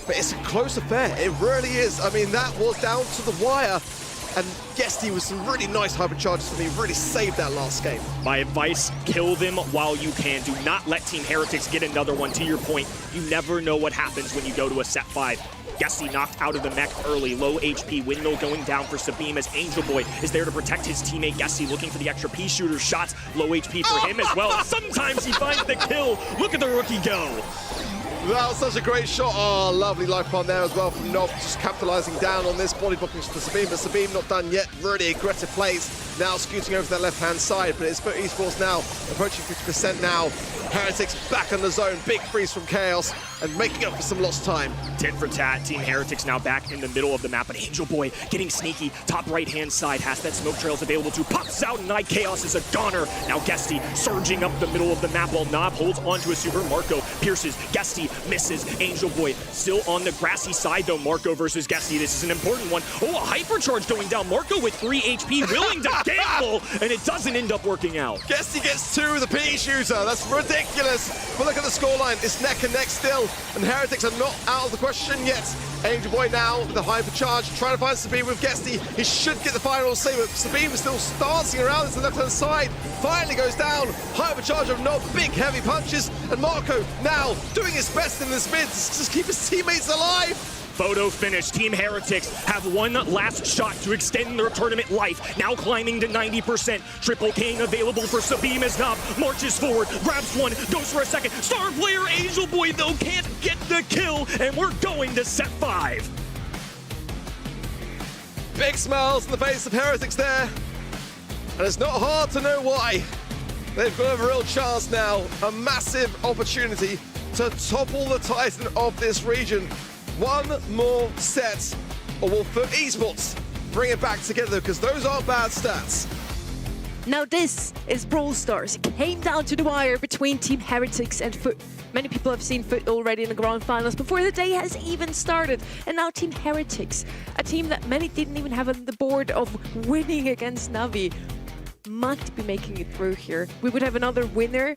But it's a close affair. It really is. I mean, that was down to the wire. And Guesty with some really nice hypercharges for me, really saved that last game. My advice, kill them while you can. Do not let Team Heretics get another one. To your point, you never know what happens when you go to a set 5. Guesty knocked out of the mech early, low HP, windmill going down for Sabine as Angel Boy is there to protect his teammate Guesty, looking for the extra P shooter shots, low HP for him as well. Sometimes he finds the kill. Look at the rookie go. That was such a great shot. Oh, lovely life on there as well from Nob, just capitalizing down on this body blocking to Sabine, but Sabine not done yet. Really aggressive plays. Now scooting over to that left-hand side, but it's Foot Esports now, approaching 50% now. Heretics back on the zone. Big freeze from Chaos and making up for some lost time. Tit for tat. Team Heretics now back in the middle of the map, but Angel Boy getting sneaky. Top right-hand side has that smoke trails available to. Pops out, and Night Chaos is a goner. Now Guesty surging up the middle of the map while Knob holds onto a super. Marco pierces. Guesty misses. Angel Boy still on the grassy side, though. Marco versus Guesty. This is an important one. Oh, a hypercharge going down. Marco with 3 HP, willing to gamble, and it doesn't end up working out. Guesty gets 2 with a P shooter. That's ridiculous. But look at the scoreline. It's neck and neck still, and Heretics are not out of the question yet. Angel Boy now with the hypercharge, trying to find Sabine with Guesty. He should get the final save, but Sabine was still dancing around to the left-hand side. Finally goes down. Hypercharge of Nob, big heavy punches, and Marco now doing his best in this mid to just keep his teammates alive. Photo finish. Team Heretics have one last shot to extend their tournament life. Now climbing to 90%. Triple King available for Sabine as Knob marches forward, grabs one, goes for a second. Star player Angel Boy, though, can't get the kill, and we're going to set 5. Big smiles on the face of Heretics there. And it's not hard to know why. They've got a real chance now, a massive opportunity to topple the Titan of this region. One more set, or will Foot Esports bring it back together, because those aren't bad stats. Now this is Brawl Stars. It came down to the wire between Team Heretics and Foot. Many people have seen Foot already in the grand finals before the day has even started. And now Team Heretics, a team that many didn't even have on the board of winning against Navi, might be making it through here. We would have another winner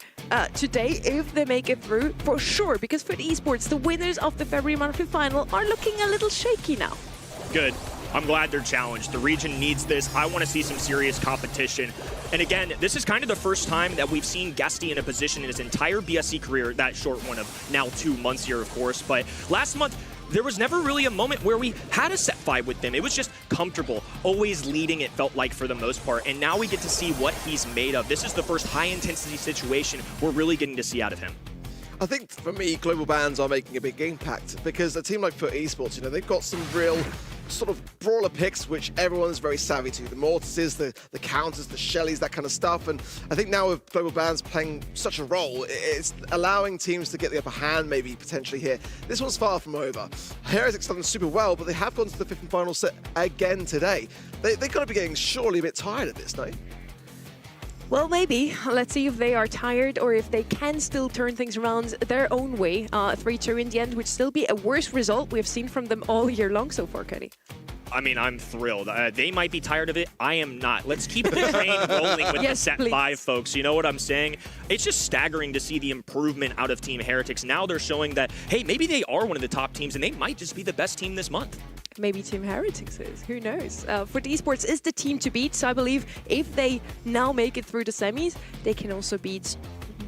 today if they make it through, for sure, because Foot Esports, the winners of the February monthly final, are looking a little shaky now. Good. I'm glad they're challenged. The region needs this. I want to see some serious competition. And again, this is kind of the first time that we've seen Guesty in a position in his entire BSC career, that short one of now 2 months here, of course. But last month, there was never really a moment where we had a set 5 with them. It was just comfortable, always leading, it felt like, for the most part. And now we get to see what he's made of. This is the first high-intensity situation we're really getting to see out of him. I think, for me, global bans are making a big impact, because a team like Foot Esports, you know, they've got some real sort of brawler picks which everyone's very savvy to. The Mortises, the counters, the Shellys, that kind of stuff. And I think now with global bans playing such a role, it's allowing teams to get the upper hand maybe potentially here. This one's far from over. Heretics done super well, but they have gone to the 5th and final set again today. They've got to be getting surely a bit tired of this, no? Well, maybe. Let's see if they are tired or if they can still turn things around their own way. 3-2 in the end would still be a worse result we've seen from them all year long so far, Kenny. I mean, I'm thrilled. They might be tired of it. I am not. Let's keep the train rolling with the set please. 5, folks. You know what I'm saying? It's just staggering to see the improvement out of Team Heretics. Now they're showing that, hey, maybe they are one of the top teams, and they might just be the best team this month. Maybe Team Heretics is. Who knows? Foot Esports is the team to beat, so I believe if they now make it through the semis, they can also beat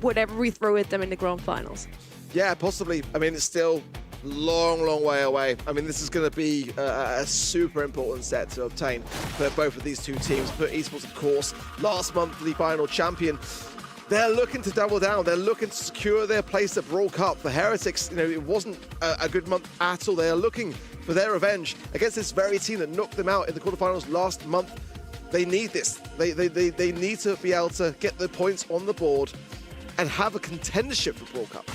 whatever we throw at them in the grand finals. Yeah, possibly. I mean, it's still long way away. I mean, this is going to be a super important set to obtain for both of these two teams. Foot Esports, of course, last monthly final champion. They're looking to double down. They're looking to secure their place at Brawl Cup. For Heretics, you know, it wasn't a good month at all. They are looking for their revenge against this very team that knocked them out in the quarterfinals last month. They need this. They need to be able to get the points on the board and have a contendership for Brawl Cup.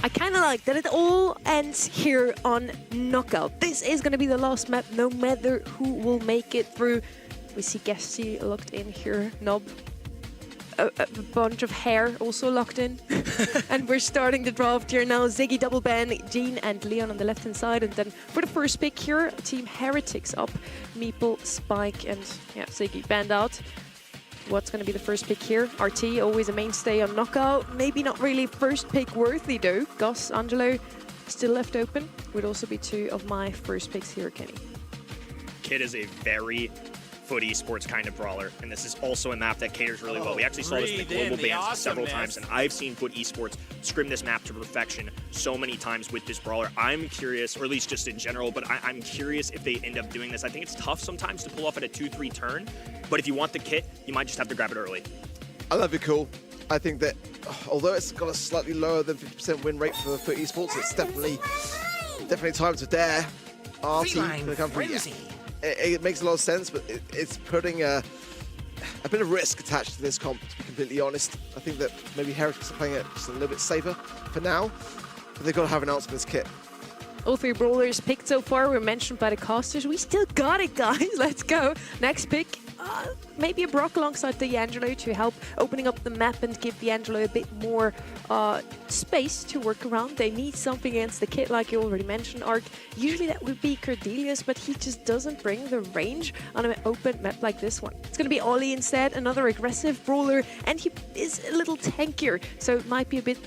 I kind of like that it all ends here on Knockout. This is going to be the last map, no matter who will make it through. We see Guesty locked in here, Nob. A bunch of hair also locked in. And we're starting the draft here now. Ziggy, Double Ben, Jean and Leon on the left-hand side. And then for the first pick here, Team Heretics up. Meeple, Spike and Ziggy banned out. What's going to be the first pick here? RT, always a mainstay on Knockout. Maybe not really first pick worthy though. Gus, Angelo, still left open. Would also be two of my first picks here, Kenny. Kid is a very FUT esports kind of brawler, and this is also a map that caters really well. We actually saw this in the global bans several times, and I've seen FUT esports scrim this map to perfection so many times with this brawler. I'm curious, or at least just in general, but I'm curious if they end up doing this. I think it's tough sometimes to pull off at a 2-3 turn, but if you want the kit, you might just have to grab it early. I love it, cool. I think that although it's got a slightly lower than 50% win rate for FUT esports, it's definitely time to dare. RT going to come through. It makes a lot of sense, but it's putting a bit of risk attached to this comp, to be completely honest. I think that maybe Heretics are playing it just a little bit safer for now, but they've got to have an answer for this kit. All three brawlers picked so far were mentioned by the casters. We still got it, guys. Let's go. Next pick, maybe a Brock alongside D'Angelo to help opening up the map and give D'Angelo a bit more space to work around. They need something against the kit, like you already mentioned, Ark. Usually that would be Cordelius, but he just doesn't bring the range on an open map like this one. It's going to be Ollie instead, another aggressive brawler, and he is a little tankier, so it might be a bit,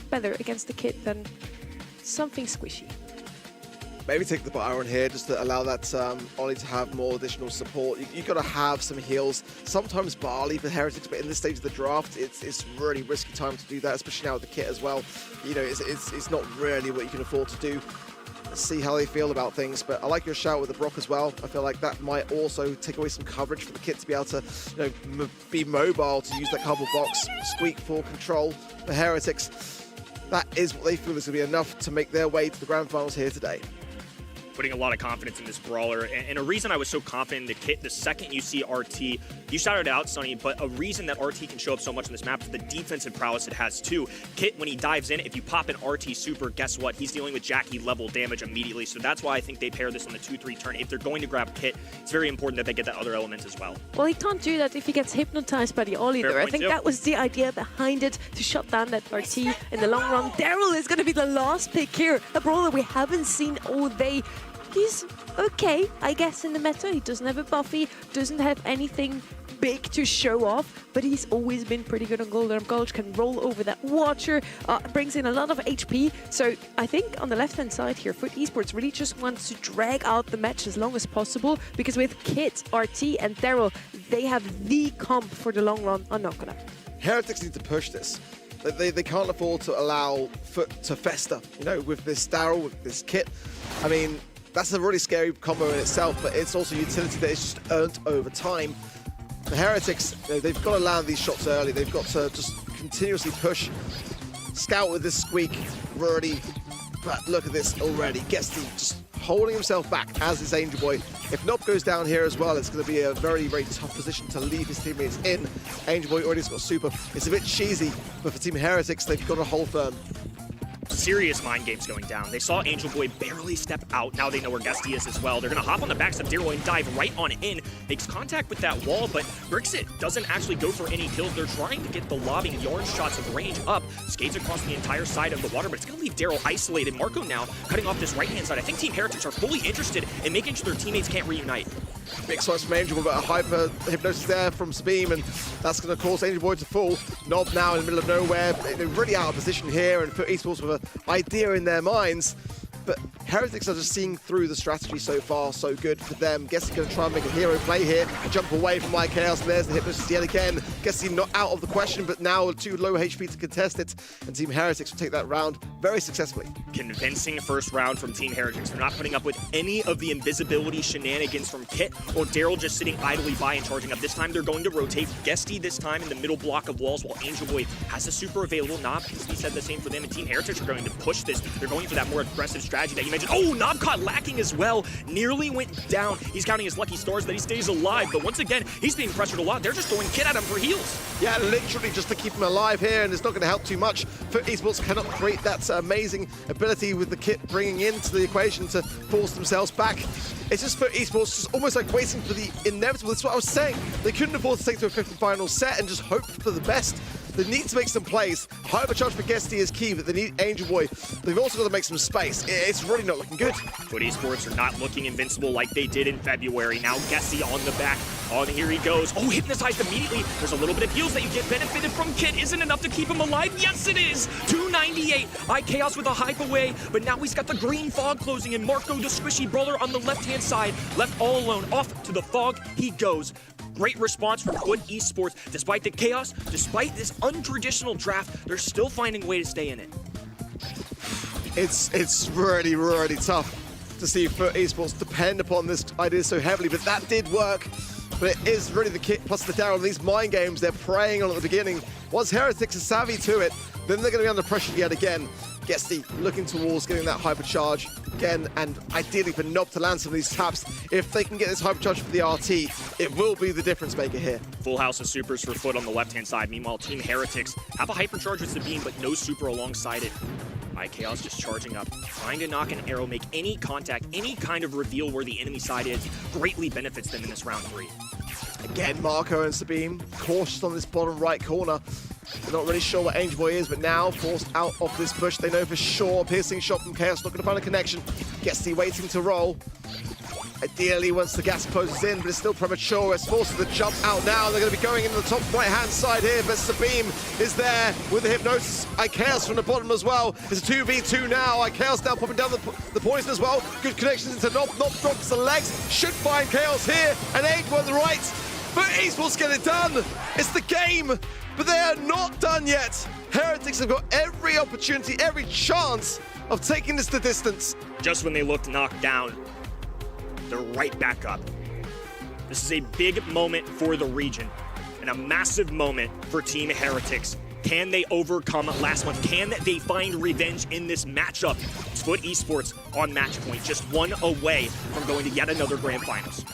better against the kit than something squishy. Maybe take the Byron here just to allow that Ollie to have more additional support. You've got to have some heals. Sometimes Barley for Heretics, but in this stage of the draft, it's really risky time to do that, especially now with the kit as well. You know, it's not really what you can afford to do. Let's see how they feel about things, but I like your shout with the Brock as well. I feel like that might also take away some coverage for the kit to be able to, be mobile, to use that cardboard box, squeak for control for Heretics. That is what they feel is going to be enough to make their way to the grand finals here today. Putting a lot of confidence in this brawler, and a reason I was so confident in the kit, the second you see RT, you shouted it out, Sonny, but a reason that RT can show up so much in this map is the defensive prowess it has too. Kit, when he dives in, if you pop an RT super, guess what? He's dealing with Jackie level damage immediately, so that's why I think they pair this on the 2-3 turn. If they're going to grab Kit, it's very important that they get that other element as well. Well, he can't do that if he gets hypnotized by the Ollie there. I think that was the idea behind it, to shut down that RT in the long run. Daryl is going to be the last pick here, a brawler we haven't seen all day. He's okay, I guess, in the meta. He doesn't have a Buffy, doesn't have anything big to show off, but he's always been pretty good on Golden Gulch, can roll over that Watcher, brings in a lot of HP. So I think on the left-hand side here, FUT Esports really just wants to drag out the match as long as possible, because with Kit, RT and Daryl, they have the comp for the long run on Knockout. Heretics need to push this. They can't afford to allow FUT to fester, with this Daryl, with this Kit. I mean, that's a really scary combo in itself, but it's also utility that is just earned over time. The Heretics, they've got to land these shots early. They've got to just continuously push. Scout with this squeak, really. But look at this already. Guesty just holding himself back, as is Angel Boy. If Nob goes down here as well, it's going to be a very, very tough position to leave his teammates in. Angel Boy already has got super. It's a bit cheesy, but for Team Heretics, they've got to hold firm. Serious mind games going down. They saw Angel Boy barely step out. Now they know where Guesty is as well. They're going to hop on the backs of Daryl and dive right on in. Makes contact with that wall, but Brixit doesn't actually go for any kills. They're trying to get the lobbing yarn shots of range up. Skates across the entire side of the water, but it's going to leave Daryl isolated. Marco now cutting off this right-hand side. I think Team Heretics are fully interested in making sure their teammates can't reunite. Big swipes from Angel Boy, but a hyper hypnosis there from Sabeam, and that's going to cause Angel Boy to fall. Nob now in the middle of nowhere. They're really out of position here, and FUT Esports with an idea in their minds. But Heretics are just seeing through the strategy so far, so good for them. Guesty going to try and make a hero play here. Jump away from My Chaos, and there's the hypnosis yet again. Guesty not out of the question, but now too low HP to contest it. And Team Heretics will take that round very successfully. Convincing first round from Team Heretics. They're not putting up with any of the invisibility shenanigans from Kit or Daryl just sitting idly by and charging up. This time they're going to rotate Guesty this time in the middle block of walls while Angel Boy has a super available. Not Guesty said the same for them, and Team Heretics are going to push this. They're going for that more aggressive strategy that you mentioned. engine. Oh, Nob caught lacking as well. Nearly went down. He's counting his lucky stars that he stays alive. But once again, he's being pressured a lot. They're just throwing Kit at him for heals. Yeah, literally just to keep him alive here, and it's not going to help too much. FUT Esports cannot create that amazing ability with the Kit bringing into the equation to force themselves back. It's just FUT Esports just almost like waiting for the inevitable. That's what I was saying. They couldn't afford to take to a 5th and final set and just hope for the best. They need to make some plays. Hypercharge for Guesty is key, but they need Angel Boy. They've also got to make some space. It's really not looking good. FUT Esports are not looking invincible like they did in February. Now Guesty on the back. Oh, here he goes. Oh, hypnotized immediately. There's a little bit of heals that you get benefited from. Kit isn't enough to keep him alive. Yes, it is. 298. iChaos with a hype away, but now he's got the green fog closing in. Marco, the squishy brawler on the left-hand side, left all alone. Off to the fog he goes. Great response from FUT Esports. Despite the chaos, despite this untraditional draft, they're still finding a way to stay in it. It's really, really tough to see FUT Esports depend upon this idea so heavily, but that did work. But it is really the Kit plus the Daryl. These mind games they're preying on at the beginning. Once Heretics are savvy to it, then they're going to be under pressure yet again. Guesty looking towards getting that hypercharge again, and ideally for Nob to land some of these taps. If they can get this hypercharge for the RT, it will be the difference maker here. Full house of supers for FUT on the left-hand side. Meanwhile, Team Heretics have a hypercharge with Sabine, but no super alongside it. iChaos just charging up, trying to knock an arrow, make any contact, any kind of reveal where the enemy side is, greatly benefits them in this round 3. Again, Marco and Sabine cautious on this bottom right corner. They're not really sure what Angel Boy is, but now forced out of this bush. They know for sure. Piercing shot from Chaos, not going to find a connection. Guesty waiting to roll. Ideally, once the gas closes in, but it's still premature. It's forced to jump out now. They're going to be going into the top right-hand side here, but Sabine is there with the hypnosis. iChaos from the bottom as well. It's a 2v2 now. iChaos now popping down the poison as well. Good connections into Nob. Nob drops the legs. Should find Chaos here, and Angel on the right. But Esports get it done. It's the game, but they are not done yet. Heretics have got every opportunity, every chance of taking this to distance. Just when they looked knocked down, they're right back up. This is a big moment for the region and a massive moment for Team Heretics. Can they overcome last month? Can they find revenge in this matchup? It's FUT Esports on match point, just one away from going to yet another grand finals.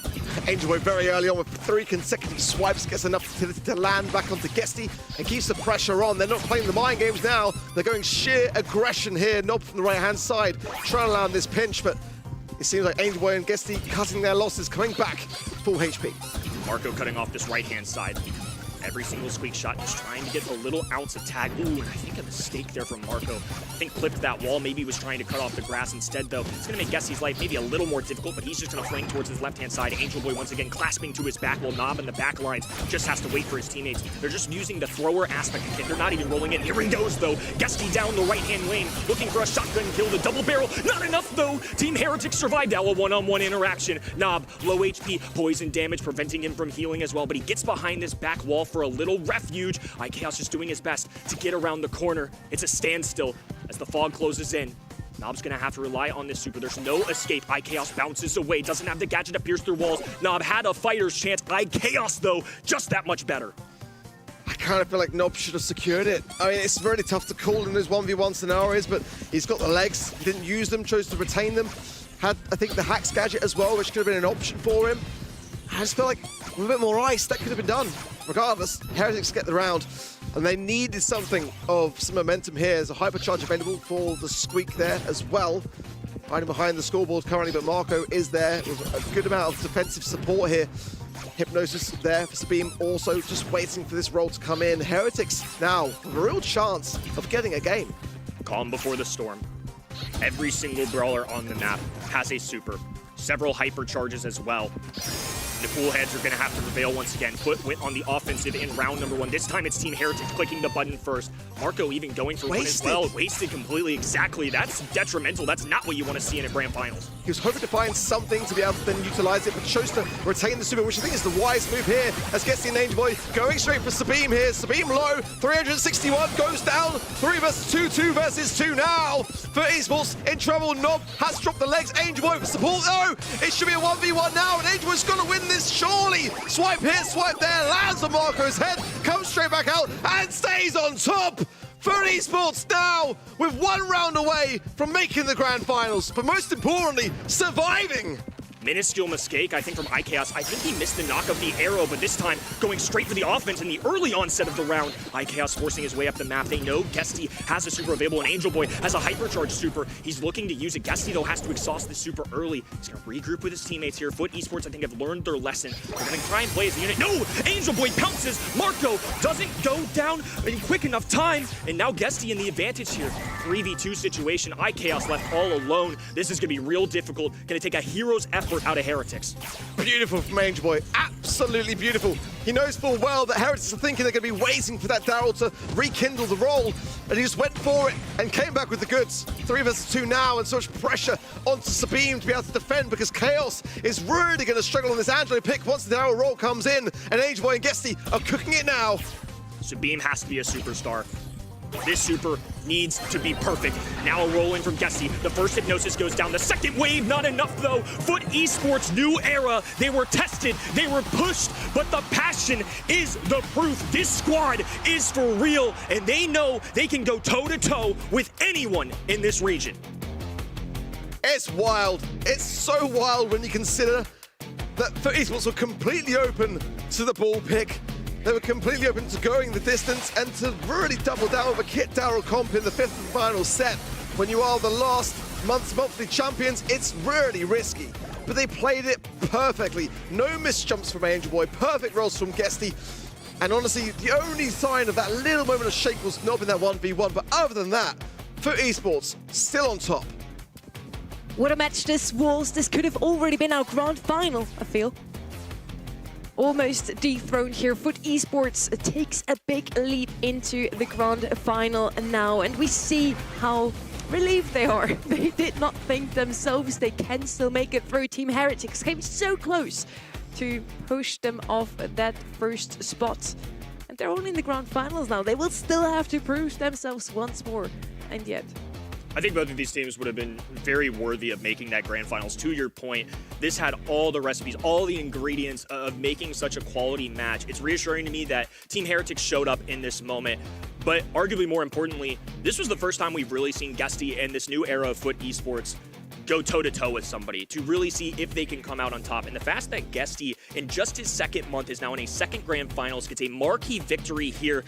Angel Boy very early on with 3 consecutive swipes, gets enough to land back onto Guesty and keeps the pressure on. They're not playing the mind games now. They're going sheer aggression here. Nob from the right-hand side trying to land this pinch, but it seems like Angel Boy and Guesty cutting their losses, coming back full HP. Marco cutting off this right-hand side. Every single squeak shot, just trying to get a little ounce of tag. Ooh, and I think a mistake there from Marco. I think clipped that wall, maybe he was trying to cut off the grass instead, though. It's going to make Guesty's life maybe a little more difficult, but he's just going to flank towards his left-hand side. Angel Boy once again clasping to his back, while Nob in the back lines just has to wait for his teammates. They're just using the thrower aspect of Kit. They're not even rolling in. Here he goes, though. Guesty down the right-hand lane, looking for a shotgun kill. The double barrel, not enough, though. Team Heretics survived that one-on-one interaction. Nob, low HP, poison damage, preventing him from healing as well, but he gets behind this back wall for a little refuge. iChaos just doing his best to get around the corner. It's a standstill as the fog closes in. Nob's gonna have to rely on this super. There's no escape. iChaos bounces away, doesn't have the gadget to pierce through walls. Nob had a fighter's chance. iChaos, though, just that much better. I kind of feel like Nob should have secured it. I mean, it's really tough to call in those 1v1 scenarios, but he's got the legs. He didn't use them, chose to retain them. Had, I think, the Hacks gadget as well, which could have been an option for him. I just feel like with a bit more ice, that could have been done. Regardless, Heretics get the round, and they needed something of some momentum here. There's a hypercharge available for the squeak there as well. Hiding behind the scoreboard currently, but Marco is there with a good amount of defensive support here. Hypnosis there for Sabine, also just waiting for this roll to come in. Heretics now have a real chance of getting a game. Calm before the storm. Every single brawler on the map has a super. Several hypercharges as well. The cool heads are going to have to prevail once again. FUT went on the offensive in round number 1. This time it's Team Heretics clicking the button first. Marco even going for one as well. Wasted completely, exactly. That's detrimental. That's not what you want to see in a grand finals. He was hoping to find something to be able to then utilize it, but chose to retain the super, which I think is the wise move here, as Guesty and Angel Boy going straight for Sabine here. Sabine low, 361, goes down. 3 versus 2, 2 versus 2 now. FUT Esports in trouble. Nob has dropped the legs. Angel Boy for support, though. It should be a 1v1 now, and Angel Boy's going to win this, surely. Swipe here, swipe there, lands on Marco's head, comes straight back out, and stays on top. FUT Esports now with 1 round away from making the grand finals, but most importantly, surviving. Minuscule mistake, I think, from iChaos. I think he missed the knock of the arrow, but this time going straight for the offense in the early onset of the round. iChaos forcing his way up the map. They know Guesty has a super available, and Angel Boy has a hypercharged super. He's looking to use it. Guesty, though, has to exhaust the super early. He's going to regroup with his teammates here. FUT Esports, I think, have learned their lesson. They're going to try and play as a unit. No! Angel Boy pounces. Marco doesn't go down in quick enough time, and now Guesty in the advantage here. 3v2 situation. iChaos left all alone. This is going to be real difficult. Going to take a hero's effort out of Heretics. Beautiful from Angel Boy, absolutely beautiful. He knows full well that Heretics are thinking they're going to be waiting for that Daryl to rekindle the role, and he just went for it and came back with the goods. 3 versus 2 now, and so much pressure onto Sabine to be able to defend, because Chaos is really going to struggle on this Angelo pick once the Daryl roll comes in, and Angel Boy and Guesty are cooking it now. Sabine has to be a superstar. This super needs to be perfect. Now a roll in from Guesty. The first hypnosis goes down. The second wave, not enough though. FUT Esports new era. They were tested, they were pushed, but the passion is the proof. This squad is for real, and they know they can go toe-to-toe with anyone in this region. It's wild. It's so wild when you consider that FUT Esports were completely open to the ball pick. They were completely open to going the distance and to really double down with a Kit Daryl comp in the 5th and final set. When you are the last month's monthly champions, it's really risky. But they played it perfectly. No misjumps from Angel Boy, perfect rolls from Guesty. And honestly, the only sign of that little moment of shake was not in that 1v1. But other than that, FUT Esports still on top. What a match this was. This could have already been our grand final, I feel. Almost dethroned here. FUT Esports takes a big leap into the grand final now, and we see how relieved they are. They did not think themselves they can still make it through. Team Heretics came so close to push them off that first spot, and they're only in the grand finals now. They will still have to prove themselves once more, and yet I think both of these teams would have been very worthy of making that grand finals. To your point, this had all the recipes, all the ingredients of making such a quality match. It's reassuring to me that Team Heretics showed up in this moment. But arguably more importantly, this was the first time we've really seen Guesty and this new era of FUT Esports go toe-to-toe with somebody to really see if they can come out on top. And the fact that Guesty, in just his 2nd month, is now in a 2nd grand finals, gets a marquee victory here.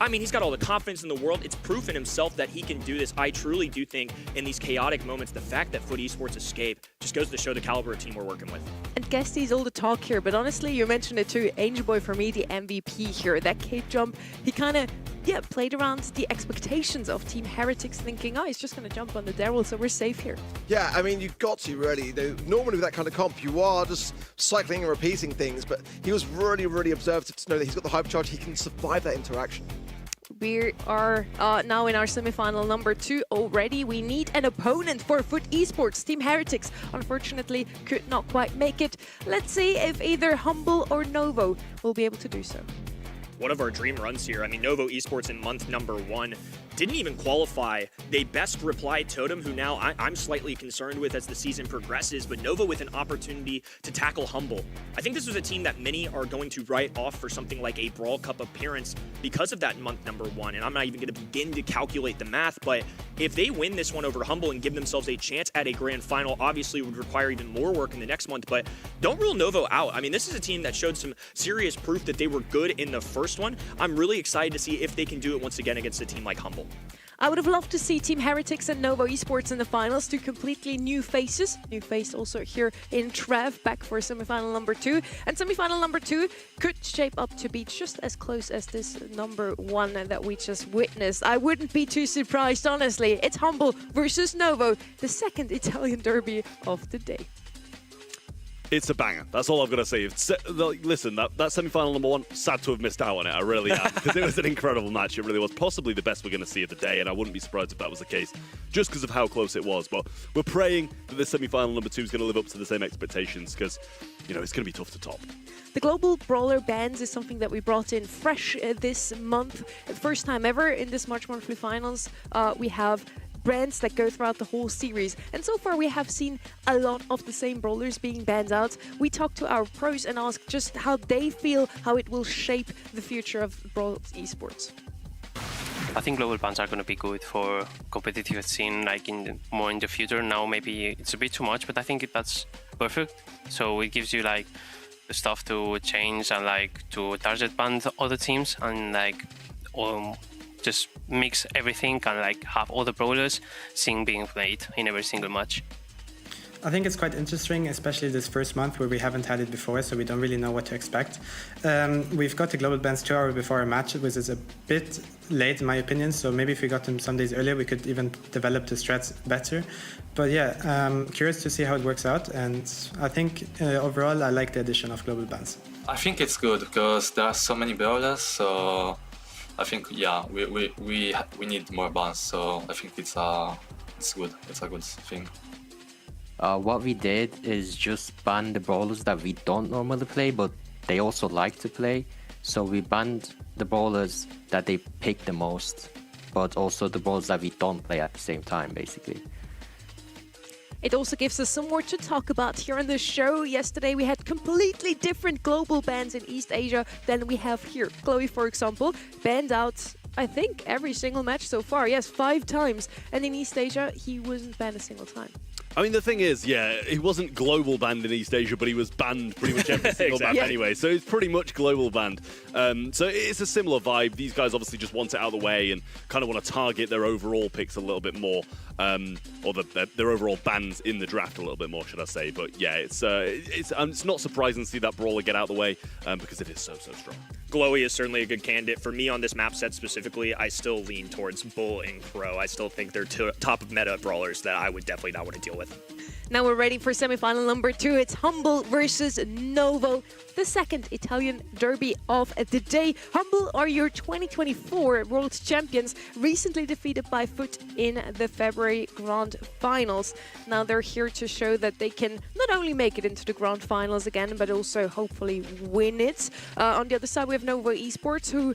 I mean, he's got all the confidence in the world. It's proof in himself that he can do this. I truly do think in these chaotic moments, the fact that FUT Esports escape just goes to show the caliber of team we're working with. And Guesty's all the talk here, but honestly, you mentioned it too. Angel Boy, for me, the MVP here. That cape jump, he kind of, played around the expectations of Team Heretics, thinking, oh, he's just going to jump on the Daryl, so we're safe here. Yeah, I mean, you've got to really. Normally with that kind of comp, you are just cycling and repeating things, but he was really, really observative to know that he's got the hypercharge, he can survive that interaction. We are now in our semifinal number 2 already. We need an opponent for FUT Esports. Team Heretics, unfortunately, could not quite make it. Let's see if either Humble or Novo will be able to do so. One of our dream runs here. I mean, Novo Esports in month number 1 didn't even qualify. They best replied Totem, who now I'm slightly concerned with as the season progresses, but Novo with an opportunity to tackle Humble. I think this was a team that many are going to write off for something like a Brawl Cup appearance because of that month number 1, and I'm not even going to begin to calculate the math, but if they win this one over Humble and give themselves a chance at a grand final, obviously it would require even more work in the next month, but don't rule Novo out. I mean, this is a team that showed some serious proof that they were good in the first one. I'm really excited to see if they can do it once again against a team like Humble. I would have loved to see Team Heretics and Novo Esports in the finals, 2 completely new faces. New face also here in Trev, back for semifinal number 2. And semifinal number 2 could shape up to be just as close as this number 1 that we just witnessed. I wouldn't be too surprised, honestly. It's Humble versus Novo, the 2nd Italian derby of the day. It's a banger. That's all I've got to say. Listen, that semi-final number 1, sad to have missed out on it. I really am, because it was an incredible match. It really was. Possibly the best we're going to see of the day, and I wouldn't be surprised if that was the case, just because of how close it was. But we're praying that this semi-final number 2 is going to live up to the same expectations, because, it's going to be tough to top. The Global Brawler Bands is something that we brought in fresh this month. The first time ever in this March Monthly Finals, we have brands that go throughout the whole series. And so far we have seen a lot of the same brawlers being banned out. We talked to our pros and asked just how they feel, how it will shape the future of Brawl esports. I think global bans are going to be good for competitive scene, like more in the future. Now maybe it's a bit too much, but I think that's perfect. So it gives you like the stuff to change and like to target ban other teams and like just mix everything and like have all the brawlers being played in every single match. I think it's quite interesting, especially this first month where we haven't had it before, so we don't really know what to expect. We've got the global bans 2 hours before our match, which is a bit late in my opinion, so maybe if we got them some days earlier, we could even develop the strats better. But yeah, curious to see how it works out, and I think overall I like the addition of global bans. I think it's good because there are so many brawlers, so I think yeah, we need more bans, so I think it's good. It's a good thing. What we did is just ban the brawlers that we don't normally play, but they also like to play. So we banned the brawlers that they pick the most, but also the brawlers that we don't play at the same time, basically. It also gives us some more to talk about here on the show. Yesterday we had completely different global bans in East Asia than we have here. Chloe, for example, banned out, I think, every single match so far. Yes, 5 times. And in East Asia, he wasn't banned a single time. I mean, the thing is, yeah, he wasn't global banned in East Asia, but he was banned pretty much every single map anyway. So it's pretty much global banned. So it's a similar vibe. These guys obviously just want it out of the way and kind of want to target their overall picks a little bit more, or their overall bans in the draft a little bit more, should I say? But yeah, it's not surprising to see that brawler get out of the way because it is so strong. Glowy is certainly a good candidate. For me on this map set specifically, I still lean towards Bull and Crow. I still think they're top of meta brawlers that I would definitely not want to deal with. Now we're ready for semi-final number 2. It's Humble versus Novo, the second Italian derby of the day. Humble are your 2024 World Champions, recently defeated by Foot in the February Grand Finals. Now they're here to show that they can not only make it into the Grand Finals again, but also hopefully win it. On the other side, we have Novo Esports, who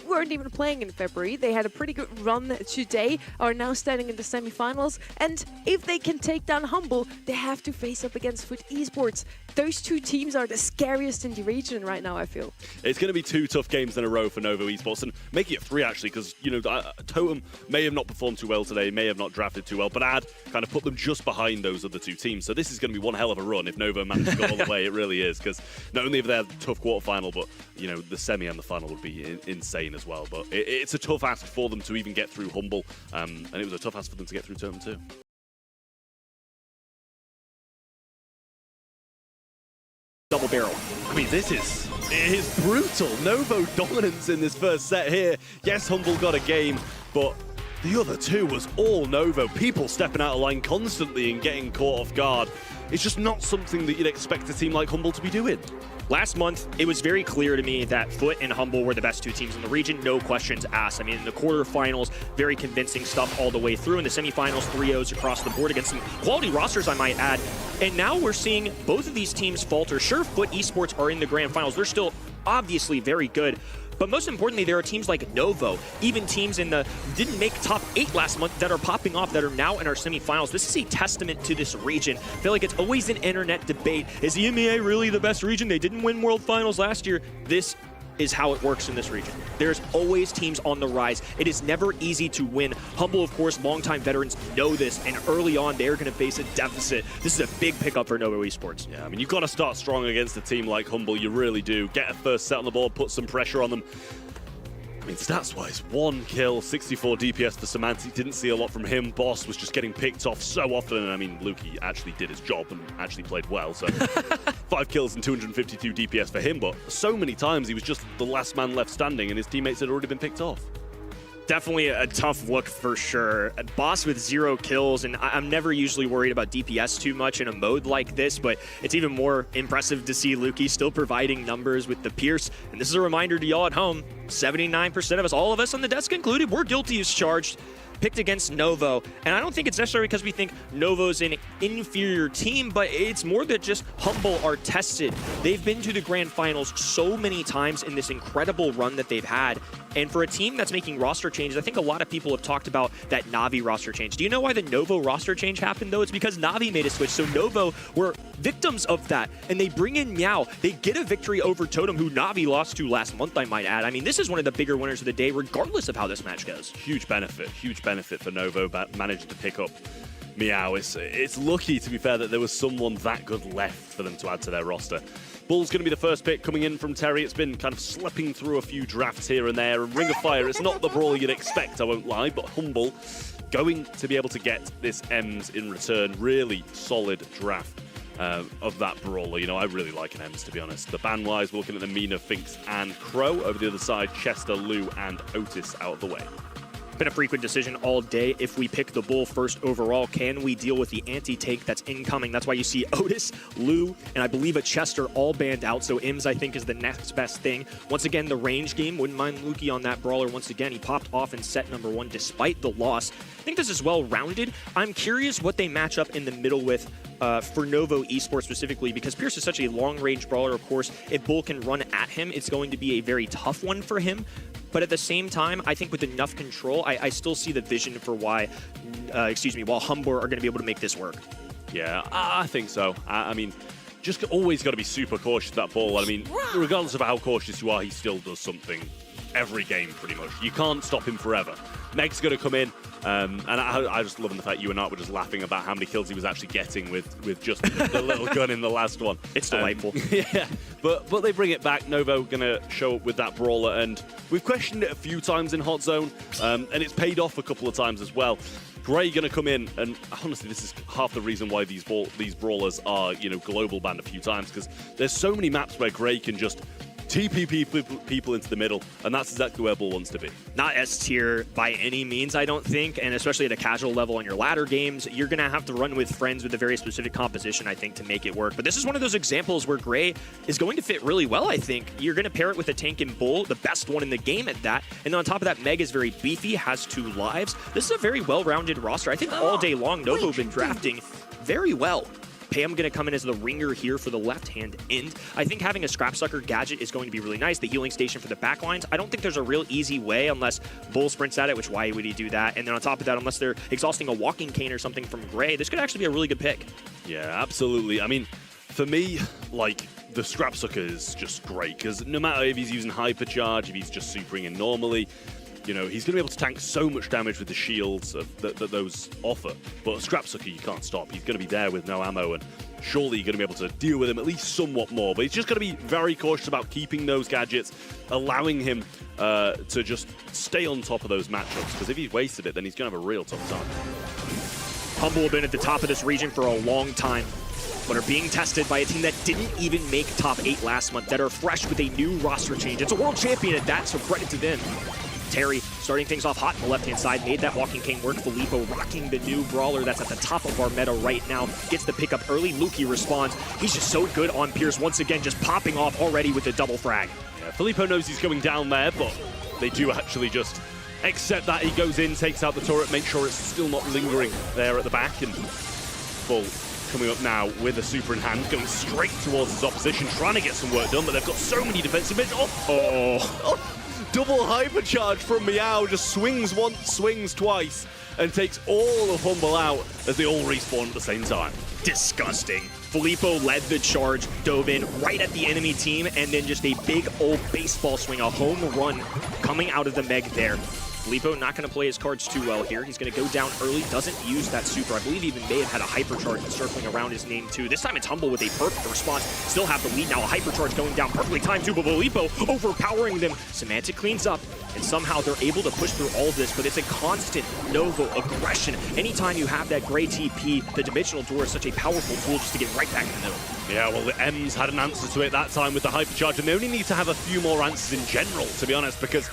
weren't even playing in February. They had a pretty good run today, are now standing in the semi-finals, and if they can take down Humble, they have to face up against Foot Esports. Those two teams are the scariest in the region right now, I feel. It's going to be 2 tough games in a row for Novo Esports, and making it 3 actually, because, you know, Totem may have not performed too well today, may have not drafted too well, but Ad kind of put them just behind those other 2 teams. So this is going to be one hell of a run if Novo manages to go all the way. It really is, because not only have they had a tough quarterfinal, but, you know, the semi and the final would be insane as well. But it's a tough ask for them to even get through Humble, and it was a tough ask for them to get through Totem too. Double barrel. I mean, it is brutal. Novo dominance in this first set here. Yes, Humble got a game, but the other 2 was all Novo. People stepping out of line constantly and getting caught off guard. It's just not something that you'd expect a team like Humble to be doing. Last month, it was very clear to me that Foot and Humble were the best 2 teams in the region, no questions asked. I mean, in the quarterfinals, very convincing stuff all the way through. In the semifinals, 3-0s across the board against some quality rosters, I might add. And now we're seeing both of these teams falter. Sure, Foot Esports are in the grand finals. They're still obviously very good. But most importantly, there are teams like Novo, even teams didn't make top 8 last month that are popping off, that are now in our semifinals. This is a testament to this region. I feel like it's always an internet debate. Is the EMEA really the best region? They didn't win World Finals last year. This is how it works in this region. There's always teams on the rise. It is never easy to win. Humble, of course, longtime veterans know this, and early on, they're going to face a deficit. This is a big pickup for Novo Esports. Yeah, I mean, you've got to start strong against a team like Humble. You really do. Get a first set on the board, put some pressure on them. I mean, stats-wise, 1 kill, 64 DPS for Semantic. Didn't see a lot from him. Boss was just getting picked off so often. And I mean, Lukey actually did his job and actually played well. So 5 kills and 252 DPS for him. But so many times he was just the last man left standing and his teammates had already been picked off. Definitely a tough look for sure. A boss with 0 kills, and I'm never usually worried about DPS too much in a mode like this, but it's even more impressive to see Lukey still providing numbers with the Pierce. And this is a reminder to y'all at home, 79% of us, all of us on the desk included, we're guilty as charged. Picked against Novo, and I don't think it's necessarily because we think Novo's an inferior team, but it's more that just Humble are tested. They've been to the grand finals so many times in this incredible run that they've had, and for a team that's making roster changes, I think a lot of people have talked about that Na'Vi roster change. Do you know why the Novo roster change happened, though? It's because Na'Vi made a switch, so Novo were victims of that, and they bring in Meow. They get a victory over Totem, who Na'Vi lost to last month, I might add. I mean, this is one of the bigger winners of the day, regardless of how this match goes. Huge benefit for Novo managing to pick up Meow. It's lucky, to be fair, that there was someone that good left for them to add to their roster. Bull's going to be the first pick coming in from Terry. It's been kind of slipping through a few drafts here and there. And Ring of Fire, it's not the brawler you'd expect, I won't lie, but Humble going to be able to get this Ems in return. Really solid draft of that brawler. You know, I really like an Ems, to be honest. The ban-wise, we're looking at the Mina, Finks, and Crow. Over the other side, Chester, Lou, and Otis out of the way. Been a frequent decision all day. If we pick the Bull first overall, can we deal with the anti-tank that's incoming? That's why you see Otis, Lou, and I believe a Chester all banned out. So Ims, I think, is the next best thing. Once again, the range game. Wouldn't mind Lukey on that brawler. Once again, he popped off in set number 1 despite the loss. I think this is well-rounded. I'm curious what they match up in the middle with for Novo Esports specifically, because Pierce is such a long-range brawler, of course. If Bull can run at him, it's going to be a very tough one for him. But at the same time, I think with enough control, I still see the vision for why, while Humble are going to be able to make this work. Yeah, I think so. I mean, just always got to be super cautious with that ball. I mean, regardless of how cautious you are, he still does something every game, pretty much. You can't stop him forever. Meg's going to come in, and I just love the fact you and I were just laughing about how many kills he was actually getting with just the little gun in the last one. It's delightful. Yeah, but they bring it back. Novo going to show up with that brawler, and we've questioned it a few times in Hot Zone, and it's paid off a couple of times as well. Gray going to come in, and honestly, this is half the reason why these brawlers are, you know, global banned a few times, because there's so many maps where Gray can just TP people into the middle, and that's exactly where Bull wants to be. Not S tier by any means, I don't think, and especially at a casual level on your ladder games, you're going to have to run with friends with a very specific composition, I think, to make it work. But this is one of those examples where Gray is going to fit really well, I think. You're going to pair it with a tank and Bull, the best one in the game at that, and then on top of that, Meg is very beefy, has 2 lives. This is a very well-rounded roster. I think all day long, Novo been drafting very well. Pam going to come in as the ringer here for the left-hand end. I think having a Scrapsucker gadget is going to be really nice. The healing station for the backlines. I don't think there's a real easy way unless Bull sprints at it, which why would he do that? And then on top of that, unless they're exhausting a walking cane or something from Gray, this could actually be a really good pick. Yeah, absolutely. I mean, for me, like, the Scrapsucker is just great, because no matter if he's using Hypercharge, if he's just supering in normally, you know, he's going to be able to tank so much damage with the shields that those offer. But Scrapsucker, you can't stop. He's going to be there with no ammo, and surely you're going to be able to deal with him at least somewhat more. But he's just going to be very cautious about keeping those gadgets, allowing him to just stay on top of those matchups, because if he's wasted it, then he's going to have a real tough time. Humble have been at the top of this region for a long time, but are being tested by a team that didn't even make top 8 last month, that are fresh with a new roster change. It's a world champion at that, so credit to them. Terry starting things off hot on the left-hand side, made that walking cane work. Filippo rocking the new brawler that's at the top of our meta right now. Gets the pickup early. Lukey responds. He's just so good on Pierce once again, just popping off already with a double frag. Yeah, Filippo knows he's going down there, but they do actually just accept that. He goes in, takes out the turret, makes sure it's still not lingering there at the back, and Bull coming up now with a super in hand, going straight towards his opposition, trying to get some work done, but they've got so many defensive bits. Oh. Double hypercharge from Meow, just swings once, swings twice, and takes all of Humble out as they all respawn at the same time. Disgusting. Filippo led the charge, dove in right at the enemy team, and then just a big old baseball swing, a home run coming out of the Meg there. Filippo not going to play his cards too well here. He's going to go down early, doesn't use that super. I believe he even may have had a hypercharge circling around his name too. This time it's Humble with a perfect response. Still have the lead now. A hypercharge going down perfectly timed too, but Filippo overpowering them. Semantic cleans up, and somehow they're able to push through all of this, but it's a constant Novo aggression. Anytime you have that gray TP, the dimensional door is such a powerful tool just to get right back in the middle. Yeah, well, the M's had an answer to it that time with the hypercharge, and they only need to have a few more answers in general, to be honest, because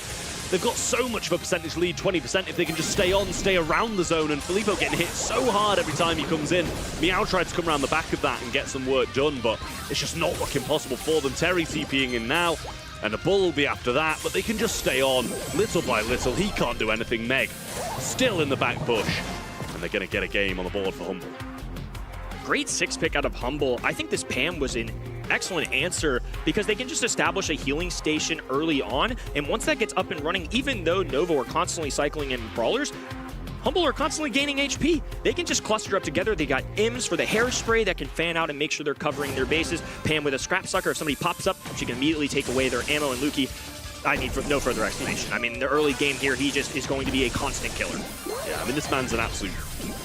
they've got so much of a percentage lead, 20%, if they can just stay around the zone, and Filippo getting hit so hard every time he comes in. Meow tried to come around the back of that and get some work done, but it's just not looking possible for them. Terry TPing in now, and the Bull will be after that, but they can just stay on little by little. He can't do anything. Meg still in the back push, and they're going to get a game on the board for Humble. Great 6 pick out of Humble. I think this Pam was an excellent answer because they can just establish a healing station early on, and once that gets up and running, even though Novo are constantly cycling in brawlers, Humble are constantly gaining HP. They can just cluster up together. They got Ims for the hairspray that can fan out and make sure they're covering their bases. Pam with a scrap sucker. If somebody pops up, she can immediately take away their ammo. And Luki, I need no further explanation. I mean, the early game here, he just is going to be a constant killer. Yeah, I mean, this man's an absolute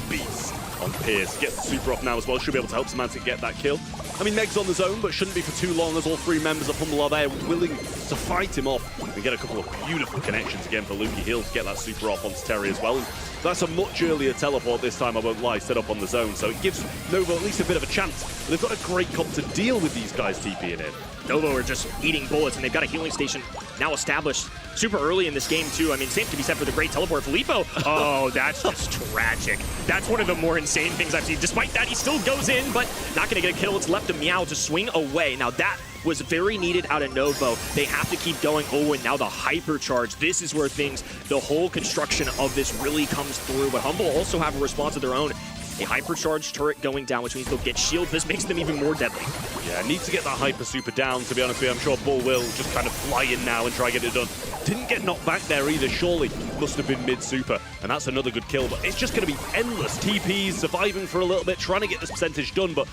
beast on Pierce. Gets the super off now as well. Should be able to help Semantic get that kill. I mean, Meg's on the zone, but shouldn't be for too long as all three members of Humble are there willing to fight him off and get a couple of beautiful connections again for Luki. He'll get that super off onto Terry as well. And that's a much earlier teleport this time, I won't lie, set up on the zone. So it gives Nova at least a bit of a chance. And they've got a great comp to deal with these guys TPing in. Nova are just eating bullets, and they've got a healing station now established super early in this game, too. I mean, same can be said for the great teleport. Filippo, oh, that's just tragic. That's one of the more insane things I've seen. Despite that, he still goes in, but not going to get a kill. It's left to Meow to swing away. Now, that was very needed out of Novo. They have to keep going. Oh, and now the hypercharge. This is where the whole construction of this really comes through. But Humble also have a response of their own. A hypercharged turret going down, which means they'll get shield. This makes them even more deadly. Yeah, need to get that hyper super down, to be honest with you. I'm sure Bull will just kind of fly in now and try and get it done. Didn't get knocked back there either, surely. Must have been mid-super, and that's another good kill. But it's just going to be endless TPs, surviving for a little bit, trying to get this percentage done. But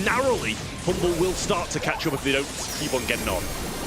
narrowly, Humble will start to catch up if they don't keep on getting on.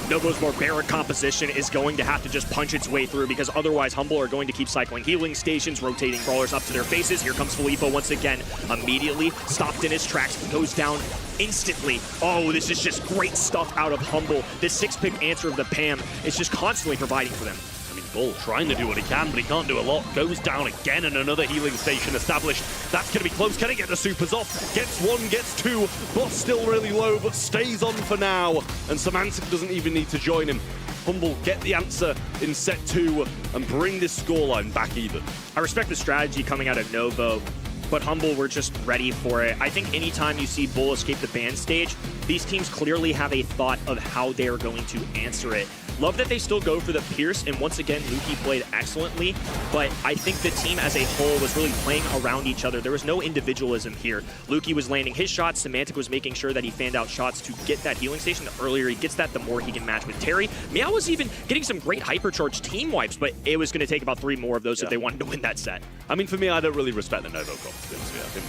Novo's barbaric composition is going to have to just punch its way through, because otherwise Humble are going to keep cycling healing stations, rotating brawlers up to their faces. Here comes Filippo once again, immediately stopped in his tracks, goes down instantly. Oh, this is just great stuff out of Humble. This 6-pick answer of the Pam is just constantly providing for them. I mean, Bull trying to do what he can, but he can't do a lot. Goes down again, and another healing station established. That's going to be close. Can he get the supers off? Gets one, gets two. Boss still really low, but stays on for now. And Semantic doesn't even need to join him. Humble get the answer in set 2 and bring this scoreline back even. I respect the strategy coming out of Novo, but Humble were just ready for it. I think anytime you see Bull escape the ban stage, these teams clearly have a thought of how they are going to answer it. Love that they still go for the Pierce, and once again, Luki played excellently, but I think the team as a whole was really playing around each other. There was no individualism here. Luki was landing his shots, Semantic was making sure that he fanned out shots to get that healing station. The earlier he gets that, the more he can match with Terry. Meow was even getting some great hypercharge team wipes, but it was going to take about 3 more of those if they wanted to win that set. I mean, for me, I don't really respect the Novo comp.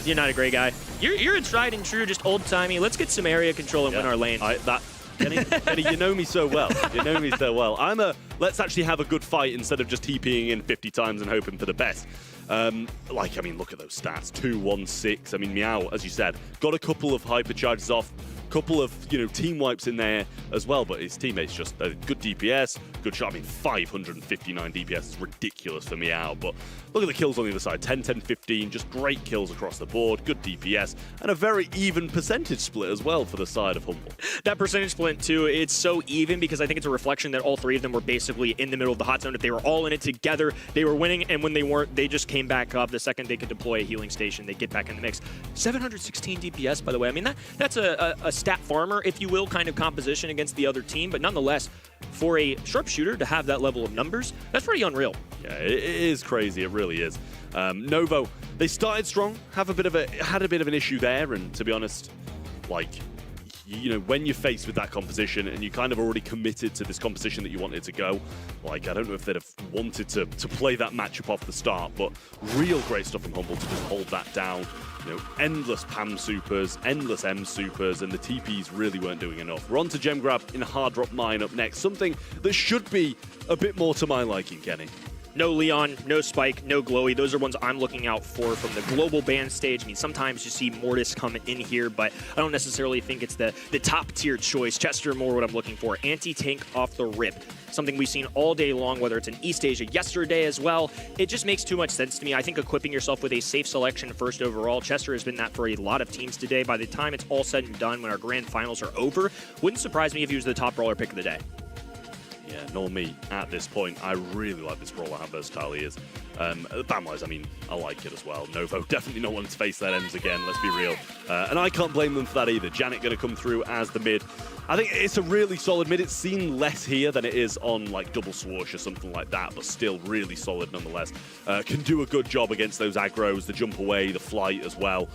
You're not a great guy. You're a tried and true, just old-timey. Let's get some area control and win our lane. Kenny, you know me so well. You know me so well. Let's actually have a good fight instead of just TPing in 50 times and hoping for the best. I mean, look at those stats. 2, 1, 6. I mean, Meow, as you said, got a couple of hypercharges off, couple of, team wipes in there as well, but his teammates just good DPS, good shot. I mean, 559 DPS is ridiculous for Meow, but look at the kills on the other side. 10, 10, 15, just great kills across the board, good DPS, and a very even percentage split as well for the side of Humble. That percentage split, too, it's so even because I think it's a reflection that all 3 of them were basically in the middle of the hot zone. If they were all in it together, they were winning, and when they weren't, they just came back up. The second they could deploy a healing station, they get back in the mix. 716 DPS, by the way. I mean, that's a stat farmer, if you will, kind of composition against the other team, but nonetheless, for a sharpshooter to have that level of numbers, that's pretty unreal. Yeah, it is crazy. It really is. Novo, they started strong, had a bit of an issue there, and to be honest, when you're faced with that composition and you kind of already committed to this composition that you wanted to go, I don't know if they'd have wanted to play that matchup off the start, but real great stuff from Humble to just hold that down. Endless Pam supers, endless M supers, and the TPs really weren't doing enough. We're on to Gem Grab in Hard Drop Mine up next, something that should be a bit more to my liking, Kenny. No Leon, no Spike, no Glowy. Those are ones I'm looking out for from the global ban stage. I mean, sometimes you see Mortis come in here, but I don't necessarily think it's the top-tier choice. Chester, more what I'm looking for. Anti-tank off the rip. Something we've seen all day long, whether it's in East Asia yesterday as well. It just makes too much sense to me. I think equipping yourself with a safe selection first overall. Chester has been that for a lot of teams today. By the time it's all said and done, when our grand finals are over, wouldn't surprise me if he was the top brawler pick of the day. Yeah, nor me at this point. I really like this brawler, how versatile he is. Ban-wise, I mean, I like it as well. Novo definitely not wanting to face their ends again, let's be real. And I can't blame them for that either. Janet going to come through as the mid. I think it's a really solid mid. It's seen less here than it is on Double Swoosh or something like that, but still really solid nonetheless. Can do a good job against those aggros, the jump away, the flight as well.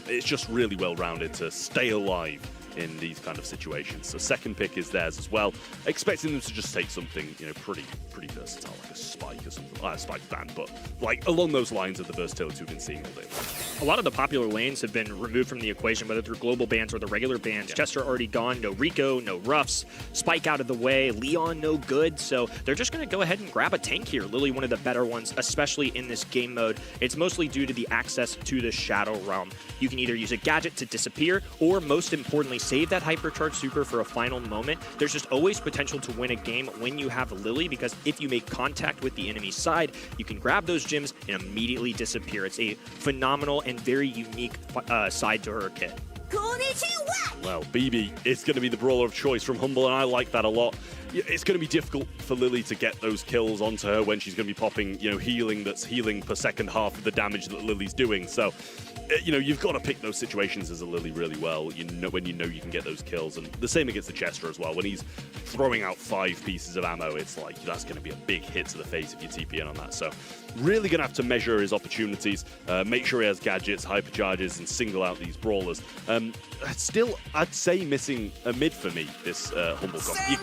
It's just really well-rounded to stay alive in these kind of situations. So second pick is theirs as well. Expecting them to just take something, you know, pretty versatile, like a spike or something. Spike band, but like along those lines of the versatility we've been seeing all day. A lot of the popular lanes have been removed from the equation, whether through global bans or the regular bans. Chester already gone, no Rico, no Ruffs, Spike out of the way, Leon no good, so they're just going to go ahead and grab a tank here. Lily, one of the better ones, especially in this game mode. It's mostly due to the access to the Shadow Realm. You can either use a gadget to disappear, or most importantly, save that hypercharged super for a final moment. There's just always potential to win a game when you have Lily, because if you make contact with the enemy side, you can grab those gems and immediately disappear. It's a phenomenal and very unique side to her kit. Well, BB is going to be the brawler of choice from Humble, and I like that a lot. It's going to be difficult for Lily to get those kills onto her when she's going to be popping, you know, healing that's healing per second half of the damage that Lily's doing. So, you know, you've got to pick those situations as a Lily really well, you know, when you know you can get those kills. And the same against the Chester as well. When he's throwing out 5 pieces of ammo, it's like that's going to be a big hit to the face if you TP in on that. So really going to have to measure his opportunities, make sure he has gadgets, hypercharges, and single out these brawlers. Still, I'd say missing a mid for me, this Humble comp. You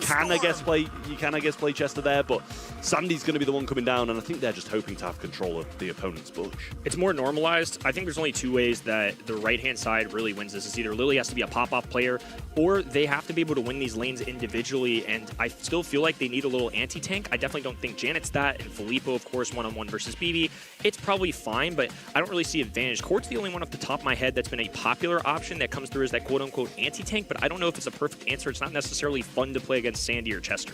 can, I guess, play Chester there, but Sandy's going to be the one coming down, and I think they're just hoping to have control of the opponent's bush. It's more normalized. I think there's only 2 ways that the right-hand side really wins this. It's either Lily has to be a pop-off player, or they have to be able to win these lanes individually, and I still feel like they need a little anti-tank. I definitely don't think Janet's that, and Filippo, of course, one-on-one versus BB. It's probably fine, but I don't really see advantage. Court's the only one off the top of my head that's been a popular option that comes through as that quote-unquote anti-tank, but I don't know if it's a perfect answer. It's not necessarily fun to play against Sandy or Chester.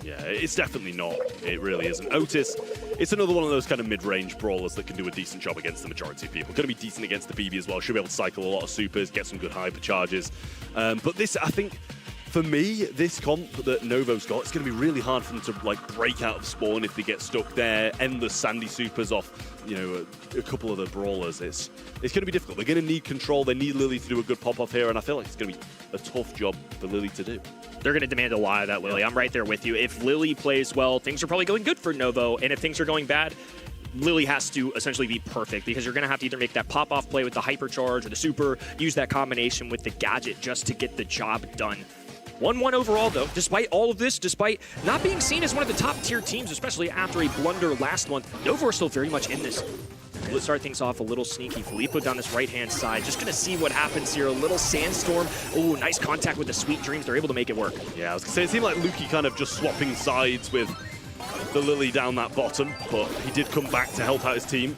Yeah, it's definitely not. It really isn't. Otis, it's another one of those kind of mid-range brawlers that can do a decent job against the majority of people. Going to be decent against the BB as well. Should be able to cycle a lot of supers, get some good hypercharges. But this, I think, for me, this comp that Novo's got, it's going to be really hard for them to like break out of spawn if they get stuck there. Endless Sandy supers off, you know, a couple of the brawlers. It's going to be difficult. They're going to need control. They need Lily to do a good pop-off here, and I feel like it's going to be a tough job for Lily to do. They're going to demand a lot of that, Lily. I'm right there with you. If Lily plays well, things are probably going good for Novo, and if things are going bad, Lily has to essentially be perfect, because you're going to have to either make that pop-off play with the hypercharge or the super, use that combination with the gadget just to get the job done. 1-1 overall, though. Despite all of this, despite not being seen as one of the top-tier teams, especially after a blunder last month, Novo are still very much in this. Let's start things off a little sneaky. Filippo down this right-hand side. Just going to see what happens here. A little sandstorm. Oh, nice contact with the Sweet Dreams. They're able to make it work. Yeah, I was going to say, it seemed like Lukey kind of just swapping sides with the Lily down that bottom, but he did come back to help out his team.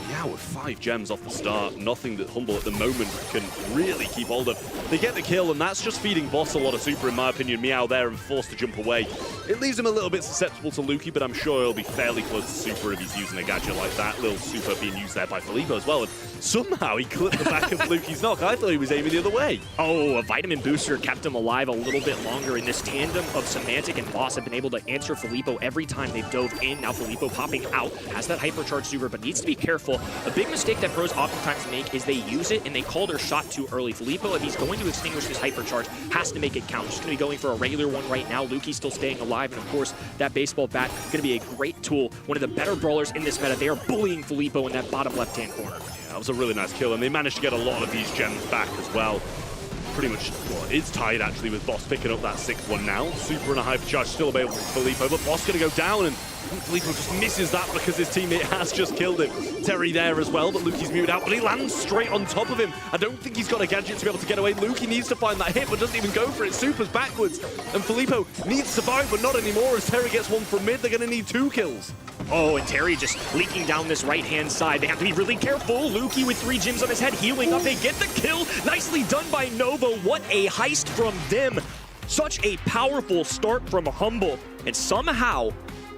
Yeah, with 5 gems off the start, nothing that Humble at the moment can really keep hold of. They get the kill, and that's just feeding Boss a lot of super, in my opinion. Meow there and forced to jump away. It leaves him a little bit susceptible to Lukey, but I'm sure he'll be fairly close to super if he's using a gadget like that. Little super being used there by Filippo as well, and somehow he clipped the back of Lukey's knock. I thought he was aiming the other way. Oh, a vitamin booster kept him alive a little bit longer, and this tandem of Semantic and Boss have been able to answer Filippo every time they've dove in. Now Filippo popping out, has that hypercharge super, but needs to be careful. A big mistake that pros oftentimes make is they use it and they call their shot too early. Filippo, if he's going to extinguish his hypercharge, has to make it count. Just going to be going for a regular one right now. Lukey's still staying alive, and of course, that baseball bat is going to be a great tool. One of the better brawlers in this meta. They are bullying Filippo in that bottom left-hand corner. Yeah, that was a really nice kill, and they managed to get a lot of these gems back as well. Pretty much, well, it's tied actually with Boss picking up that 6th one now. Super and a hypercharge still available for Filippo, but Boss going to go down, and Filippo just misses that because his teammate has just killed him. Terry there as well, but Lukey's muted out, but he lands straight on top of him. I don't think he's got a gadget to be able to get away. Lukey needs to find that hit, but doesn't even go for it. Super's backwards, and Filippo needs to survive, but not anymore as Terry gets one from mid. They're going to need 2 kills. Oh, and Terry just leaking down this right-hand side. They have to be really careful. Lukey with 3 gems on his head, healing up. They get the kill. Nicely done by Novo. What a heist from them. Such a powerful start from Humble. And somehow,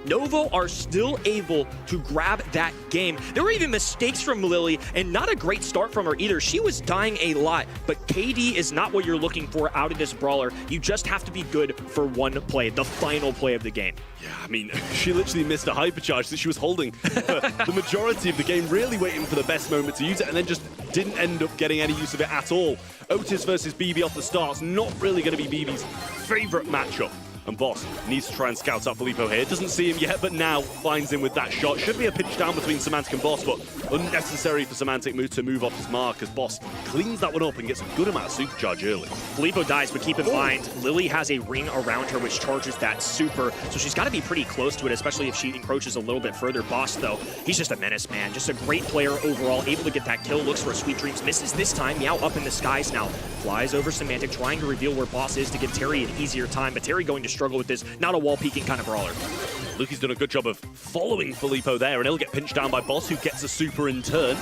Novo are still able to grab that game. There were even mistakes from Lily, and not a great start from her either. She was dying a lot, but KD is not what you're looking for out of this brawler. You just have to be good for one play, the final play of the game. Yeah, I mean, she literally missed a hypercharge that she was holding for the majority of the game, really waiting for the best moment to use it, and then just didn't end up getting any use of it at all. Otis versus BB off the start's not really going to be BB's favorite matchup. And Boss needs to try and scout out Filippo here. Doesn't see him yet, but now finds him with that shot. Should be a pitch down between Semantic and Boss, but Unnecessary for Semantic to move off his mark as Boss cleans that one up and gets a good amount of supercharge early. Filippo dies, but keep in mind, Lily has a ring around her which charges that super, so she's got to be pretty close to it, especially if she encroaches a little bit further. Boss, though, he's just a menace, man. Just a great player overall, able to get that kill, looks for a Sweet Dreams, misses this time. Meow up in the skies now, flies over Semantic, trying to reveal where Boss is to give Terry an easier time, but Terry going to struggle with this, not a wall-peeking kind of brawler. Luki's done a good job of following Filippo there, and he'll get pinched down by Boss, who gets a super in turn.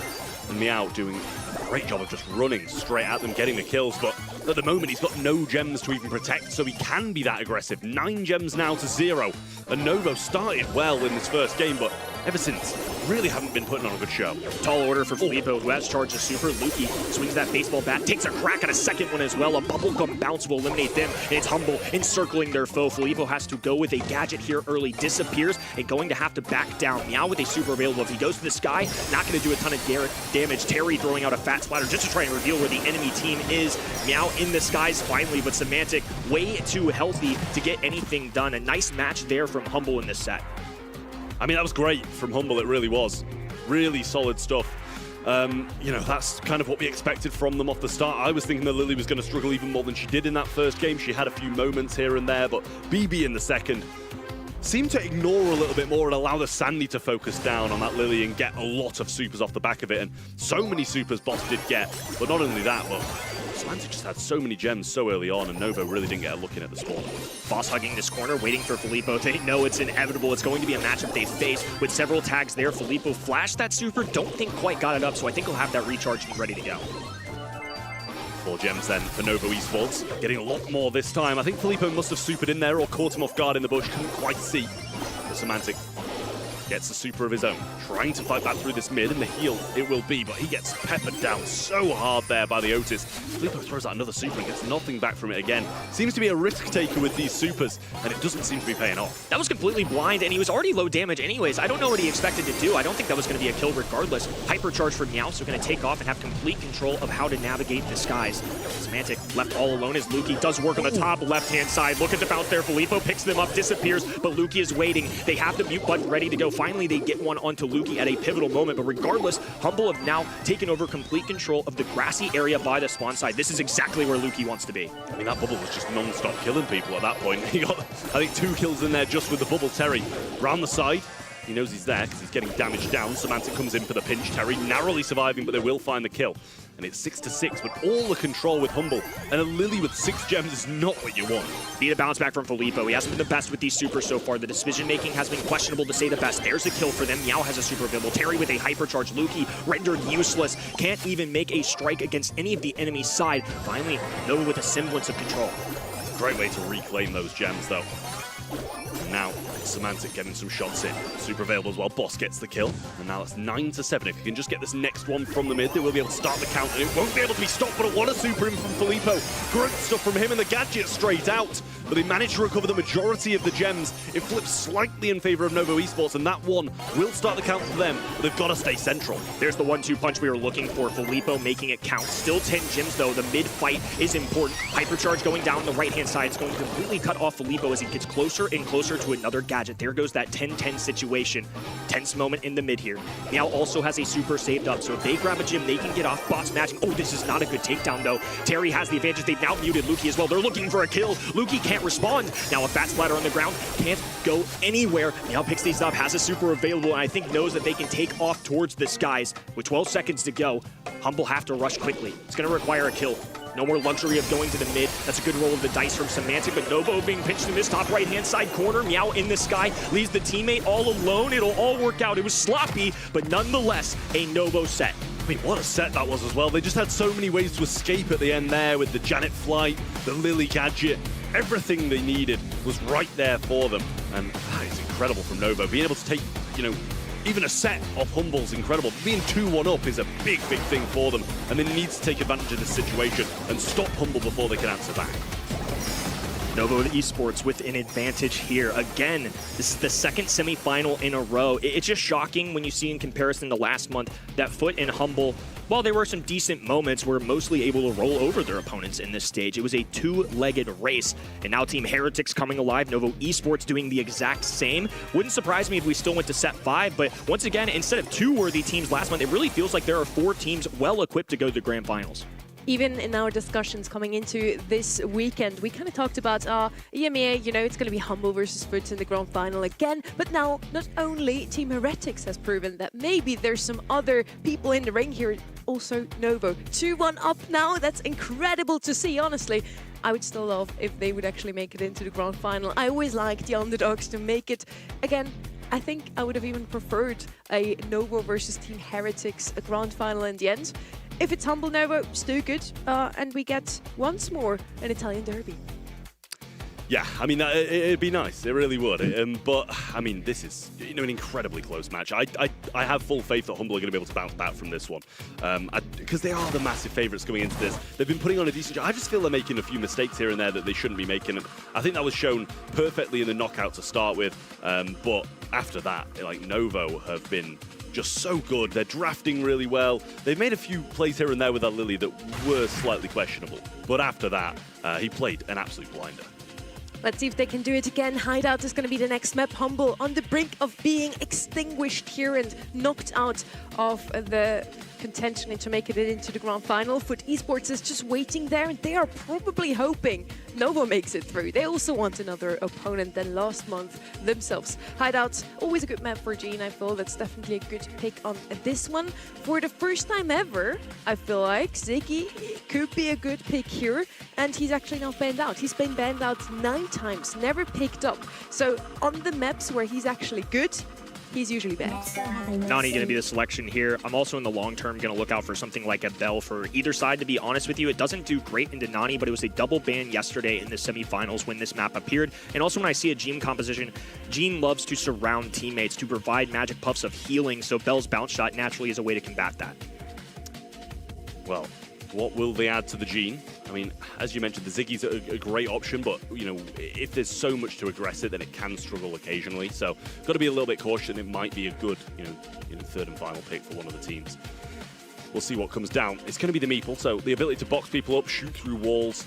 And Meow doing a great job of just running straight at them, getting the kills, but at the moment he's got no gems to even protect, so he can be that aggressive. 9 gems now to 0. And Novo started well in this first game, but ever since, really haven't been putting on a good show. Tall order for Filippo, who has charged a super. Luki swings that baseball bat, takes a crack at a second one as well. A bubblegum bounce will eliminate them, and it's Humble encircling their foe. Filippo has to go with a gadget here early, disappears, and going to have to back down. Meow with a super available. If he goes to the sky, not going to do a ton of damage. Terry throwing out a fat splatter just to try and reveal where the enemy team is. Meow in the skies finally, but Semantic way too healthy to get anything done. A nice match there from Humble in this set. I mean, that was great from Humble, it really was. Really solid stuff. You know, that's kind of what we expected from them off the start. I was thinking that Lily was going to struggle even more than she did in that first game. She had a few moments here and there, but BB in the second seemed to ignore a little bit more and allow the Sandy to focus down on that Lily and get a lot of supers off the back of it. And so many supers Boss did get, but not only that, but Semantic just had so many gems so early on, and Novo really didn't get a look in at the spawn. Boss hugging this corner, waiting for Filippo. They know it's inevitable. It's going to be a matchup they face with several tags there. Filippo flashed that super, don't think quite got it up, so I think he'll have that recharge and ready to go. 4 gems then for Novo Esports, getting a lot more this time. I think Filippo must have supered in there or caught him off guard in the bush, couldn't quite see. But Semantic gets a super of his own, trying to fight back through this mid, and the heal it will be, but he gets peppered down so hard there by the Otis. Filippo throws out another super and gets nothing back from it again. Seems to be a risk taker with these supers, and it doesn't seem to be paying off. That was completely blind, and he was already low damage anyways. I don't know what he expected to do. I don't think that was going to be a kill regardless. Hypercharge for Meow, so going to take off and have complete control of how to navigate the skies. Semantic left all alone as Luki does work on the top left-hand side. Look at the bounce there. Filippo picks them up, disappears, but Luki is waiting. They have the mute button ready to go. Finally, they get one onto Luki at a pivotal moment, but regardless, Humble have now taken over complete control of the grassy area by the spawn side. This is exactly where Luki wants to be. I mean, that bubble was just non-stop killing people at that point. He got, I think, 2 kills in there just with the bubble. Terry round the side. He knows he's there because he's getting damaged down. Semantic comes in for the pinch. Terry narrowly surviving, but they will find the kill. And it's 6-6 with all the control with Humble. And a Lily with 6 gems is not what you want. Need a bounce back from Filippo. He hasn't been the best with these supers so far. The decision-making has been questionable to say the best. There's a kill for them. Meow has a super available. Terry with a hypercharge. Luki rendered useless. Can't even make a strike against any of the enemy's side. Finally, Nova with a semblance of control. Great way to reclaim those gems, though. And now, Semantic getting some shots in. Super available as well. Boss gets the kill. And now it's 9-7. If you can just get this next one from the mid, they will be able to start the count. And it won't be able to be stopped, but what a super in from Filippo. Great stuff from him and the gadget straight out. But they managed to recover the majority of the gems. It flips slightly in favor of Novo Esports, and that one will start the count for them. But they've got to stay central. There's the 1-2 punch we were looking for. Filippo making it count. Still 10 gems, though. The mid fight is important. Hypercharge going down the right-hand side. It's going to completely cut off Filippo as he gets closer and closer to another gadget. There goes that 10-10 situation. Tense moment in the mid here. Meow also has a super saved up, so if they grab a gem, they can get off. Boss matching. Oh, this is not a good takedown, though. Terry has the advantage. They've now muted Luki as well. They're looking for a kill. Luki can't respond. Now a fat splatter on the ground. Can't go anywhere. Meow picks these up, has a super available, and I think knows that they can take off towards the skies. With 12 seconds to go, Humble have to rush quickly. It's going to require a kill. No more luxury of going to the mid. That's a good roll of the dice from Semantic, but Novo being pinched in this top right-hand side corner. Meow in the sky, leaves the teammate all alone. It'll all work out. It was sloppy, but nonetheless, a Novo set. I mean, what a set that was as well. They just had so many ways to escape at the end there with the Janet flight, the Lily gadget. Everything they needed was right there for them. And it's incredible from Novo. Being able to take, you know, even a set of Humble's incredible. Being 2-1 up is a big, big thing for them. And they need to take advantage of this situation and stop Humble before they can answer back. Novo Esports with an advantage here. Again, this is the second semifinal in a row. It's just shocking when you see in comparison to last month that Foot and Humble while there were some decent moments, were mostly able to roll over their opponents in this stage. It was a two-legged race, and now Team Heretics coming alive, Novo Esports doing the exact same. Wouldn't surprise me if we still went to set 5, but once again, instead of 2 worthy teams last month, it really feels like there are 4 teams well equipped to go to the grand finals. Even in our discussions coming into this weekend, we kind of talked about EMEA, you know, it's going to be Humble versus Foots in the grand final again. But now, not only Team Heretics has proven that maybe there's some other people in the ring here, also Novo. 2-1 up now, that's incredible to see, honestly. I would still love if they would actually make it into the grand final. I always like the underdogs to make it. Again, I think I would have even preferred a Novo versus Team Heretics a grand final in the end. If it's Humble Novo, still good, and we get once more an Italian derby. Yeah, I mean, it'd be nice. It really would. But, I mean, this is, you know, an incredibly close match. I have full faith that Humble are going to be able to bounce back from this one. Because they are the massive favourites going into this. They've been putting on a decent job. I just feel they're making a few mistakes here and there that they shouldn't be making. And I think that was shown perfectly in the knockout to start with. But after that, like, Novo have been just so good. They're drafting really well. They've made a few plays here and there with that Lily that were slightly questionable. But after that, he played an absolute blinder. Let's see if they can do it again. Hideout is going to be the next map. Humble on the brink of being extinguished here and knocked out of the contention and to make it into the grand final. Foot Esports is just waiting there, and they are probably hoping Novo makes it through. They also want another opponent than last month themselves. Hideout, always a good map for Gene. I feel that's definitely a good pick on this one. For the first time ever, I feel like Ziggy could be a good pick here, and he's actually not banned out. He's been banned out 9 times, never picked up. So on the maps where he's actually good, he's usually bad. Nani going to be the selection here. I'm also in the long term going to look out for something like a Bell for either side, to be honest with you. It doesn't do great into Nani, but it was a double ban yesterday in the semifinals when this map appeared. And also when I see a Gene composition, Gene loves to surround teammates to provide magic puffs of healing, so Bell's bounce shot naturally is a way to combat that. Well, what will they add to the Gene? I mean, as you mentioned, the Ziggy's a great option, but, you know, if there's so much to aggress it, then it can struggle occasionally. So, got to be a little bit cautious. It might be a good, you know, third and final pick for one of the teams. We'll see what comes down. It's going to be the Meeple, so the ability to box people up, shoot through walls,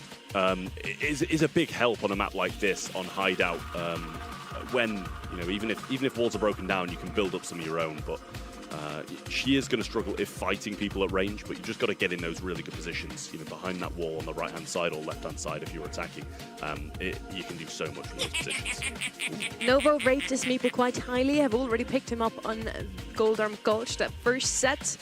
is a big help on a map like this on Hideout. When, you know, even if walls are broken down, you can build up some of your own, but she is going to struggle if fighting people at range, but you just got to get in those really good positions, you know, behind that wall on the right-hand side or left-hand side if you're attacking. You can do so much from those positions. Novo rate this Meeple quite highly. Have already picked him up on Goldarm Gulch, that first set.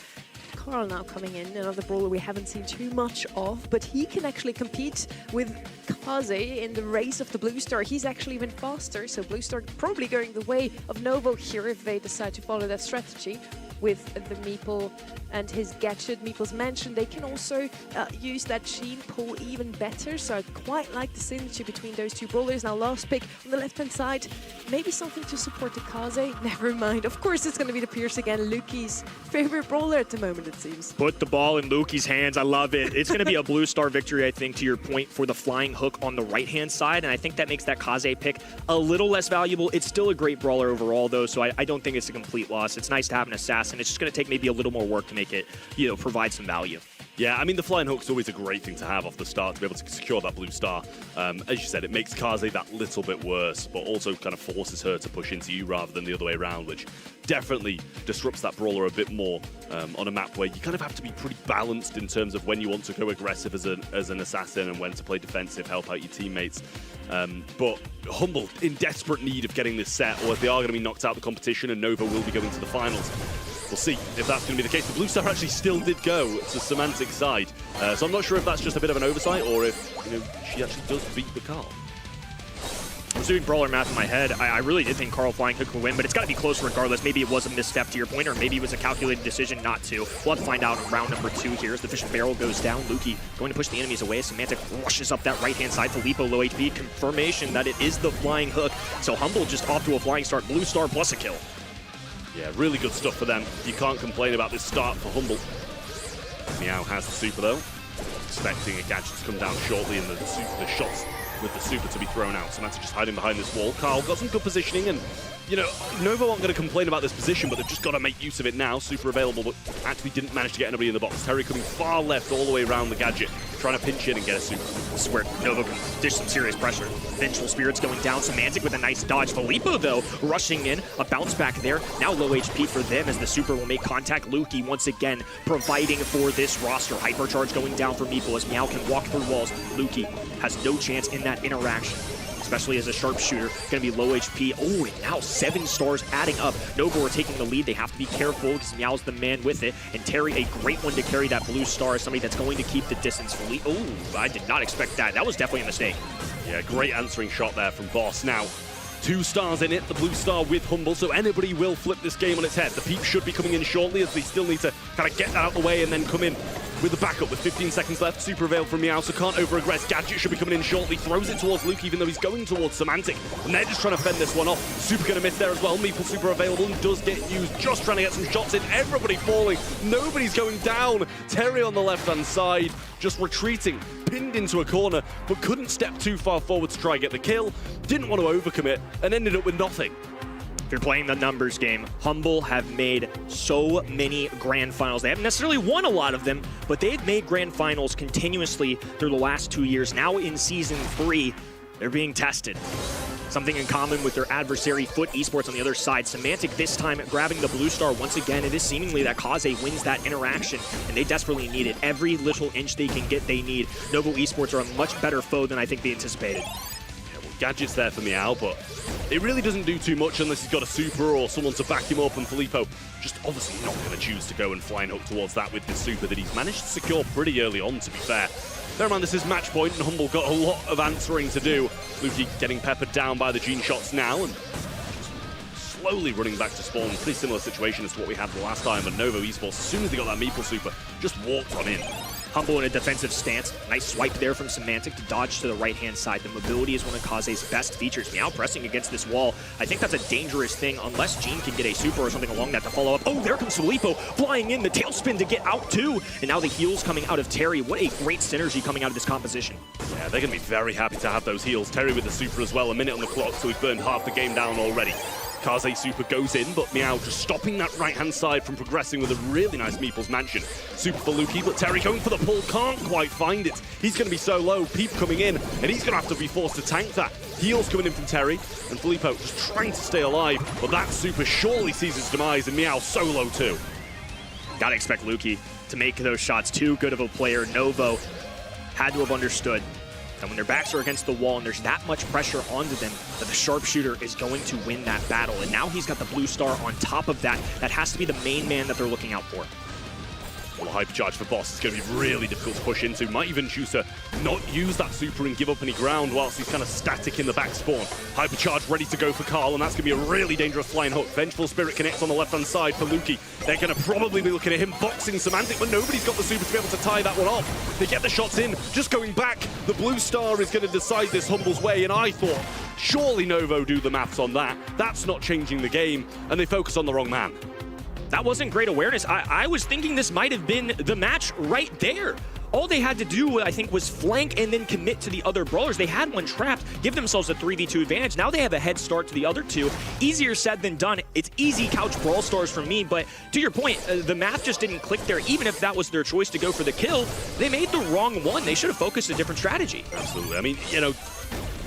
Carl now coming in, another brawler we haven't seen too much of, but he can actually compete with Kaze in the race of the Blue Star. He's actually even faster, so Blue Star probably going the way of Novo here if they decide to follow that strategy. With the Meeple and his gadget, Meeple's Mansion, they can also use that Gene pull even better, so I quite like the synergy between those two brawlers. Now last pick on the left-hand side, maybe something to support the Kaze, never mind. Of course it's going to be the Pierce again, Luki's favorite brawler at the moment, it seems. Put the ball in Luki's hands, I love it. It's going to be a Blue Star victory, I think, to your point, for the flying hook on the right-hand side, and I think that makes that Kaze pick a little less valuable. It's still a great brawler overall, though, so I don't think it's a complete loss. It's nice to have an assassin. It's just going to take maybe a little more work to make it, you know, provide some value. Yeah, I mean, the flying hook's always a great thing to have off the start, to be able to secure that Blue Star. As you said, it makes Kaze that little bit worse, but also kind of forces her to push into you rather than the other way around, which definitely disrupts that brawler a bit more on a map where you kind of have to be pretty balanced in terms of when you want to go aggressive as an assassin and when to play defensive, help out your teammates. But Humble in desperate need of getting this set, or if they are going to be knocked out of the competition and Nova will be going to the finals. We'll see if that's going to be the case. The Blue Star actually still did go to Semantic's side. So I'm not sure if that's just a bit of an oversight or if, you know, she actually does beat the Carl. I was doing brawler math in my head. I really did think Carl Flying Hook would win, but it's got to be close regardless. Maybe it was a misstep to your point, or maybe it was a calculated decision not to. We'll have to find out in round number 2 here as the Fishing Barrel goes down. Luki going to push the enemies away. Semantic rushes up that right-hand side. Filippo low HP. Confirmation that it is the Flying Hook. So Humble just off to a flying start. Blue Star plus a kill. Yeah, really good stuff for them. You can't complain about this start for Humble. Meow has the super though. Expecting a gadget to come down shortly, and the shots with the super to be thrown out. Semantic just hiding behind this wall. Carl got some good positioning, and you know, Novo aren't going to complain about this position, but they've just got to make use of it now. Super available, but actually didn't manage to get anybody in the box. Terry coming far left all the way around the gadget, trying to pinch in and get a super. This is where Novo can dish some serious pressure. Vengeful Spirits going down. Semantic with a nice dodge. Filippo, though, rushing in. A bounce back there. Now low HP for them as the super will make contact. Lukey once again providing for this roster. Hypercharge going down for Meeple as Meow can walk through walls. Lukey has no chance in that interaction, especially as a sharpshooter. Going to be low HP. Oh, and now 7 stars adding up. Novo are taking the lead. They have to be careful because Meow's the man with it. And Terry, a great one to carry that blue star, somebody that's going to keep the distance. Oh, I did not expect that. That was definitely a mistake. Yeah, great answering shot there from Boss. Now, 2 stars in it, the blue star with Humble, so anybody will flip this game on its head. The peep should be coming in shortly as they still need to kind of get that out of the way and then come in with the backup with 15 seconds left. Super availed from Meow, so can't over-aggress. Gadget should be coming in shortly. Throws it towards Luke, even though he's going towards Semantic. And they're just trying to fend this one off. Super going to miss there as well. Meeple super available and does get used. Just trying to get some shots in. Everybody falling. Nobody's going down. Terry on the left-hand side, just retreating. Pinned into a corner, but couldn't step too far forward to try and get the kill. Didn't want to overcommit and ended up with nothing. If you're playing the numbers game, Humble have made so many grand finals. They haven't necessarily won a lot of them, but they've made grand finals continuously through the last 2 years. Now in Season 3, they're being tested. Something in common with their adversary, Foot Esports, on the other side. Semantic this time grabbing the blue star once again. It is seemingly that Kaze wins that interaction, and they desperately need it. Every little inch they can get, they need. Novo Esports are a much better foe than I think they anticipated. Gadget's there for Meow, but it really doesn't do too much unless he's got a super or someone to back him up, and Filippo just obviously not going to choose to go and flying hook towards that with the super that he's managed to secure pretty early on, to be fair. Bear in mind, this is match point, and Humble got a lot of answering to do. Luki getting peppered down by the Gene shots now, and slowly running back to spawn. Pretty similar situation as to what we had the last time, but Novo Esports, as soon as they got that Meeple super, just walked on in. Humble in a defensive stance. Nice swipe there from Semantic to dodge to the right-hand side. The mobility is one of Kaze's best features. Meow pressing against this wall. I think that's a dangerous thing unless Gene can get a super or something along that to follow up. Oh, there comes Filippo flying in. The tailspin to get out too. And now the heals coming out of Terry. What a great synergy coming out of this composition. Yeah, they're going to be very happy to have those heals. Terry with the super as well. A minute on the clock, so we've burned half the game down already. Kaze super goes in, but Meow just stopping that right-hand side from progressing with a really nice Meeple's Mansion. Super for Lukey, but Terry going for the pull, can't quite find it. He's going to be so low, Peep coming in, and he's going to have to be forced to tank that. Heals coming in from Terry, and Filippo just trying to stay alive, but that super surely sees its demise, and Meow so low too. Gotta expect Lukey to make those shots. Too good of a player. Novo had to have understood that when their backs are against the wall and there's that much pressure onto them, that the sharpshooter is going to win that battle. And now he's got the blue star on top of that. That has to be the main man that they're looking out for. Well, a hypercharge for Boss is going to be really difficult to push into. Might even choose to not use that super and give up any ground whilst he's kind of static in the back spawn. Hypercharge ready to go for Carl, and that's going to be a really dangerous flying hook. Vengeful Spirit connects on the left-hand side for Lukey. They're going to probably be looking at him boxing Semantic, but nobody's got the super to be able to tie that one off. They get the shots in, just going back. The blue star is going to decide this Humble's way, and I thought, surely Novo do the maths on that. That's not changing the game, and they focus on the wrong man. That wasn't great awareness. I was thinking this might have been the match right there. All they had to do, I think, was flank and then commit to the other brawlers. They had one trapped, give themselves a 3v2 advantage. Now they have a head start to the other two. Easier said than done. It's easy couch Brawl stars for me, but to your point, the math just didn't click there. Even if that was their choice to go for the kill, they made the wrong one. They should have focused a different strategy. Absolutely. I mean, you know,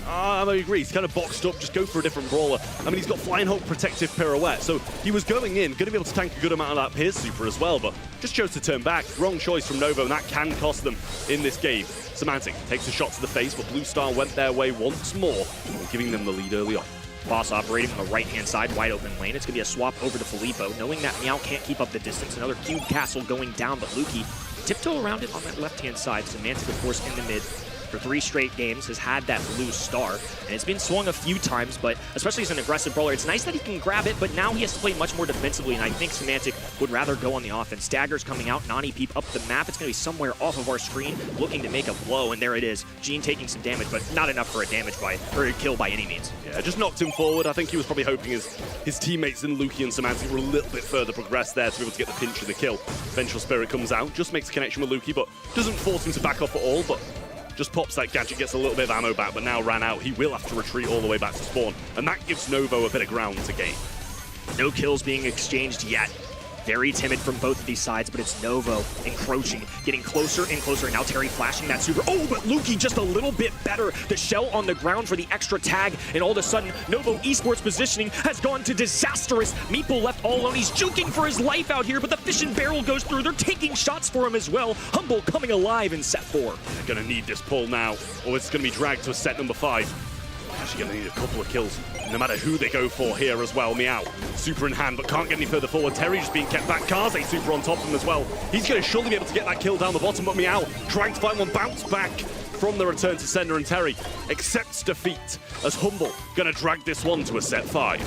I agree. He's kind of boxed up. Just go for a different brawler. I mean, he's got Flying Hook, Protective Pirouette, so he was going in, going to be able to tank a good amount of that Pierce super as well, but just chose to turn back. Wrong choice from Novo, and that can cost them in this game. Semantic takes a shot to the face, but Blue Star went their way once more, giving them the lead early on. Boss operating on the right-hand side, wide open lane. It's going to be a swap over to Filippo, knowing that Meow can't keep up the distance. Another cube castle going down, but Lukey tiptoe around it on that left-hand side. Semantic, of course, in the mid. For 3 straight games, has had that blue star, and it's been swung a few times, but especially as an aggressive brawler, it's nice that he can grab it, but now he has to play much more defensively, and I think Semantic would rather go on the offense. Daggers coming out, Nani Peep up the map. It's going to be somewhere off of our screen, looking to make a blow, and there it is. Gene taking some damage, but not enough for a kill by any means. Yeah, just knocked him forward. I think he was probably hoping his teammates in Lukey and Semantic were a little bit further progressed there to be able to get the pinch and the kill. Vengeful Spirit comes out, just makes a connection with Lukey, but doesn't force him to back off at all, but just pops that gadget, gets a little bit of ammo back, but now ran out. He will have to retreat all the way back to spawn, and that gives Novo a bit of ground to gain. No kills being exchanged yet. Very timid from both of these sides, but it's Novo encroaching, getting closer and closer. And now Terry flashing that super. Oh, but Lukey just a little bit better. The shell on the ground for the extra tag, and all of a sudden, Novo Esports positioning has gone to disastrous. Meeple left all alone. He's juking for his life out here, but the fish and barrel goes through. They're taking shots for him as well. Humble coming alive in set 4. They're going to need this pull now, or it's going to be dragged to a set number 5. Actually going to need a couple of kills, no matter who they go for here as well. Meow, super in hand, but can't get any further forward. Terry just being kept back. Kaze super on top of him as well. He's going to surely be able to get that kill down the bottom, but Meow trying to find one, bounce back from the return to sender, and Terry accepts defeat as Humble going to drag this one to a set 5.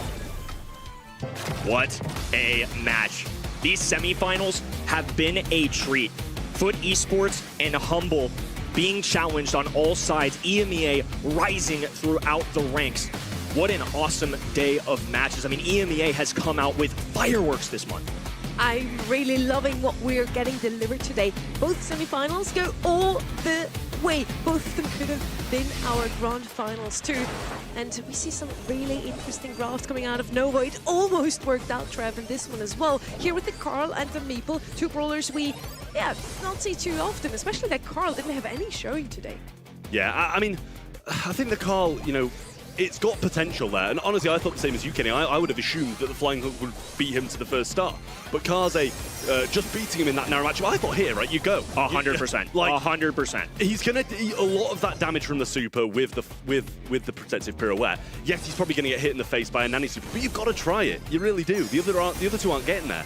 What a match. These semifinals have been a treat. Foot Esports and Humble being challenged on all sides, EMEA rising throughout the ranks. What an awesome day of matches. I mean, EMEA has come out with fireworks this month. I'm really loving what we're getting delivered today. Both semifinals go all the way. Both of them could have been our grand finals too. And we see some really interesting drafts coming out of Novo. It almost worked out, Trev, in this one as well. Here with the Carl and the Meeple, two brawlers we not see too often, especially that Carl didn't have any showing today. Yeah, I mean, I think the Carl, you know, it's got potential there. And honestly, I thought the same as you, Kenny. I would have assumed that the Flying Hook would beat him to the first star. But Kaze just beating him in that narrow match, I thought here, right, you go. 100%. Like, 100%. He's going to eat a lot of that damage from the super with the protective pirouette. Yes, he's probably going to get hit in the face by a nanny super, but you've got to try it. You really do. The other two aren't getting there.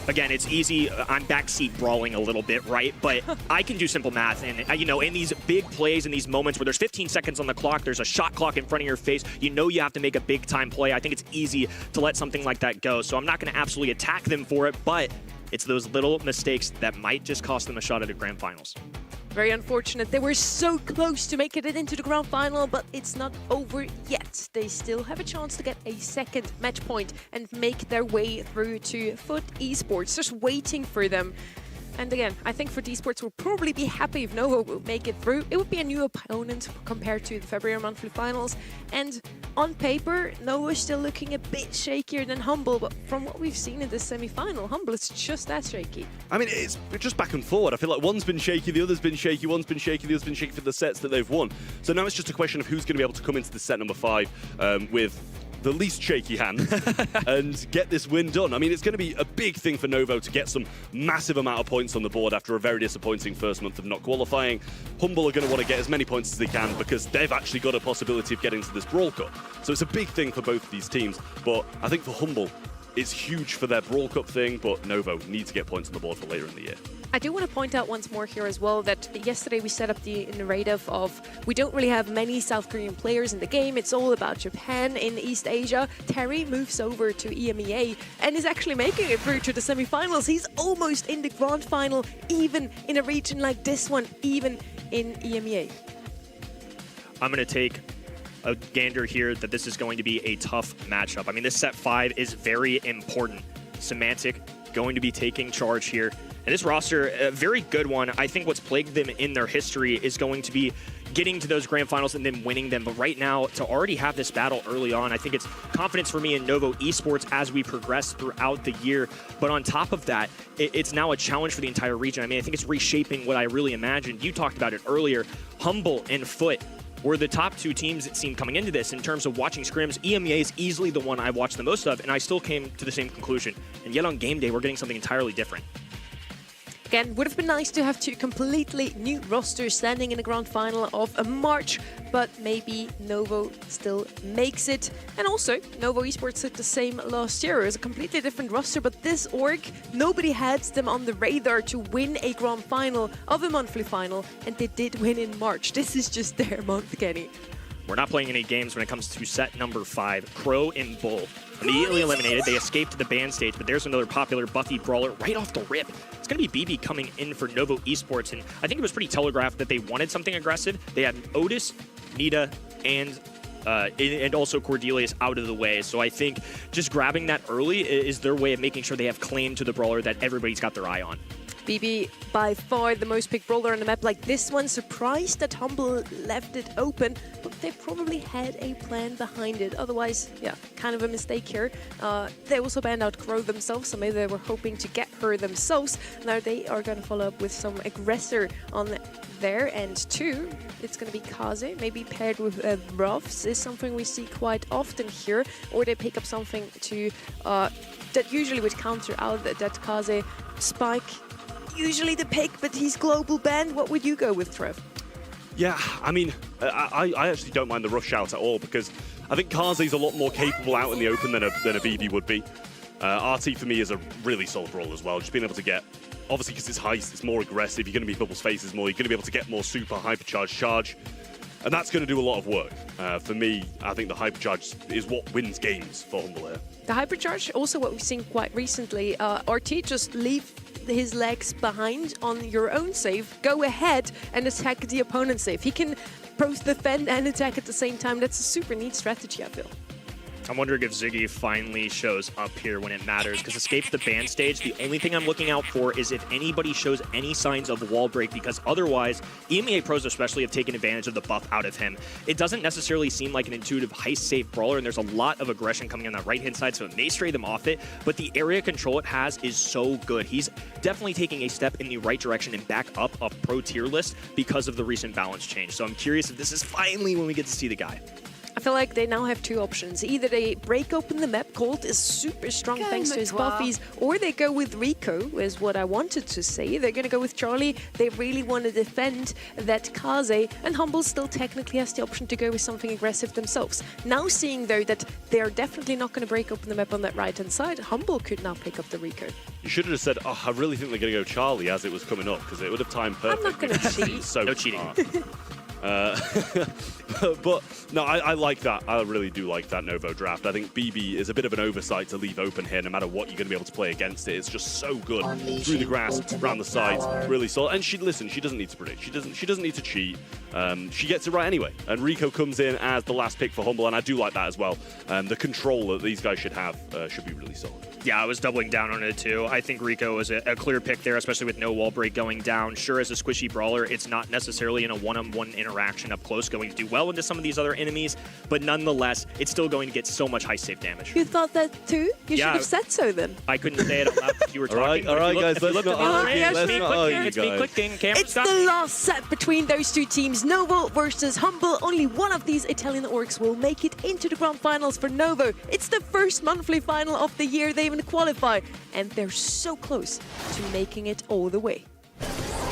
Again, it's easy. I'm backseat brawling a little bit, right? But I can do simple math. And, you know, in these big plays, in these moments where there's 15 seconds on the clock, there's a shot clock in front of your face, you know you have to make a big-time play. I think it's easy to let something like that go. So I'm not going to absolutely attack them for it, but it's those little mistakes that might just cost them a shot at a grand finals. Very unfortunate. They were so close to making it into the grand final, but it's not over yet. They still have a chance to get a second match point and make their way through to Foot Esports, just waiting for them. And again, I think Foot Esports will probably be happy if Novo will make it through. It would be a new opponent compared to the February monthly finals. And on paper, Novo is still looking a bit shakier than Humble, but from what we've seen in this semi-final, Humble is just as shaky. I mean, it's just back and forward. I feel like one's been shaky, the other's been shaky, one's been shaky, the other's been shaky for the sets that they've won. So now it's just a question of who's going to be able to come into the set number 5 with the least shaky hand and get this win done. I mean, it's going to be a big thing for Novo to get some massive amount of points on the board after a very disappointing first month of not qualifying. Humble are going to want to get as many points as they can because they've actually got a possibility of getting to this Brawl Cup. So it's a big thing for both of these teams. But I think for Humble, it's huge for their Brawl Cup thing, but Novo need to get points on the board for later in the year. I do want to point out once more here as well that yesterday we set up the narrative of we don't really have many South Korean players in the game. It's all about Japan in East Asia. Terry moves over to EMEA and is actually making it through to the semifinals. He's almost in the grand final, even in a region like this one, even in EMEA. I'm going to take a gander here that this is going to be a tough matchup. I mean, this set 5 is very important. Semantic going to be taking charge here. And this roster, a very good one. I think what's plagued them in their history is going to be getting to those grand finals and then winning them. But right now, to already have this battle early on, I think it's confidence for me in Novo Esports as we progress throughout the year. But on top of that, it's now a challenge for the entire region. I mean, I think it's reshaping what I really imagined. You talked about it earlier. Humble and Foot were the top two teams, it seemed, coming into this in terms of watching scrims. EMEA is easily the one I watched the most of, and I still came to the same conclusion. And yet on game day, we're getting something entirely different. Again, would have been nice to have two completely new rosters standing in the grand final of March, but maybe Novo still makes it. And also, Novo Esports did the same last year. It was a completely different roster, but this org, nobody had them on the radar to win a grand final of a monthly final, and they did win in March. This is just their month, Kenny. We're not playing any games when it comes to set number 5. Crow and Bull immediately eliminated. They escaped to the ban stage, but there's another popular Buffy brawler right off the rip. It's going to be BB coming in for Novo Esports, and I think it was pretty telegraphed that they wanted something aggressive. They had Otis, Nita, and also Cordelius out of the way. So I think just grabbing that early is their way of making sure they have claim to the brawler that everybody's got their eye on. BB, by far the most picked brawler on the map like this one. Surprised that Humble left it open, but they probably had a plan behind it. Otherwise, yeah, kind of a mistake here. They also banned out Crow themselves, so maybe they were hoping to get her themselves. Now they are going to follow up with some aggressor on their end too. It's going to be Kaze, maybe paired with Ruffs is something we see quite often here. Or they pick up something to that usually would counter out that Kaze Spike. Usually the pick, but he's global banned. What would you go with, Trev? Yeah, I mean, I actually don't mind the rush out at all because I think Kaze's a lot more capable out in the open than a BB would be. RT for me is a really solid role as well. Just being able to get, obviously because it's heist, it's more aggressive. You're going to be Bubble's faces more. You're going to be able to get more super hypercharge charge. And that's going to do a lot of work. For me, I think the hypercharge is what wins games for Humble here. The hypercharge, also what we've seen quite recently, RT just leave his legs behind on your own save, go ahead and attack the opponent's save. He can both defend and attack at the same time. That's a super neat strategy, I feel. I'm wondering if Ziggy finally shows up here when it matters, because escape the ban stage, the only thing I'm looking out for is if anybody shows any signs of wall break, because otherwise, EMEA pros especially have taken advantage of the buff out of him. It doesn't necessarily seem like an intuitive heist-safe brawler, and there's a lot of aggression coming on that right-hand side, so it may stray them off it, but the area control it has is so good. He's definitely taking a step in the right direction and back up a pro tier list because of the recent balance change. So I'm curious if this is finally when we get to see the guy. I feel like they now have two options. Either they break open the map, Colt is super strong thanks to his buffies, or they go with Rico, is what I wanted to say. They're going to go with Charlie. They really want to defend that Kaze, and Humble still technically has the option to go with something aggressive themselves. Now seeing, though, that they're definitely not going to break open the map on that right-hand side, Humble could now pick up the Rico. You should have just said, oh, I really think they're going to go Charlie as it was coming up, because it would have timed perfectly. I'm not going to cheat. So no cheating. But no, I like that. I really do like that Novo draft. I think BB is a bit of an oversight to leave open here, no matter what you're going to be able to play against it. It's just so good through the grass, around the sides, really solid. And she doesn't need to predict. She doesn't need to cheat. She gets it right anyway. And Rico comes in as the last pick for Humble, and I do like that as well. The control that these guys should have should be really solid. Yeah, I was doubling down on it too. I think Rico is a clear pick there, especially with no wall break going down. Sure, as a squishy brawler, it's not necessarily in a one-on-one interaction up close going to do well into some of these other enemies, but nonetheless, it's still going to get so much high save damage. You thought that too? You should have said so then. I couldn't say it out loud if you were talking. All right, guys, let's not argue. It's me clicking. It's the last set between those two teams, Novo versus Humble. Only one of these Italian orcs will make it into the grand finals for Novo. It's the first monthly final of the year. They even qualify, and they're so close to making it all the way.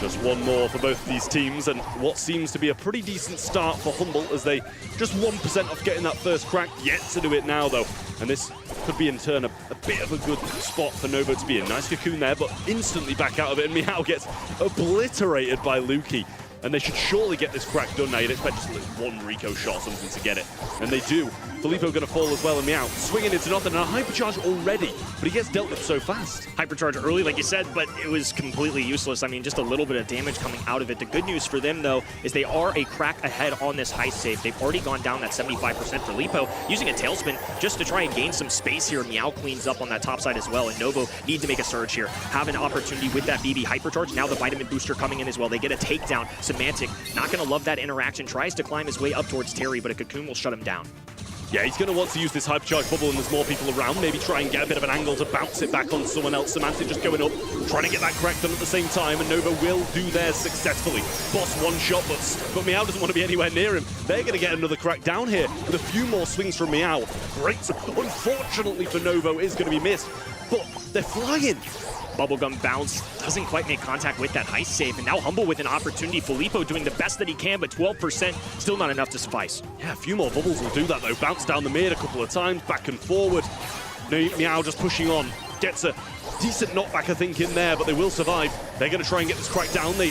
Just one more for both of these teams, and what seems to be a pretty decent start for Humble as they just 1% off getting that first crack. Yet to do it now, though. And this could be, in turn, a bit of a good spot for Novo to be in. Nice cocoon there, but instantly back out of it, and Meow gets obliterated by Lukey. And they should surely get this crack done now. You'd expect just one Rico shot or something to get it. And they do. Filippo going to fall as well, and Meow swinging into nothing. And a hypercharge already, but he gets dealt with so fast. Hypercharge early, like you said, but it was completely useless. I mean, just a little bit of damage coming out of it. The good news for them, though, is they are a crack ahead on this heist save. They've already gone down that 75% for Lipo, using a tailspin just to try and gain some space here. Meow cleans up on that top side as well, and Novo need to make a surge here. Have an opportunity with that BB hypercharge. Now the vitamin booster coming in as well. They get a takedown. Semantic, not going to love that interaction. Tries to climb his way up towards Terry, but a cocoon will shut him down. Yeah, he's going to want to use this hypercharge bubble, and there's more people around. Maybe try and get a bit of an angle to bounce it back on someone else. Semantic just going up, trying to get that crack done at the same time, and Nova will do theirs successfully. Boss one shot, but Meow doesn't want to be anywhere near him. They're going to get another crack down here with a few more swings from Meow. Great. Unfortunately for Novo, is going to be missed, but they're flying. Bubblegum bounce doesn't quite make contact with that heist save, and now Humble with an opportunity. Filippo doing the best that he can, but 12% still not enough to suffice. Yeah, a few more bubbles will do that though. Bounce down the mid a couple of times, back and forward. Meow just pushing on, gets a decent knockback I think in there, but they will survive. They're going to try and get this crack down. They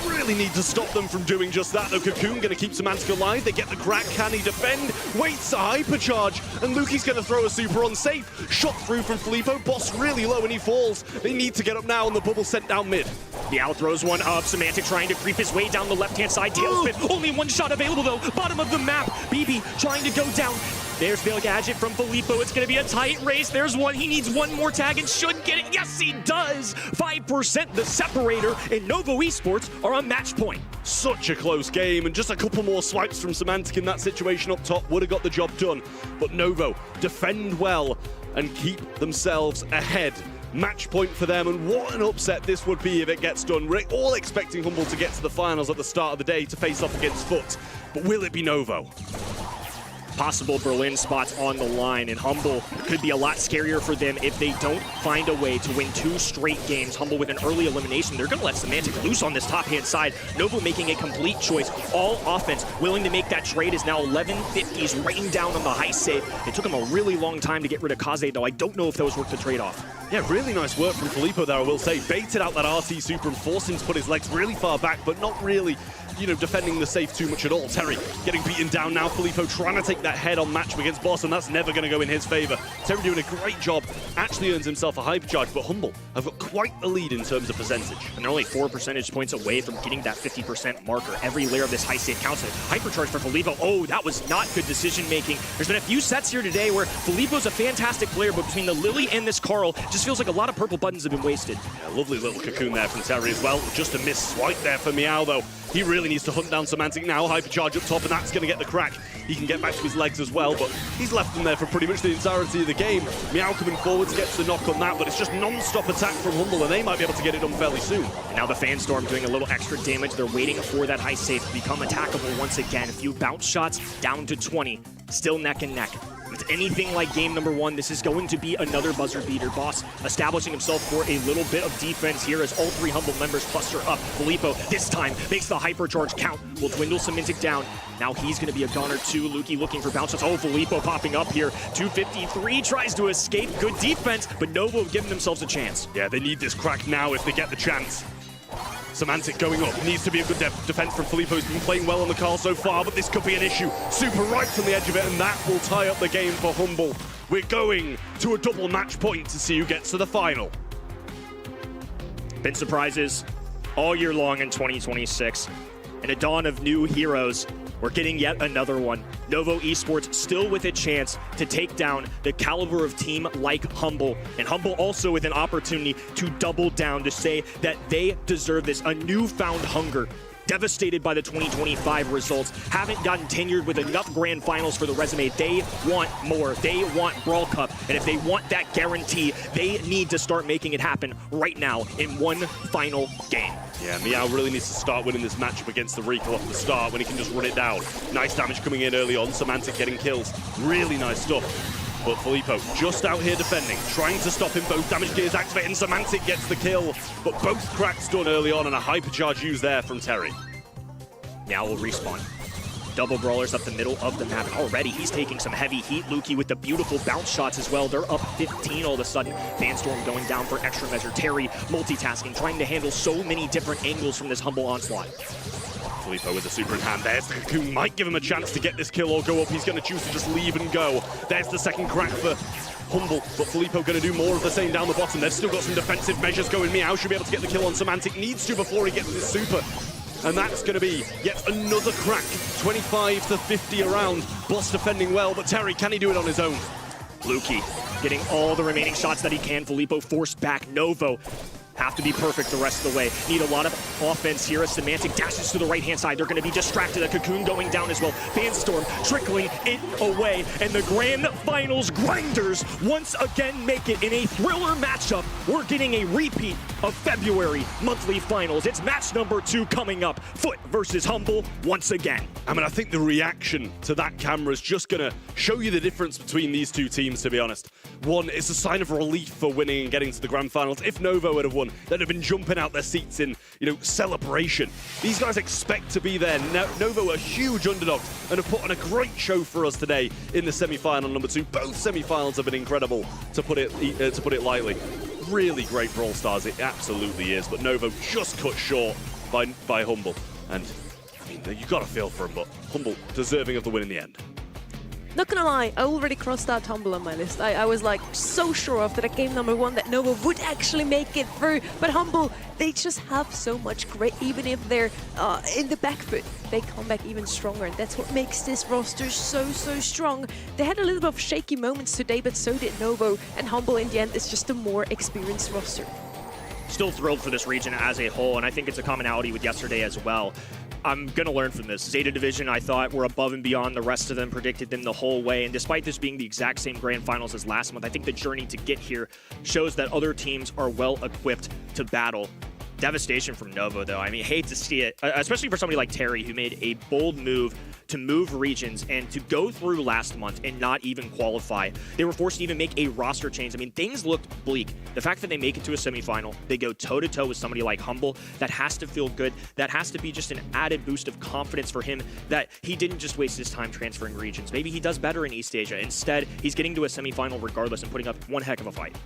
really need to stop them from doing just that though. Cocoon going to keep Semantic alive. They get the crack. Can he defend? Waits a hypercharge, and Lukey's going to throw a super on safe. Shot through from Filippo. Boss really low and he falls. They need to get up now, and the bubble sent down mid. Meow throws one up. Semantic trying to creep his way down the left-hand side. Tailspin. Only one shot available though. Bottom of the map. BB trying to go down. There's the gadget from Filippo. It's going to be a tight race. There's one. He needs one more tag and should get it. Yes, he does. 5% the separator, and Novo Esports are on match point. Such a close game, and just a couple more swipes from Semantic in that situation up top would have got the job done. But Novo defend well and keep themselves ahead. Match point for them, and what an upset this would be if it gets done. We're all expecting Humble to get to the finals at the start of the day to face off against Foot, but will it be Novo? Possible Berlin spots on the line, and Humble could be a lot scarier for them if they don't find a way to win 2 straight games. Humble with an early elimination. They're going to let Semantic loose on this top-hand side. Novo making a complete choice. All offense, willing to make that trade, is now 1150s raining down on the high save. It took him a really long time to get rid of Kaze, though. I don't know if that was worth the trade-off. Yeah, really nice work from Filippo there, I will say. Baited out that RT super and forced him to put his legs really far back, but not really, you know, defending the safe too much at all. Terry getting beaten down now. Filippo trying to take that head-on matchup against Boss, and that's never going to go in his favor. Terry doing a great job. Actually earns himself a hypercharge, but Humble have got quite the lead in terms of percentage. And they're only 4 percentage points away from getting that 50% marker. Every layer of this high save counts. Hypercharge for Filippo. Oh, that was not good decision-making. There's been a few sets here today where Filippo's a fantastic player, but between the Lily and this Carl, just feels like a lot of purple buttons have been wasted. Yeah, lovely little cocoon there from Terry as well. Just a missed swipe there for Meow, though. He really needs to hunt down Semantic now. Hypercharge up top, and that's going to get the crack. He can get back to his legs as well, but he's left them there for pretty much the entirety of the game. Meow coming forward to get the knock on that, but it's just non-stop attack from Humble, and they might be able to get it done fairly soon. And now the Fanstorm doing a little extra damage. They're waiting for that high save to become attackable once again. A few bounce shots down to 20. Still neck and neck. If it's anything like game number 1, this is going to be another buzzer beater. Boss establishing himself for a little bit of defense here as all 3 Humble members cluster up. Filippo this time makes the hypercharge count. Will dwindle Semantic down. Now he's going to be a goner too. Lukey looking for bounce shots. Oh, Filippo popping up here. 253 tries to escape. Good defense, but Novo giving themselves a chance. Yeah, they need this crack now if they get the chance. Semantic going up. Needs to be a good defense from Filippo, who's been playing well on the Carl so far, but this could be an issue. Super right on the edge of it, and that will tie up the game for Humble. We're going to a double match point to see who gets to the final. Been surprises all year long in 2026. And a dawn of new heroes. We're getting yet another one. Novo Esports still with a chance to take down the caliber of team like Humble. And Humble also with an opportunity to double down, to say that they deserve this. A newfound hunger. Devastated by the 2025 results. Haven't gotten tenured with enough grand finals for the resume. They want more. They want Brawl Cup. And if they want that guarantee, they need to start making it happen right now in one final game. Yeah, Meow really needs to start winning this matchup against the Recall off the start when he can just run it down. Nice damage coming in early on. Semantic getting kills. Really nice stuff. But Filippo just out here defending, trying to stop him. Both damage gears activating. Semantic gets the kill, but both cracks done early on and a hypercharge used there from Terry. Now we'll respawn. Double brawlers up the middle of the map. And already he's taking some heavy heat. Lukey with the beautiful bounce shots as well. They're up 15 all of a sudden. Fanstorm going down for extra measure. Terry multitasking, trying to handle so many different angles from this Humble onslaught. Filippo with the super in hand. There's the cocoon. Might give him a chance to get this kill or go up. He's going to choose to just leave and go. There's the second crack for Humble, but Filippo going to do more of the same down the bottom. They've still got some defensive measures going. Meow should be able to get the kill on Semantic. Needs to before he gets his super. And that's going to be yet another crack. 25 to 50 around. Boss defending well, but Terry, can he do it on his own? Lukey getting all the remaining shots that he can. Filippo forced back. Novo have to be perfect the rest of the way. Need a lot of offense here as Semantic dashes to the right-hand side. They're going to be distracted. A cocoon going down as well. Fanstorm trickling it away. And the Grand Finals Grinders once again make it in a thriller matchup. We're getting a repeat of February monthly finals. It's match number 2 coming up. Foot versus Humble once again. I mean, I think the reaction to that camera is just going to show you the difference between these two teams, to be honest. One, it's a sign of relief for winning and getting to the Grand Finals. If Novo would have won, they'd have been jumping out their seats in, celebration. These guys expect to be there. Novo are huge underdogs and have put on a great show for us today in the semi-final number 2. Both semi-finals have been incredible, to put it lightly. Really great Brawl Stars, it absolutely is. But Novo just cut short by Humble. And I mean, you've got to feel for him, but Humble deserving of the win in the end. Not gonna lie, I already crossed out Humble on my list. I was like so sure after that game number 1 that Nova would actually make it through. But Humble, they just have so much grit. Even if they're in the back foot, they come back even stronger. And that's what makes this roster so strong. They had a little bit of shaky moments today, but so did Novo. And Humble in the end is just a more experienced roster. Still thrilled for this region as a whole, and I think it's a commonality with yesterday as well. I'm going to learn from this. Zeta Division, I thought, were above and beyond the rest of them, predicted them the whole way. And despite this being the exact same grand finals as last month, I think the journey to get here shows that other teams are well equipped to battle. Devastation from Novo, though. I mean, hate to see it, especially for somebody like Terry, who made a bold move to move regions and to go through last month and not even qualify. They were forced to even make a roster change. I mean, things looked bleak. The fact that they make it to a semifinal, they go toe-to-toe with somebody like Humble, that has to feel good. That has to be just an added boost of confidence for him that he didn't just waste his time transferring regions. Maybe he does better in East Asia. Instead, he's getting to a semifinal regardless and putting up one heck of a fight.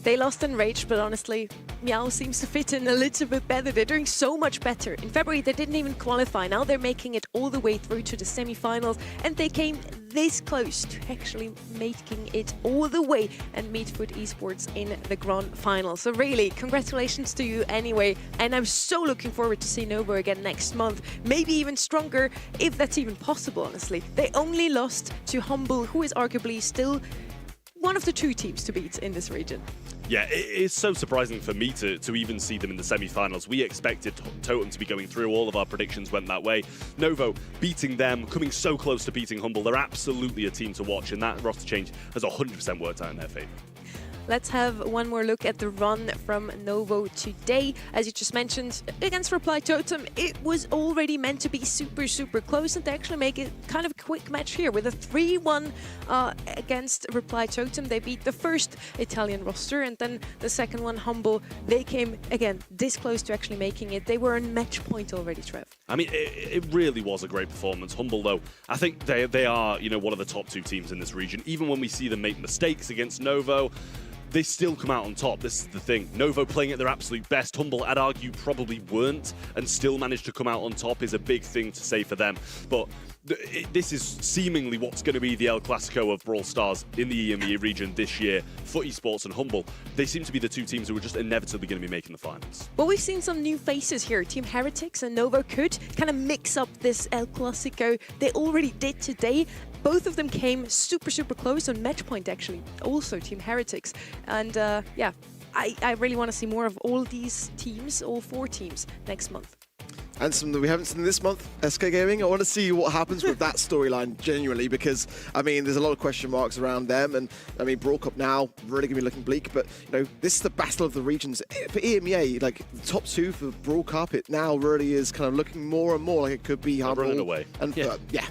They lost in Rage, but honestly, Meow seems to fit in a little bit better. They're doing so much better. In February, they didn't even qualify. Now they're making it all the way through to the semi-finals, and they came this close to actually making it all the way and meet Foot Esports in the grand final. So really, congratulations to you anyway. And I'm so looking forward to see Novo again next month. Maybe even stronger, if that's even possible, honestly. They only lost to Humble, who is arguably still one of the 2 teams to beat in this region. Yeah, it's so surprising for me to even see them in the semi-finals. We expected Totem to be going through. All of our predictions went that way. Novo beating them, coming so close to beating Humble. They're absolutely a team to watch, and that roster change has 100% worked out in their favor. Let's have one more look at the run from Novo today. As you just mentioned, against Reply Totem, it was already meant to be super close, and they actually make it kind of a quick match here with a 3-1 against Reply Totem. They beat the first Italian roster, and then the second one, Humble. They came, again, this close to actually making it. They were on match point already, Trev. I mean, it really was a great performance. Humble, though, I think they are, one of the top 2 teams in this region. Even when we see them make mistakes against Novo, they still come out on top. This is the thing. Novo playing at their absolute best. Humble, I'd argue, probably weren't, and still managed to come out on top is a big thing to say for them. But this is seemingly what's going to be the El Clasico of Brawl Stars in the EMEA region this year. Foot Esports and Humble, they seem to be the 2 teams who are just inevitably going to be making the finals. Well, we've seen some new faces here. Team Heretics and Novo could kind of mix up this El Clasico. They already did today. Both of them came super close on match point, actually. Also, Team Heretics. And yeah, I really want to see more of all these teams, all 4 teams, next month. And some that we haven't seen this month, SK Gaming. I want to see what happens with that storyline genuinely, because I mean, there's a lot of question marks around them, and I mean, Brawl Cup now really gonna be looking bleak. But this is the battle of the regions for EMEA. Like the top 2 for Brawl Cup, it now really is kind of looking more and more like it could be Humble. Running away. And yeah.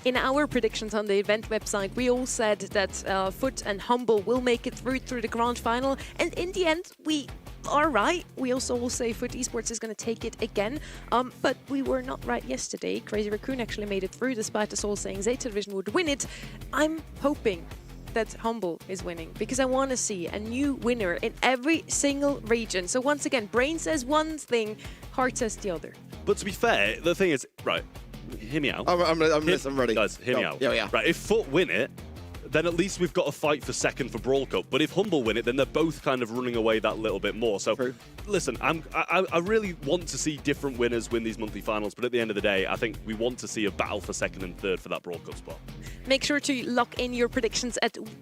In our predictions on the event website, we all said that Foot and Humble will make it through the grand final, and in the end, we are right. We also all say Foot Esports is going to take it again, but we were not right yesterday. Crazy Raccoon actually made it through, despite us all saying Zeta Division would win it. I'm hoping that Humble is winning, because I want to see a new winner in every single region. So once again, Brain says one thing, Heart says the other. But to be fair, the thing is, right, hear me out. I'm ready. Guys, hear me out. Yeah. Right, if Foot win it, then at least we've got a fight for second for Brawl Cup. But if Humble win it, then they're both kind of running away that little bit more. So, listen, I really want to see different winners win these monthly finals. But at the end of the day, I think we want to see a battle for second and third for that Brawl Cup spot. Make sure to lock in your predictions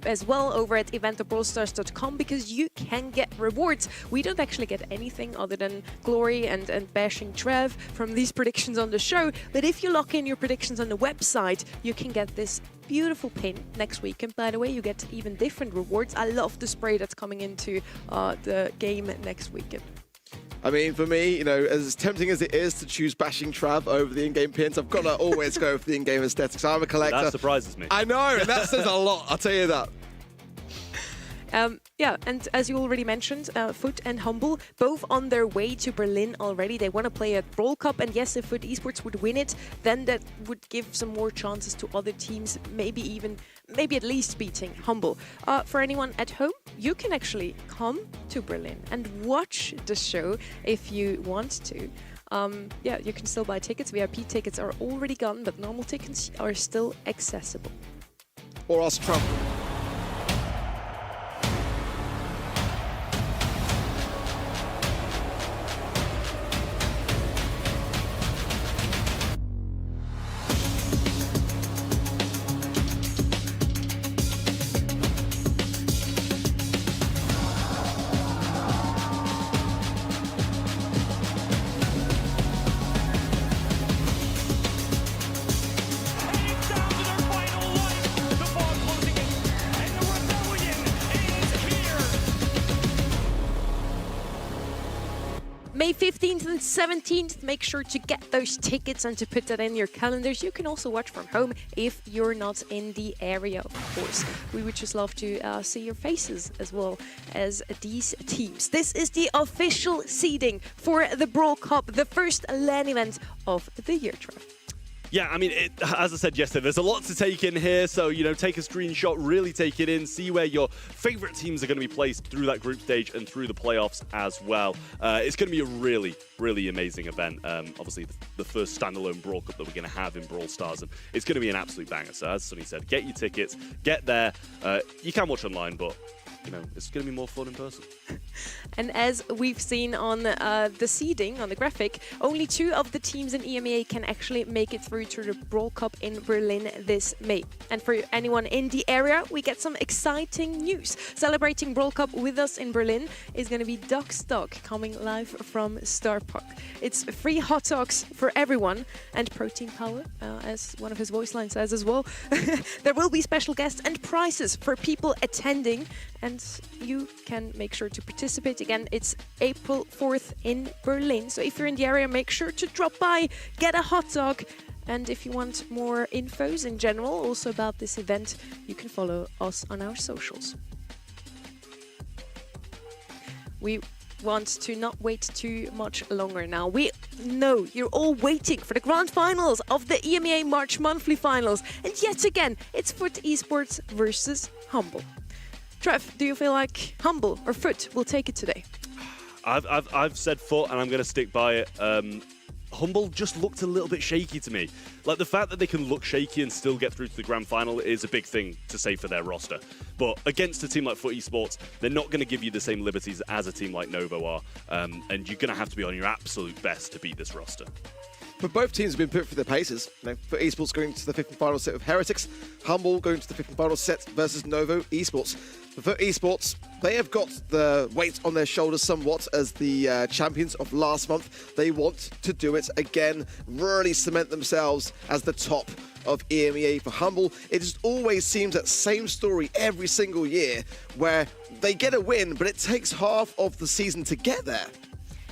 as well over at event.brawlstars.com, because you can get rewards. We don't actually get anything other than glory and bashing Trev from these predictions on the show. But if you lock in your predictions on the website, you can get this beautiful pin next week. And by the way, you get even different rewards. I love the spray that's coming into the game next weekend. I mean, for me, as tempting as it is to choose bashing Trav over the in-game pins, I've got to always go for the in-game aesthetics. I'm a collector. That surprises me. I know, and that says a lot, I'll tell you that. Yeah, and as you already mentioned, Foot and Humble, both on their way to Berlin already. They want to play at Brawl Cup, and yes, if Foot Esports would win it, then that would give some more chances to other teams, maybe at least beating Humble. For anyone at home, you can actually come to Berlin and watch the show if you want to. yeah, you can still buy tickets. VIP tickets are already gone, but normal tickets are still accessible. Or ask Trump. May 15th and 17th, make sure to get those tickets and to put that in your calendars. You can also watch from home if you're not in the area, of course. We would just love to see your faces as well as these teams. This is the official seeding for the Brawl Cup, the first LAN event of the year, Trev. Yeah, I mean, as I said yesterday, there's a lot to take in here. So, take a screenshot, really take it in, see where your favorite teams are going to be placed through that group stage and through the playoffs as well. It's going to be a really, really amazing event. Obviously, the first standalone Brawl Cup that we're going to have in Brawl Stars. And it's going to be an absolute banger. So, as Sonny said, get your tickets, get there. You can watch online, but it's going to be more fun in person. And as we've seen on the seeding, on the graphic, only 2 of the teams in EMEA can actually make it through to the Brawl Cup in Berlin this May. And for anyone in the area, we get some exciting news. Celebrating Brawl Cup with us in Berlin is going to be Doc Stock, coming live from Star Park. It's free hot dogs for everyone and protein power, as one of his voice lines says as well. There will be special guests and prizes for people attending, and you can make sure to participate. Again, it's April 4th in Berlin. So if you're in the area, make sure to drop by, get a hot dog. And if you want more infos in general, also about this event, you can follow us on our socials. We want to not wait too much longer now. We know you're all waiting for the grand finals of the EMEA March monthly finals. And yet again, it's Foot Esports versus Humble. Trev, do you feel like Humble or Foot will take it today? I've said Foot, and I'm going to stick by it. Humble just looked a little bit shaky to me. Like, the fact that they can look shaky and still get through to the grand final is a big thing to say for their roster. But against a team like Foot Esports, they're not going to give you the same liberties as a team like Novo are. And you're going to have to be on your absolute best to beat this roster. But both teams have been put through their paces. For Esports going to the 5th and final set of Heretics, Humble going to the 5th and final set versus Novo Esports. For Esports, they have got the weight on their shoulders somewhat as the champions of last month. They want to do it again, really cement themselves as the top of EMEA. For Humble, it just always seems that same story every single year, where they get a win, but it takes half of the season to get there.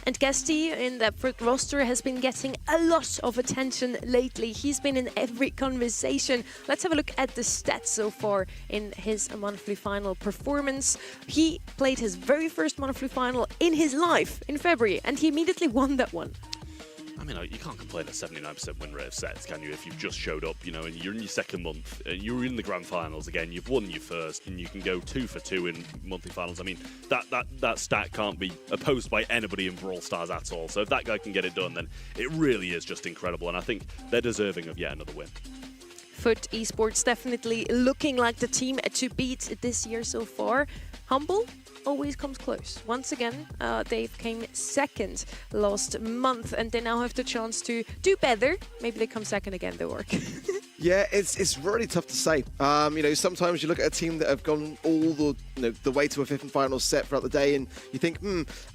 And Guesty in that Foot roster has been getting a lot of attention lately. He's been in every conversation. Let's have a look at the stats so far in his monthly final performance. He played his very first monthly final in his life in February, and he immediately won that one. I mean, you can't complain a 79% win rate of sets, can you? If you've just showed up, and you're in your second month, and you're in the grand finals again, you've won your first, and you can go 2 for 2 in monthly finals. I mean, that stat can't be opposed by anybody in Brawl Stars at all. So if that guy can get it done, then it really is just incredible. And I think they're deserving of yet another win. Foot Esports definitely looking like the team to beat this year so far. Humble always comes close. Once again, they came second last month, and they now have the chance to do better. Maybe they come second again, though, Orc. Yeah, it's really tough to say. Sometimes you look at a team that have gone all the way to a 5th and final set throughout the day, and you think,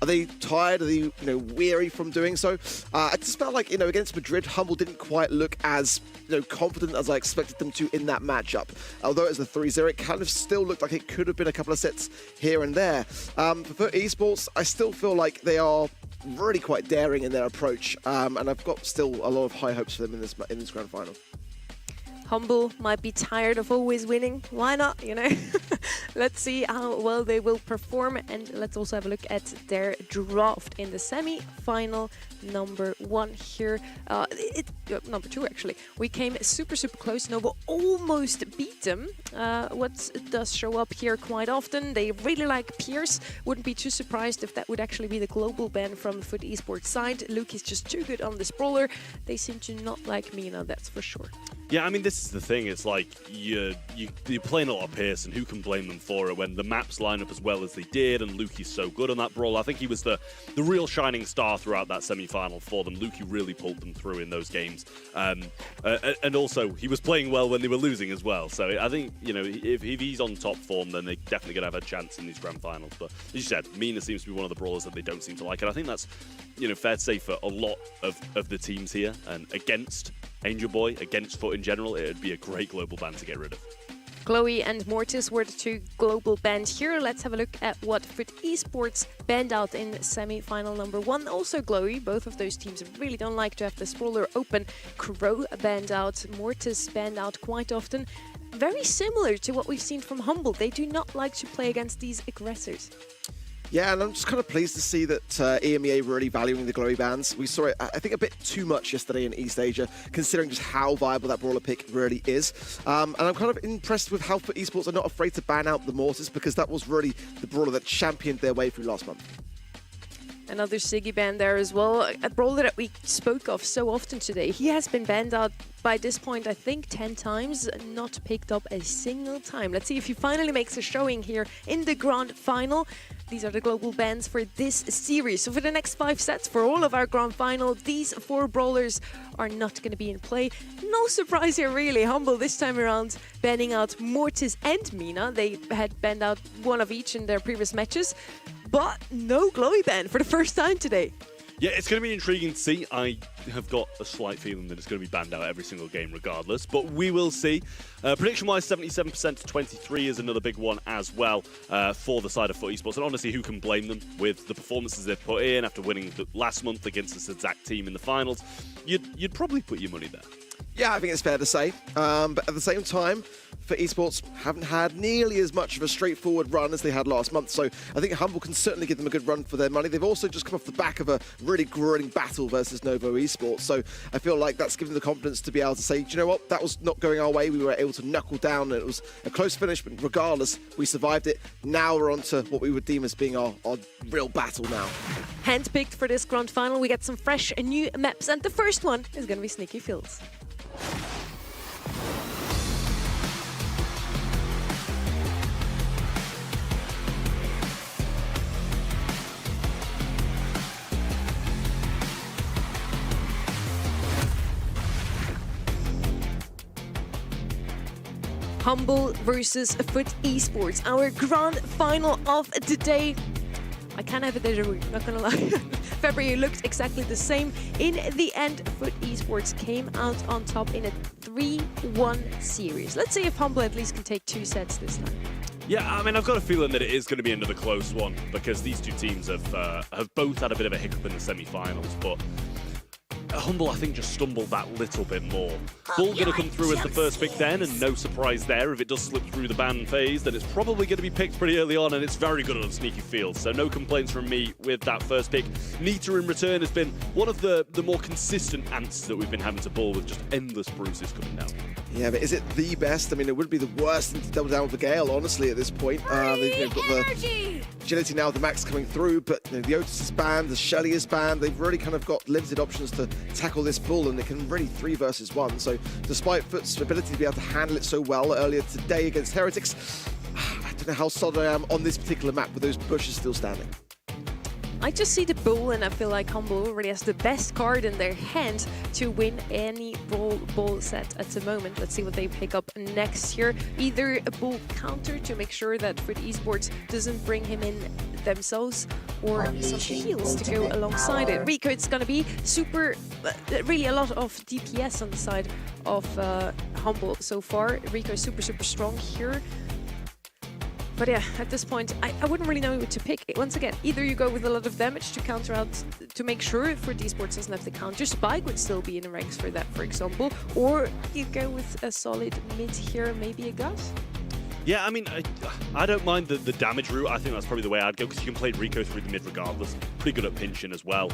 are they tired? Are they weary from doing so? I just felt like against Madrid, Humble didn't quite look as confident as I expected them to in that matchup. Although it was a 3-0, it kind of still looked like it could have been a couple of sets here and there. For Esports, I still feel like they are really quite daring in their approach, and I've got still a lot of high hopes for them in this grand final. Humble might be tired of always winning. Why not, you know? Let's see how well they will perform, and let's also have a look at their draft in the semi-final number 1 here. Number 2, actually. We came super close. Nova almost beat them. What does show up here quite often, they really like Pierce. Wouldn't be too surprised if that would actually be the global ban from the Foot Esports side. Luke is just too good on this brawler. They seem to not like MENA, that's for sure. Yeah, I mean, this is the thing. It's like you're playing a lot of Pierce, and who can blame them for it when the maps line up as well as they did, and Lukey's so good on that Brawl. I think he was the real shining star throughout that semi-final for them. Lukey really pulled them through in those games. And also, he was playing well when they were losing as well. So I think, you know, if he's on top form, then they're definitely going to have a chance in these grand finals. But as you said, MENA seems to be one of the brawlers that they don't seem to like. And I think that's, you know, fair to say for a lot of the teams here. And against Angel Boy, against Foot in general, it would be a great global ban to get rid of. Chloe and Mortis were the 2 global bans here. Let's have a look at what Foot Esports banned out in semi-final number 1. Also Chloe, both of those teams really don't like to have the brawler open. Crow banned out, Mortis banned out quite often. Very similar to what we've seen from Humble. They do not like to play against these aggressors. Yeah, and I'm just kind of pleased to see that EMEA really valuing the glowy bans. We saw it, I think, a bit too much yesterday in East Asia, considering just how viable that brawler pick really is. And I'm kind of impressed with how Foot Esports are not afraid to ban out the Mortis, because that was really the brawler that championed their way through last month. Another Siggy ban there as well. A brawler that we spoke of so often today. He has been banned out by this point, I think, 10 times, not picked up a single time. Let's see if he finally makes a showing here in the grand final. These are the global bans for this series. So for the next 5 sets, for all of our grand final, these 4 brawlers are not going to be in play. No surprise here, really. Humble this time around banning out Mortis and MENA. They had banned out one of each in their previous matches. But no glowy ban for the first time today. Yeah, it's going to be intriguing to see. I have got a slight feeling that it's going to be banned out every single game regardless, but we will see. Prediction-wise, 77% to 23 is another big one as well for the side of Foot Esports. And honestly, who can blame them with the performances they've put in after winning the last month against this exact team in the finals? You'd probably put your money there. Yeah, I think it's fair to say. But at the same time, Foot Esports haven't had nearly as much of a straightforward run as they had last month. So I think Humble can certainly give them a good run for their money. They've also just come off the back of a really grueling battle versus Novo Esports. So I feel like that's given them the confidence to be able to say, do you know what, that was not going our way. We were able to knuckle down, and it was a close finish, but regardless, we survived it. Now we're on to what we would deem as being our real battle now. Handpicked for this grand final, we get some fresh and new maps, and the first one is going to be Sneaky Fields. Humble versus Foot Esports, our grand final of the day. I can't have a deja vu, not gonna lie. February looked exactly the same. In the end, Foot Esports came out on top in a 3-1 series. Let's see if Humble at least can take 2 sets this time. Yeah, I mean, I've got a feeling that it is going to be another close one, because these 2 teams have both had a bit of a hiccup in the semi-finals, but Humble, I think, just stumbled that little bit more. Bull going to come through as the first pick then, and no surprise there. If it does slip through the ban phase, then it's probably going to be picked pretty early on, and it's very good on Sneaky Fields. So no complaints from me with that first pick. Nita in return has been one of the more consistent answers that we've been having to Bull, with just endless bruises coming down. Yeah, but is it the best? I mean, it would be the worst thing to double down with the Gale, honestly, at this point. They've got the agility now, the Max coming through, but you know, the Otis is banned, the Shelly is banned. They've really kind of got limited options to tackle this Bull, and they can really 3 versus 1. So despite Foot's ability to be able to handle it so well earlier today against Heretics, I don't know how solid I am on this particular map with those bushes still standing. I just see the Bull, and I feel like Humble already has the best card in their hand to win any Bull set at the moment. Let's see what they pick up next here. Either a Bull counter to make sure that Foot Esports doesn't bring him in themselves, or some heals to go alongside it. Rico, it's going to be really a lot of DPS on the side of Humble so far. Rico is super strong here. But yeah, at this point, I wouldn't really know what to pick. Once again, either you go with a lot of damage to counter out, to make sure for esports doesn't have the counter. Spike would still be in the ranks for that, for example. Or you go with a solid mid here, maybe a Gus. Yeah, I mean, I don't mind the damage route. I think that's probably the way I'd go, because you can play Rico through the mid regardless. Pretty good at pinching as well.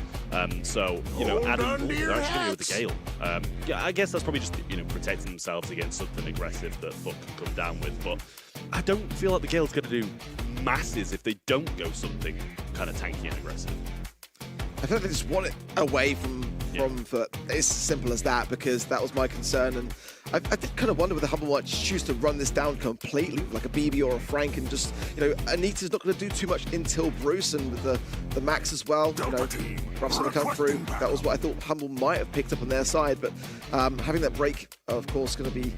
So, you know, Adam they're actually going to go with the Gale. Yeah, I guess that's probably just, you know, protecting themselves against something aggressive that Foot can come down with. But I don't feel like the Gale's going to do masses if they don't go something kind of tanky and aggressive. I feel like they just want it away from Foot. It's as simple as that, because that was my concern. And I did kind of wonder whether Humble might choose to run this down completely, like a BB or a Frank, and just, you know, Anita's not going to do too much until Bruce, and with the Max as well. You know, Ruff's going to come through. That was what I thought Humble might have picked up on their side, but having that break, of course, going to be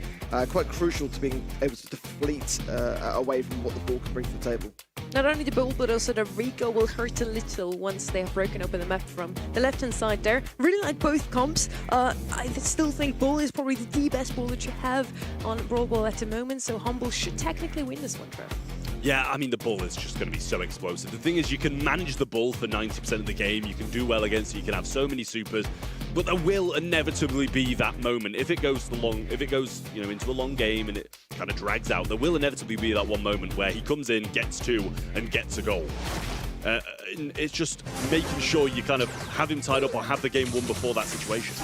quite crucial to being able to deflete away from what the ball can bring to the table. Not only the Bull, but also the Rico will hurt a little once they have broken open the map from the left-hand side there. Really like both comps. I still think Bull is probably the best Bull that you have on Brawl at the moment, so Humble should technically win this one, Trev. Yeah, I mean, the Bull is just going to be so explosive. The thing is, you can manage the Bull for 90% of the game. You can do well against it. You can have so many supers, but there will inevitably be that moment. If it goes you know, into a long game and it kind of drags out, there will inevitably be that one moment where he comes in, gets two, and gets a goal. It's just making sure you kind of have him tied up or have the game won before that situation.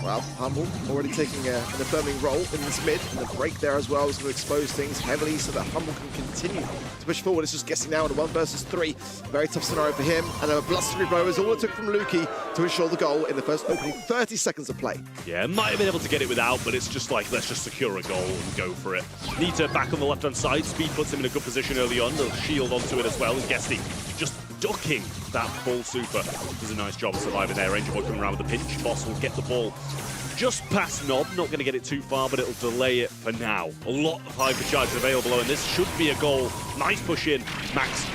Well, Humble already taking an affirming role in this mid, and the break there as well is going to expose things heavily so that Humble can continue to push forward. It's just guessing now in a 1 versus 3. Very tough scenario for him, and a blustery blow is all it took from Lukey to ensure the goal in the first opening 30 seconds of play. Yeah, might have been able to get it without, but it's just like, let's just secure a goal and go for it. Nita back on the left-hand side. Speed puts him in a good position early on. They'll shield onto it as well, and Guesty just ducking that ball super. Does a nice job of surviving there. Angel Boy coming around with the pinch. Boss will get the ball just past Knob, not going to get it too far, but it'll delay it for now. A lot of hypercharge available, and this should be a goal. Nice push in. Max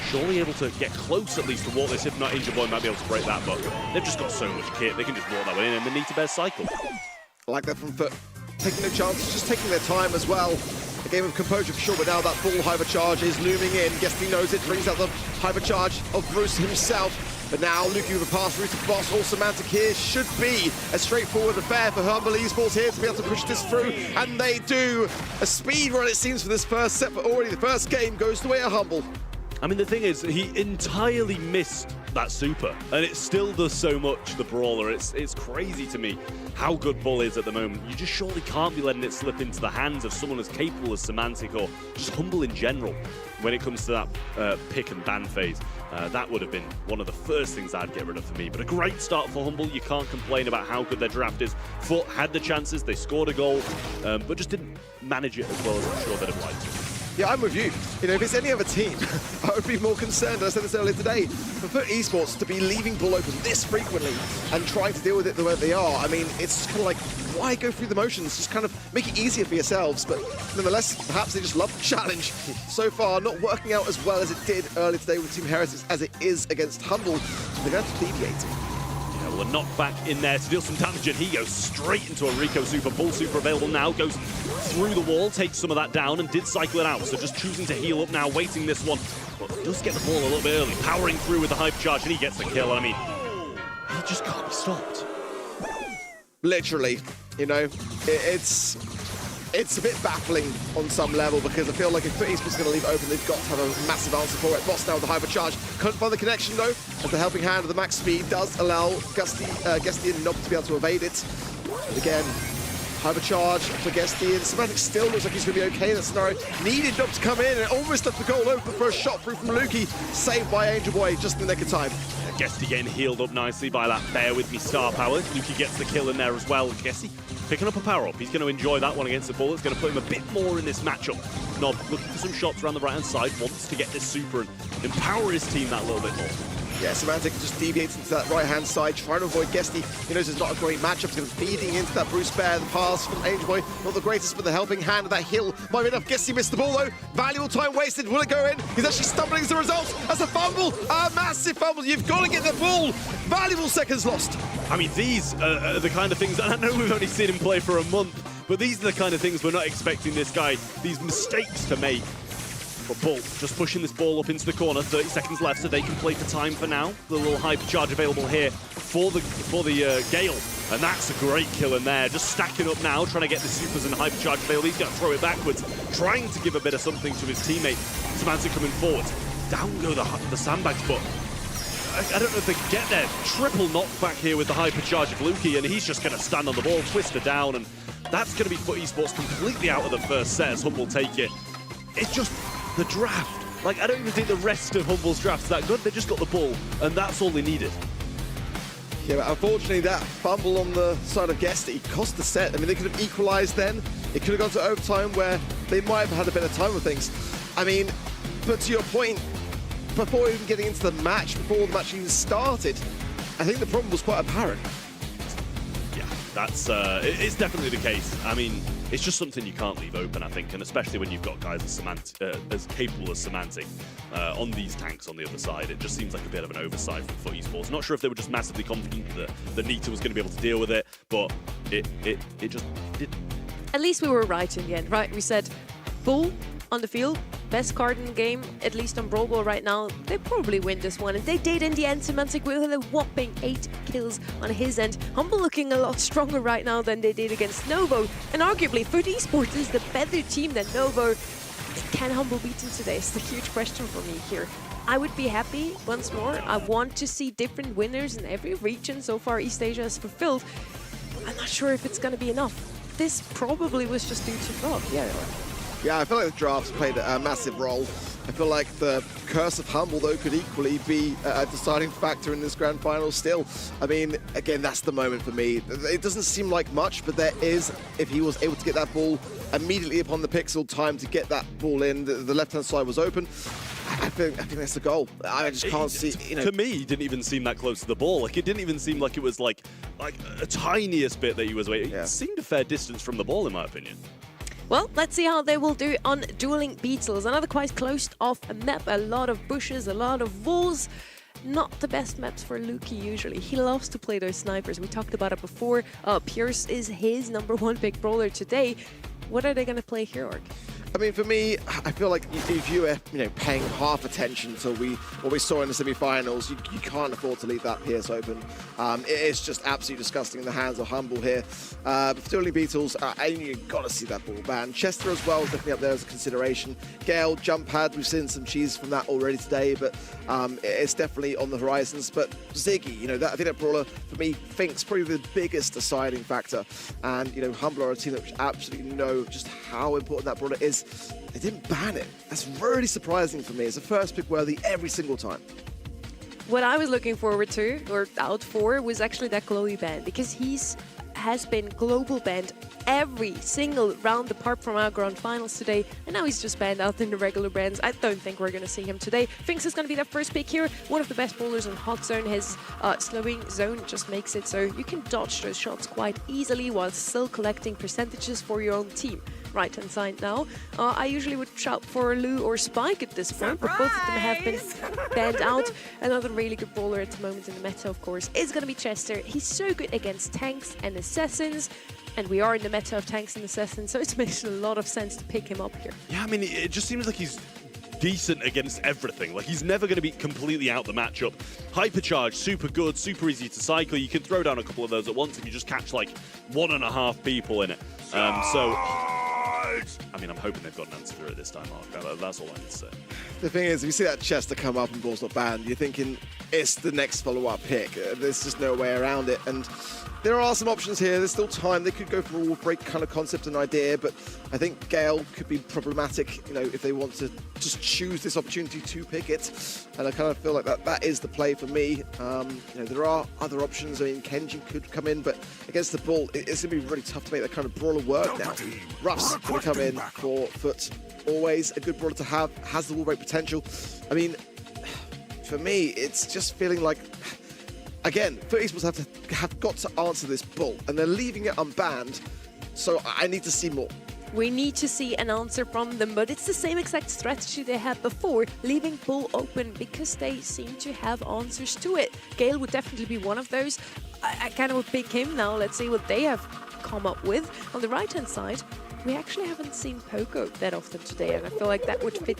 surely able to get close at least to walk this. If not, Angel Boy might be able to break that, but they've just got so much kit. They can just walk that way in, and they need to bear cycle. I like that from Foot. Taking no chances, just taking their time as well. A game of composure for sure, but now that full hypercharge is looming in. Guesty knows it, brings out the hypercharge of Bruce himself. But now Lukey with a pass through to Boss. All Semantic here should be a straightforward affair for Humble Esports here to be able to push this through. And they do. A speed run, it seems, for this first set, but already the first game goes the way of Humble. I mean, the thing is, he entirely missed that super, and it still does so much, the Brawler. It's crazy to me how good Bull is at the moment. You just surely can't be letting it slip into the hands of someone as capable as Semantic, or just Humble in general, when it comes to that pick and ban phase. That would have been one of the first things I'd get rid of for me. But a great start for Humble. You can't complain about how good their draft is. Foot had the chances, they scored a goal, but just didn't manage it as well as I'm sure they'd have liked to. Yeah, I'm with you. You know, if it's any other team, I would be more concerned. I said this earlier today. For Foot Esports to be leaving Bull open this frequently and trying to deal with it the way they are, I mean, it's kind of like, why go through the motions? Just kind of make it easier for yourselves. But nonetheless, perhaps they just love the challenge. So far, not working out as well as it did earlier today with Team Heretics as it is against Humble. They're going to have to deviate. Well, a knockback in there to deal some damage, and he goes straight into a Rico super. Bull super available now, goes through the wall, takes some of that down, and did cycle it out. So just choosing to heal up now, waiting this one. But does get the ball a little bit early, powering through with the hypercharge, and he gets the kill. I mean, he just can't be stopped. Literally, you know, it's a bit baffling on some level, because I feel like if Foot Esports is going to leave it open, they've got to have a massive answer for it. Boss now with the hypercharge. Couldn't find the connection though, as the helping hand of the max speed does allow Guesty and Knob to be able to evade it. And again, hypercharge for Guesty, and Semantic still looks like he's going to be okay in that scenario. Needed Knob to come in, and almost left the goal open for a shot through from Lukey. Saved by Angel Boy just in the nick of time. Guesty getting healed up nicely by that Bear With Me star power. Lukey gets the kill in there as well. Guesty picking up a power up. He's going to enjoy that one against the Bull. It's going to put him a bit more in this matchup. Knob looking for some shots around the right-hand side, wants to get this super and empower his team that little bit more. Yeah, Semantic just deviates into that right-hand side, trying to avoid Guesty. He knows it's not a great matchup. He's going to be feeding into that Bruce Bear. The pass from Angel Boy, not the greatest, but the helping hand of that hill might be enough. Guesty missed the ball, though. Valuable time wasted. Will it go in? He's actually stumbling as a result. That's a fumble, a massive fumble. You've got to get the ball. Valuable seconds lost. I mean, these are the kind of things that I know we've only seen him play for a month, But these are the kind of things we're not expecting this guy, these mistakes to make. But Bull just pushing this ball up into the corner, 30 seconds left, so they can play for time for now. The little hypercharge available here for the Gale, and that's a great kill in there. Just stacking up now, trying to get the supers and hypercharge available. He's going to throw it backwards, trying to give a bit of something to his teammate. Semantic coming forward. Down go the sandbags, but I don't know if they can get there. Triple knockback here with the hypercharge of Lukey, and he's just going to stand on the ball, twist her down, and that's going to be FUT Esports completely out of the first set as Humble take it. It's just the draft. Like, I don't even think the rest of Humble's draft's that good. They just got the ball, and that's all they needed. Yeah, but unfortunately, that fumble on the side of Guesty cost the set. I mean, they could have equalized then. It could have gone to overtime where they might have had a bit of time with things. I mean, but to your point, before even getting into the match, before the match even started, I think the problem was quite apparent. Yeah, that's it's definitely the case. I mean, it's just something you can't leave open, I think, and especially when you've got guys as capable as Semantic on these tanks on the other side. It just seems like a bit of an oversight from FUT Esports. Not sure if they were just massively confident that Nita was going to be able to deal with it, but it just didn't. At least we were right in the end, right? We said Bull on the field, best card in the game, at least on Brawl right now. They probably win this one, and they did in the end. Semantic with a whopping 8 kills on his end. Humble looking a lot stronger right now than they did against Novo, and arguably FUT Esports is the better team than Novo. Can Humble beat them today? It's the huge question for me here. I would be happy once more. I want to see different winners in every region. So far, East Asia has fulfilled. I'm not sure if it's going to be enough. This probably was just due to fraud. Yeah, I feel like the drafts played a massive role. I feel like the curse of Humble, though, could equally be a deciding factor in this grand final still. I mean, again, that's the moment for me. It doesn't seem like much, but there is, if he was able to get that ball immediately upon the pixel, time to get that ball in. The left-hand side was open. I think that's the goal. I just can't see, To me, he didn't even seem that close to the ball. Like, it didn't even seem like it was like a tiniest bit that he was waiting. It seemed a fair distance from the ball, in my opinion. Well, let's see how they will do on Dueling Beetles. Another quite closed-off map, a lot of bushes, a lot of walls. Not the best maps for Lukey usually. He loves to play those snipers. We talked about it before. Pierce is his #1 pick brawler today. What are they going to play here, Orc? I mean, for me, I feel like if you were, paying half attention to what we saw in the semi-finals, you can't afford to leave that PS open. It's just absolutely disgusting in the hands of Humble here. But for Dueling Beetles, you've got to see that ball ban. Chester as well is definitely up there as a consideration. Gale, jump pad, we've seen some cheese from that already today, but it's definitely on the horizons. But Ziggy, I think that brawler, for me, thinks probably the biggest deciding factor. And, Humble are a team that absolutely know just how important that brawler is. They didn't ban it. That's really surprising for me. It's a first pick worthy every single time. What I was looking forward to, or out for, was actually that Chloe ban, because has been global banned every single round apart from our grand finals today, and now he's just banned out in the regular bans. I don't think we're going to see him today. Finks is going to be that first pick here. One of the best bowlers in hot zone. His slowing zone just makes it so you can dodge those shots quite easily while still collecting percentages for your own team. Right-hand side now. I usually would shout for Lou or Spike at this point, but both of them have been banned out. Another really good bowler at the moment in the meta, of course, is going to be Chester. He's so good against tanks and assassins, and we are in the meta of tanks and assassins, so it makes a lot of sense to pick him up here. Yeah, I mean, it just seems like he's decent against everything. Like, he's never going to be completely out the matchup. Hypercharge, super good, super easy to cycle. You can throw down a couple of those at once and you just catch like 1.5 people in it. I mean, I'm hoping they've got an answer for it this time, Mark. That's all I need to say. The thing is, if you see that Chester come up and ball's not banned, you're thinking it's the next follow-up pick. There's just no way around it. And there are some options here. There's still time. They could go for a wall break kind of concept and idea, but I think Gale could be problematic, if they want to just choose this opportunity to pick it. And I kind of feel like that is the play for me. There are other options. I mean, Kenji could come in, but against the Bull, it's going to be really tough to make that kind of brawler work now. Ruff's going to come in for FUT. Always a good brawler to have, has the wall break potential. I mean, for me, it's just feeling like, again, FUT Esports have got to answer this Bull, and they're leaving it unbanned, so I need to see more. We need to see an answer from them, but it's the same exact strategy they had before, leaving Bull open because they seem to have answers to it. Gale would definitely be one of those. I kind of would pick him now. Let's see what they have come up with. On the right-hand side, we actually haven't seen Poco that often today, and I feel like that would fit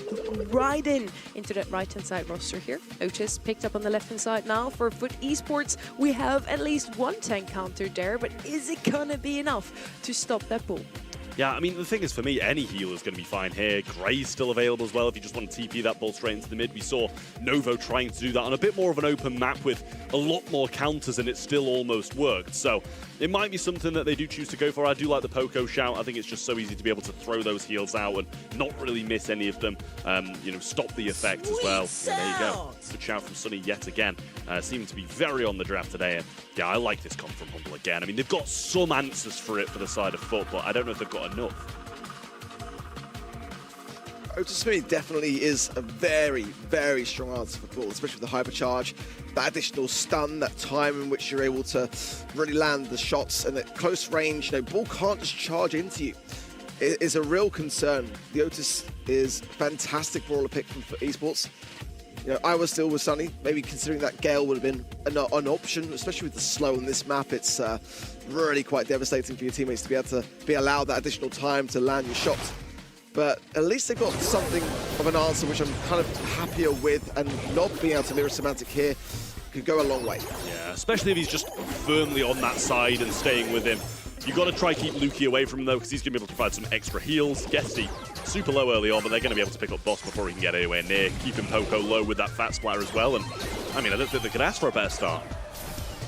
right into that right-hand side roster here. Otis picked up on the left-hand side now. For Foot Esports, we have at least one tank counter there, but is it gonna be enough to stop that bull? Yeah, I mean, the thing is, for me, any healer is going to be fine here. Gray's still available as well if you just want to TP that ball straight into the mid. We saw Novo trying to do that on a bit more of an open map with a lot more counters, and it still almost worked. So it might be something that they do choose to go for. I do like the Poco shout. I think it's just so easy to be able to throw those heals out and not really miss any of them. You know, stop the effect as well. Yeah, there you go. Good shout from Sunny yet again. Seeming to be very on the draft today. And yeah, I like this comp from Humble again. I mean, they've got some answers for it for the side of Foot, but I don't know if they've got enough. Otis Smith definitely is a very, very strong answer for Brawl, especially with the hypercharge, that additional stun, that time in which you're able to really land the shots, and at close range, you know, Brawl can't just charge into you. It is a real concern. The Otis is a fantastic brawler pick from Esports. You know, I was still with Sunny, maybe considering that Gale would have been an option, especially with the slow on this map. It's really quite devastating for your teammates to be able to be allowed that additional time to land your shots. But at least they've got something of an answer which I'm kind of happier with, and not being able to mirror Semantic here could go a long way. Yeah, especially if he's just firmly on that side and staying with him. You've got to try keep Lukey away from him, though, because he's going to be able to provide some extra heals. Guesty, super low early on, but they're going to be able to pick up Boss before he can get anywhere near. Keeping Poco low with that Fat Splatter as well. And, I mean, I don't think they could ask for a better start.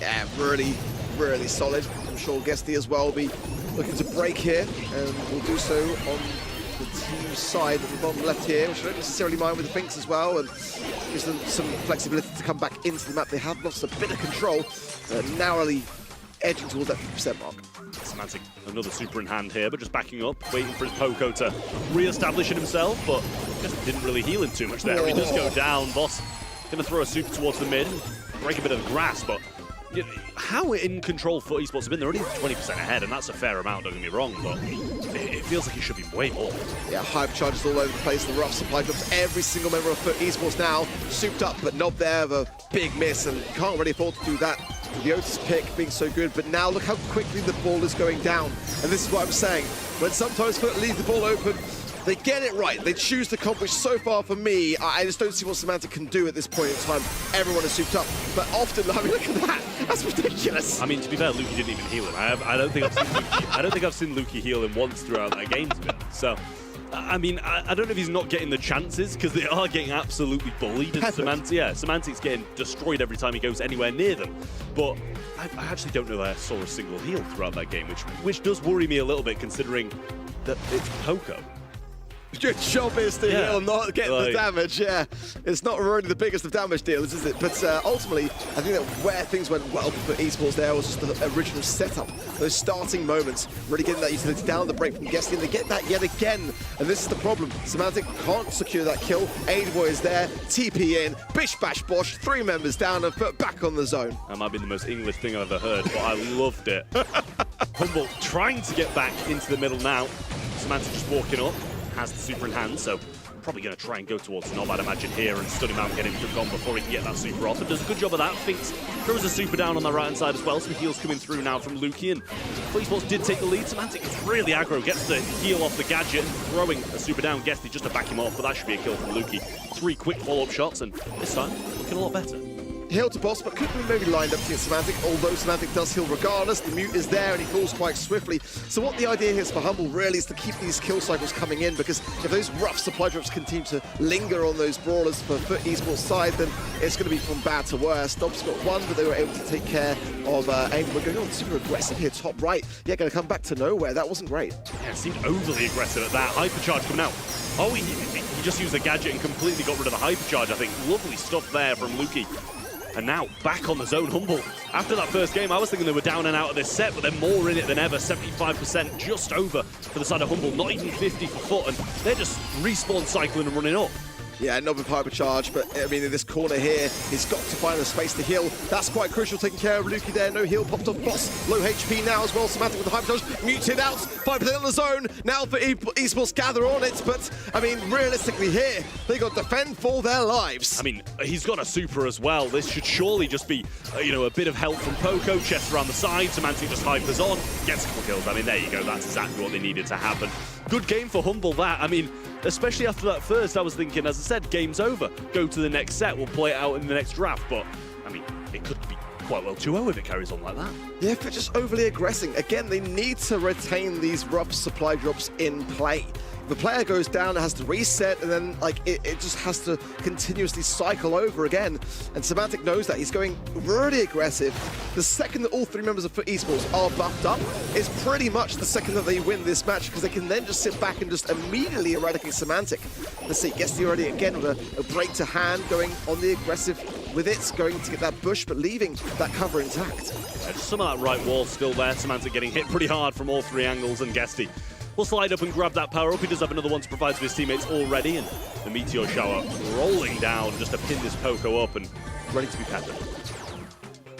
Yeah, really, really solid. I'm sure Guesty as well will be looking to break here, and will do so on the team side at the bottom left here, which I don't necessarily mind with the Finks as well, and gives them some flexibility to come back into the map. They have lost a bit of control, narrowly edging towards that 50% mark. Semantic, another super in hand here, but just backing up, waiting for his Poco to re-establish it himself, but just didn't really heal him too much there. He does go down. Boss going to throw a super towards the mid, break a bit of the grass, but you know, how in control Foot Esports have been, they're already 20% ahead, and that's a fair amount, don't get me wrong, but it feels like it should be way more. Yeah, hypercharges all over the place, the rough supply drops. Every single member of Foot Esports now souped up, but not there, of a big miss, and can't really afford to do that. The Otis pick being so good, but now look how quickly the ball is going down. And this is what I'm saying. When sometimes Foot leave the ball open, they get it right. They choose the comp, which so far for me, I just don't see what Semantic can do at this point in time. Everyone is souped up, but often, I mean, look at that. That's ridiculous. I mean, to be fair, Lukey didn't even heal him. I don't think I've seen Lukey heal him once throughout that game, to be honest. So, I mean, I don't know if he's not getting the chances, because they are getting absolutely bullied. And Semantic's getting destroyed every time he goes anywhere near them. But I actually don't know that I saw a single heal throughout that game, which does worry me a little bit, considering that it's Poco. Your job is to heal, not get the damage, It's not really the biggest of damage deals, is it? But ultimately, I think that where things went well for Esports there was just the original setup. Those starting moments, really getting that utility down the break from Guesty, and they get that yet again. And this is the problem. Semantic can't secure that kill. Boy is there, TP in, bish bash bosh, 3 members down and Foot back on the zone. That might be the most English thing I've ever heard, but I loved it. Humble trying to get back into the middle now. Semantic just walking up. Has the super in hand, so probably going to try and go towards Nob, I'd imagine, here and stun him out and get him gone before he can get that super off. And does a good job of that. Finks throws a super down on the right-hand side as well. Some heals coming through now from Lukey, and Foot Esports did take the lead. Semantic is really aggro, gets the heal off the gadget, throwing a super down Guesty just to back him off, but that should be a kill from Lukey. 3 quick follow-up shots, and this time looking a lot better. Heal to Boss, but could be maybe lined up to Semantic, although Semantic does heal regardless. The mute is there and he falls quite swiftly. So what the idea here is for Humble really is to keep these kill cycles coming in, because if those rough supply drops continue to linger on those brawlers for Foot Esports side, then it's going to be from bad to worse. Dobbs got one, but they were able to take care of Aim. We're going on super aggressive here, top right. Yeah, going to come back to nowhere. That wasn't great. Yeah, it seemed overly aggressive at that. Hypercharge coming out. Oh, he just used the gadget and completely got rid of the hypercharge, I think. Lovely stuff there from Lukey. And now back on the zone. Humble. After that first game, I was thinking they were down and out of this set, but they're more in it than ever. 75% just over for the side of Humble, not even 50 for Foot, and they're just respawn cycling and running up. Yeah, not with hypercharge, but I mean, in this corner here, he's got to find a space to heal. That's quite crucial, taking care of Lukey there. No heal popped off Boss. Low HP now as well. Semantic with the hypercharge. Muted out. 5% on the zone. Now for esports gather on it, but I mean, realistically here, they got to defend for their lives. I mean, he's got a super as well. This should surely just be, you know, a bit of help from Poco. Chest around the side. Semantic just hypers on. Gets a couple kills. I mean, there you go. That's exactly what they needed to happen. Good game for Humble, that. I mean, especially after that first, I was thinking, as I said, game's over. Go to the next set. We'll play it out in the next draft. But, I mean, it could be quite well 2-0 if it carries on like that. Yeah, if they're just overly aggressing. Again, they need to retain these rough supply drops in play. The player goes down, it has to reset, and then like it just has to continuously cycle over again. And Semantic knows that. He's going really aggressive. The second that all three members of FUT Esports are buffed up is pretty much the second that they win this match, because they can then just sit back and just immediately eradicate Semantic. Let's see, Guesty already again with a break to hand, going on the aggressive with it, going to get that bush, but leaving that cover intact. Yeah, just some of that right wall still there. Semantic getting hit pretty hard from all three angles, and Guesty will slide up and grab that power up. He does have another one to provide to his teammates already, and the meteor shower rolling down just to pin this Poco up and ready to be peppered.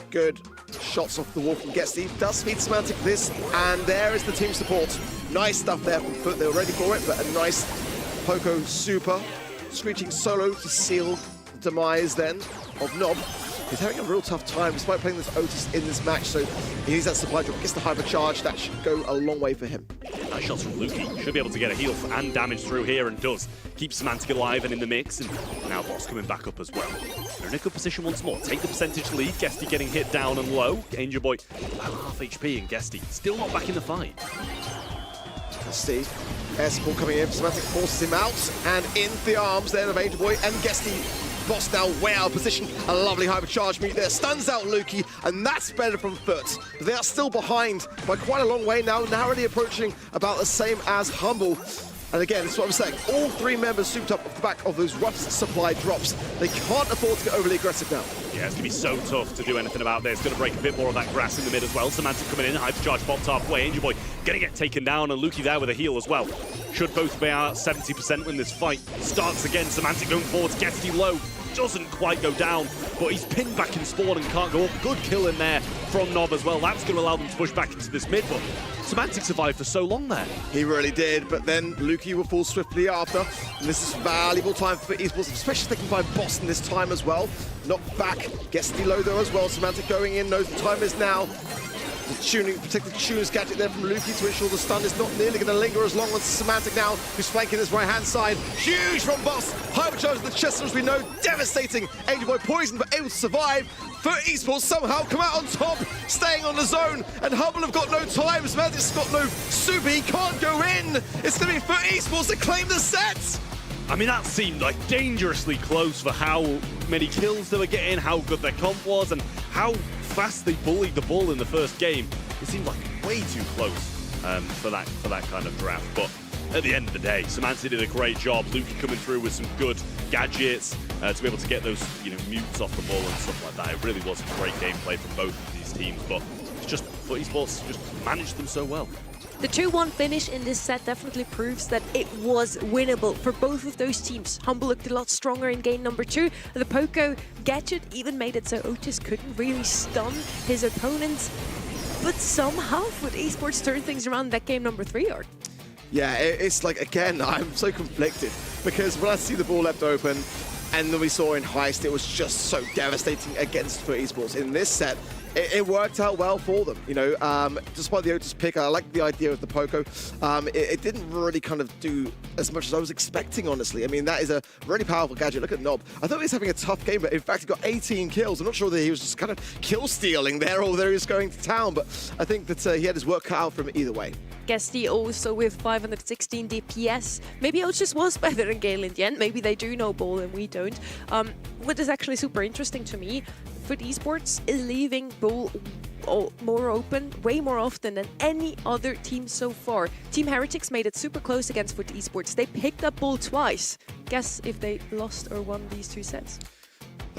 Good shots off the wall from Guesty. Does feed Semantic this, and there is the team support. Nice stuff there from FUT. They were ready for it, but a nice Poco super. Screeching solo to seal the demise then of Nob. He's having a real tough time despite playing this Otis in this match, so he needs that supply drop, gets the hypercharge. That should go a long way for him. Nice shots from Lukey. Should be able to get a heal and damage through here, and does. Keep Semantic alive and in the mix, and now Boss coming back up as well. They're in a good position once more. Take the percentage lead. Guesty getting hit down and low. Angel Boy about half HP, and Guesty still not back in the fight. Let's see. Air support coming in. Semantic forces him out, and into the arms there of Angel Boy and Guesty. Boss now way out of position. A lovely hypercharge mute there. Stuns out Lukey, and that's better from FUT. But they are still behind by quite a long way now, narrowly approaching about the same as Humble. And again, that's what I'm saying. All three members souped up off the back of those rough supply drops. They can't afford to get overly aggressive now. Yeah, it's going to be so tough to do anything about this. Going to break a bit more of that grass in the mid as well. Semantic coming in, hypercharge popped halfway. Angel Boy going to get taken down, and Lukey there with a heal as well. Should both be out 70% when this fight starts again. Semantic going forwards, Guesty low. Doesn't quite go down, but he's pinned back in spawn and can't go up. Good kill in there from Nob as well. That's going to allow them to push back into this mid, but Semantic survived for so long there. He really did, but then Lukey will fall swiftly after. And this is valuable time for esports, especially if they can find Boss in this time as well. Knocked back, gets low though as well. Semantic going in, knows the time is now. The tuning, protected tunes gadget there from Lukey to ensure the stun is not nearly going to linger as long as Semantic now, who's flanking his right-hand side. Huge from Boss. Hypercharge of the chest, as we know, devastating. Angel Boy poisoned, but able to survive. FUT Esports somehow come out on top, staying on the zone, and Hubble have got no time. Semantic's got no super, he can't go in. It's going to be FUT Esports to claim the set. I mean, that seemed like dangerously close for how many kills they were getting, how good their comp was, and how fast they bullied the ball in the first game. It seemed like way too close for that kind of draft. But at the end of the day, Semantic did a great job. Lukey coming through with some good gadgets to be able to get those, you know, mutes off the ball and stuff like that. It really was great gameplay from both of these teams, but it's just FUT Esports just managed them so well. The 2-1 finish in this set definitely proves that it was winnable for both of those teams. Humble looked a lot stronger in game number 2. The Poco gadget even made it so Otis couldn't really stun his opponents. But somehow FUT Esports turned things around that game number 3, Art. Yeah, it's like, again, I'm so conflicted because when I see the ball left open and then we saw in Heist, it was just so devastating against FUT Esports. In this set, it worked out well for them, you know. Despite the Otis pick, I like the idea of the Poco. It didn't really kind of do as much as I was expecting, honestly. I mean, that is a really powerful gadget. Look at Nob. I thought he was having a tough game, but in fact, he got 18 kills. I'm not sure that he was just kind of kill stealing there or that he was going to town, but I think that he had his work cut out from it either way. Guesty also with 516 DPS. Maybe Otis was better than Gale in the end. Maybe they do know ball and we don't. What is actually super interesting to me, FUT Esports is leaving ball more open way more often than any other team so far. Team Heretics made it super close against FUT Esports. They picked up ball twice. Guess if they lost or won these 2 sets.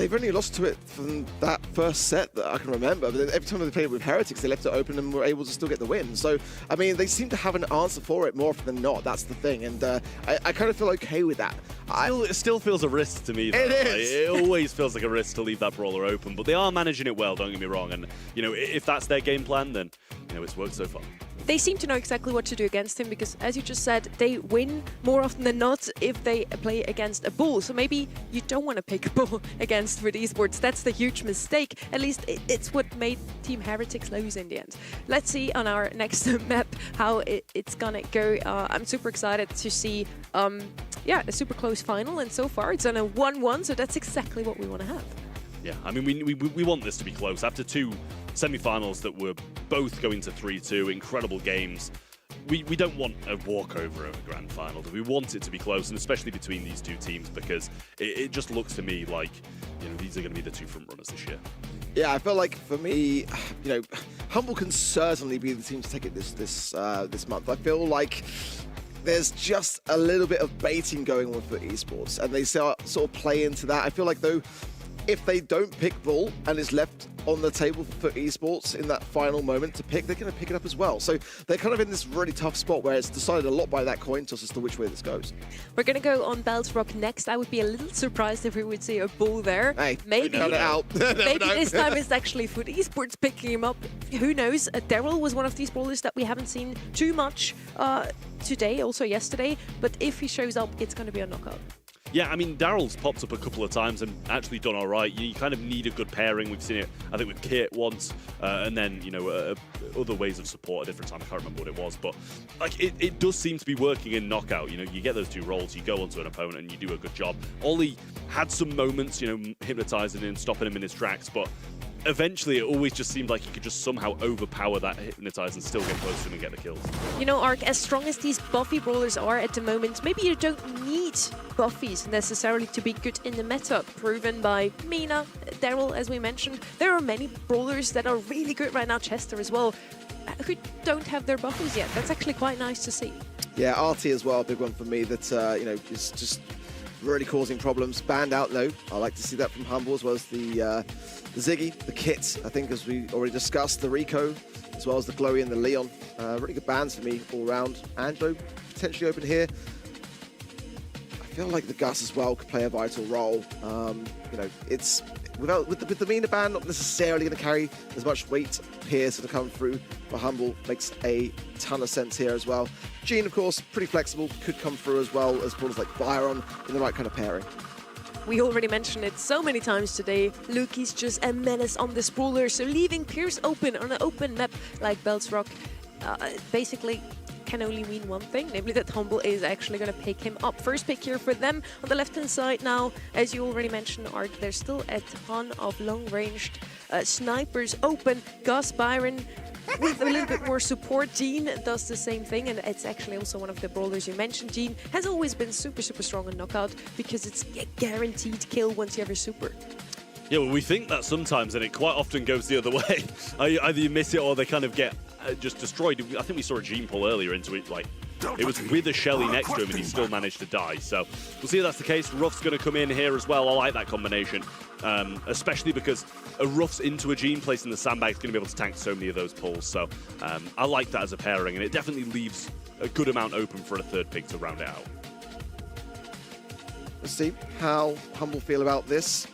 They've only lost to it from that first set that I can remember. But then every time they played with Heretics, they left it open and were able to still get the win. So, I mean, they seem to have an answer for it more often than not. That's the thing. And I kind of feel okay with that. It still feels a risk to me, though. It is. It always feels like a risk to leave that brawler open. But they are managing it well, don't get me wrong. And, you know, if that's their game plan, then, you know, it's worked so far. They seem to know exactly what to do against him because, as you just said, they win more often than not if they play against a bull. So maybe you don't want to pick a bull against Foot Esports. That's the huge mistake. At least it's what made Team Heretics lose in the end. Let's see on our next map how it's gonna go. I'm super excited to see, a super close final. And so far it's on a 1-1, so that's exactly what we want to have. Yeah, I mean, we want this to be close. After two semi-finals that were both going to 3-2, incredible games, we don't want a walkover of a grand final. We want it to be close, and especially between these two teams, because it just looks to me like, you know, these are going to be the two front runners this year. Yeah, I feel like for me, you know, Humble can certainly be the team to take it this month. I feel like there's just a little bit of baiting going on for esports, and they sort of play into that. I feel like, though, if they don't pick Bull and it's left on the table for esports in that final moment to pick, they're going to pick it up as well. So they're kind of in this really tough spot where it's decided a lot by that coin toss as to which way this goes. We're going to go on Bells Rock next. I would be a little surprised if we would see a Bull there. Hey, maybe cut it out. maybe this time it's actually Foot Esports picking him up. Who knows? Daryl was one of these brawlers that we haven't seen too much today, also yesterday. But if he shows up, it's going to be a knockout. Yeah, I mean, Daryl's popped up a couple of times and actually done all right. You kind of need a good pairing. We've seen it, I think, with Kit once, and then, you know, other ways of support at a different time. I can't remember what it was, but like it does seem to be working in knockout. You know, you get those two rolls, you go onto an opponent, and you do a good job. Ollie had some moments, you know, hypnotizing him, stopping him in his tracks, but eventually it always just seemed like he could just somehow overpower that hypnotize and still get close to him and get the kills. You know, Ark, as strong as these buffy brawlers are at the moment, maybe you don't need buffies necessarily to be good in the meta, proven by Mina, Daryl, as we mentioned. There are many brawlers that are really good right now, Chester as well, who don't have their buffies yet. That's actually quite nice to see. Yeah, RT as well, a big one for me that, you know, is just really causing problems. Banned out though. I like to see that from Humble, as well as the Ziggy, the Kit, I think, as we already discussed, the Rico, as well as the Glowy and the Leon. Really good bans for me all round. Angelo potentially open here. I feel like the Gus as well could play a vital role. You know, it's with the Mina ban not necessarily going to carry as much weight here, so to come through for Humble makes a ton of sense here as well. Gene, of course, pretty flexible, could come through as well as brawlers like Byron in the right kind of pairing. We already mentioned it so many times today. Lukey's just a menace on this brawler, so leaving Pierce open on an open map like Belts Rock basically can only mean one thing, namely that Humble is actually going to pick him up. First pick here for them on the left-hand side now. As you already mentioned, Art, there's still a ton of long-ranged snipers open. Gus, Byron, with a little bit more support. Gene does the same thing, and it's actually also one of the brawlers you mentioned. Gene has always been super strong on knockout because it's a guaranteed kill once you have your super. Yeah, well, we think that sometimes, and it quite often goes the other way. Either you miss it or they kind of get just destroyed. I think we saw a Gene pull earlier into it, like, it was with a Shelly next to him and he still managed to die. So we'll see if that's the case. Ruff's going to come in here as well. I like that combination, especially because a Ruff's into a Gene placed in the sandbag is going to be able to tank so many of those pulls. So I like that as a pairing, and it definitely leaves a good amount open for a third pick to round it out. Let's see how Humble feel about this.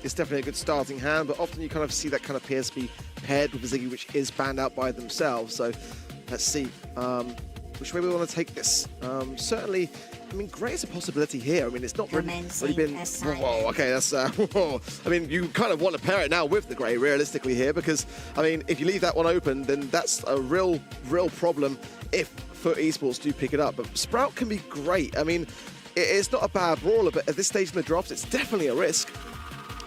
It's definitely a good starting hand, but often you kind of see that kind of PSP paired with Ziggy, which is banned out by themselves. So let's see which way we want to take this. Certainly, I mean, Grey is a possibility here. I mean, it's not really been... Whoa, okay, that's... Whoa. I mean, you kind of want to pair it now with the Grey, realistically, here, because, I mean, if you leave that one open, then that's a real problem if Foot Esports do pick it up. But Sprout can be great. I mean, it's not a bad brawler, but at this stage in the drafts, it's definitely a risk.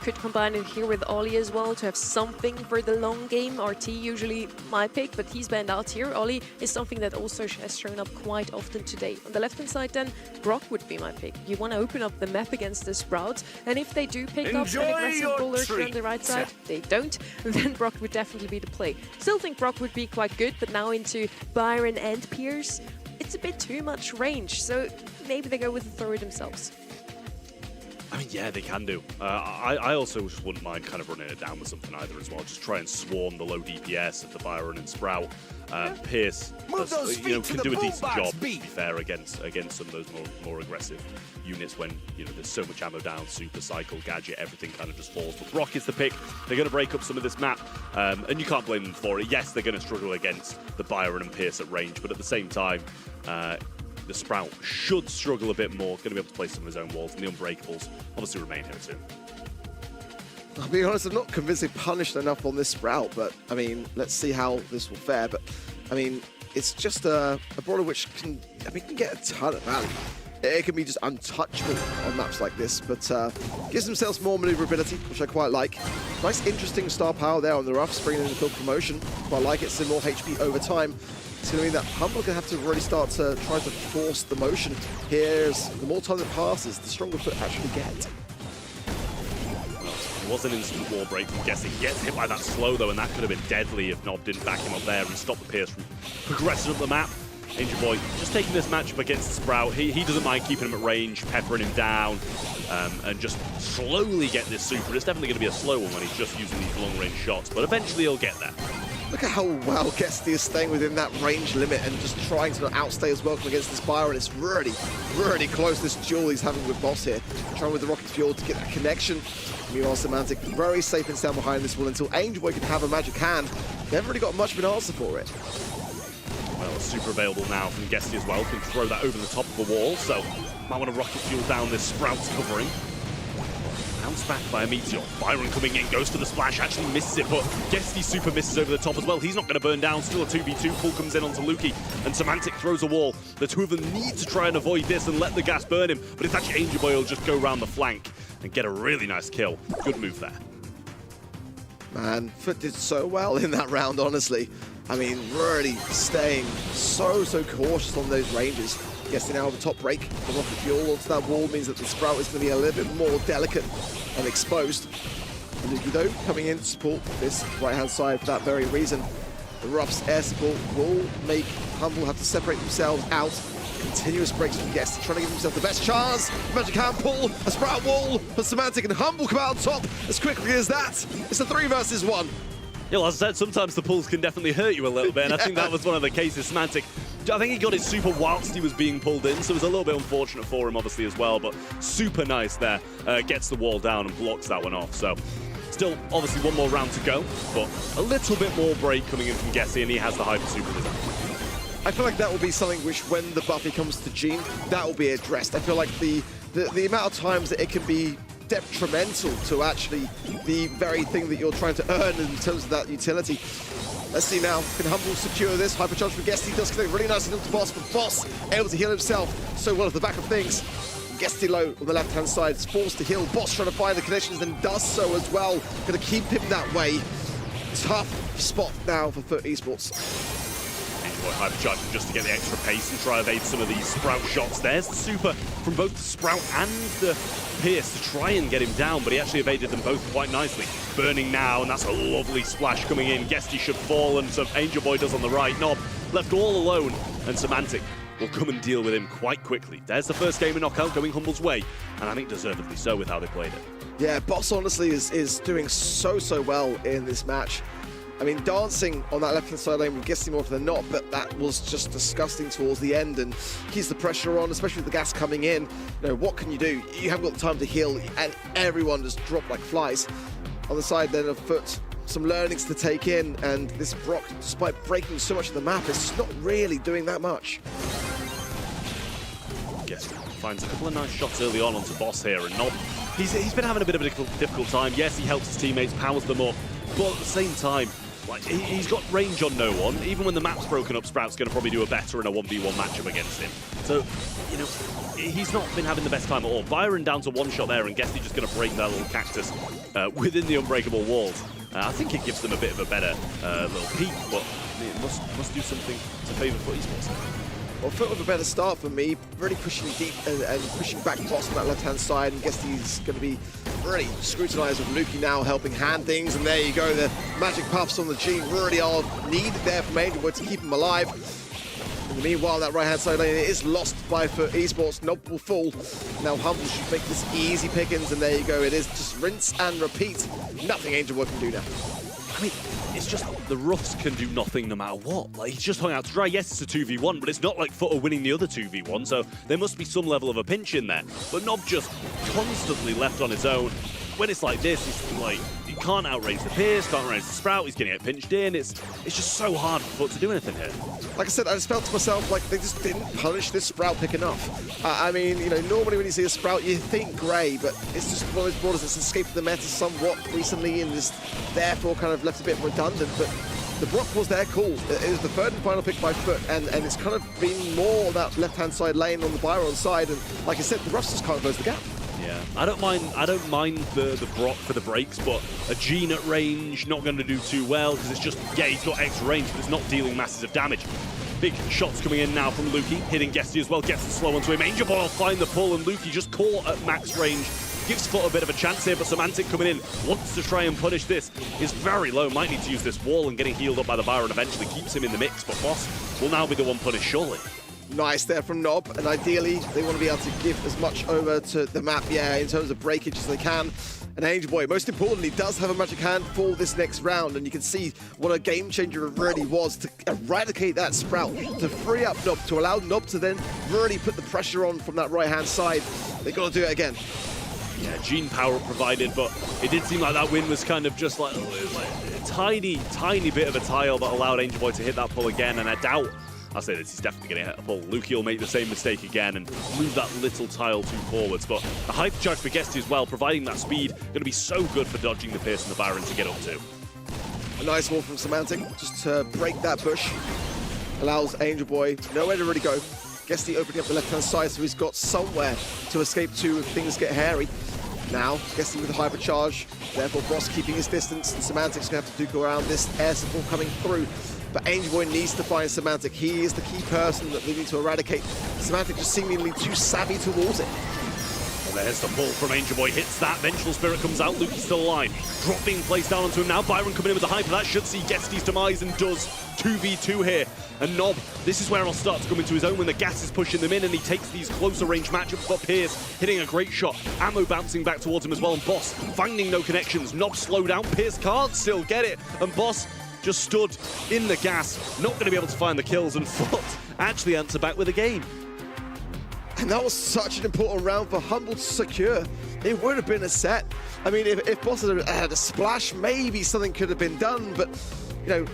Could combine it here with Ollie as well to have something for the long game. RT usually my pick, but he's banned out here. Ollie is something that also has shown up quite often today. On the left-hand side then, Brock would be my pick. You want to open up the map against the Sprouts, and if they do pick up an aggressive brawler here on the right side, they don't, then Brock would definitely be the play. Still think Brock would be quite good, but now into Byron and Pierce, it's a bit too much range, so maybe they go with the thrower themselves. I mean, yeah, they can do. I also just wouldn't mind kind of running it down with something either as well. Just try and swarm the low DPS of the Byron and Sprout. Pierce does, can do a decent job, to be fair, against some of those more aggressive units when there's so much ammo down, super cycle, gadget, everything kind of just falls. But Brock is the pick. They're going to break up some of this map, and you can't blame them for it. Yes, they're going to struggle against the Byron and Pierce at range, but at the same time, the Sprout should struggle a bit more. Going to be able to play some of his own walls, and the Unbreakables obviously remain here too. I'll be honest, I'm not convinced they punished enough on this Sprout, but I mean, let's see how this will fare. But I mean, it's just a brawler which can get a ton of value. It can be just untouchable on maps like this, but gives themselves more maneuverability, which I quite like. Nice, interesting star power there on the Ruffs, bringing in the field promotion. Quite like it, so more HP over time. It's going to mean that Humble can have to really start to try to force the motion. Here's the more time that passes, the stronger Foot actually get. It was an instant wall break from Guessing. Gets hit by that slow though, and that could have been deadly if Nob didn't back him up there and stop the Pierce from progressing up the map. Angel Boy just taking this matchup against Sprout. He doesn't mind keeping him at range, peppering him down, and just slowly get this super. It's definitely going to be a slow one when he's just using these long-range shots, but eventually he'll get there. Look at how well Guesty is staying within that range limit and just trying to outstay his welcome against this Byron. It's really, really close, this duel he's having with Boss here. Trying with the Rocket Fuel to get that connection. Meanwhile, Semantic very safe and sound behind this wall until Angel Boy can have a magic hand. They haven't really got much of an answer for it. Well, super available now from Guesty as well. Can throw that over the top of the wall, so might want to Rocket Fuel down this Sprout's covering. Bounced back by a Meteor. Byron coming in, goes for the splash, actually misses it, but Guesty super misses over the top as well. He's not going to burn down. Still a 2v2. Pull comes in onto Lukey, and Semantic throws a wall. The two of them need to try and avoid this and let the gas burn him, but it's actually Angel Boy will just go around the flank and get a really nice kill. Good move there. Man, Foot did so well in that round, honestly. I mean, really staying so cautious on those ranges. Guessing now the top break, the Rocket Fuel onto that wall means that the Sprout is going to be a little bit more delicate and exposed. Lukey, though, coming in to support this right-hand side for that very reason. The Ruff's air support will make Humble have to separate themselves out. Continuous breaks from Guest, trying to give himself the best chance. Magic Hand pull, a Sprout wall for Semantic, and Humble come out on top as quickly as that. It's a 3 versus 1. Yeah, well, as I said, sometimes the pulls can definitely hurt you a little bit, and I think that was one of the cases. Semantic, I think he got his super whilst he was being pulled in, so it was a little bit unfortunate for him, obviously, as well, but super nice there. Gets the wall down and blocks that one off, so still, obviously, one more round to go, but a little bit more break coming in from Gessie, and he has the hyper super in his hand. I feel like that will be something which, when the Buffy comes to Gene, that will be addressed. I feel like the amount of times that it can be detrimental to actually the very thing that you're trying to earn in terms of that utility. Let's see now, can Humble secure this? Hypercharge from Guesty does connect really nicely into Boss, but Boss able to heal himself so well at the back of things. Guesty low on the left-hand side is forced to heal. Boss trying to find the connections and does so as well. Going to keep him that way. Tough spot now for Foot Esports. Hypercharging just to get the extra pace and try to evade some of these Sprout shots. There's the super from both the Sprout and the Pierce to try and get him down, but he actually evaded them both quite nicely. Burning now, and that's a lovely splash coming in. Guesty should fall, and so Angel Boy does on the right. Nob left all alone, and Semantic will come and deal with him quite quickly. There's the first game of Knockout going Humble's way, and I think deservedly so with how they played it. Yeah, Boss honestly is doing so well in this match. I mean, dancing on that left-hand side lane with Guesty more often than not, but that was just disgusting towards the end and keeps the pressure on, especially with the gas coming in. You know, what can you do? You haven't got the time to heal, and everyone just dropped like flies. On the side then of Foot, some learnings to take in, and this Brock, despite breaking so much of the map, is just not really doing that much. Guesty finds a couple of nice shots early on onto Boss here, and Nob, he's been having a bit of a difficult time. Yes, he helps his teammates, powers them up, but at the same time, like, he's got range on no one. Even when the map's broken up, Sprout's going to probably do a better in a 1v1 matchup against him. So, you know, he's not been having the best time at all. Byron down to one shot there, and Guesty just going to break that little cactus within the unbreakable walls. I think it gives them a bit of a better little peek, but it must do something to favour Foot Esports. Well, Foot with a better start for me, really pushing deep and pushing back Boss on that left-hand side, and Guesty's going to be really scrutinised with Lukey now helping hand things, and there you go, the magic puffs on the G really are needed there from Angel Boy to keep him alive. And Meanwhile, that right-hand side lane is lost by for Esports. Nob will fall. Now Humble should make this easy pickings, and there you go. It is just rinse and repeat. Nothing Angel Boy can do now. I mean, it's just the Ruffs can do nothing no matter what. Like, he's just hung out to dry. Yes, it's a 2v1, but it's not like Footer winning the other 2v1, so there must be some level of a pinch in there. But Nob just constantly left on his own. When it's like this, it's like, he can't outrace the Pierce, can't outrace the Sprout, he's getting it pinched in. It's just so hard for Foot to do anything here. Like I said, I just felt to myself like they just didn't punish this Sprout pick enough. I mean, you know, normally when you see a Sprout, you think Grey, but it's just one of those brawlers that's escaped the meta somewhat recently and is therefore kind of left a bit redundant. But the Brock was their call. It was the third and final pick by Foot, and it's kind of been more that left-hand side lane on the Byron side. And like I said, the Ruffs just can't close the gap. Yeah, I don't mind the Brock for the breaks, but a Gene at range, not going to do too well, because it's just, yeah, he's got extra range, but it's not dealing massive damage. Big shots coming in now from Lukey, hitting Guesty as well, gets the slow onto him. Angel Boy will find the pull, and Lukey just caught at max range. Gives Foot a bit of a chance here, but Semantic coming in, wants to try and punish this. Is very low, might need to use this wall, and getting healed up by the Byron eventually keeps him in the mix, but Boss will now be the one punished, surely. Nice there from Nob, and ideally they want to be able to give as much over to the map, yeah, in terms of breakage as they can. And Angel Boy, most importantly, does have a magic hand for this next round, and you can see what a game changer it really was to eradicate that Sprout, to free up Nob, to allow Nob to then really put the pressure on from that right-hand side. They got to do it again. Yeah, Gene power provided, but it did seem like that win was kind of just like a tiny bit of a tile that allowed Angel Boy to hit that pull again, and I doubt, I'll say this, he's definitely going to hit a pull. Lukey will make the same mistake again and move that little tile too forwards. But the hyper charge for Guesty as well, providing that speed, going to be so good for dodging the Pierce and the Byron to get up to. A nice wall from Semantic, just to break that bush. Allows Angel Boy nowhere to really go. Guesty opening up the left-hand side, so he's got somewhere to escape to if things get hairy. Now, Guesty with the hyper charge, therefore Boss keeping his distance, and Semantic's going to have to duke around this air support coming through. But Angel Boy needs to find Semantic. He is the key person that they need to eradicate. Semantic just seemingly too savvy towards it. And there's the pull from Angel Boy, hits that, Vengeful Spirit comes out, Lukey's still alive. Drop being placed down onto him now, Byron coming in with the hyper, that should see Guesty's demise, and does 2v2 here. And Nob, this is where he'll start to come into his own when the gas is pushing them in, and he takes these closer range matchups. Got Pierce hitting a great shot, ammo bouncing back towards him as well, and Boss finding no connections. Nob slowed down, Pierce can't still get it, and Boss just stood in the gas, not going to be able to find the kills, and Foot actually answer back with a game. And that was such an important round for Humble to secure. It would have been a set. I mean, if Boss had a splash, maybe something could have been done, but you know,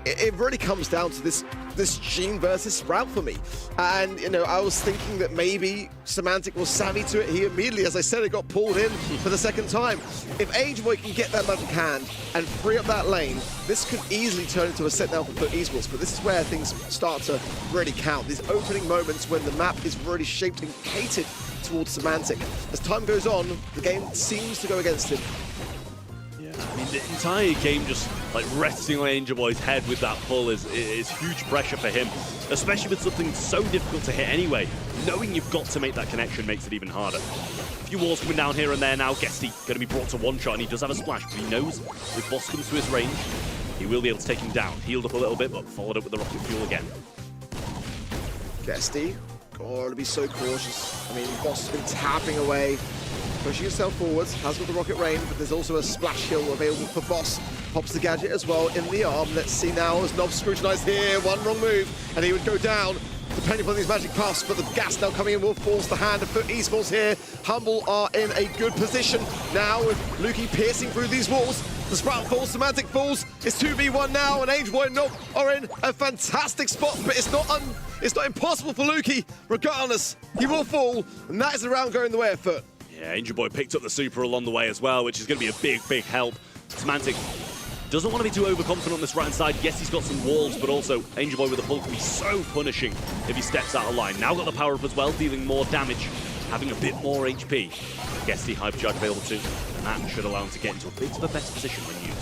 it really comes down to this Gene versus Sprout for me. And, you know, I was thinking that maybe Semantic was savvy to it. He immediately, as I said, it got pulled in for the second time. If Angel Boy can get that magic hand and free up that lane, this could easily turn into a set now for Foot Esports. But this is where things start to really count. These opening moments when the map is really shaped and catered towards Semantic. As time goes on, the game seems to go against him. I mean, the entire game just like resting on Angel Boy's head with that pull is huge pressure for him, especially with something so difficult to hit anyway. Knowing you've got to make that connection makes it even harder. A few walls coming down here and there now. Guesty going to be brought to one shot, and he does have a splash, but he knows if Boss comes to his range, he will be able to take him down. Healed up a little bit, but followed up with the rocket fuel again. Guesty, got to be so cautious. I mean, Boss has been tapping away, pushing himself forwards, has got the rocket rain, but there's also a splash hill available for Boss. Pops the gadget as well in the arm. Let's see now as Nob scrutinized here. One wrong move, and he would go down, depending on these magic puffs, but the gas now coming in will force the hand of Foot Esports here. Humble are in a good position now with Lukey piercing through these walls. The Sprout falls, Semantic falls. It's 2v1 now, and Angel Boy and Nob are in a fantastic spot, but it's not impossible for Lukey. Regardless, he will fall, and that is the round going the way of Foot. Yeah, Angel Boy picked up the super along the way as well, which is going to be a big help. Semantic doesn't want to be too overconfident on this right-hand side. Yes, he's got some walls, but also Angel Boy with a pull can be so punishing if he steps out of line. Now got the power-up as well, dealing more damage, having a bit more HP. Guesty hypercharge available too, and that should allow him to get into a bit of a better position when used.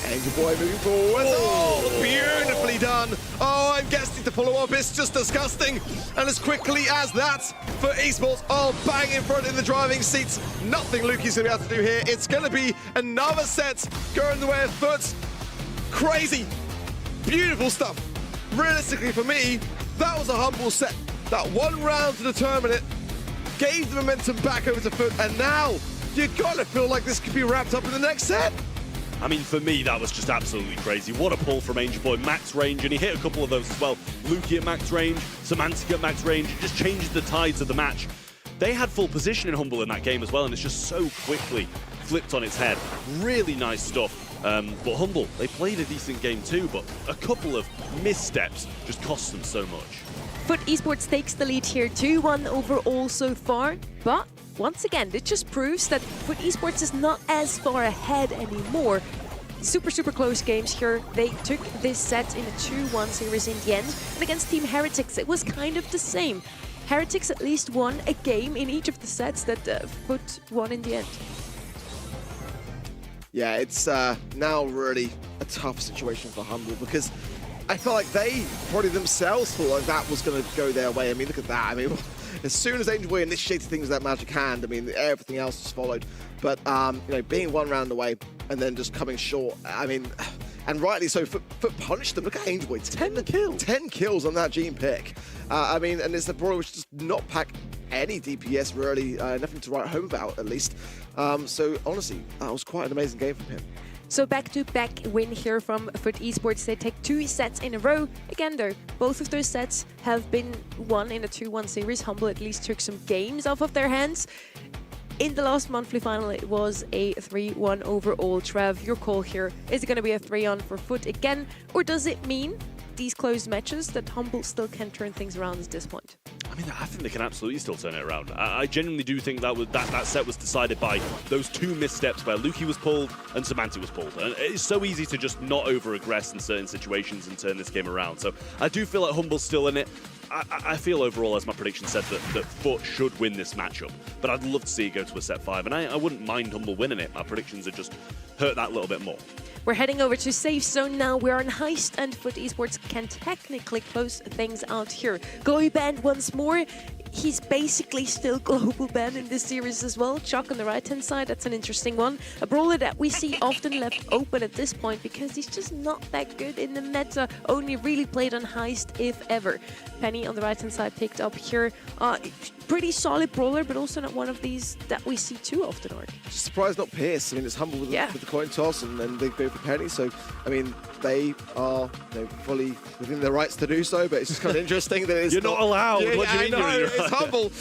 Angel Boy moving forward. Oh, beautifully done. Oh, and Guesty to follow up. It's just disgusting. And as quickly as that, for Esports, oh, bang in front in the driving seats. Nothing Lukey's going to be able to do here. It's going to be another set going the way of Foot. Crazy. Beautiful stuff. Realistically, for me, That was a Humble set. That one round to determine it gave the momentum back over to Foot, and now you gotta feel like this could be wrapped up in the next set. I mean, for me, that was just absolutely crazy. What a pull from Angel Boy, max range, and he hit a couple of those as well. Lukey at max range, Semantic at max range. It just changes the tides of the match. They had full position in Humble in that game as well, and it's just so quickly flipped on its head. Really nice stuff. But Humble, they played a decent game too, but a couple of missteps just cost them so much. Foot Esports takes the lead here, 2-1 overall so far, but once again, it just proves that Foot Esports is not as far ahead anymore. Super close games here. They took this set in a 2-1 series in the end, and against Team Heretics, it was kind of the same. Heretics at least won a game in each of the sets that Foot won in the end. Yeah, it's now really a tough situation for Humble because I feel like they probably themselves thought like that was going to go their way. I mean, look at that. I mean, as soon as Angel Boy initiated things with that magic hand, I mean, everything else just followed. But, you know, being one round away and then just coming short, I mean, and rightly so, Foot punished them. Look at Angel Boy, 10 kills. 10 kills on that Gene pick. I mean, and it's a brawler which does not pack any DPS really, nothing to write home about at least. So honestly, that was quite an amazing game from him. So back-to-back win here from Foot Esports. They take 2 sets in a row. Again though, both of those sets have been won in a 2-1 series. Humble at least took some games off of their hands. In the last monthly final, it was a 3-1 overall. Trev, your call here. Is it going to be a 3-on for Foot again? Or does it mean these close matches that Humble still can turn things around at this point? I mean, I think they can absolutely still turn it around. I genuinely do think that set was decided by those 2 missteps where Lukey was pulled and Semantic was pulled. And it's so easy to just not over-aggress in certain situations and turn this game around. So I do feel like Humble's still in it. I feel overall, as my prediction said, that Foot should win this matchup. But I'd love to see it go to a set 5. And I wouldn't mind Humble winning it. My predictions have just hurt that little bit more. We're heading over to Safe Zone now. We're on Heist, and Foot Esports can technically close things out here. Glowy banned once more. He's basically still global banned in this series as well. Chuck on the right-hand side, that's an interesting one. A brawler that we see often left open at this point because he's just not that good in the meta. Only really played on Heist, if ever. Penny on the right-hand side picked up here. Pretty solid brawler, but also not one of these that we see too often, Art. Surprised not Pierce. I mean, it's Humble with the coin toss, and then they go for Penny. So, I mean, they are fully within their rights to do so, but it's just kind of interesting that it's You're not allowed. Yeah, what do you mean? it's Humble.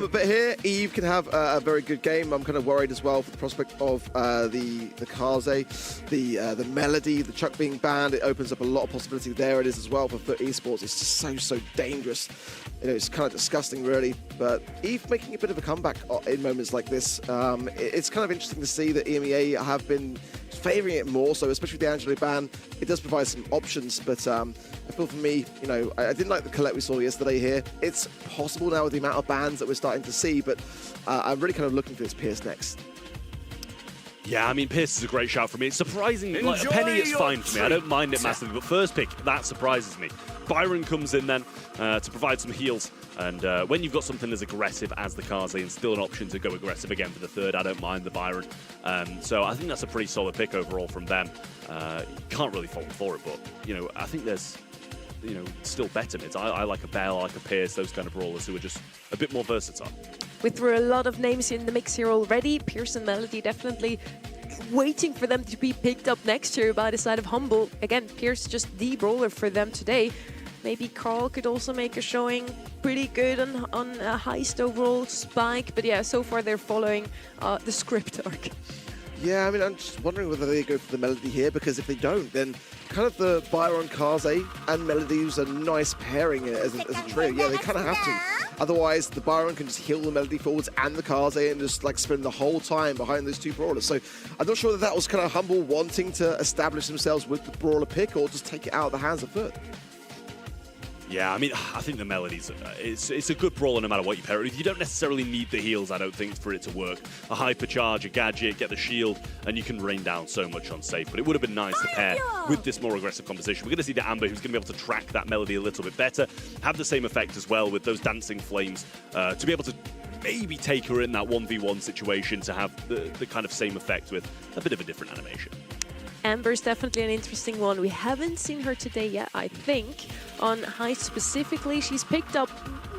But here, Eve can have a very good game. I'm kind of worried as well for the prospect of the Kaze, the Melody, the Chuck being banned. It opens up a lot of possibility. There it is as well for Foot Esports. It's just so dangerous. You know, it's kind of disgusting, really. But Eve making a bit of a comeback in moments like this. It's kind of interesting to see that EMEA have been favouring it more, so especially with the Angelo ban, it does provide some options, but I feel for me, you know, I didn't like the Colette we saw yesterday here. It's possible now with the amount of bans that we're starting to see, but I'm really kind of looking for this Pierce next. Yeah, I mean, Pierce is a great shout for me. It's surprising. Like, Penny, it's fine for me. I don't mind it massively, but first pick, that surprises me. Byron comes in then to provide some heals, and when you've got something as aggressive as the Kaze and still an option to go aggressive again for the third, I don't mind the Byron. So I think that's a pretty solid pick overall from them. Can't really fault them for it, but, you know, I think there's, you know, still better mids. I like a Bell, I like a Pierce, those kind of brawlers who are just a bit more versatile. We threw a lot of names in the mix here already. Pierce and Melody definitely waiting for them to be picked up next year by the side of Humble. Again, Pierce just the brawler for them today. Maybe Carl could also make a showing. Pretty good on a Heist overall. Spike, but yeah, so far they're following the script arc. Yeah, I mean, I'm just wondering whether they go for the Melody here, because if they don't, then kind of the Byron, Kaze and Melody is a nice pairing as a trio. Yeah, they kind of have to. Otherwise, the Byron can just heal the Melody forwards and the Kaze and just like spend the whole time behind those two brawlers. So I'm not sure that was kind of Humble wanting to establish themselves with the brawler pick or just take it out of the hands of Foot. Yeah, I mean, I think the Melody's, it's a good brawler no matter what you pair it with. You don't necessarily need the heals, I don't think, for it to work. A hypercharge, a gadget, get the shield, and you can rain down so much on safe. But it would have been nice to pair with this more aggressive composition. We're going to see the Amber, who's going to be able to track that Melody a little bit better, have the same effect as well with those dancing flames, to be able to maybe take her in that 1v1 situation to have the kind of same effect with a bit of a different animation. Amber's definitely an interesting one. We haven't seen her today yet, I think. On high specifically, she's picked up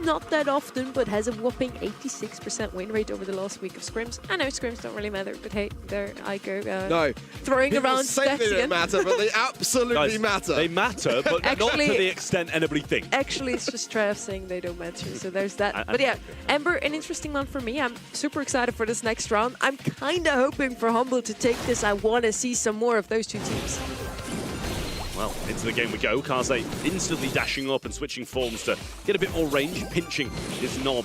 not that often, but has a whopping 86% win rate over the last week of scrims. I know scrims don't really matter, but hey, there I go. No. Throwing People around say stats they don't again. matter, but they absolutely Guys, matter. They matter, but not to Actually- the extent anybody thinks. Actually, it's just Trav saying they don't matter, so there's that. But yeah, Ember, an interesting one for me. I'm super excited for this next round. I'm kind of hoping for Humble to take this. I want to see some more of those two teams. Well, into the game we go. Kaze instantly dashing up and switching forms to get a bit more range, pinching his knob,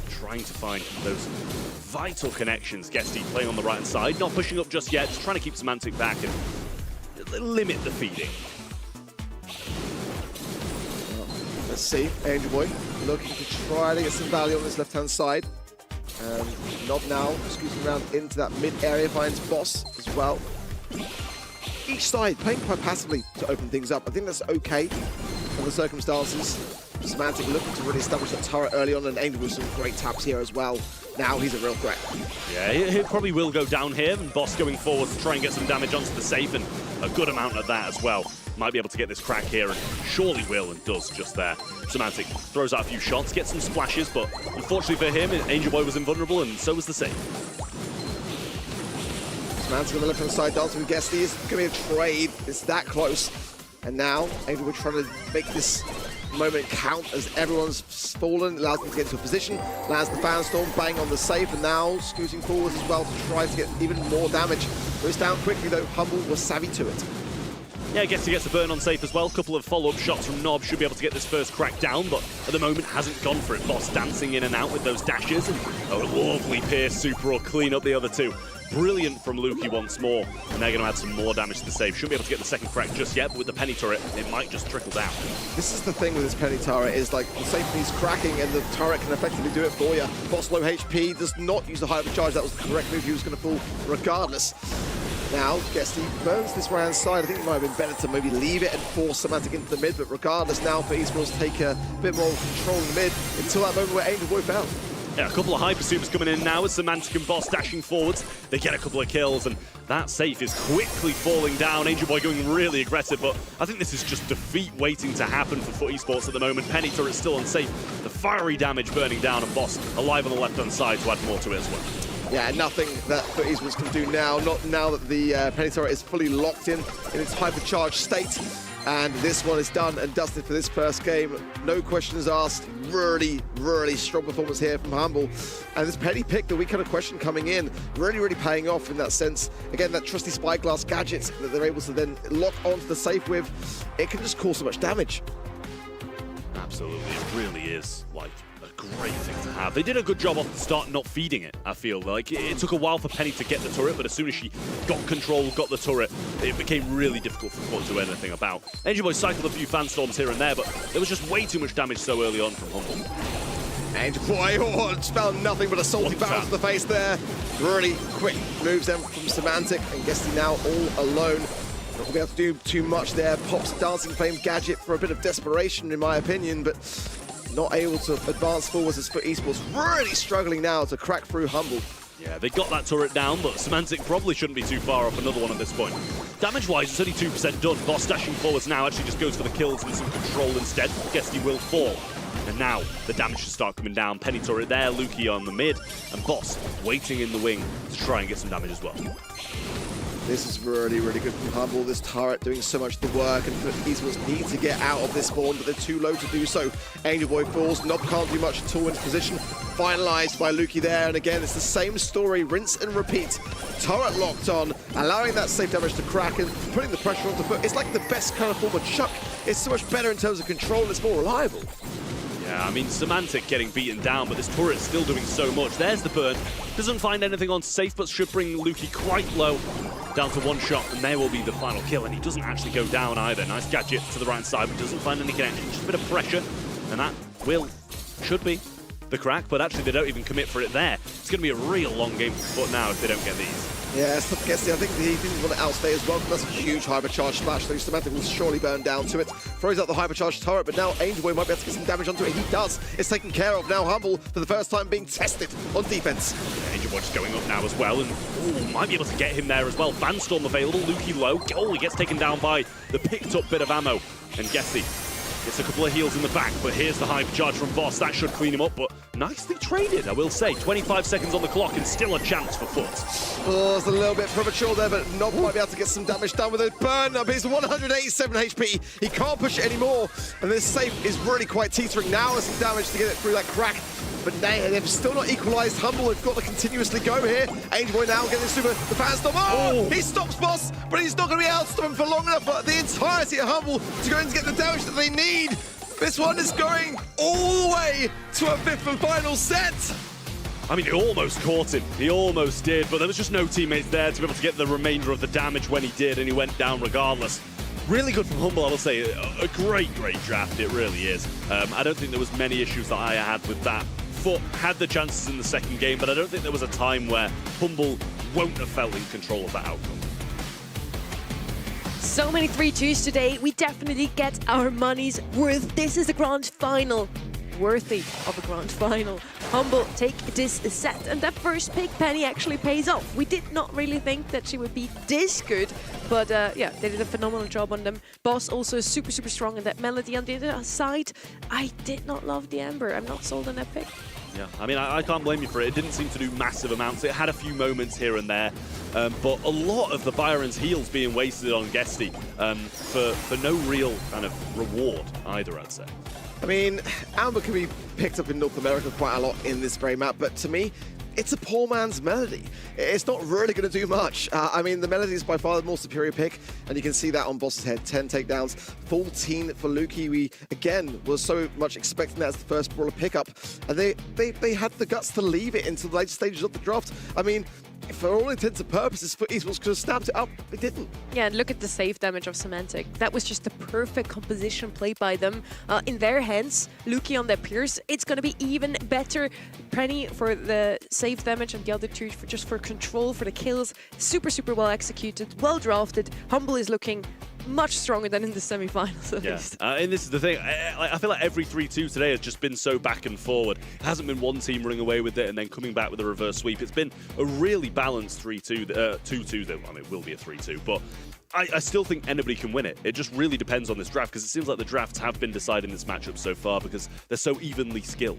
trying to find those vital connections. Guesty playing on the right-hand side, not pushing up just yet, just trying to keep Semantic back and limit the feeding. Let's see, Angel Boy looking to try to get some value on this left-hand side. Not now, scooting around into that mid-area, finds Boss as well. Each side playing quite passively to open things up. I think that's okay for the circumstances. Semantic looking to really establish that turret early on, and Angel with some great taps here as well. Now he's a real threat. Yeah, he probably will go down here, and Boss going forward to try and get some damage onto the safe, and a good amount of that as well. Might be able to get this crack here, and surely will, and does just there. Semantic throws out a few shots, gets some splashes, but unfortunately for him, Angel Boy was invulnerable, and so was the safe. Semantic on the left-hand side, dancing with Guesty. It's going to be a trade. It's that close. And now, Angel Boy trying to make this moment count as everyone's fallen, allows them to get into a position, lands the fan storm, bang on the safe, and now scooting forwards as well to try to get even more damage. Goes down quickly though, Humble was savvy to it. Yeah, Guesty gets a burn on safe as well. A couple of follow-up shots from Nob should be able to get this first crack down, but at the moment hasn't gone for it. Boss dancing in and out with those dashes, and a lovely Pierce super or clean up the other two. Brilliant from Lukey once more, and they're going to add some more damage to the save. Shouldn't be able to get the second crack just yet, but with the penny turret, it might just trickle down. This is the thing with this penny turret, is like the safe needs cracking and the turret can effectively do it for you. Boss low HP, does not use the hypercharge. That was the correct move. He was going to pull regardless. Now, Guesty burns this right-hand side. I think it might have been better to maybe leave it and force Semantic into the mid, but regardless, now for esports take a bit more control in the mid until that moment where Angel Boy fell. Yeah, a couple of hyper supers coming in now with Semantic and Boss dashing forwards. They get a couple of kills, and that safe is quickly falling down. Angel Boy going really aggressive, but I think this is just defeat waiting to happen for FUT Esports at the moment. Penny turret still unsafe. The fiery damage burning down, and Boss alive on the left-hand side to add more to it as well. Yeah, nothing that FUT Esports can do now, not now that the penny turret is fully locked in its hypercharged state. And this one is done and dusted for this first game. No questions asked. Really, really strong performance here from Humble. And this penny pick that we kind of questioned coming in, really paying off in that sense. Again, that trusty spyglass gadget that they're able to then lock onto the safe with, it can just cause so much damage. Absolutely, it really is like a great thing to have. They did a good job off the start not feeding it, I feel. Like, it took a while for Penny to get the turret, but as soon as she got control, got the turret, it became really difficult for FUT to do anything about. Angel Boy cycled a few fan storms here and there, but there was just way too much damage so early on from Humble. Angel Boy, it's found nothing but a salty bounce to the face there. Really quick moves them from Semantic, and Guesty now all alone. Not going to be able to do too much there. Pops a Dancing Flame gadget for a bit of desperation, in my opinion, but not able to advance forwards as FUT Esports really struggling now to crack through Humble. Yeah, they got that turret down, but Semantic probably shouldn't be too far off another one at this point. Damage-wise, it's only 2% done. Boss dashing forwards now actually just goes for the kills and some control instead. Guesty will fall. And now the damage should start coming down. Penny turret there, Lukey on the mid, and Boss waiting in the wing to try and get some damage as well. This is really good from Humble. This turret doing so much of the work, and FUT Esports need to get out of this spawn, but they're too low to do so. Angel Boy falls. Nob can't do much at all in position. Finalized by Lukey there, and again, it's the same story, rinse and repeat. Turret locked on, allowing that safe damage to crack and putting the pressure onto FUT. It's like the best kind of form of chuck. It's so much better in terms of control, it's more reliable. Yeah, I mean, Semantic getting beaten down, but this turret's still doing so much. There's the burn. Doesn't find anything on safe, but should bring Lukey quite low. Down to one shot, and there will be the final kill, and he doesn't actually go down either. Nice gadget to the right side, but doesn't find any connection. Just a bit of pressure, and that should be the crack, but actually they don't even commit for it there. It's going to be a real long game for FUT now if they don't get these. Yeah, so Guessy, I think he didn't want to outstay as well, because that's a huge hypercharge splash, so Semantic will surely burn down to it. Throws out the hypercharge turret, but now Angel Boy might be able to get some damage onto it. He does. It's taken care of. Now Humble, for the first time, being tested on defense. Yeah, Angel Boy just going up now as well, and might be able to get him there as well. Fanstorm available, Lukey low. Oh, he gets taken down by the picked up bit of ammo, and Guessy gets a couple of heals in the back, but here's the hypercharge from Boss. That should clean him up, but nicely traded, I will say. 25 seconds on the clock and still a chance for Foot. Oh, it's a little bit premature there, but Nob might be able to get some damage done with it. Burn up, he's 187 HP. He can't push it anymore, and this safe is really quite teetering. Now there's some damage to get it through that crack, but they've still not equalized Humble. They've got to continuously go here. Angel Boy now getting super the fan stop. Oh, he stops Boss, but he's not going to be able to stop him for long enough for the entirety of Humble to go and get the damage that they need. This one is going all the way to a 5th and final set. I mean, he almost caught him. He almost did, but there was just no teammates there to be able to get the remainder of the damage when he did, and he went down regardless. Really good from Humble, I will say. A great, great draft, it really is. I don't think there was many issues that I had with that. Foot had the chances in the second game, but I don't think there was a time where Humble won't have felt in control of that outcome. So many 3-2s today. We definitely get our money's worth. This is a grand final. Worthy of a grand final. Humble take this set, and that first pick, Penny, actually pays off. We did not really think that she would be this good, but yeah, they did a phenomenal job on them. Boss also super, super strong in that Melody. On the other side, I did not love the Ember. I'm not sold on that pick. Yeah, I mean, I can't blame you for it. It didn't seem to do massive amounts. It had a few moments here and there, but a lot of the Byron's heals being wasted on Guesty for no real kind of reward either, I'd say. I mean, Amber can be picked up in North America quite a lot in this very map, but to me, it's a poor man's Melody. It's not really going to do much. I mean, the Melody is by far the more superior pick, and you can see that on Boss's head. 10 takedowns, 14 for Lukey. We, again, were so much expecting that as the first brawler pickup, and they had the guts to leave it into the later stages of the draft. I mean, for all intents and purposes, FUT Esports could have snapped it up. They didn't. Yeah, and look at the save damage of Semantic. That was just the perfect composition played by them. In their hands, Lukey on their Pierce, it's going to be even better. Penny for the save damage, and the other two for control, for the kills. Super, super well executed, well drafted. Humble is looking much stronger than in the semi-finals, at least. And this is the thing. I feel like every 3-2 today has just been so back and forward. It hasn't been one team running away with it and then coming back with a reverse sweep. It's been a really balanced 3-2, 2-2 though. I mean, it will be a 3-2, but I still think anybody can win it. It just really depends on this draft, because it seems like the drafts have been deciding this matchup so far because they're so evenly skilled.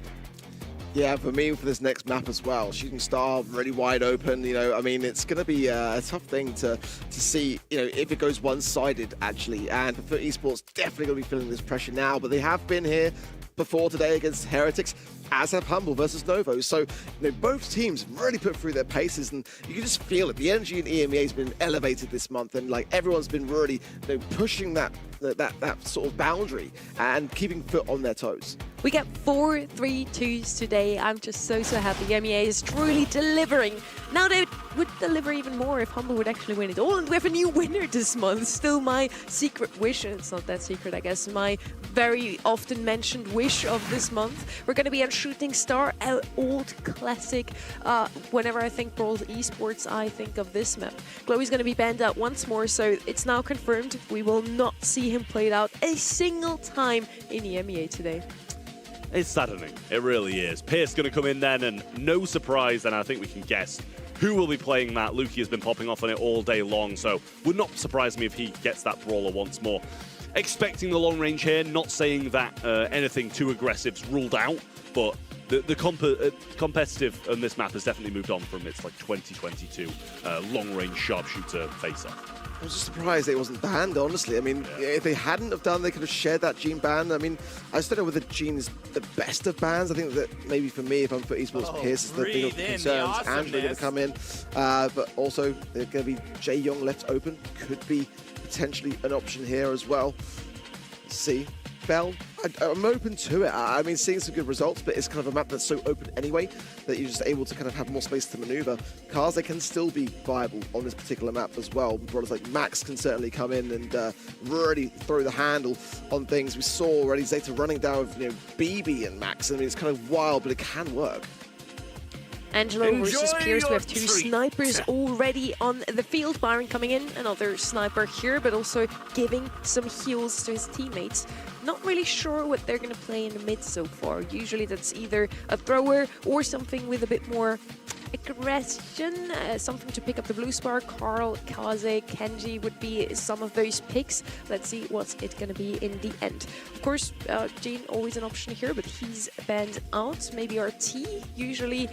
Yeah, for me, for this next map as well, Shooting Star really wide open. You know, I mean, it's going to be a tough thing to see, you know, if it goes one-sided, actually. And for FUT Esports, definitely going to be feeling this pressure now. But they have been here before today against Heretics, as have Humble versus Novo. So, you know, both teams really put through their paces, and you can just feel it. The energy in EMEA has been elevated this month, and like everyone's been really, you know, pushing that sort of boundary and keeping FUT on their toes. We get 4 3-2s today. I'm just so happy. EMEA is truly delivering. Now they would deliver even more if Humble would actually win it all. And we have a new winner this month. Still my secret wish. It's not that secret, I guess. My very often mentioned wish of this month. We're going to be on Shooting Star, an old classic. Whenever I think Brawl Esports, I think of this map. Chloe's going to be banned out once more, so it's now confirmed. We will not see him played out a single time in EMEA today. It's saddening. It really is. Pierce going to come in then, and no surprise, then I think we can guess who will be playing that. Lukey has been popping off on it all day long, so would not surprise me if he gets that brawler once more. Expecting the long range here, not saying that anything too aggressive's ruled out, but the competitive on this map has definitely moved on from its like 2022 long range sharpshooter face-off. I was just surprised it wasn't banned, honestly. I mean, if they hadn't have done, they could have shared that Gene ban. I mean, I just don't know whether Gene is the best of bans. I think that maybe for me, if I'm FUT Esports, Pierce is the big of concerns. Andrew going to come in. But also, there's going to be Jae Young left open. Could be potentially an option here as well. Let's see. Bell, I'm open to it. I mean, seeing some good results, but it's kind of a map that's so open anyway that you're just able to kind of have more space to maneuver. Cars, they can still be viable on this particular map as well. Brothers like Max can certainly come in and really throw the handle on things. We saw already Zeta running down with, you know, BB and Max. I mean, it's kind of wild, but it can work. Angelo versus Pierce. We have two snipers already on the field. Byron coming in, another sniper here, but also giving some heals to his teammates. Not really sure what they're going to play in the mid so far. Usually that's either a thrower or something with a bit more aggression, something to pick up the blue spark. Carl, Kaze, Kenji would be some of those picks. Let's see what's it going to be in the end. Of course, Jane always an option here, but he's banned out. Maybe RT, usually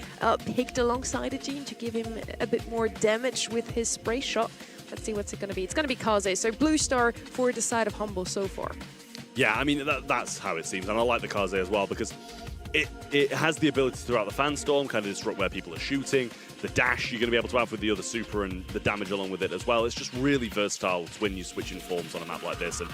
picked alongside a Jane to give him a bit more damage with his spray shot. Let's see what's it going to be. It's going to be Kaze, so blue star for the side of Humble so far. Yeah, I mean, that's how it seems. And I like the Kaze as well because it has the ability throughout the fan storm, kind of disrupt where people are shooting. The dash you're going to be able to have with the other super and the damage along with it as well. It's just really versatile when you switch in forms on a map like this. And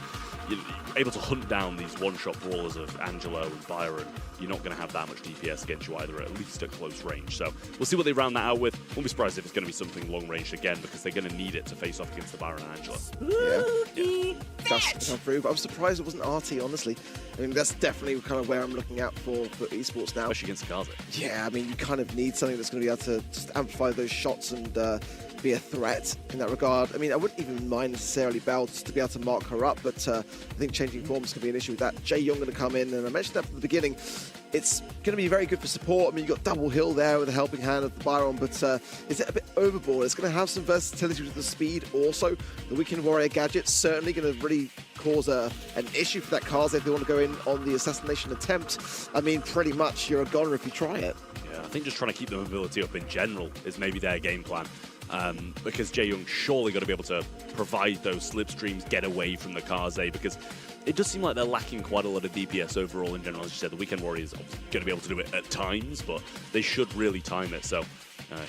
you're able to hunt down these one-shot brawlers of Angelo and Byron. You're not going to have that much DPS against you either, at least at close range. So we'll see what they round that out with. Won't be surprised if it's going to be something long-range again because they're going to need it to face off against the Byron and Angelo. Yeah. That's come through, but I'm surprised it wasn't RT, honestly. I mean, that's definitely kind of where I'm looking at for esports now. Especially against Kaze. Yeah, I mean, you kind of need something that's going to be able to just amplify those shots and be a threat in that regard. I mean, I wouldn't even mind necessarily Bell just to be able to mark her up, but I think changing forms can be an issue with that. Jae Young going to come in, and I mentioned that from the beginning. It's going to be very good for support. I mean, you've got double hill there with the helping hand of the Byron, but is it a bit overboard? It's going to have some versatility with the speed also. The Weekend Warrior gadget's certainly going to really cause an issue for that Kaze if they want to go in on the assassination attempt. I mean, pretty much you're a goner if you try it. Yeah, I think just trying to keep the mobility up in general is maybe their game plan. Because Jae Young surely got to be able to provide those slipstreams, get away from the Kaze, because it does seem like they're lacking quite a lot of DPS overall in general. As you said, the Weekend Warrior is going to be able to do it at times, but they should really time it. So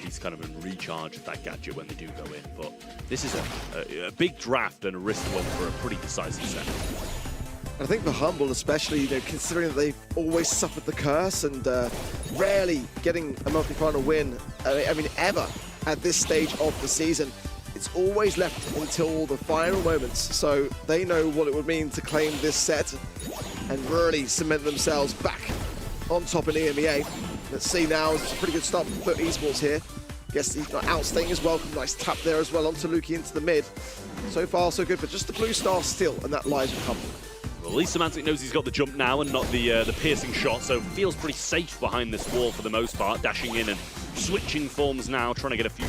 he's kind of in recharge of that gadget when they do go in. But this is a big draft and a risky one for a pretty decisive set. I think for Humble especially, you know, considering that they've always suffered the curse and rarely getting a multi-final win, I mean, ever at this stage of the season, it's always left until the final moments. So they know what it would mean to claim this set and really cement themselves back on top in EMEA. Let's see now, it's a pretty good start for esports here. Guess he's not outstaying his welcome. Nice tap there as well onto Luki into the mid. So far, so good, but just the blue star still, and that lies with Humble. Well, at least Semantic knows he's got the jump now and not the piercing shot, so feels pretty safe behind this wall for the most part, dashing in and switching forms now, trying to get a few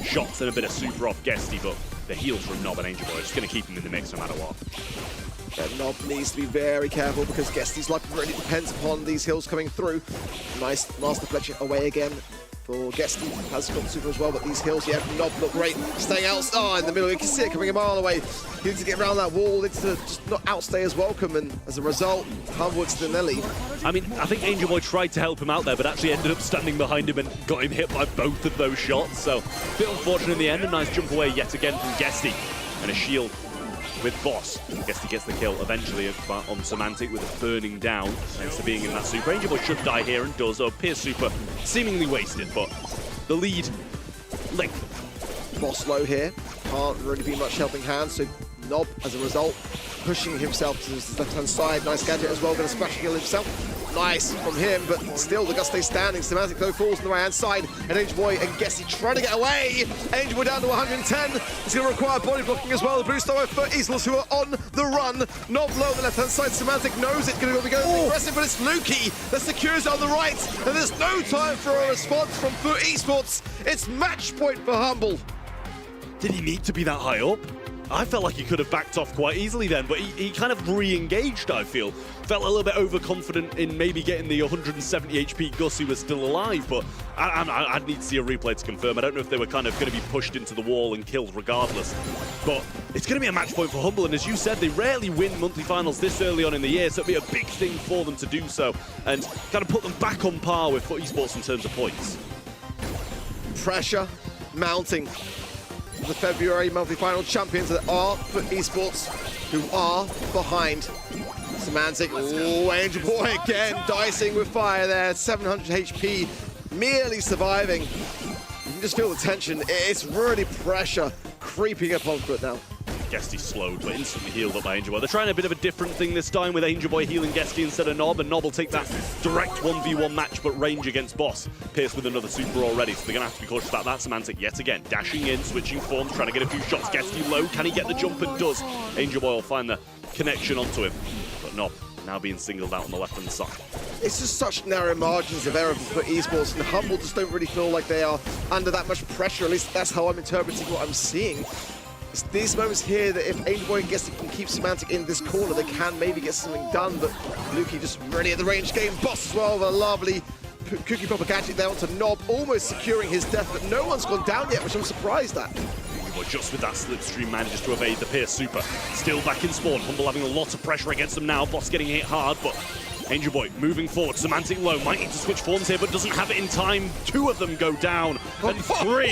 shots and a bit of super off Guesty, but the heals from Nob and Angel Boy are just going to keep him in the mix no matter what. Nob needs to be very careful because Guesty's life really depends upon these hills coming through. Nice Master Fletcher away again for Guesty. Has got super as well, but these hills, yeah, from Nob look great. Staying out, in the middle, you can see it coming a mile away. He needs to get around that wall, needs to just not outstay his welcome, and as a result, Humble still in their lead. I mean, I think Angel Boy tried to help him out there, but actually ended up standing behind him and got him hit by both of those shots, so a bit unfortunate in the end. A nice jump away yet again from Guesty, and a shield with Boss. Guesty gets the kill eventually on Semantic with a burning down, thanks to being in that super. Angel Boy should die here and does, Pierce super seemingly wasted, but the lead length. Boss low here, can't really be much helping hand, so Nob, as a result, pushing himself to his left-hand side. Nice gadget as well, going to smash heal himself. Nice from him, but still the Gus stays standing. Semantic though falls on the right-hand side, and Angel Boy and Guesty trying to get away. Angel Boy down to 110. It's going to require body blocking as well. The blue star for Easels who are on the run. Nob low on the left-hand side. Semantic knows it's going to be going aggressive, but it's Luki that secures it on the right, and there's no time for a response from Foot Esports. It's match point for Humble. Did he need to be that high up? I felt like he could have backed off quite easily then, but he kind of re-engaged, I feel. Felt a little bit overconfident in maybe getting the 170 HP Gus who was still alive, but I'd need to see a replay to confirm. I don't know if they were kind of going to be pushed into the wall and killed regardless. But it's going to be a match point for Humble, and as you said, they rarely win monthly finals this early on in the year, so it'll be a big thing for them to do so, and kind of put them back on par with Foot Esports in terms of points. Pressure mounting. The February multi-final champions that are Foot Esports, who are behind. Semantic, Angel Boy again, dicing with fire there, 700 HP, merely surviving. You can just feel the tension. It's really pressure creeping upon Foot now. Guesty slowed, but instantly healed up by Angel Boy. They're trying a bit of a different thing this time with Angel Boy healing Guesty instead of Nob, and Nob will take that direct 1v1 match, but range against Boss. Pierce with another super already, so they're going to have to be cautious about that. Semantic yet again, dashing in, switching forms, trying to get a few shots. Guesty low, can he get the jump? And does. Angel Boy will find the connection onto him, but Nob now being singled out on the left-hand side. It's just such narrow margins of error for esports, and Humble just don't really feel like they are under that much pressure. At least that's how I'm interpreting what I'm seeing. It's these moments here that if Angel Boy and Guesty can keep Semantic in this corner, they can maybe get something done, but Lukey just really at the range game. Boss as well with a lovely cookie popper gadget there onto Nob, almost securing his death, but no one's gone down yet, which I'm surprised at. But just with that slipstream manages to evade the Pierce super. Still back in spawn. Humble having a lot of pressure against them now. Boss getting hit hard, but Angel Boy moving forward. Semantic low. Might need to switch forms here, but doesn't have it in time. 2 of them go down, and 3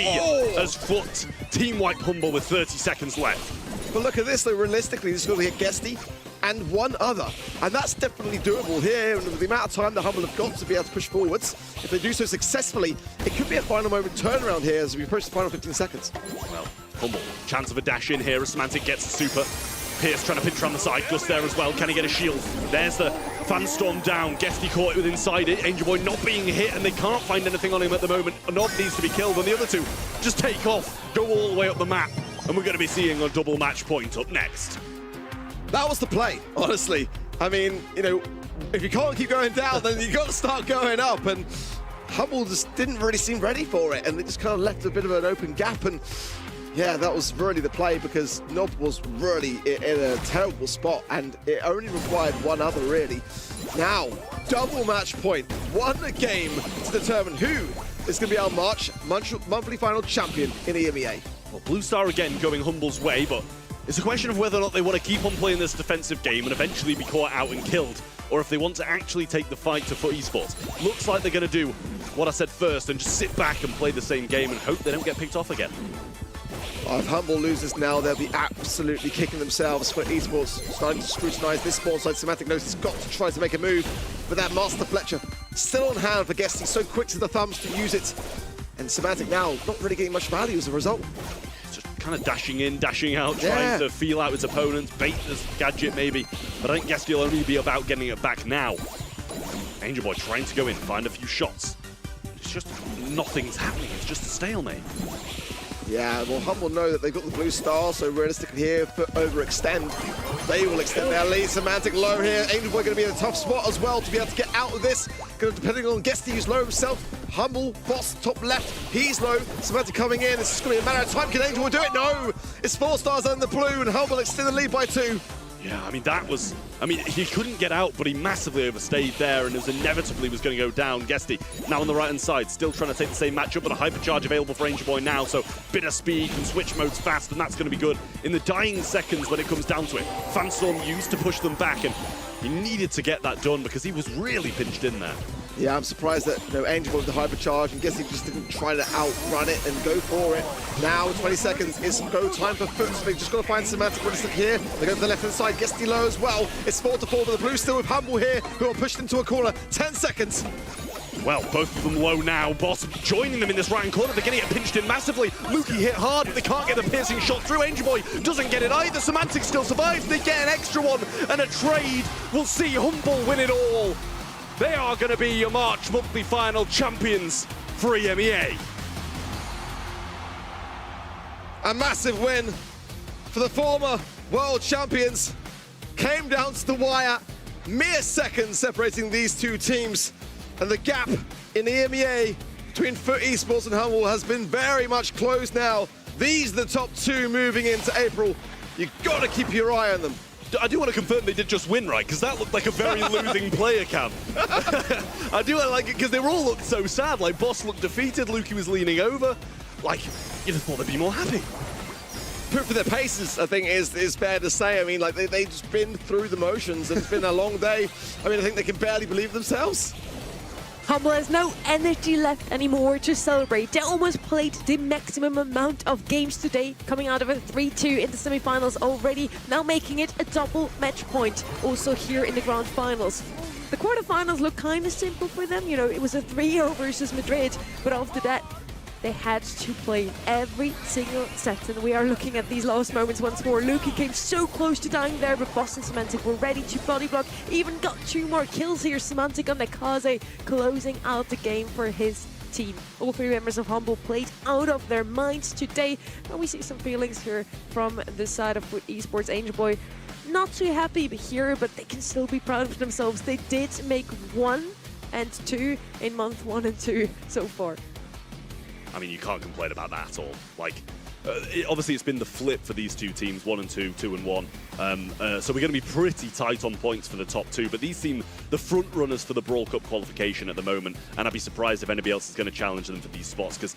as Foot team wipe Humble with 30 seconds left. But look at this, though. Realistically, this is going to get Guesty and one other. And that's definitely doable here. And with the amount of time the Humble have got to be able to push forwards, if they do so successfully, it could be a final moment turnaround here as we approach the final 15 seconds. Well, Humble, chance of a dash in here as Semantic gets the super. Pierce trying to pinch around the side, Gus there as well. Can he get a shield? There's the fan storm down. Guesty caught it with inside it. Angel Boy not being hit, and they can't find anything on him at the moment. Nob needs to be killed, and the other 2 just take off, go all the way up the map, and we're going to be seeing a double match point up next. That was the play, honestly. I mean, you know, if you can't keep going down, then you got to start going up, and Humble just didn't really seem ready for it, and they just kind of left a bit of an open gap, and yeah, that was really the play because Nob was really in a terrible spot, and it only required one other, really. Now, double match point, one game to determine who is going to be our March monthly final champion in EMEA. Well, Blue Star again going Humble's way, but it's a question of whether or not they want to keep on playing this defensive game and eventually be caught out and killed, or if they want to actually take the fight to Foot Esports. Looks like they're going to do what I said first and just sit back and play the same game and hope they don't get picked off again. If Humble loses now, they'll be absolutely kicking themselves. For esports starting to scrutinise this spawn side. Semantic knows he's got to try to make a move, but that Master Fletcher still on hand for Guesty, so quick to the thumbs to use it. And Semantic now not really getting much value as a result. Just kind of dashing in, dashing out, trying to feel out his opponents, bait this gadget maybe, but I think Guesty will only be about getting it back now. Angel Boy trying to go in, find a few shots. It's just nothing's happening, it's just a stalemate. Yeah, well, Humble know that they've got the blue star, so realistically here, Foot overextend. They will extend their lead. Semantic low here. Angel Boy going to be in a tough spot as well to be able to get out of this. Going to depending on Guesty, who's low himself. Humble, Boss, top left, he's low. Semantic coming in. This is going to be a matter of time. Can Angel Boy do it? No! It's 4 stars on the blue, and Humble extend the lead by 2. Yeah, I mean, that was... I mean, he couldn't get out, but he massively overstayed there, and it was inevitably was going to go down. Guesty now on the right-hand side, still trying to take the same matchup, but a hypercharge available for Angel Boy now, so bit of speed, can switch modes fast, and that's going to be good in the dying seconds when it comes down to it. Fanstorm used to push them back, and he needed to get that done because he was really pinched in there. Yeah, I'm surprised that Angel Boy with the hypercharge, and Guesty just didn't try to outrun it and go for it. Now, 20 seconds is go time for Foot, so they've just got to find Semantic realistic here. They go to the left-hand side, Guesty low as well. It's 4-4, but the blue still with Humble here, who are pushed into a corner. 10 seconds. Well, both of them low now. Boss joining them in this right-hand corner. They're going to get pinched in massively. Lukey hit hard, but they can't get the piercing shot through. Angel Boy doesn't get it either. Semantic still survives. They get an extra one, and a trade will see Humble win it all. They are going to be your March monthly final champions for EMEA. A massive win for the former world champions. Came down to the wire. Mere seconds separating these two teams. And the gap in the EMEA between Foot Esports and Humble has been very much closed now. These are the top 2 moving into April. You've got to keep your eye on them. I do want to confirm they did just win, right? Because that looked like a very losing player camp. I do like it because they were all looked so sad. Like, Boss looked defeated, Lukey was leaning over. Like, you'd have thought they'd be more happy. Proof of their paces, I think, is fair to say. I mean, like, they've just been through the motions, and it's been a long day. I mean, I think they can barely believe themselves. Humble has no energy left anymore to celebrate. They almost played the maximum amount of games today, coming out of a 3-2 in the semi-finals already, now making it a double match point, also here in the grand finals. The quarterfinals look kind of simple for them, you know, it was a 3-0 versus Madrid, but after that, They had to play every single set, and we are looking at these last moments once more. Luki came so close to dying there, but Boston Semantic were ready to body block. Even got 2 more kills here. Semantic on Nekaze closing out the game for his team. All 3 members of Humble played out of their minds today, and we see some feelings here from the side of esports. Angel Boy not too happy here, but they can still be proud of themselves. They did make 1 and 2 in month 1 and 2 so far. I mean, you can't complain about that at all. Like, obviously, it's been the flip for these 2 teams, 1 and 2, 2 and 1. So we're going to be pretty tight on points for the top 2. But these seem the front runners for the Brawl Cup qualification at the moment. And I'd be surprised if anybody else is going to challenge them for these spots, because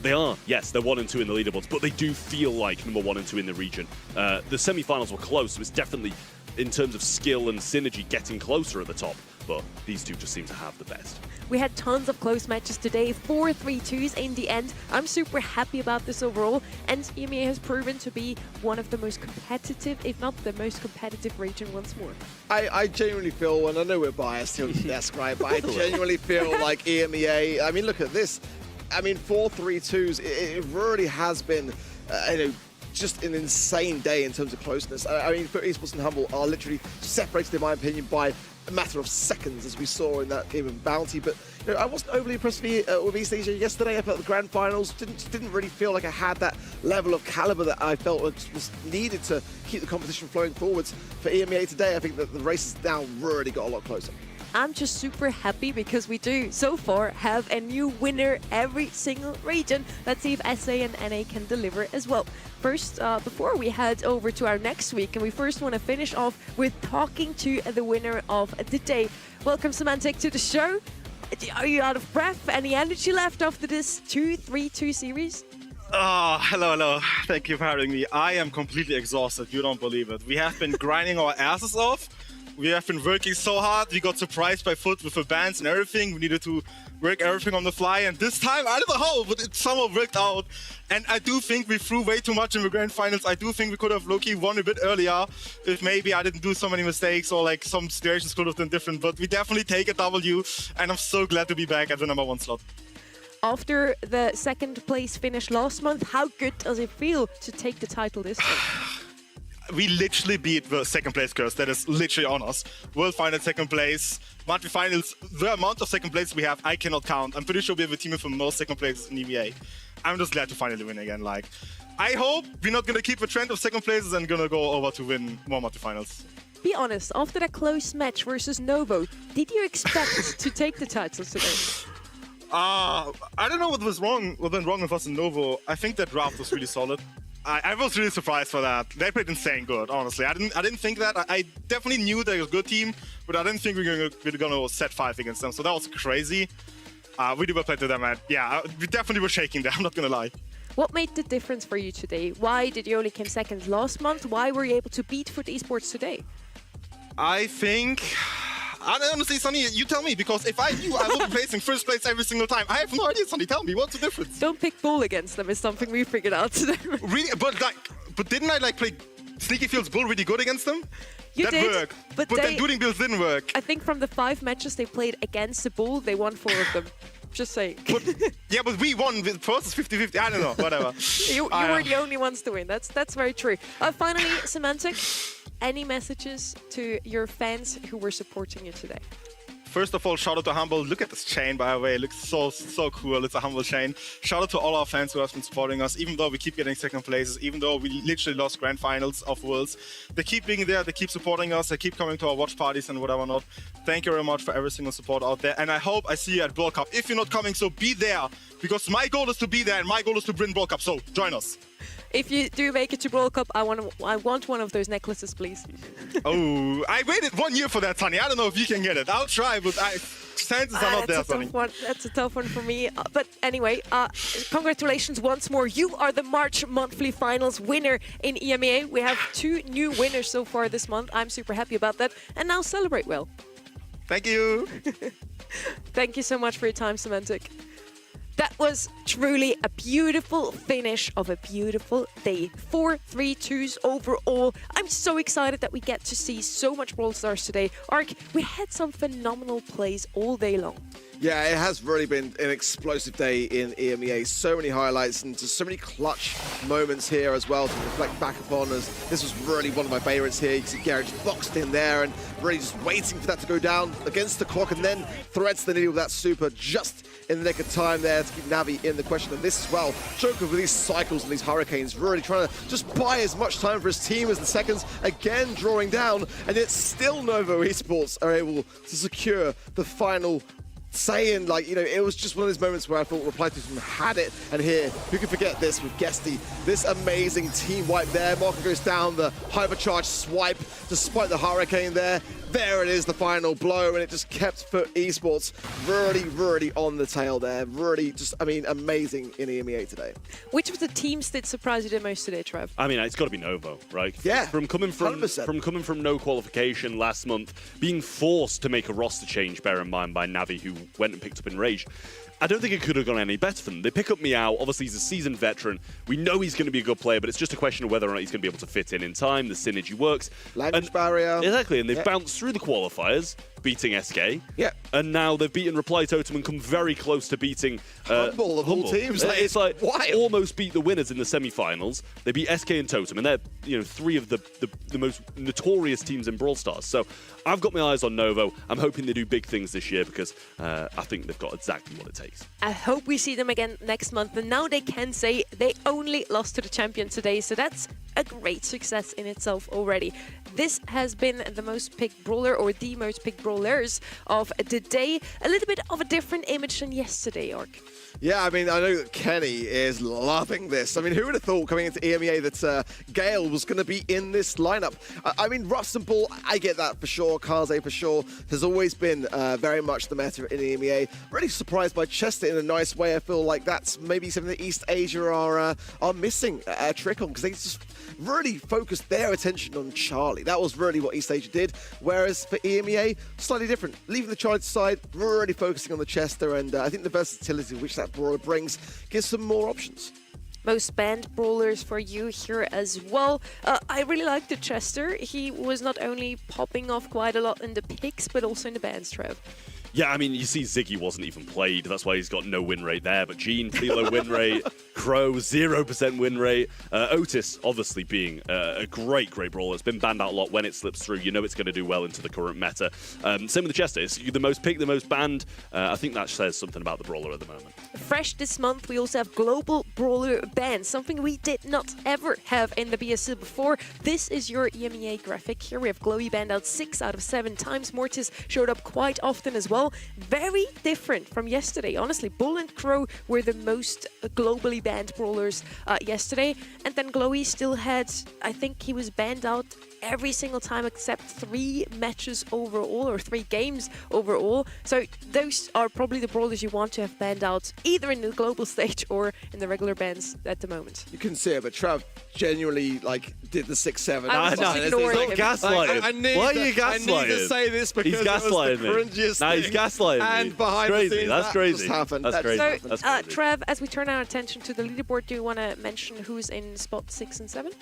they are, yes, they're 1 and 2 in the leaderboards, but they do feel like number 1 and 2 in the region. The semi-finals were close, so it's definitely, in terms of skill and synergy, getting closer at the top. But these 2 just seem to have the best. We had tons of close matches today, 4 3-2s in the end. I'm super happy about this overall, and EMEA has proven to be one of the most competitive, if not the most competitive region once more. I genuinely feel, and I know we're biased here on the desk, right, but I genuinely feel like EMEA, I mean, look at this. I mean, 4 3-2s, it really has been, just an insane day in terms of closeness. I mean, Esports and Humble are literally separated, in my opinion, by a matter of seconds, as we saw in that game of Bounty. But I wasn't overly impressed with East Asia yesterday. I felt the grand finals didn't really feel like I had that level of caliber that I felt was needed to keep the competition flowing forwards. For EMEA today, I think that the race has now really got a lot closer. I'm just super happy because we do, so far, have a new winner every single region. Let's see if SA and NA can deliver as well. First, before we head over to our next week, and we first want to finish off with talking to the winner of the day. Welcome, Semantic, to the show. Are you out of breath? Any energy left after this 2-3-2 series? Oh, hello. Thank you for having me. I am completely exhausted. You don't believe it. We have been grinding our asses off. We have been working so hard. We got surprised by Foot with the bans and everything. We needed to work everything on the fly. And this time, I don't know how, but it somehow worked out. And I do think we threw way too much in the grand finals. I do think we could have low-key won a bit earlier if maybe I didn't do so many mistakes, or like some situations could have been different. But we definitely take a W. And I'm so glad to be back at the #1 slot. After the 2nd place finish last month, how good does it feel to take the title this time? We literally beat the 2nd place curse. That is literally on us. World Final 2nd place, monthly finals. The amount of 2nd place we have, I cannot count. I'm pretty sure we have a team with the most 2nd places in EMEA. I'm just glad to finally win again. Like, I hope we're not gonna keep the trend of 2nd places and gonna go over to win more monthly finals. Be honest, after that close match versus Novo, did you expect to take the titles today? I don't know what went wrong with us in Novo. I think that draft was really solid. I was really surprised for that. They played insane good, honestly. I didn't think that. I definitely knew they were a good team, but I didn't think we were gonna set 5 against them. So that was crazy. We did well play to them, and yeah, we definitely were shaking there. I'm not gonna lie. What made the difference for you today? Why did you only come 2nd last month? Why were you able to beat Foot Esports today? I think. Honestly, Sonny, you tell me, because if I knew I would be placing 1st place every single time, I have no idea, Sonny. Tell me, what's the difference? Don't pick Bull against them is something we figured out today. Really? But didn't I play Sneaky Fields Bull really good against them? You did, worked. but then Dueling Bills didn't work. I think from the 5 matches they played against the Bull, they won 4 of them. Just saying. But we won with versus 50-50. I don't know, whatever. you were the only ones to win. That's very true. Finally, Semantic, any messages to your fans who were supporting you today? First of all, shout out to Humble. Look at this chain, by the way. It looks so cool. It's a Humble chain. Shout out to all our fans who have been supporting us, even though we keep getting 2nd places, even though we literally lost grand finals of Worlds. They keep being there. They keep supporting us. They keep coming to our watch parties and whatever not. Thank you very much for every single support out there. And I hope I see you at Brawl Cup. If you're not coming, so be there, because my goal is to be there and my goal is to win Brawl Cup. So join us. If you do make it to Brawl Cup, I want one of those necklaces, please. Oh, I waited 1 year for that, Sonny. I don't know if you can get it. I'll try, but chances are not there, Sonny. That's a tough one for me. But anyway, congratulations once more. You are the March monthly finals winner in EMEA. We have 2 new winners so far this month. I'm super happy about that. And now celebrate well. Thank you. Thank you so much for your time, Semantic. That was truly a beautiful finish of a beautiful day. 4 3-2s overall. I'm so excited that we get to see so much Brawl Stars today. Ark, we had some phenomenal plays all day long. Yeah, it has really been an explosive day in EMEA. So many highlights and just so many clutch moments here as well to reflect back upon. As this was really one of my favorites here. You can see Garrett just boxed in there and really just waiting for that to go down against the clock, and then threads the needle with that super just in the nick of time there to keep Navi in the question. And this as well, Joker with these cycles and these hurricanes, really trying to just buy as much time for his team as the seconds, again drawing down, and yet still Novo Esports are able to secure the final saying, like, you know, it was just one of those moments where I thought Reply to had it, and here, who can forget this with Guesty, this amazing team wipe there. Markin goes down the hypercharge swipe despite the hurricane there. There it is, the final blow, and it just kept FUT Esports really on the tail there. Really just, I mean, amazing in EMEA today. Which of the teams did surprise you the most today, Trev? I mean, it's got to be Novo, right? Yeah, From coming 100%. from no qualification last month, being forced to make a roster change, bear in mind, by Navi, who went and picked up Enraged. I don't think it could have gone any better for them. They pick up Meow. Obviously, he's a seasoned veteran. We know he's going to be a good player, but it's just a question of whether or not he's going to be able to fit in time. The synergy works. Language barrier. Exactly, and they've bounced through the qualifiers, beating SK. Yeah. And now they've beaten Reply Totem and come very close to beating Humble of all teams. It's like wild. almost beat the winners in the semi-finals. They beat SK and Totem, and they're, you know, three of the most notorious teams in Brawl Stars. So I've got my eyes on Novo. I'm hoping they do big things this year because I think they've got exactly what it takes. I hope we see them again next month, and now they can say they only lost to the champion today, so that's a great success in itself already. This has been the most picked brawler, or the most picked brawlers of the day. A little bit of a different image than yesterday, Orc. Yeah, I mean, I know that Kenny is loving this. I mean, who would have thought coming into EMEA that Gale was going to be in this lineup? I mean, Rust and Ball, I get that for sure. Kaze for sure has always been very much the meta in EMEA. Really surprised by Chester in a nice way. I feel like that's maybe something that East Asia are missing a trick on, because they just really focused their attention on Charlie. That was really what East Asia did. Whereas for EMEA, slightly different. Leaving the Charlie side, really focusing on the Chester, and I think the versatility which that brawler brings gives some more options. Most banned brawlers for you here as well. I really like the Chester. He was not only popping off quite a lot in the picks, but also in the bans, Trev. Yeah, I mean, you see Ziggy wasn't even played. That's why he's got no win rate there. But Gene, pretty low win rate. Crow, 0% win rate. Otis, obviously being a great brawler. It's been banned out a lot when it slips through. You know it's going to do well into the current meta. Same with the Chester. It's the most picked, the most banned. I think that says something about the brawler at the moment. Fresh this month, we also have global brawler bans, something we did not ever have in the BSL before. This is your EMEA graphic. Here we have Glowy banned out 6 out of 7 times. Mortis showed up quite often as well. Very different from yesterday. Honestly, Bull and Crow were the most globally banned brawlers yesterday. And then Glowy still had, I think he was banned out every single time except 3 matches overall, or 3 games overall. So those are probably the brawlers you want to have banned out either in the global stage or in the regular bans at the moment. You couldn't see it, but Trav genuinely did the 6-7. I was just ignoring him. Gaslighting. Why are you gaslighting? I need to say this because he's it was the gaslighting me. cringiest No, thing. he's gaslighting me. And behind That's the scenes, That's that crazy. just happened. That's crazy. So, That's crazy. Trev, as we turn our attention to the leaderboard, do you want to mention who's in spot 6 and 7?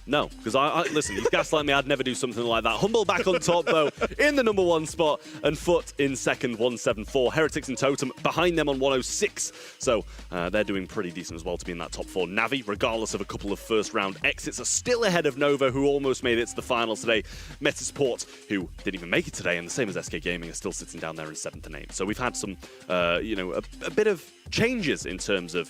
No, because I listen, he's gaslighting me. I'd never do something like that. Humble back on top, though, in the number 1 spot, and FUT in second, 174. Heretics and Totem behind them on 106. So they're doing pretty decent as well to be in that top 4. Navi, regardless of a couple of first-round exits, are still ahead of Nova, who almost made it to the finals today. Metasport, who didn't even make it today, and the same as SK Gaming, are still sitting down there in 7th and 8th. So we've had some, a bit of changes in terms of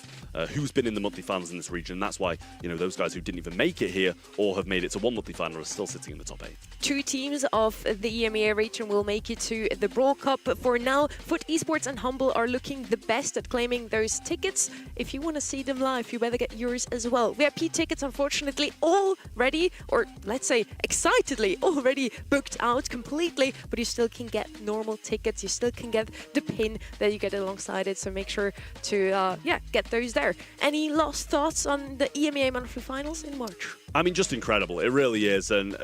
who's been in the monthly finals in this region. And that's why, those guys who didn't even make it here or have made it to one monthly final are still sitting in the top 8. 2 teams of the EMEA region will make it to the Brawl Cup. For now, FUT Esports and Humble are looking the best at claiming those tickets. If you want to see them live, you better get yours as well. VIP tickets, unfortunately, already, or let's say excitedly, already booked out completely, but you still can get normal tickets. You still can get the pin that you get alongside it, so make sure to get those there. Any last thoughts on the EMEA monthly finals in March? I mean, just incredible. It really is. And,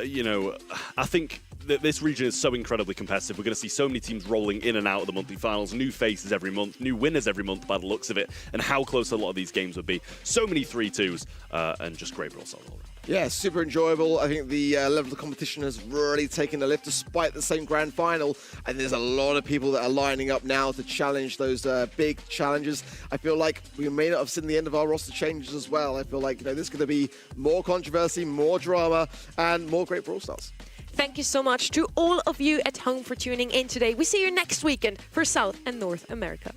I think this region is so incredibly competitive. We're going to see so many teams rolling in and out of the monthly finals, new faces every month, new winners every month by the looks of it, and how close a lot of these games would be. So many 3-2s, and just great Brawl Stars all around. Yeah, super enjoyable. I think the level of competition has really taken a lift despite the same grand final. And there's a lot of people that are lining up now to challenge those big challenges. I feel like we may not have seen the end of our roster changes as well. I feel like there's going to be more controversy, more drama, and more great Brawl Stars. Thank you so much to all of you at home for tuning in today. We see you next weekend for South and North America.